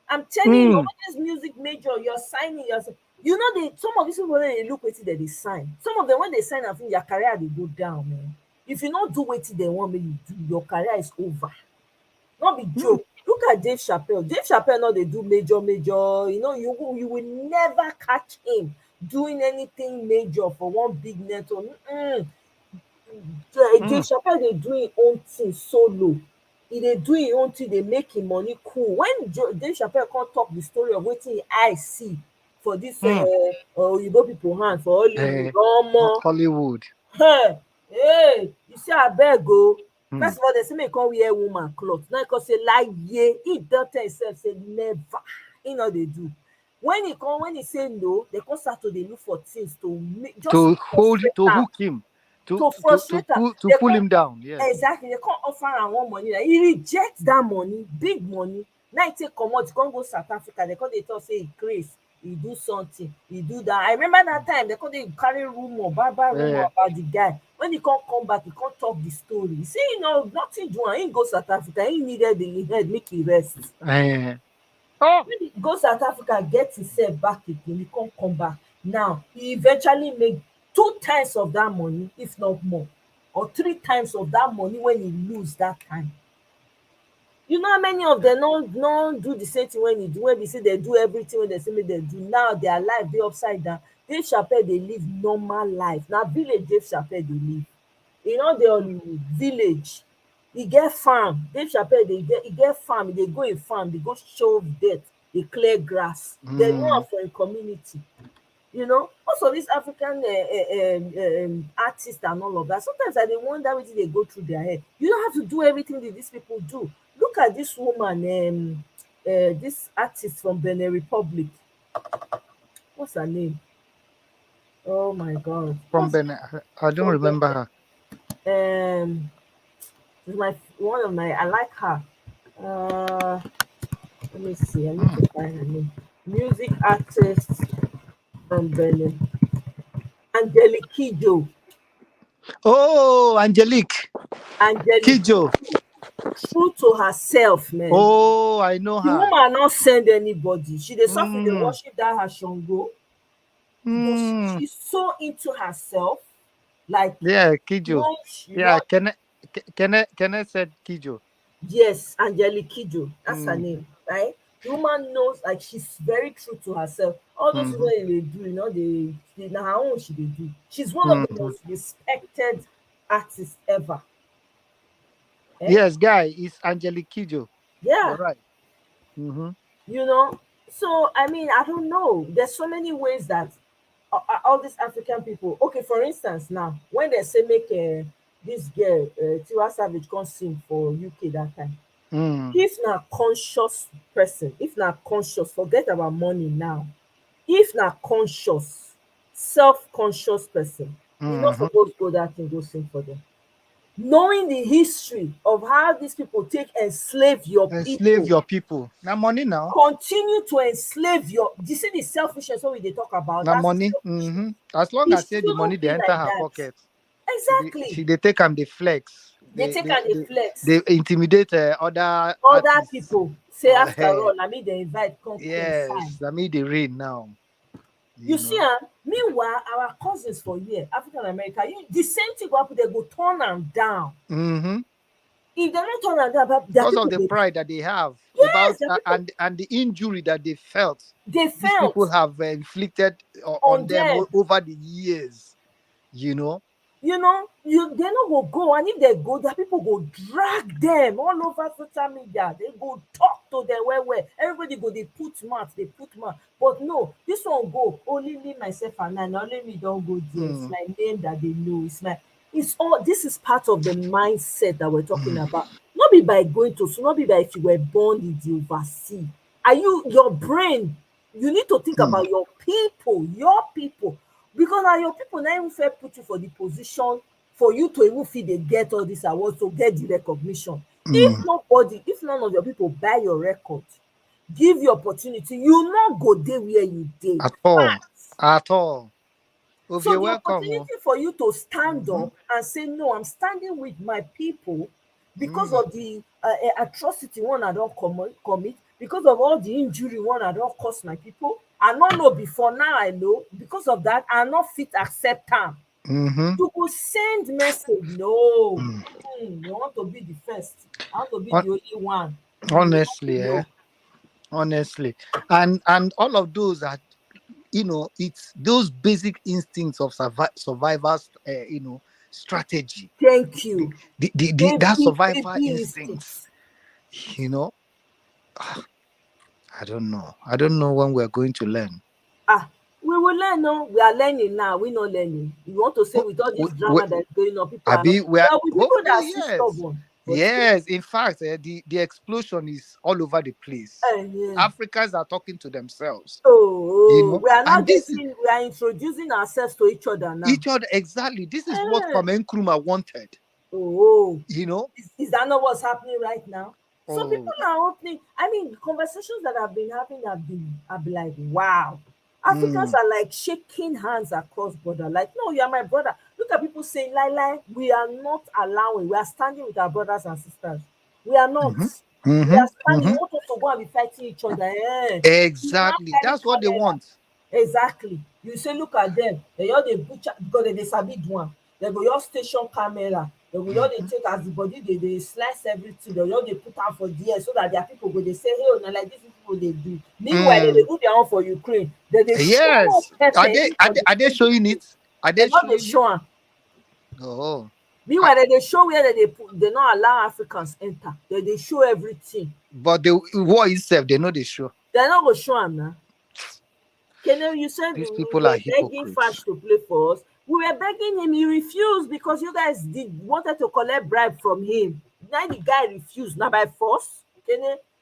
I'm telling you, this music major, you're signing yourself. You know, some of these people when they look with it, they sign. Some of them when they sign, I think their career they go down, man. If you not do what they want me to do, your career is over. Not be joke. Look at Dave Chappelle. Dave Chappelle, now they do major. You know, you will never catch him doing anything major for one big network. Dave Chappelle, they do his own thing solo. They do his own thing, they make him money cool. When Dave Chappelle can't talk the story of what I see for this Oyibo people hand for Hollywood. Hey, you see, I beg go. First of all, they say me come wear woman clothes. Now because say like he don't tell himself say never. You know they do. When he say no, they come start to dey look for things to make just To hold, frustrate to am, hook him, to frustrate am. to They pull come him down. Yes. exactly, they come offer am one money. Like, he reject that money, big money. Now he take comot, he come go South Africa. They come dey talk say he craze, he do something, he do that. I remember that time they come dey carry rumor, bad rumor about the guy. When he come back, he come talk the story. He say, you know, nothing do am. He go South Africa. He needed the head make he rest. Eh. When he go South Africa, get himself back again, he come back. Now he eventually make 2 times of that money, if not more, or 3 times of that money when he lose that time. You know how many of them no do the same thing when he do, when they say they do everything when they say make they do. Now their life they upside down. Dave Chappelle they live normal life. Now village Dave Chappelle they live. You know the Hollywood village. He get farm. Dave Chappelle he get farm. They go in farm. They go show dirt. They clear grass. They know am for a community. You know, most of these African artists and all of that. Sometimes I dey wonder what they go through their head. You don't have to do everything that these people do. Look at this woman, this artist from Benin Republic. What's her name? Oh my God. From Benin, I don't remember her. She's I like her. Let me see. I need to find her name. Music artist from Benin. Angelique Kidjo. Oh, Angelique Kidjo. True to herself, man. Oh, I know The her. woman not send anybody. She dey suffer, dey worship that her Shango. But she's so into herself. Like, Yeah, Kidjo. no, Yeah, Kenneth said Kidjo. yes, Angelique Kidjo. That's her name, right? The woman knows, like, she's very true to herself. All those people they do, you know, they now her own she dey do. She's one of the most respected artists ever. Yes, guy, it's Angelique Kidjo. Yeah. All right. You know, so I mean, I don't know. There's so many ways that all these African people. Okay, for instance, now when they say make this girl Tiwa Savage come sing for UK that time, if not conscious person, if not conscious, forget about money now. If not conscious, self-conscious person, you're not supposed to go that thing go sing for them. Knowing the history of how these people take enslave your people. Now money now. Continue to enslave your. You see the selfishness what they talk about. Now that's money. As long as say the money they enter her pocket. Exactly. They take and they flex. They take and they flex. They intimidate other people. Say after all, I mean they invite. Yes, I mean they reign now. You see, meanwhile, our cousins for here, African America, the same thing they go turn them down. If they don't turn them down, because of the pride that they have about and the injury that they felt. These people have inflicted on them over the years. You know, they not go, and if they go, the people go drag them all over social media. They go talk to them where everybody go, they put mouth. But no, this one go only me, myself, and I. Only me don't go there. It's my name that they know. It's all. This is part of the mindset that we're talking about. Not be by going to school, not be by if you were born in the overseas. Are you your brain? You need to think about your people. Because now your people now even fair put you for the position for you to even feel they get all these awards, to get the recognition. If none of your people buy your record, give you opportunity, you not go there where you did. At all. So the opportunity for you to stand up and say, no, I'm standing with my people because of the atrocity one I don't commit, because of all the injury one I don't cause my people. I don't know before, now I know. Because of that, I not fit accept them. To go send message, no. You want to be the first. I want to be the only one. Honestly. And all of those are, it's those basic instincts of survivor's, strategy. Thank you. That survival instincts, I don't know when we're going to learn. We will learn. No, we are learning now. We're not learning. You want to say with all this drama that's going on, people are people that are stubborn. Yes, in fact, the explosion is all over the place. Yeah. Africans are talking to themselves. Oh, we are not and this is getting, we are introducing ourselves to each other now. each other exactly. This is what Kwame Nkrumah wanted. Oh, is that not what's happening right now? So Oh. people are opening. I mean, the conversations that I've been having have been like, wow. Africans are like shaking hands across border. Like, no, you are my brother. Look at people saying, like, we are not allowing. We are standing with our brothers and sisters. We are not. We are standing. You want us to go and be fighting each other. Exactly. That's what they want. Exactly. You say, look at them. They all they butcher because they sabi do one. They go your station camera. They go all they take as the body. They slice everything. They all they put out for there so that their people go. They say, hey, oh, no, like this is what they do. Meanwhile, they do their own for Ukraine. Yes. Are they showing it? Are they showing? Oh. Meanwhile, they show where they not allow Africans enter. They show everything. But the war itself, they know they show. They're not gonna show them now. You said these we people were are begging hypocrites. Fash to play for us. We were begging him. He refused because you guys wanted to collect bribe from him. Now the guy refused. Now by force.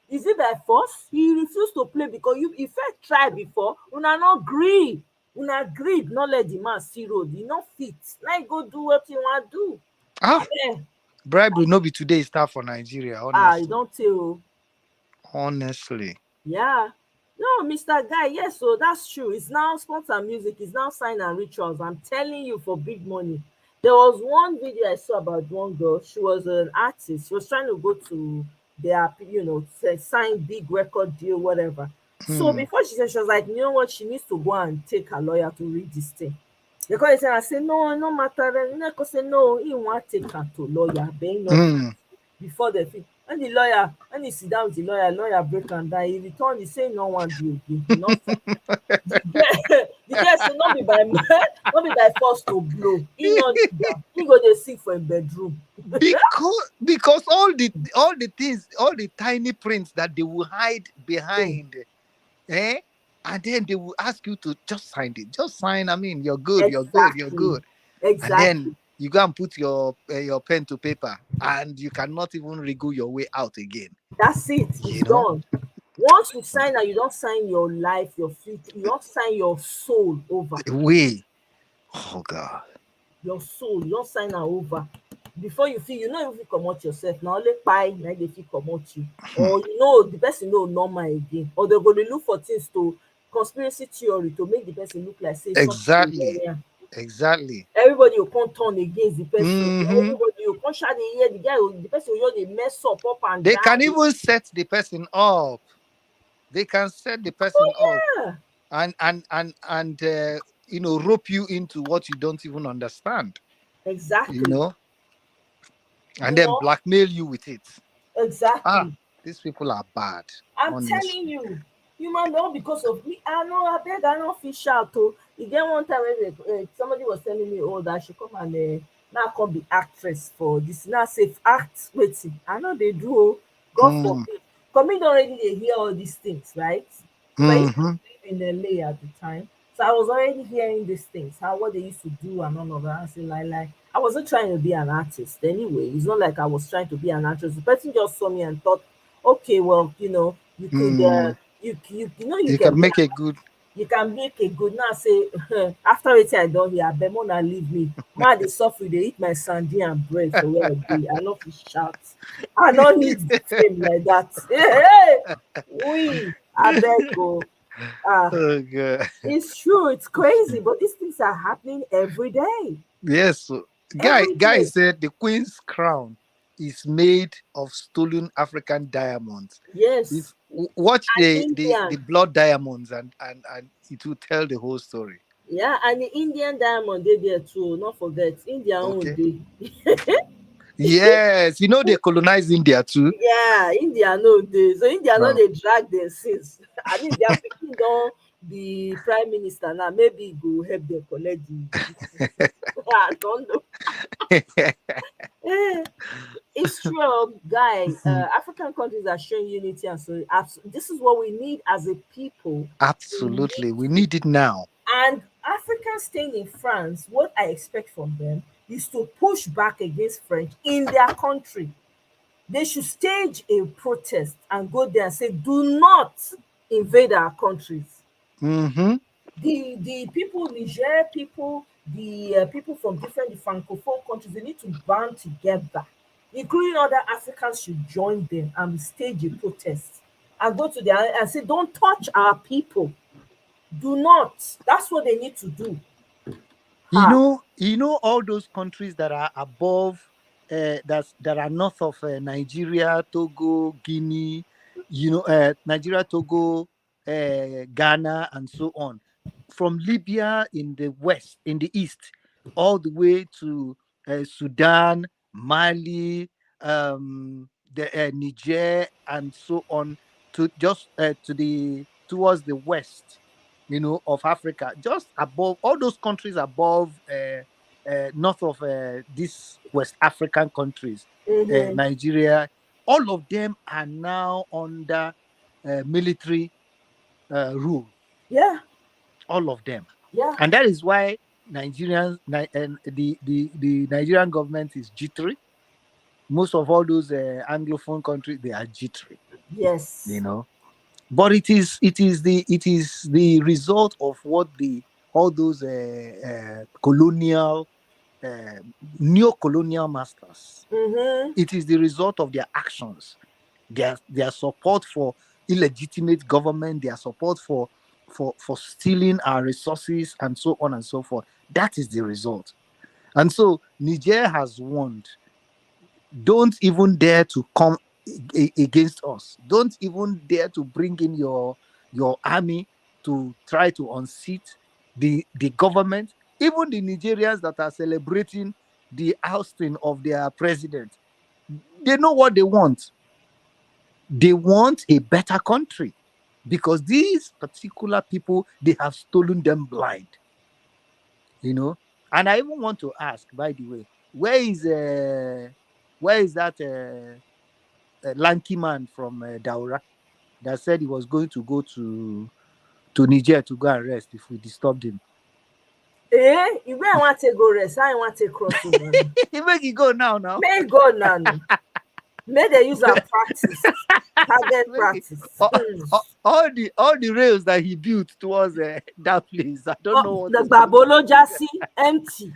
Is it by force? He refused to play because he first tried before. Una not agree. Una agreed. Not let the man see road. He not fit. Now he go do what he want to do. Bribe will not be today start for Nigeria. Honestly. You don't tell. Honestly. Yeah. No, Mr. Guy, yes, so that's true. It's now sports and music, it's now sign and rituals. I'm telling you, for big money. There was one video I saw about one girl. She was an artist. She was trying to go to their, sign big record deal, whatever. So before she said, she was like, you know what, she needs to go and take her lawyer to read this thing. Because I said, no matter. I said, no, he want to take her to lawyer. Before the film. And the lawyer, when he sit down with the lawyer break and die. He return, he say no one do again. The guy should not be by force to blow. He go dey sick for him bedroom. because all the things, all the tiny prints that they will hide behind, and then they will ask you to just sign it. Just sign. I mean, you're good. Exactly. You're good. Exactly. And then you go and put your pen to paper, and you cannot even wriggle your way out again. That's it. It's gone. Once you sign, and you don't sign your life, your future, you don't sign your soul over. Oh God. Your soul, you don't sign her over. Before you feel, if you come out yourself, now only pie, now they feel come out you. Or the person normal again. Or they're going to look for things to conspiracy theory to make the person look like say Exactly. Everybody will come turn against the person. Everybody will come shut the ear. The person will mess up and they down. can even set the person up. They can set the person up and rope you into what you don't even understand. Exactly. And then blackmail you with it. Exactly. These people are bad. I'm telling you. Human being, because of me, I don't fish out. Again, one time somebody was telling me, that she come and now come be actress for this. Now say act waiting. I know they do. God forbid. Because me already they hear all these things, right? I used to live in LA at the time. So I was already hearing these things, what they used to do and all of that. I say, like, I wasn't trying to be an artist anyway. It's not like I was trying to be an actress. The person just saw me and thought, okay, well, you could you can make a good. You can make a good. Now say after it I don't hear, Bemona leave me. Man, they suffer. They eat my sandy and bread for where I be. I love to shout. I don't need the fame like that. I beg go. Oh God. It's true. It's crazy, but these things are happening every day. Yes, guy said the Queen's crown is made of stolen African diamonds. Yes. Watch the blood diamonds and it will tell the whole story. Yeah, and the Indian diamond they there too. Not forget India own day. Yes, they colonized India too. Yeah, India no day. So India no they drag them since. I mean they are picking down the prime minister now. Maybe go help them collect the I don't know. It's true, guys. African countries are showing unity, and so this is what we need as a people. Absolutely, we need it now. And Africans staying in France, what I expect from them is to push back against French in their country. They should stage a protest and go there and say, do not invade our countries. Mm-hmm. The people, Niger people, the people from the francophone countries, they need to band together, including other Africans should join them and stage a protest and go to them and say, don't touch our people. Do not. That's what they need to do. You know all those countries that are above, that are north of Nigeria, Togo, Guinea, Nigeria, Togo, Ghana, and so on. From Libya in the west, in the east, all the way to Sudan, Mali, the Niger, and so on, to just towards the west, of Africa, just above all those countries above, north of these West African countries, Mhm. Nigeria, all of them are now under military rule. Yeah. All of them. Yeah. And that is why Nigerians and the Nigerian government is jittery. Most of all those Anglophone countries, they are jittery. Yes. But it is the result of what all those colonial, neo-colonial masters. Mm-hmm. It is the result of their actions, their support for illegitimate government, their support for stealing our resources, and so on and so forth. That is the result. And so Niger has warned, don't even dare to come against us. Don't even dare to bring in your army to try to unseat the government. Even the Nigerians that are celebrating the ousting of their president, they know what they want. They want a better country, because these particular people, they have stolen them blind. And I even want to ask, by the way, where is that lanky man from Daura that said he was going to go to Niger to go and rest if we disturbed him? You may want to go rest. I want to cross over. Make he go now. May go now. May they use our practice. Target practice. All the rails that he built towards that place, I don't know what the Babolo Jassy empty.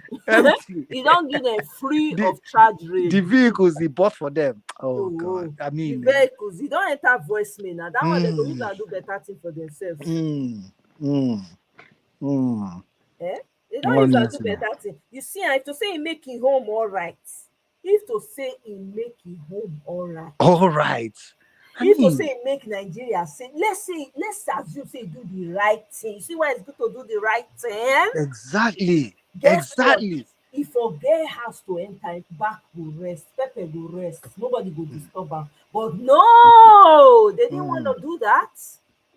He don't give them free of charge rail. The vehicles he bought for them. Oh God. I mean, the vehicles, he don't enter voicemail now. That one they go use and do better thing for themselves. They don't use and do better thing. You see, I have to say he make his home all right. If to say he make his home all right. All right. If to say he make Nigeria say, let's assume say he do the right thing. You see why it's good to do the right thing? Exactly. Guess what? If forget house to enter, back go rest, Pepe go rest, nobody go disturb him. But no, they didn't want to do that.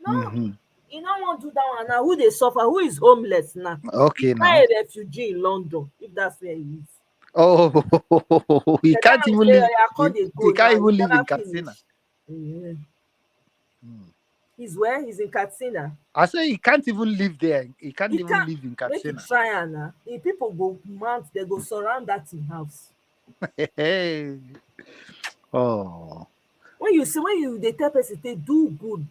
No, you don't want to do that one. Now who they suffer? Who is homeless now? Okay, now a refugee in London, if that's where he is. Oh, he can't even live. He can't even live in Katsina. He's where? He's in Katsina. I say he can't even live there. He can't even live in Katsina. Make it try now. If people go mount, they go surround that in house. Oh. When they tell person they do good,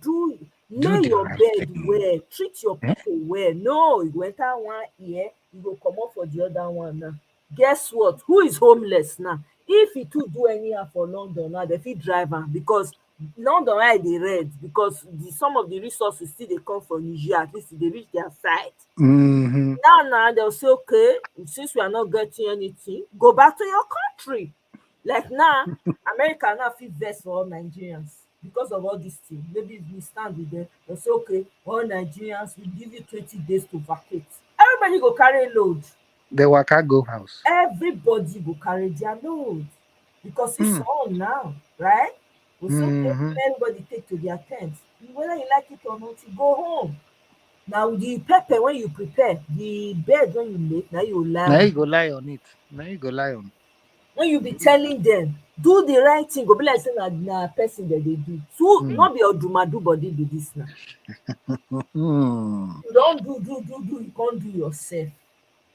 lay your bed well, treat your people well. No, you go enter one ear, you go come up for the other one now. Guess what? Who is homeless now? If he too do anyhow for London now, they fit drive am, because London why they red, because some of the resources still they come from Niger, at least they reach their side. Now they'll say, okay, since we are not getting anything, go back to your country. Like now, America now fit vex for all Nigerians because of all this thing. Maybe if we stand with them, they'll say, okay, all Nigerians, we give you 20 days to vacate. Everybody go carry load. The waka go house. Everybody go carry their load, because it's on now, right? So everybody take to their tents. Whether you like it or not, you go home. Now the pepper when you prepare, the bed when you make, now you lie. Now you go lie on it. Now you go lie on. When you be telling them, do the right thing, go be like saying na person that they do. So not be your dumadu body do this now. You don't do, you can't do yourself.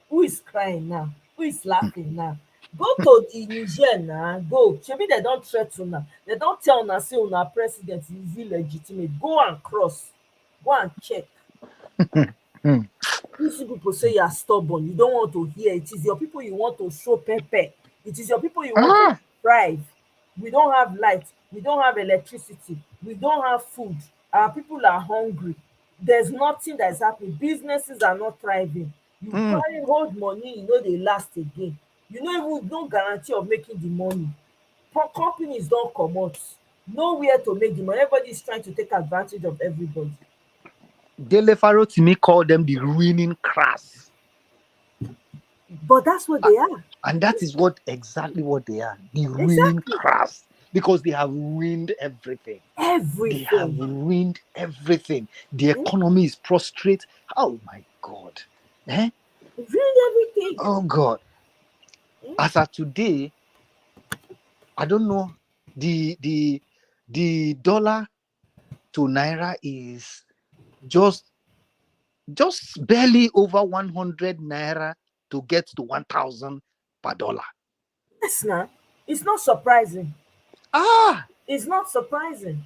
Who is crying now? Who is laughing now? Go to the Niger now. Go. Maybe they don't threaten una. They don't tell una say una president is illegitimate. Go and cross. Go and check. These people say you are stubborn. You don't want to hear. It is your people you want to show pepper. It is your people you want to thrive. We don't have light. We don't have electricity. We don't have food. Our people are hungry. There's nothing that's happening. Businesses are not thriving. You carry hold money, you know they last again. You know even no guarantee of making the money. Companies don't come out. Nowhere to make the money. Everybody is trying to take advantage of everybody. Dele Faro to me call them the ruining class. But that's what they are. And that is exactly what they are. The ruining class. Because they have ruined everything. They have ruined everything. The economy is prostrate. Oh my God. Ruined everything. Oh God. As of today, I don't know. The dollar to naira is just barely over 100 naira to get to 1,000 per dollar. Yes, now it's not surprising. It's not surprising.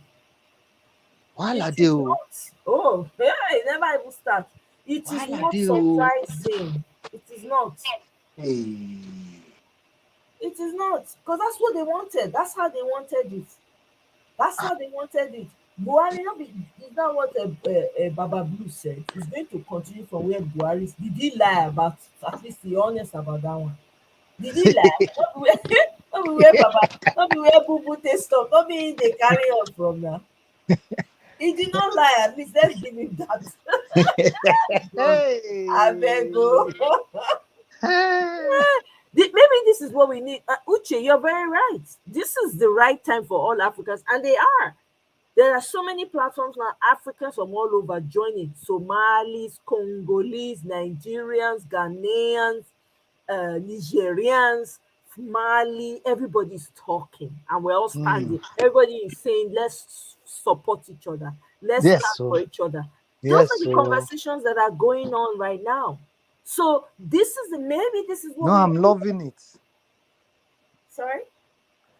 Wala It is not. Oh, yeah, it never even start. It is not surprising. It is not. It is not, because that's what they wanted. That's how they wanted it. That's how they wanted it. Buhari, is that what Baba Blue said? He's going to continue from where Buhari is. Did he lie about? At least be honest about that one. Did he lie? Not be where Baba, not be where Boo Boo they stop. Not be they carry on from now. He did not lie. At least let's give him that. I beg you. Maybe this is what we need. Uche, you're very right. This is the right time for all Africans, and they are. There are so many platforms now, Africans from all over joining. Somalis, Congolese, Nigerians, Ghanaians, Nigerians, Mali, everybody's talking and we're all standing. Everybody is saying, let's support each other. Let's stand for each other. Those are the conversations that are going on right now. So this is what No, I'm loving it. Sorry?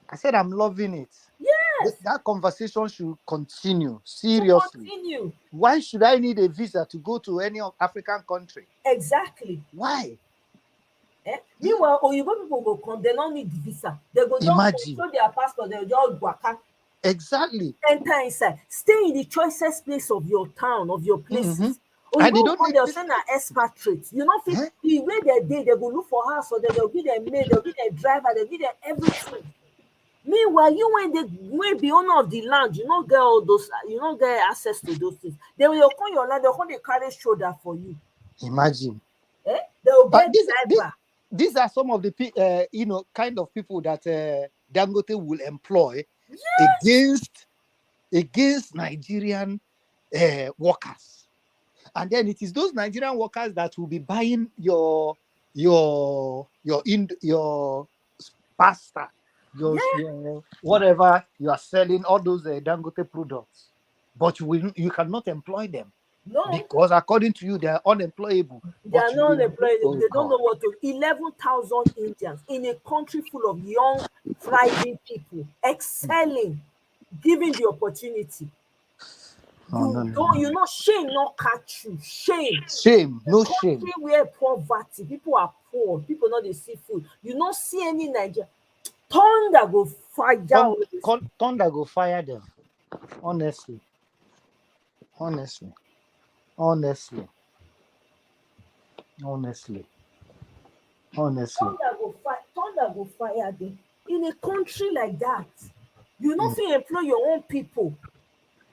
I said I'm loving it. Yes. That conversation should continue. Seriously. Why should I need a visa to go to any African country? Exactly. Why? Meanwhile, Oyibo people go come, they don't need visa. They go just show their passport, they just waka. Exactly. Enter inside. Stay in the choicest place of your town, of your places. Or you go they'll send an expatriate. You know, the way they go look for house, or they'll give them maid, they'll give them driver, they'll give them everything. Meanwhile, you when they be owner of the land, you don't get all those, you don't get access to those things. They will come your land, they'll come they carry shoulder for you. Imagine. They'll get driver. These are some of the kind of people that Dangote will employ against Nigerian workers, and then it is those Nigerian workers that will be buying your pasta, your whatever you are selling, all those Dangote products, but you cannot employ them. No, because according to you, they are unemployable. They are not unemployable. They don't know what to. 11,000 Indians in a country full of young, thriving people, excelling, given the opportunity. You know, shame not catch you. Shame, no shame. Country where poverty, people are poor, people not they see food. You don't see any Nigeria. Thunder go fire. Thunder go fire them. Honestly. Thunder go fire them. In a country like that, you not feel employ your own people.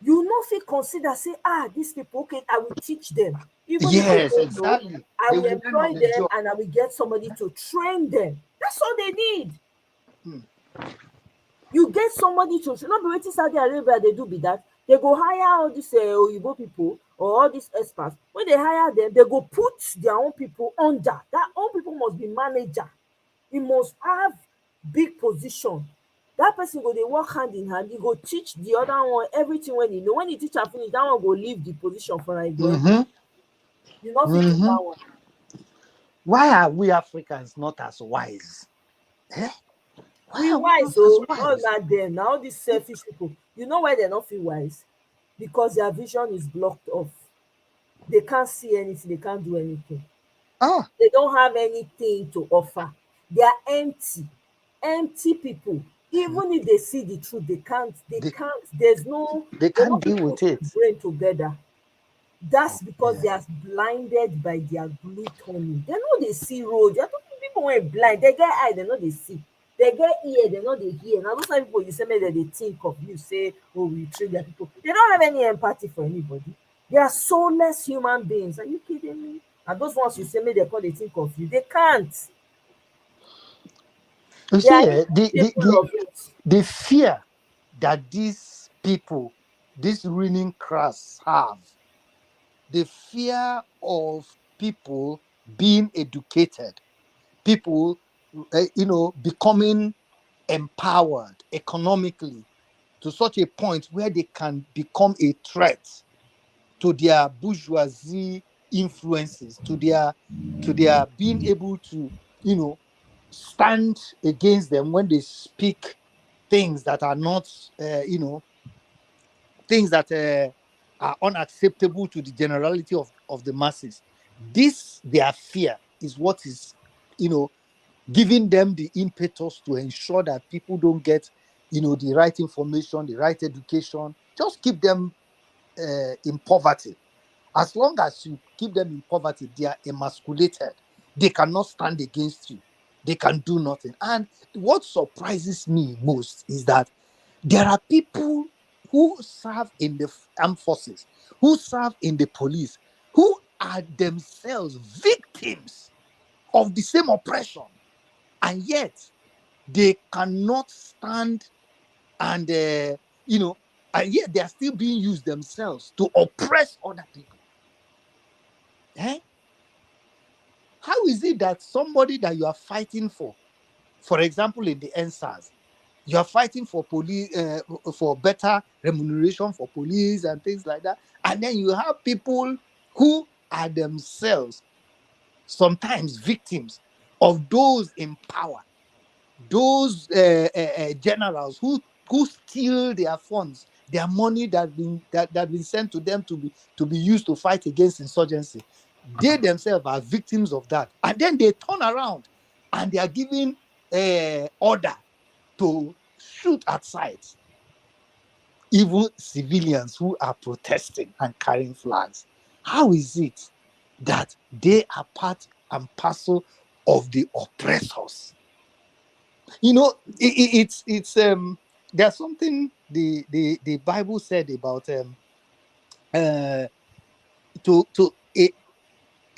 You not feel consider say, these people, okay, I will teach them. Even exactly. I will employ them and I will get somebody to train them. That's all they need. You get somebody to not be waiting Saudi Arabia, they do be that. They go hire all these Oyibo people or all these experts. When they hire them, they go put their own people under. That own people must be manager. He must have big position. That person go they work hand in hand. He go teach the other one everything when he know. When he teach and finish, that one go leave the position for again. You not think that one. Why are we Africans not as wise? We wise, so all that them now, all these selfish people. You know why they're not feel wise? Because their vision is blocked off. They can't see anything, they can't do anything. They don't have anything to offer. They are empty people. Even if they see the truth, they can't, there's no, They they're can't not deal able with to it. brain together. That's because they are blinded by their gluttony. They know they see road. You're talking people who are blind, they get eye, they know they see. They get ear, they know they hear. Now those kind of people you say maybe they think of you, say, oh, we treat their people. They don't have any empathy for anybody. They are soulless human beings. Are you kidding me? And those ones you say maybe they think of you, they can't. You They see, are incapable of it. the fear that these people, these ruling class have, the fear of people being educated, people, becoming empowered economically to such a point where they can become a threat to their bourgeoisie influences, to their being able to, stand against them when they speak things that are not, things that are unacceptable to the generality of the masses. This, their fear, is what is, giving them the impetus to ensure that people don't get, the right information, the right education. Just keep them in poverty. As long as you keep them in poverty, they are emasculated. They cannot stand against you. They can do nothing. And what surprises me most is that there are people who serve in the armed forces, who serve in the police, who are themselves victims of the same oppression. And yet, they cannot stand and, and yet they are still being used themselves to oppress other people. How is it that somebody that you are fighting for example, in the NSAS, you are fighting for police, for better remuneration for police and things like that, and then you have people who are themselves sometimes victims of those in power, those generals who steal their funds, their money that been sent to them to be used to fight against insurgency. They themselves are victims of that, and then they turn around and they are giving order to shoot at sight even civilians who are protesting and carrying flags. How is it that they are part and parcel of the oppressors? It's there's something the Bible said about to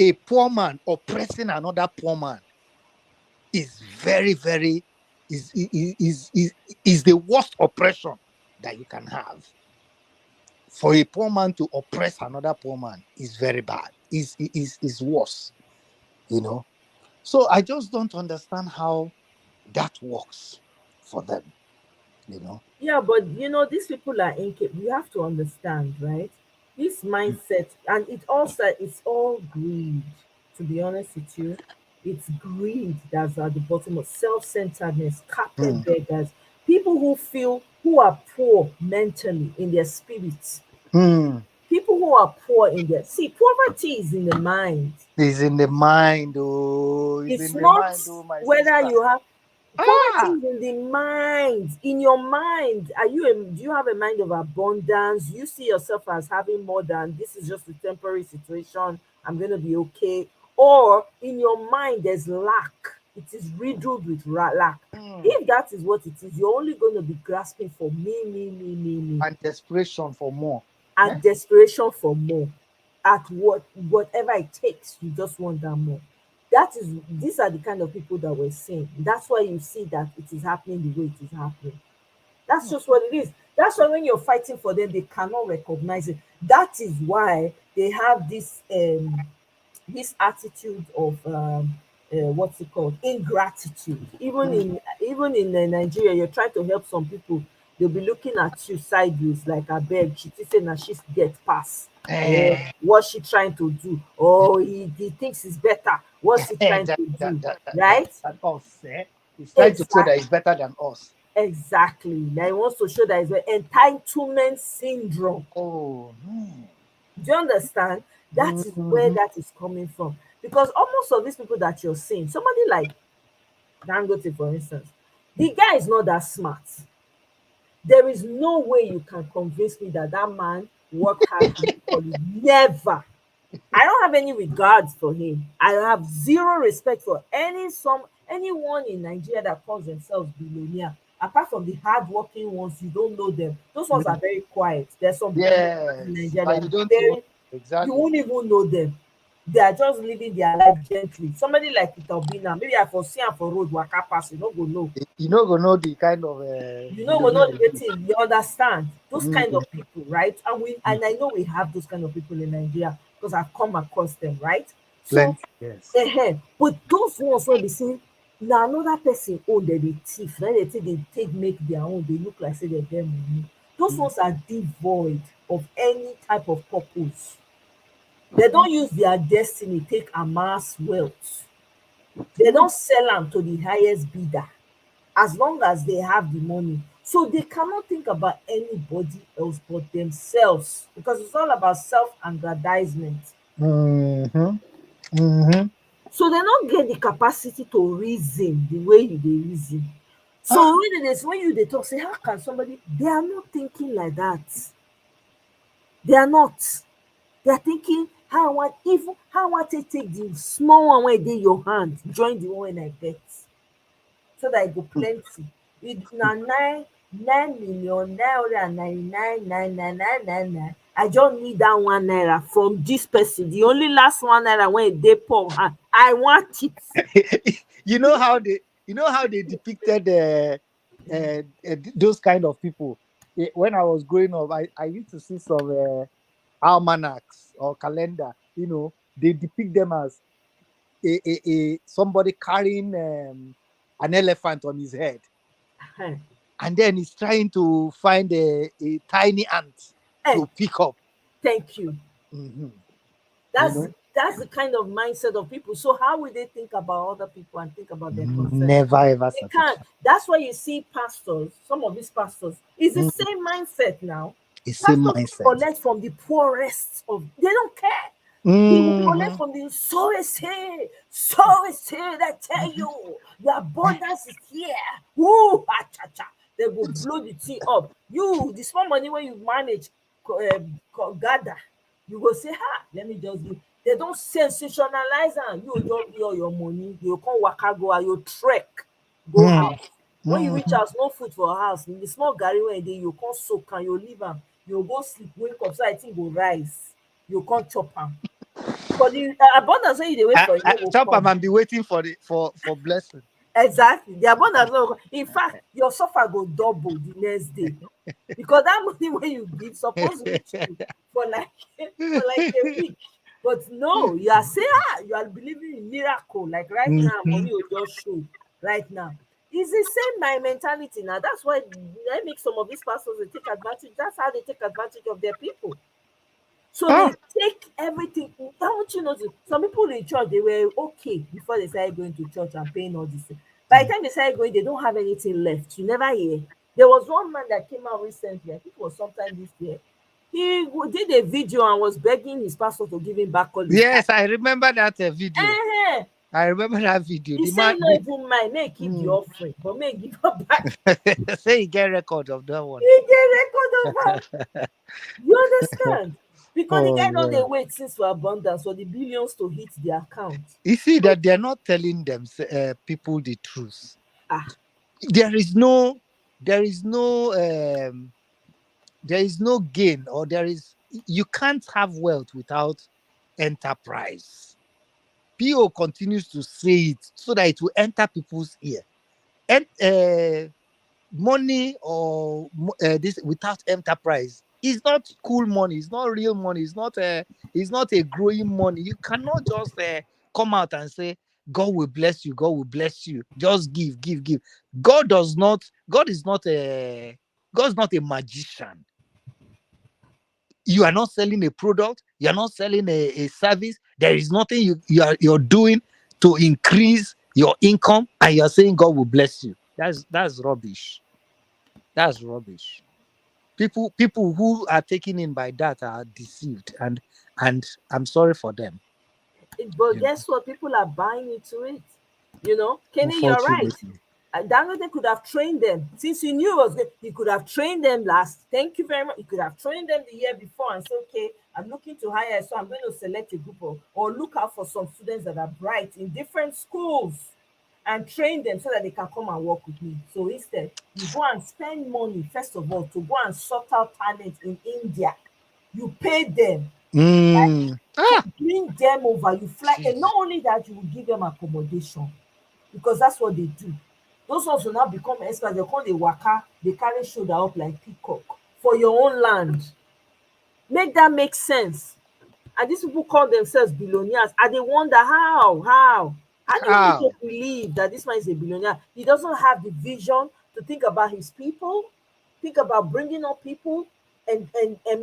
a poor man oppressing another poor man is very, very is the worst oppression that you can have. For a poor man to oppress another poor man is very bad. Is worse, So I just don't understand how that works for them, Yeah, but these people are incapable. You have to understand, right? This mindset, and it's all greed. To be honest with you, it's greed that's at the bottom of self-centeredness, carpet beggars, people who are poor mentally in their spirits. People who are poor in their poverty is in the mind. It's in the mind, oh. It's in the not mind, oh, my whether sister. you have poverty is in the mind. In your mind, do you have a mind of abundance? You see yourself as having more than this is just a temporary situation. I'm gonna be okay. Or in your mind, there's lack. It is riddled with lack. If that is what it is, you're only going to be grasping for me, and desperation for more. And desperation for more. At whatever it takes, you just want that more. These are the kind of people that we're seeing. That's why you see that it is happening the way it is happening. That's just what it is. That's why when you're fighting for them, they cannot recognize it. That is why they have this attitude of what's it called, ingratitude. Even in Nigeria, you're trying to help some people, they'll be looking at you sideways like, I beg, she saying that she's get past. What's she trying to do? Oh, he thinks it's better. What's he trying to do? Right? He's trying to show that he's better than us. Exactly. Now he wants to show that it's entitlement syndrome. Oh, no. Do you understand? That is where that is coming from. Because almost of these people that you're seeing, somebody like Dangote, for instance, the guy is not that smart. There is no way you can convince me that that man worked hard for you. Never. I don't have any regards for him. I have zero respect for anyone in Nigeria that calls themselves billionaire. Apart from the hardworking ones, you don't know them. Those ones are very quiet. There's some people in Nigeria that you don't very, exactly. you won't even know them. They are just living their life gently. Somebody like Itobina, maybe I foresee him for road waka pass, you don't go know. You don't go know the kind of you don't go know the thing. You understand those kind of people, right? And I know we have those kind of people in Nigeria because I've come across them, right? So yes. But those ones where they say now another person own they thief, then they take make their own, they look like say they're them money. Those ones are devoid of any type of purpose. They don't use their destiny take amass wealth. They don't sell them to the highest bidder as long as they have the money. So they cannot think about anybody else but themselves because it's all about self-aggrandizement. So they don't get the capacity to reason the way they reason. So when you talk, say, how can somebody? They are not thinking like that. They are not. They are thinking how I want to take the small one where they your hand, join the one I get, so that I go plenty. It now 9,999,999. I just need that 1 naira from this person. The only last 1 naira when they pour hand, I want it. You know how they depicted those kind of people. When I was growing up, I used to see some almanacs or calendar. You know, they depict them as somebody carrying an elephant on his head, and then he's trying to find a tiny ant to pick up. Thank you. That's the kind of mindset of people. So how will they think about other people and think about their concerns? Never ever. They can't. That's why you see pastors, some of these pastors, it's the same mindset now. It's the same mindset. Collect from the poorest of, they don't care. People collect from the so is here, they tell you the abundance is here. Woo, they will blow the tea up. You, the small money when you manage gather, you go say, let me just give. They don't sensationalize and you don't give all your money. You come waka go and you trek, go out. When you reach house, no food for house. In the small garri where you come soak and you leave them. You go sleep, wake up, so I think go rise. You can't chop them. For the abundance when you wait for you. Chop them and be waiting for blessing. Exactly. The abundance. In fact, your suffer go double the next day. Because that money when you give supposed to reach you for like a week. But no, you are saying you are believing in miracle. Like right now, money will just show right now. It's the same my mentality now. That's why I make some of these pastors they take advantage. That's how they take advantage of their people. So they take everything. Don't you know? Some people in church they were okay before they started going to church and paying all this. By the time they started going, they don't have anything left. You never hear. There was one man that came out recently. I think it was sometime this year. He did a video and was begging his pastor to give him back all his Yes, I remember that video. I remember that video. He said, "No, even mine. May keep the offering, but may give her back." Say he get record of that one. He get record of that. You understand? Because the guy don't they wait since for abundance for the billions to hit the account. You see that they are not telling them people the truth. There is no gain, or you can't have wealth without enterprise. PO continues to say it so that it will enter people's ear. And money or this without enterprise is not cool money. It's not real money. It's not a growing money. You cannot just come out and say, God will bless you. God will bless you. Just give. God's not a magician. You are not selling a product. You are not selling a service. There is nothing you're doing to increase your income, and you're saying God will bless you. That's rubbish. That's rubbish. People who are taken in by that are deceived, and I'm sorry for them. But guess what? People are buying into it. Kenny, you're right. Unfortunately. Dangote could have trained them. Since he knew it was good, he could have trained them last. Thank you very much. He could have trained them the year before and said, okay, I'm looking to hire, so I'm going to select a group or look out for some students that are bright in different schools and train them so that they can come and work with me. So instead, you go and spend money, first of all, to go and sort out talent in India. You pay them. Bring them over. You fly. And not only that, you will give them accommodation because that's what they do. Those ones will now become experts. They call the waka. They carry shoulder up like peacock for your own land. Make that make sense. And these people call themselves billionaires. And they wonder how do you need to believe that this man is a billionaire? He doesn't have the vision to think about his people, think about bringing up people and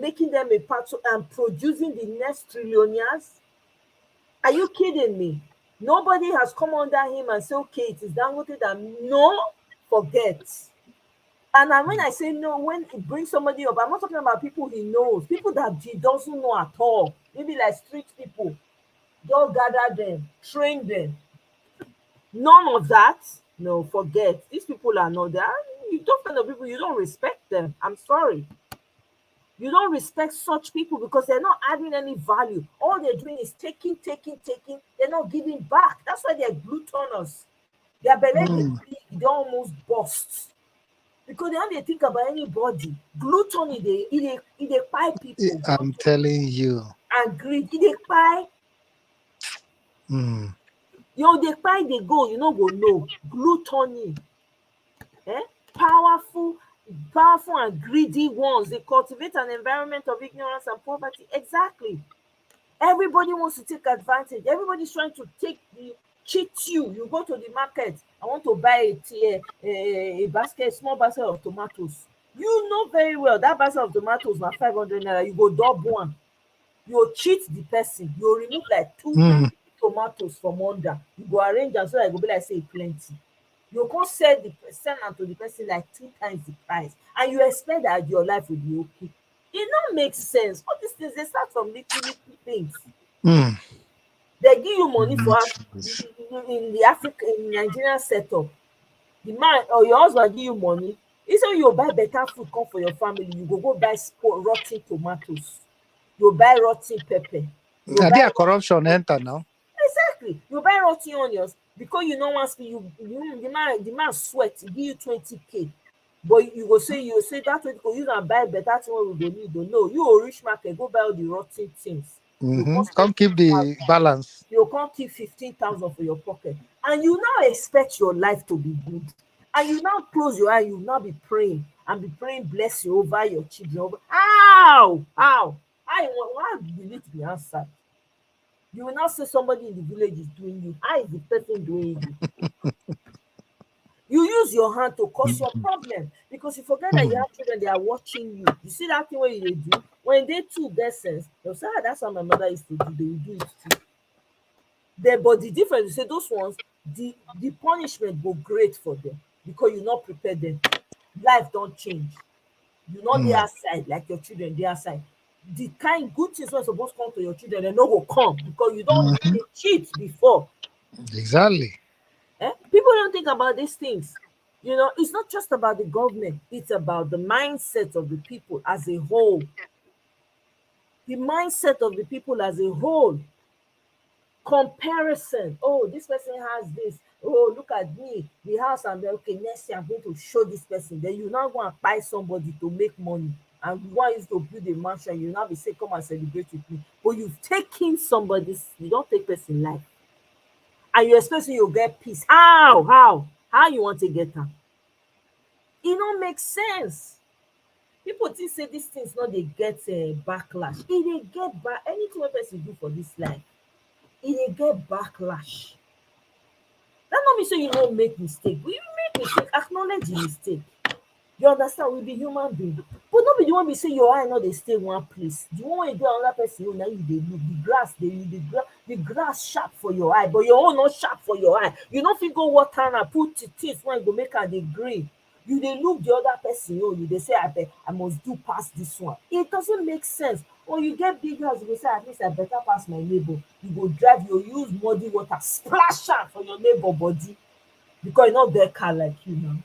making them a part of, and producing the next trillionaires. Are you kidding me? Nobody has come under him and said, okay, it is Dangote that no, forget. And when I say no, when he brings somebody up, I'm not talking about people he knows, people that he doesn't know at all. Maybe like street people. Don't gather them, train them. None of that. No, forget. These people are not there. You don't find the people, you don't respect them. I'm sorry. You don't respect such people because they're not adding any value. All they're doing is taking. They're not giving back. That's why they're gluttonous. Their belly they almost bust because they don't think about anybody. Gluttony, they buy people. I'm telling you. And greed, they buy. They buy, they go. You know, go no gluttony. Powerful and greedy ones. They cultivate an environment of ignorance and poverty. Exactly. Everybody wants to take advantage. Everybody's trying to cheat you. You go to the market. I want to buy a small basket of tomatoes. You know very well that basket of tomatoes na 500 naira. You go double one. You cheat the person. You remove like 2 tomatoes from under. You go arrange them so that it go be like say plenty. You can't sell them to the person like 2 times the price, and you expect that your life will be okay. It don't make sense. All these things, they start from little things. They give you money for in the Nigerian setup. The man or your husband give you money. Instead you buy better food, come for your family. You go buy rotten tomatoes. You buy rotten pepper. There corruption enter now. Exactly. You buy rotten onions. Because you know once the man sweat, give you 20k, but you say that 20 you can buy better thing what we go need. Don't know. You a rich market, go buy all the rotten things. Come keep the balance. You can't keep 15,000 for your pocket, and you now expect your life to be good, and you now close your eye, you now be praying bless you over your children. How you need to be answered. You will not say somebody in the village is doing you. How is the person doing you? You use your hand to cause your problem because you forget that you have children, they are watching you. You see that thing where they do? When they too get sense, they'll say, that's how my mother used to do. They will do it too. But the difference, you say those ones, the punishment will great for them because you not prepare them. Life don't change. You not the outside like your children, the outside. The kind good things not supposed to come to your children, they no go come because you don't cheat before. Exactly. People don't think about these things. It's not just about the government, it's about the mindset of the people as a whole. The mindset of the people as a whole. Comparison. Oh, this person has this. Oh, look at me, the house, and okay, next year I'm going to show this person. Then you now go and buy somebody to make money. And you want you to build a mansion, you now be say, come and celebrate with me. But you've taken somebody's, you don't take person life. And you expect you'll get peace. How you want to get her? It don't make sense. People think say these things not they get backlash. If they get back anything one person do for this life, if they get backlash. That not mean say you don't make mistake. But you make mistake, acknowledge the mistake. You understand? We be human being. But not be the one be say your eye not they stay one place. The one wey dey another person own, na you dey look. The grass sharp for your eye, but your own not sharp for your eye. You no fit go water and put teeth when go make am dey green. You dey look the other person own, you dey say abeg I must do pass this one. It doesn't make sense. When you get big house, you go say at least I better pass my neighbor. You go drive, you go use muddy water splash am for your neighbor body because e no get car like you now.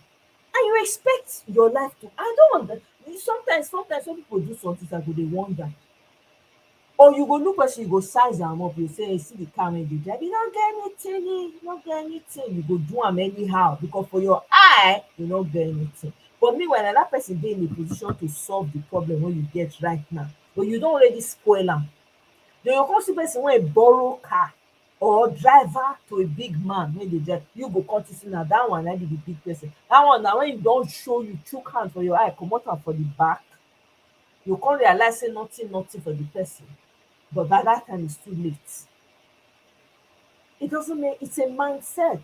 And you expect your life to, I don't understand. Sometimes when people do something, I go dey wonder. Or you go look person, you go size am up, you say see the car wey dey drive, you no get anything, you no get anything, you go do am anyhow because for your eye you no get anything. But meanwhile another person dey in a position to solve the problem wey you get right now, but you don already spoil am. Then you come see person wey borrow car or driver to a big man wey dey drive, you go come see na that one na be the big person. That one na when you don show, you chook hand for your eye, comot am for the back, you come realize say nothing for the person, but by that time it's too late. It doesn't make, it's a mindset.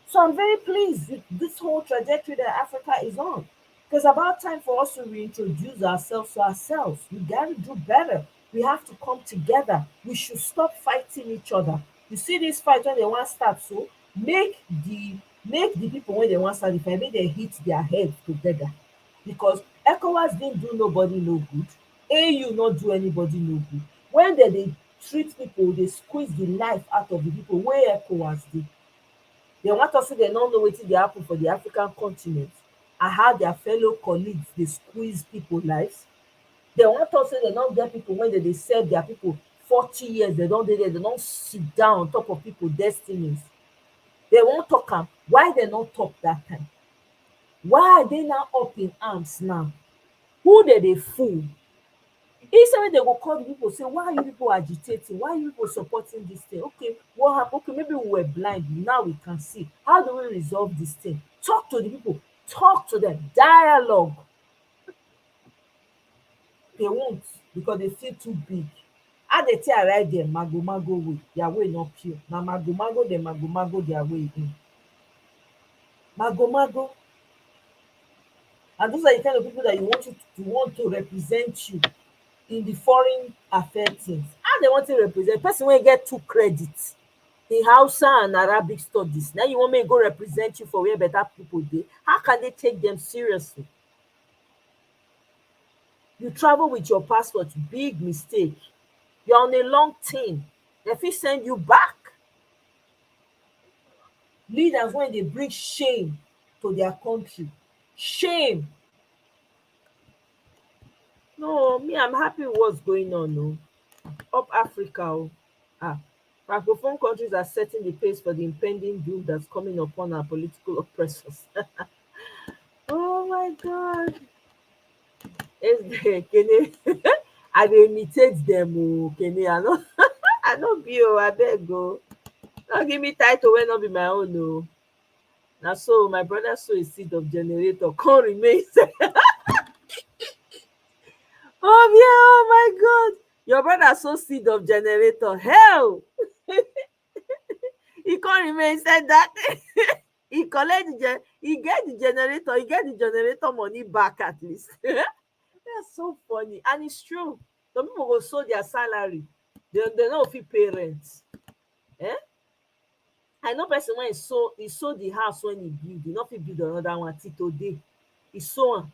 So I'm very pleased with this whole trajectory that Africa is on. Because about time for us to reintroduce ourselves to ourselves. We gotta do better. We have to come together. We should stop fighting each other. You see this fight when they want to start, so make the people when they want to start the fight, make they hit their heads together. Because ECOWAS didn't do nobody no good. AU not do anybody no good. When they treat people, they squeeze the life out of the people. Where ECOWAS did, they want us to they don't know what they happen for the African continent and how their fellow colleagues they squeeze people lives. They want us to they don't get people when they serve their people 40 years. They don't sit down on top of people's destinies. They won't talk them. Why they not talk that time? Why are they now up in arms now? Who they fool? Instead when they go call the people, say, why are you people agitating? Why are you people supporting this thing? Okay, what happened? Okay, maybe we were blind. Now we can see. How do we resolve this thing? Talk to the people. Talk to them. Dialogue. They won't because they feel too big. How they tell right there, mago way. Their way not pure. Now mago, they mago their way in. Mago. And those are the kind of people that you want to represent you in the foreign affairs things. How they want to represent person when you get 2 credits in Hausa and Arabic studies. Now you want me to go represent you for where better people dey. How can they take them seriously? You travel with your passport, big mistake. You're on a long thing. They fit send you back. Leaders when they bring shame to their country. Shame. No, me, I'm happy with what's going on. No. Up Africa. Francophone countries are setting the pace for the impending doom that's coming upon our political oppressors. Oh my God. I dey imitate them. Kene. I no be I beg go. Don't give me title when not be my own. No. Now so my brother sow a seed of generator. Can't remain. Oh my God. Your brother sow seed of generator. Hell. He can't remain said that. He collect he get the generator money back at least. That's so funny. And it's true. Some people go sow their salary. They know if he pay rent. Eh? I know person when he sold the house when he build. He not build another one till today. He sold.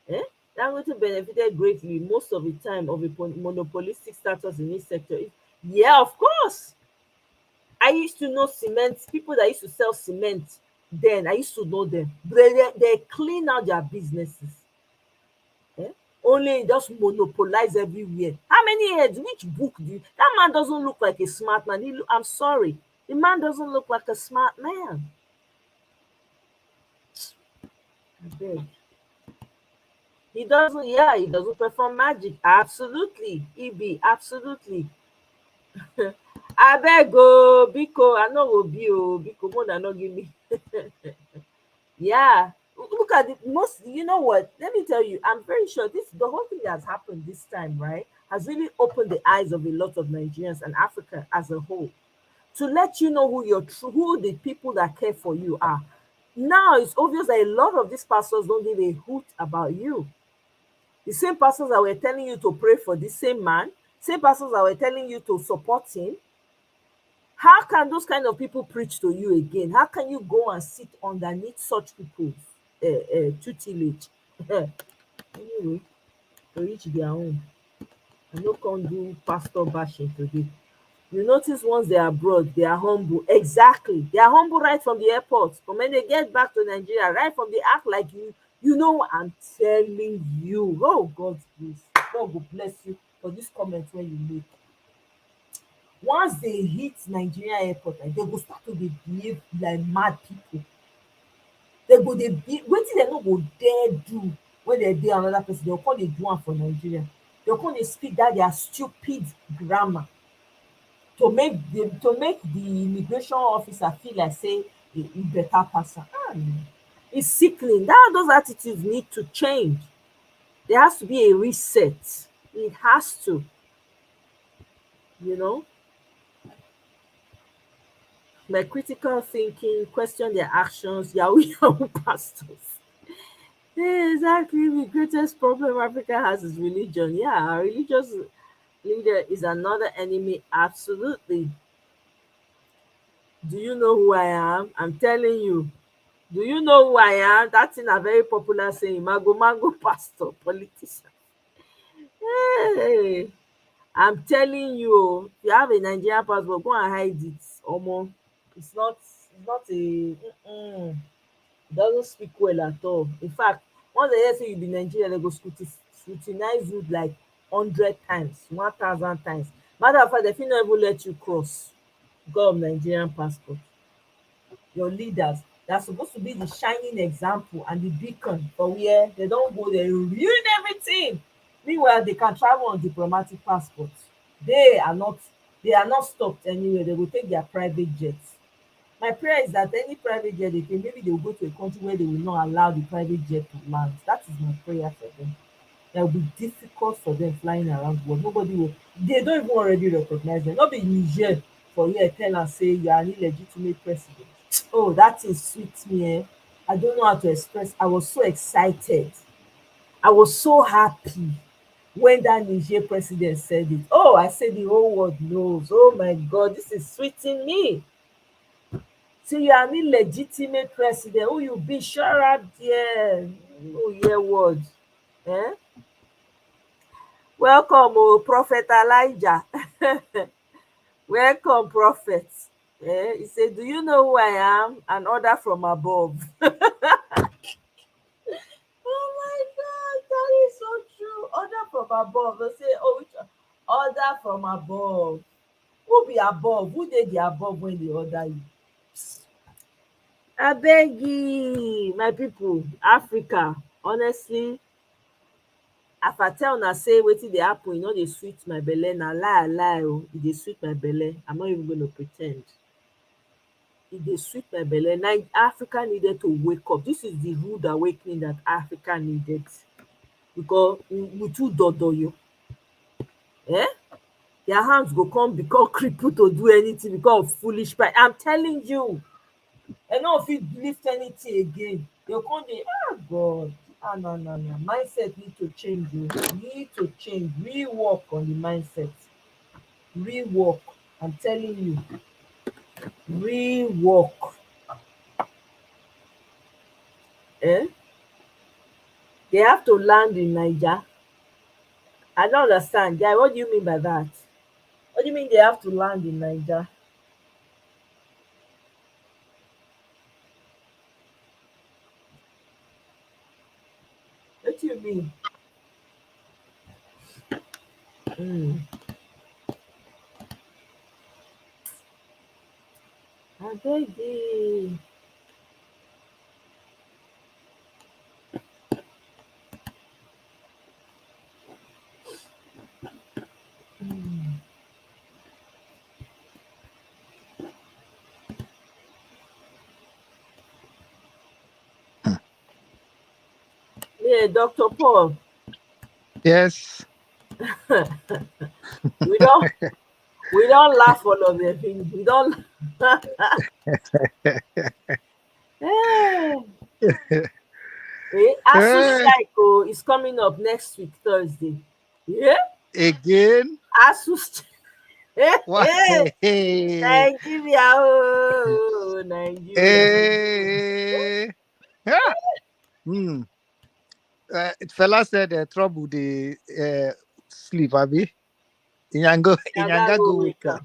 Eh? That going to benefited greatly most of the time of a monopolistic status in this sector. Yeah, of course. I used to know cement, people that used to sell cement then. I used to know them. They clean out their businesses. Eh? Only just monopolize everywhere. How many heads? Which book do you? That man doesn't look like a smart man. I'm sorry. The man doesn't look like a smart man. I beg. He doesn't perform magic. Absolutely. EB, absolutely. I beg go, Biko, I know will be Biko, more than not give me. Yeah. Look at it. You know what? Let me tell you, I'm very sure the whole thing that has happened this time, right, has really opened the eyes of a lot of Nigerians and Africa as a whole. To let you know who the people that care for you are. Now it's obvious that a lot of these pastors don't give a hoot about you. The same pastors that were telling you to pray for the same man, same pastors that were telling you to support him. How can those kind of people preach to you again? How can you go and sit underneath such people's tutelage? Anyway, to reach their own. I no come do pastor bashing today. You notice once they are abroad, they are humble. Exactly. They are humble right from the airport. But when they get back to Nigeria, right from the act like you know what I'm telling you. Oh, God, please. God will bless you for this comment when you make. Once they hit Nigeria airport, like, they go start to behave like mad people. They go, wetin dem no go dare do when they dey another person, they'll come dey do am for Nigeria. They'll come dey speak that their stupid grammar to make the immigration officer feel like say e better pass am. It's sickening. Those attitudes need to change. There has to be a reset. It has to. You know? Like critical thinking, question their actions, Yahoo pastors. Yeah, exactly. The greatest problem Africa has is religion. Yeah, our religious leader is another enemy. Absolutely. Do you know who I am? I'm telling you. Do you know who I am? That's in a very popular saying, Mago pastor, politician. Hey, I'm telling you, if you have a Nigerian passport, go and hide it. Omo, it's not a it doesn't speak well at all. In fact, once they hear say you be Nigerian, they go scrutinize you like 100 times, 1,000 times. Matter of fact, they fit not even let you cross because of Nigerian passport. Your leaders, they're supposed to be the shining example and the beacon for where they don't go there, ruin everything. Meanwhile, they can travel on diplomatic passports. They are not stopped anywhere. They will take their private jets. My prayer is that any private jet they take, maybe they will go to a country where they will not allow the private jet to land. That is my prayer for them. It will be difficult for them flying around the world. Nobody will. They don't even already recognize them. Not be Niger for here tell and say you are an illegitimate president. Oh, that thing sweet me. Eh? I don't know how to express. I was so excited. I was so happy when that Niger president said it. Oh, I said the whole world knows. Oh my God, this is sweeting me. So you are an illegitimate president. Who you be? Sure up there. Oh, yeah, word. Eh? Welcome, oh, Prophet Elijah. Welcome, Prophet. Eh? He said, do you know who I am? An order from above. Oh my God, that is so true. Order from above. They say, oh, which order from above? Who be above? Who they the above when they order you? I beg you, my people, Africa, honestly, if I tell una say wetin dey happen, e no dey sweet my belle, na lie oh, e dey sweet my belle. I'm not even gonna pretend. E dey sweet my belle. Africa needed to wake up. This is the rude awakening that Africa needed, because we too dodoyo. Eh? Their hands go come become crippled to do anything because of foolish pride. I'm telling you. I no fit lift anything again. They'll come dey, God. No. Mindset need to change. Need to change. Rework on the mindset. Rework. I'm telling you. Rework. Eh? They have to land in Niger. I don't understand. Guy, what do you mean by that? What do you mean they have to land in Niger? What do you mean? I beg you. Yeah, Dr. Paul. Yes. we don't laugh all of them. We don't ASU Eh, strike is coming up next week, Thursday. Yeah? again? ASU Why? Nigeria, oh, Nigeria. Eh, yeah. Hmm. Fella said trouble the sleep, Abi. Inyanga Go go wake wake up. up.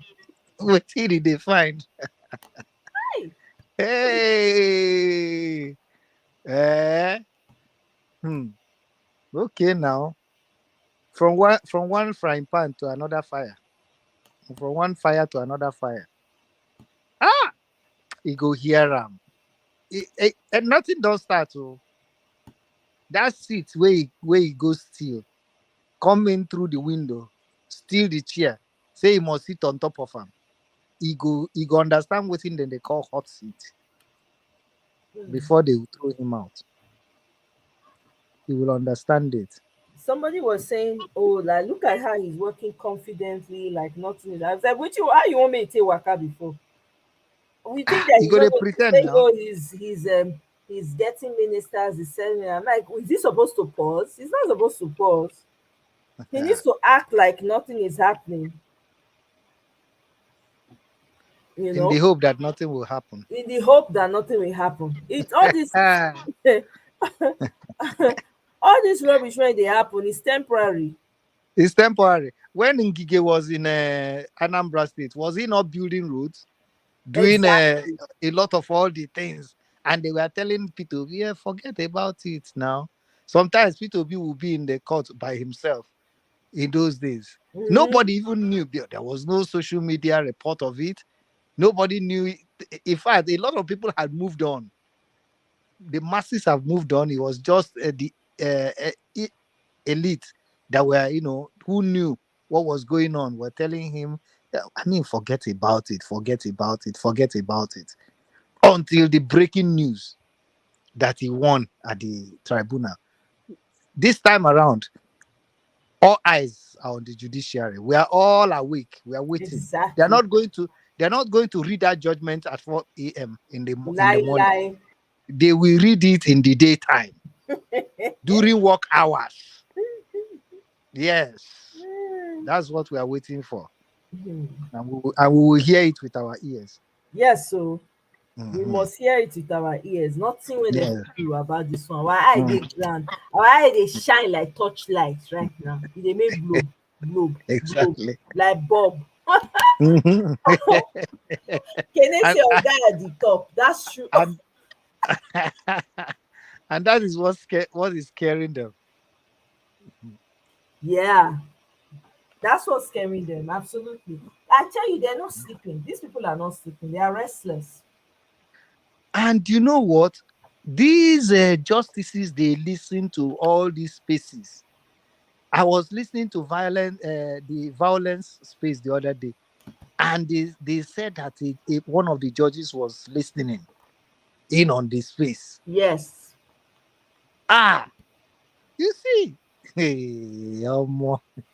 What did they find? Hey. Hey. Eh. Hmm. Okay now. From one frying pan to another fire. From one fire to another fire. Ah, he go hear him. And nothing don't start. Oh, that seat where he go steal, come in through the window, steal the chair, say he must sit on top of him. He go understand what thing then they call hot seat before they will throw him out. He will understand it. Somebody was saying, "Oh, like look at how he's working confidently, like nothing." I was like, "Which how you want me to take waka before? We think that He he's go not to going to pretend say, now. oh, he's getting ministers, he's sending." I'm like, is he supposed to pause? He's not supposed to pause. He needs to act like nothing is happening. You In the know, hope that nothing will happen. in the hope that nothing will happen. It's all this, all this rubbish when they happen is temporary. It's temporary. When Ngige was in Anambra State, was he not building roads, doing Exactly. a lot of all the things? And they were telling Peter, yeah, forget about it now. Sometimes Peter will be in the court by himself in those days. Mhm. Nobody even knew. There was no social media report of it. Nobody knew it. In fact, a lot of people had moved on. The masses have moved on. It was just the elite that were, who knew what was going on, were telling him, I mean, forget about it, forget about it, forget about it. Until the breaking news that he won at the tribunal. This time around, all eyes are on the judiciary. We are all awake. We are waiting. Exactly. They're not going to read that judgment at 4 a.m. in the morning. Lie. They will read it in the daytime during work hours. Yes, that's what we are waiting for. Mhm. And we will hear it with our ears. Yes, so we must hear it with our ears. Nothing when they do about this one. Our eye they grand. Our eye they shine like torchlights right now. They make globe, Exactly. like Bob. Mhm. Can they see a guy at the top? That's true. And that is what is scaring them. Yeah, that's what's scaring them. Absolutely. I tell you, they're not sleeping. These people are not sleeping. They are restless. And you know what? These justices, they listen to all these spaces. I was listening to the violence space the other day, and they said that one of the judges was listening in on this space. Yes. You see? Hey,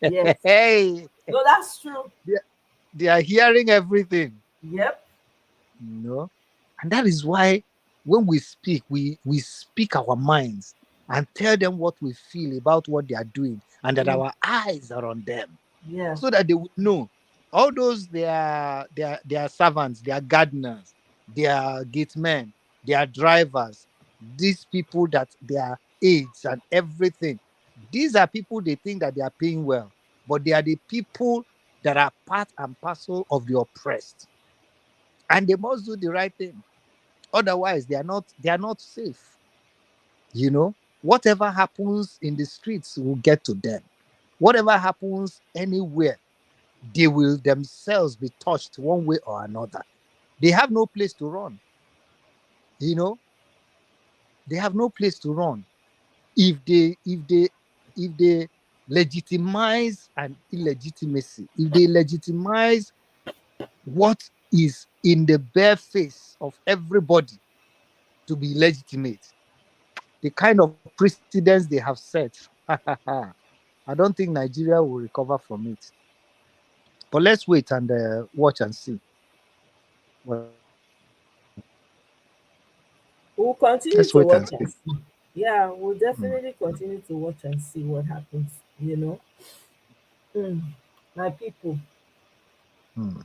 Yes. Hey. No, that's true. They are hearing everything. Yep. And that is why when we speak, we speak our minds and tell them what we feel about what they are doing, and that our eyes are on them. Yeah. So that they would know. All those they are servants, they are gardeners, they are gatemen, they are drivers, these people that they are aides and everything. These are people they think that they are paying well, but they are the people that are part and parcel of the oppressed. And they must do the right thing. Otherwise, they are not safe. Whatever happens in the streets will get to them. Whatever happens anywhere, they will themselves be touched one way or another. They have no place to run. They have no place to run. If they legitimize an illegitimacy, if they legitimize what is in the bare face of everybody to be legitimate, the kind of precedents they have set, I don't think Nigeria will recover from it. But let's wait and watch and see. We'll continue Let's to wait and watch see. and see. Yeah, we'll Mm. definitely continue to watch and see what happens, you know. Mm, my people, Mm.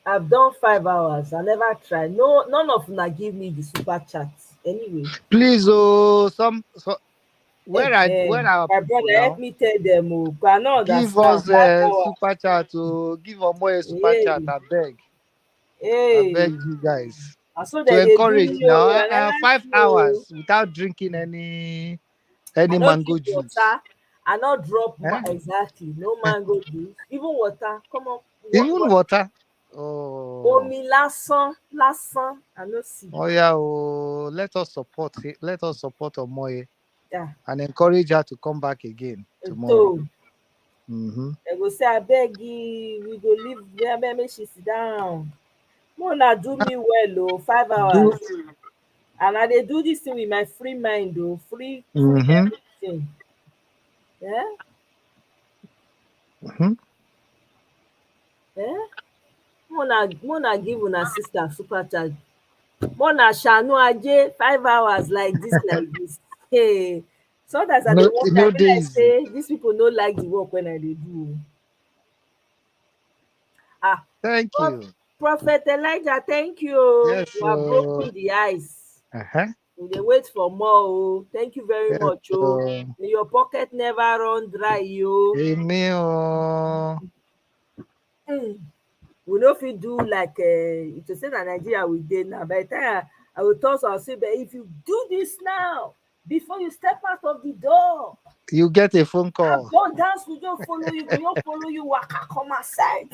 I've done 5 hours. I never tried. No, none of them give me the super chat. Anyway, Please, oh, where are my people brother, help now? me tell them. Oh, I don't Give understand. us 5 hours. super chat. Oh, give Omoye super chat. Hey, I beg. I beg hey. you guys And so to they do encourage me. now. Oh, I never 5 hours know. without drinking any I don't mango drink juice. water. I not drop Eh? exactly. No mango juice. Even water. Come on. Even What? water. Oh, Omi lásán. I no see. oh yeah. Oh, let us support it. Let us support Omoye Yeah. and encourage her to come back again tomorrow. So Mm-hmm. they go say, abeg you, we go leave there, make she sit down. Mona do me well, oh, 5 hours. And I dey do this thing with my free mind, oh, free Mm-hmm. everything. Yeah, Mm-hmm. yeah. Mona give una sister super chat. Mona Shanu Aje 5 hours like this. Hey, sometimes I dey No, wonder, no be like days. say these people no like the work when I dey do. Ah, Thank you. Prophet Elijah, thank you. Yes. You have broken the ice. Uh-huh. We dey wait for more. Oh, thank you very Yes. much. Oh, may your pocket never run dry. Oh. Amen. We no fit do like to say na Nigeria we dey now. By the time I will talk, I will say, but if you do this now, before you step out of the door, You get a phone call. abundance will just follow you. We don't follow you. Waka come aside.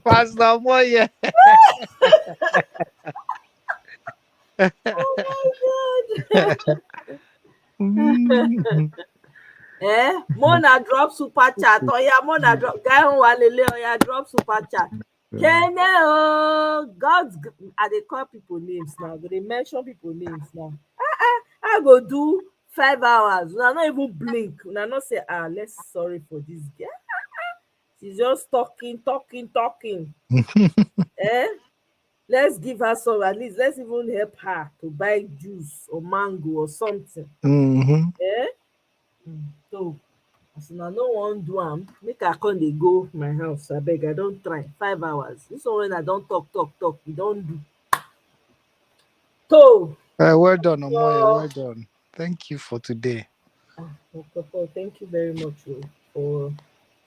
Pastor Moye. Oh my God. Mona drop super chat. Oh yeah, Mona drop. Guy on walele. Oh yeah, drop super chat. Kene oh, I dey call people names now. They mention people names now. I go do 5 hours. Una not even blink. Una not say, let's sorry for this girl. She's just talking. Let's give her some, at least let's even help her to buy juice or mango or something. Mm-hmm. So as una no wan do am, make I come dey go my house. Abeg, I don try 5 hours. This one when I don talk, we don do. So Well done, Omoye. Well done. Thank you for today. Dr. Paul, thank you very much for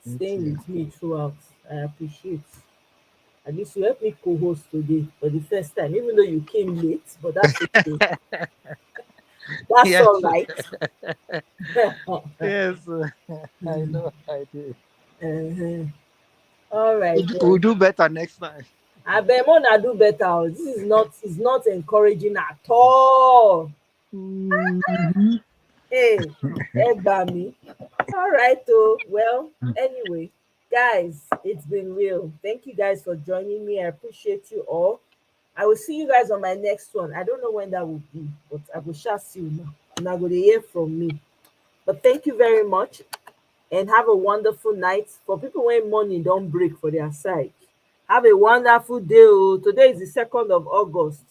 staying with me throughout. I appreciate. At least you helped me co-host today for the first time, even though you came late, but that's okay. That's Yes. all right. Yes, I know I did. All right. We'll do better next time. Abeg, Mona do better. This is not encouraging at all. Mm-hmm. Hey, Egbami. All right, though. Well, anyway, guys, it's been real. Thank you guys for joining me. I appreciate you all. I will see you guys on my next one. I don't know when that will be, but I will shall see you now. And I will hear from me. But thank you very much and have a wonderful night. For people when money don't break for their side, have a wonderful day. Oh. Today is the 2nd of August.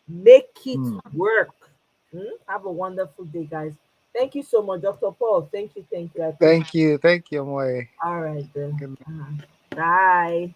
Make it work. Have a wonderful day, guys. Thank you so much, Dr. Paul. Thank you. Thank you, Omoye. All right, then. Bye.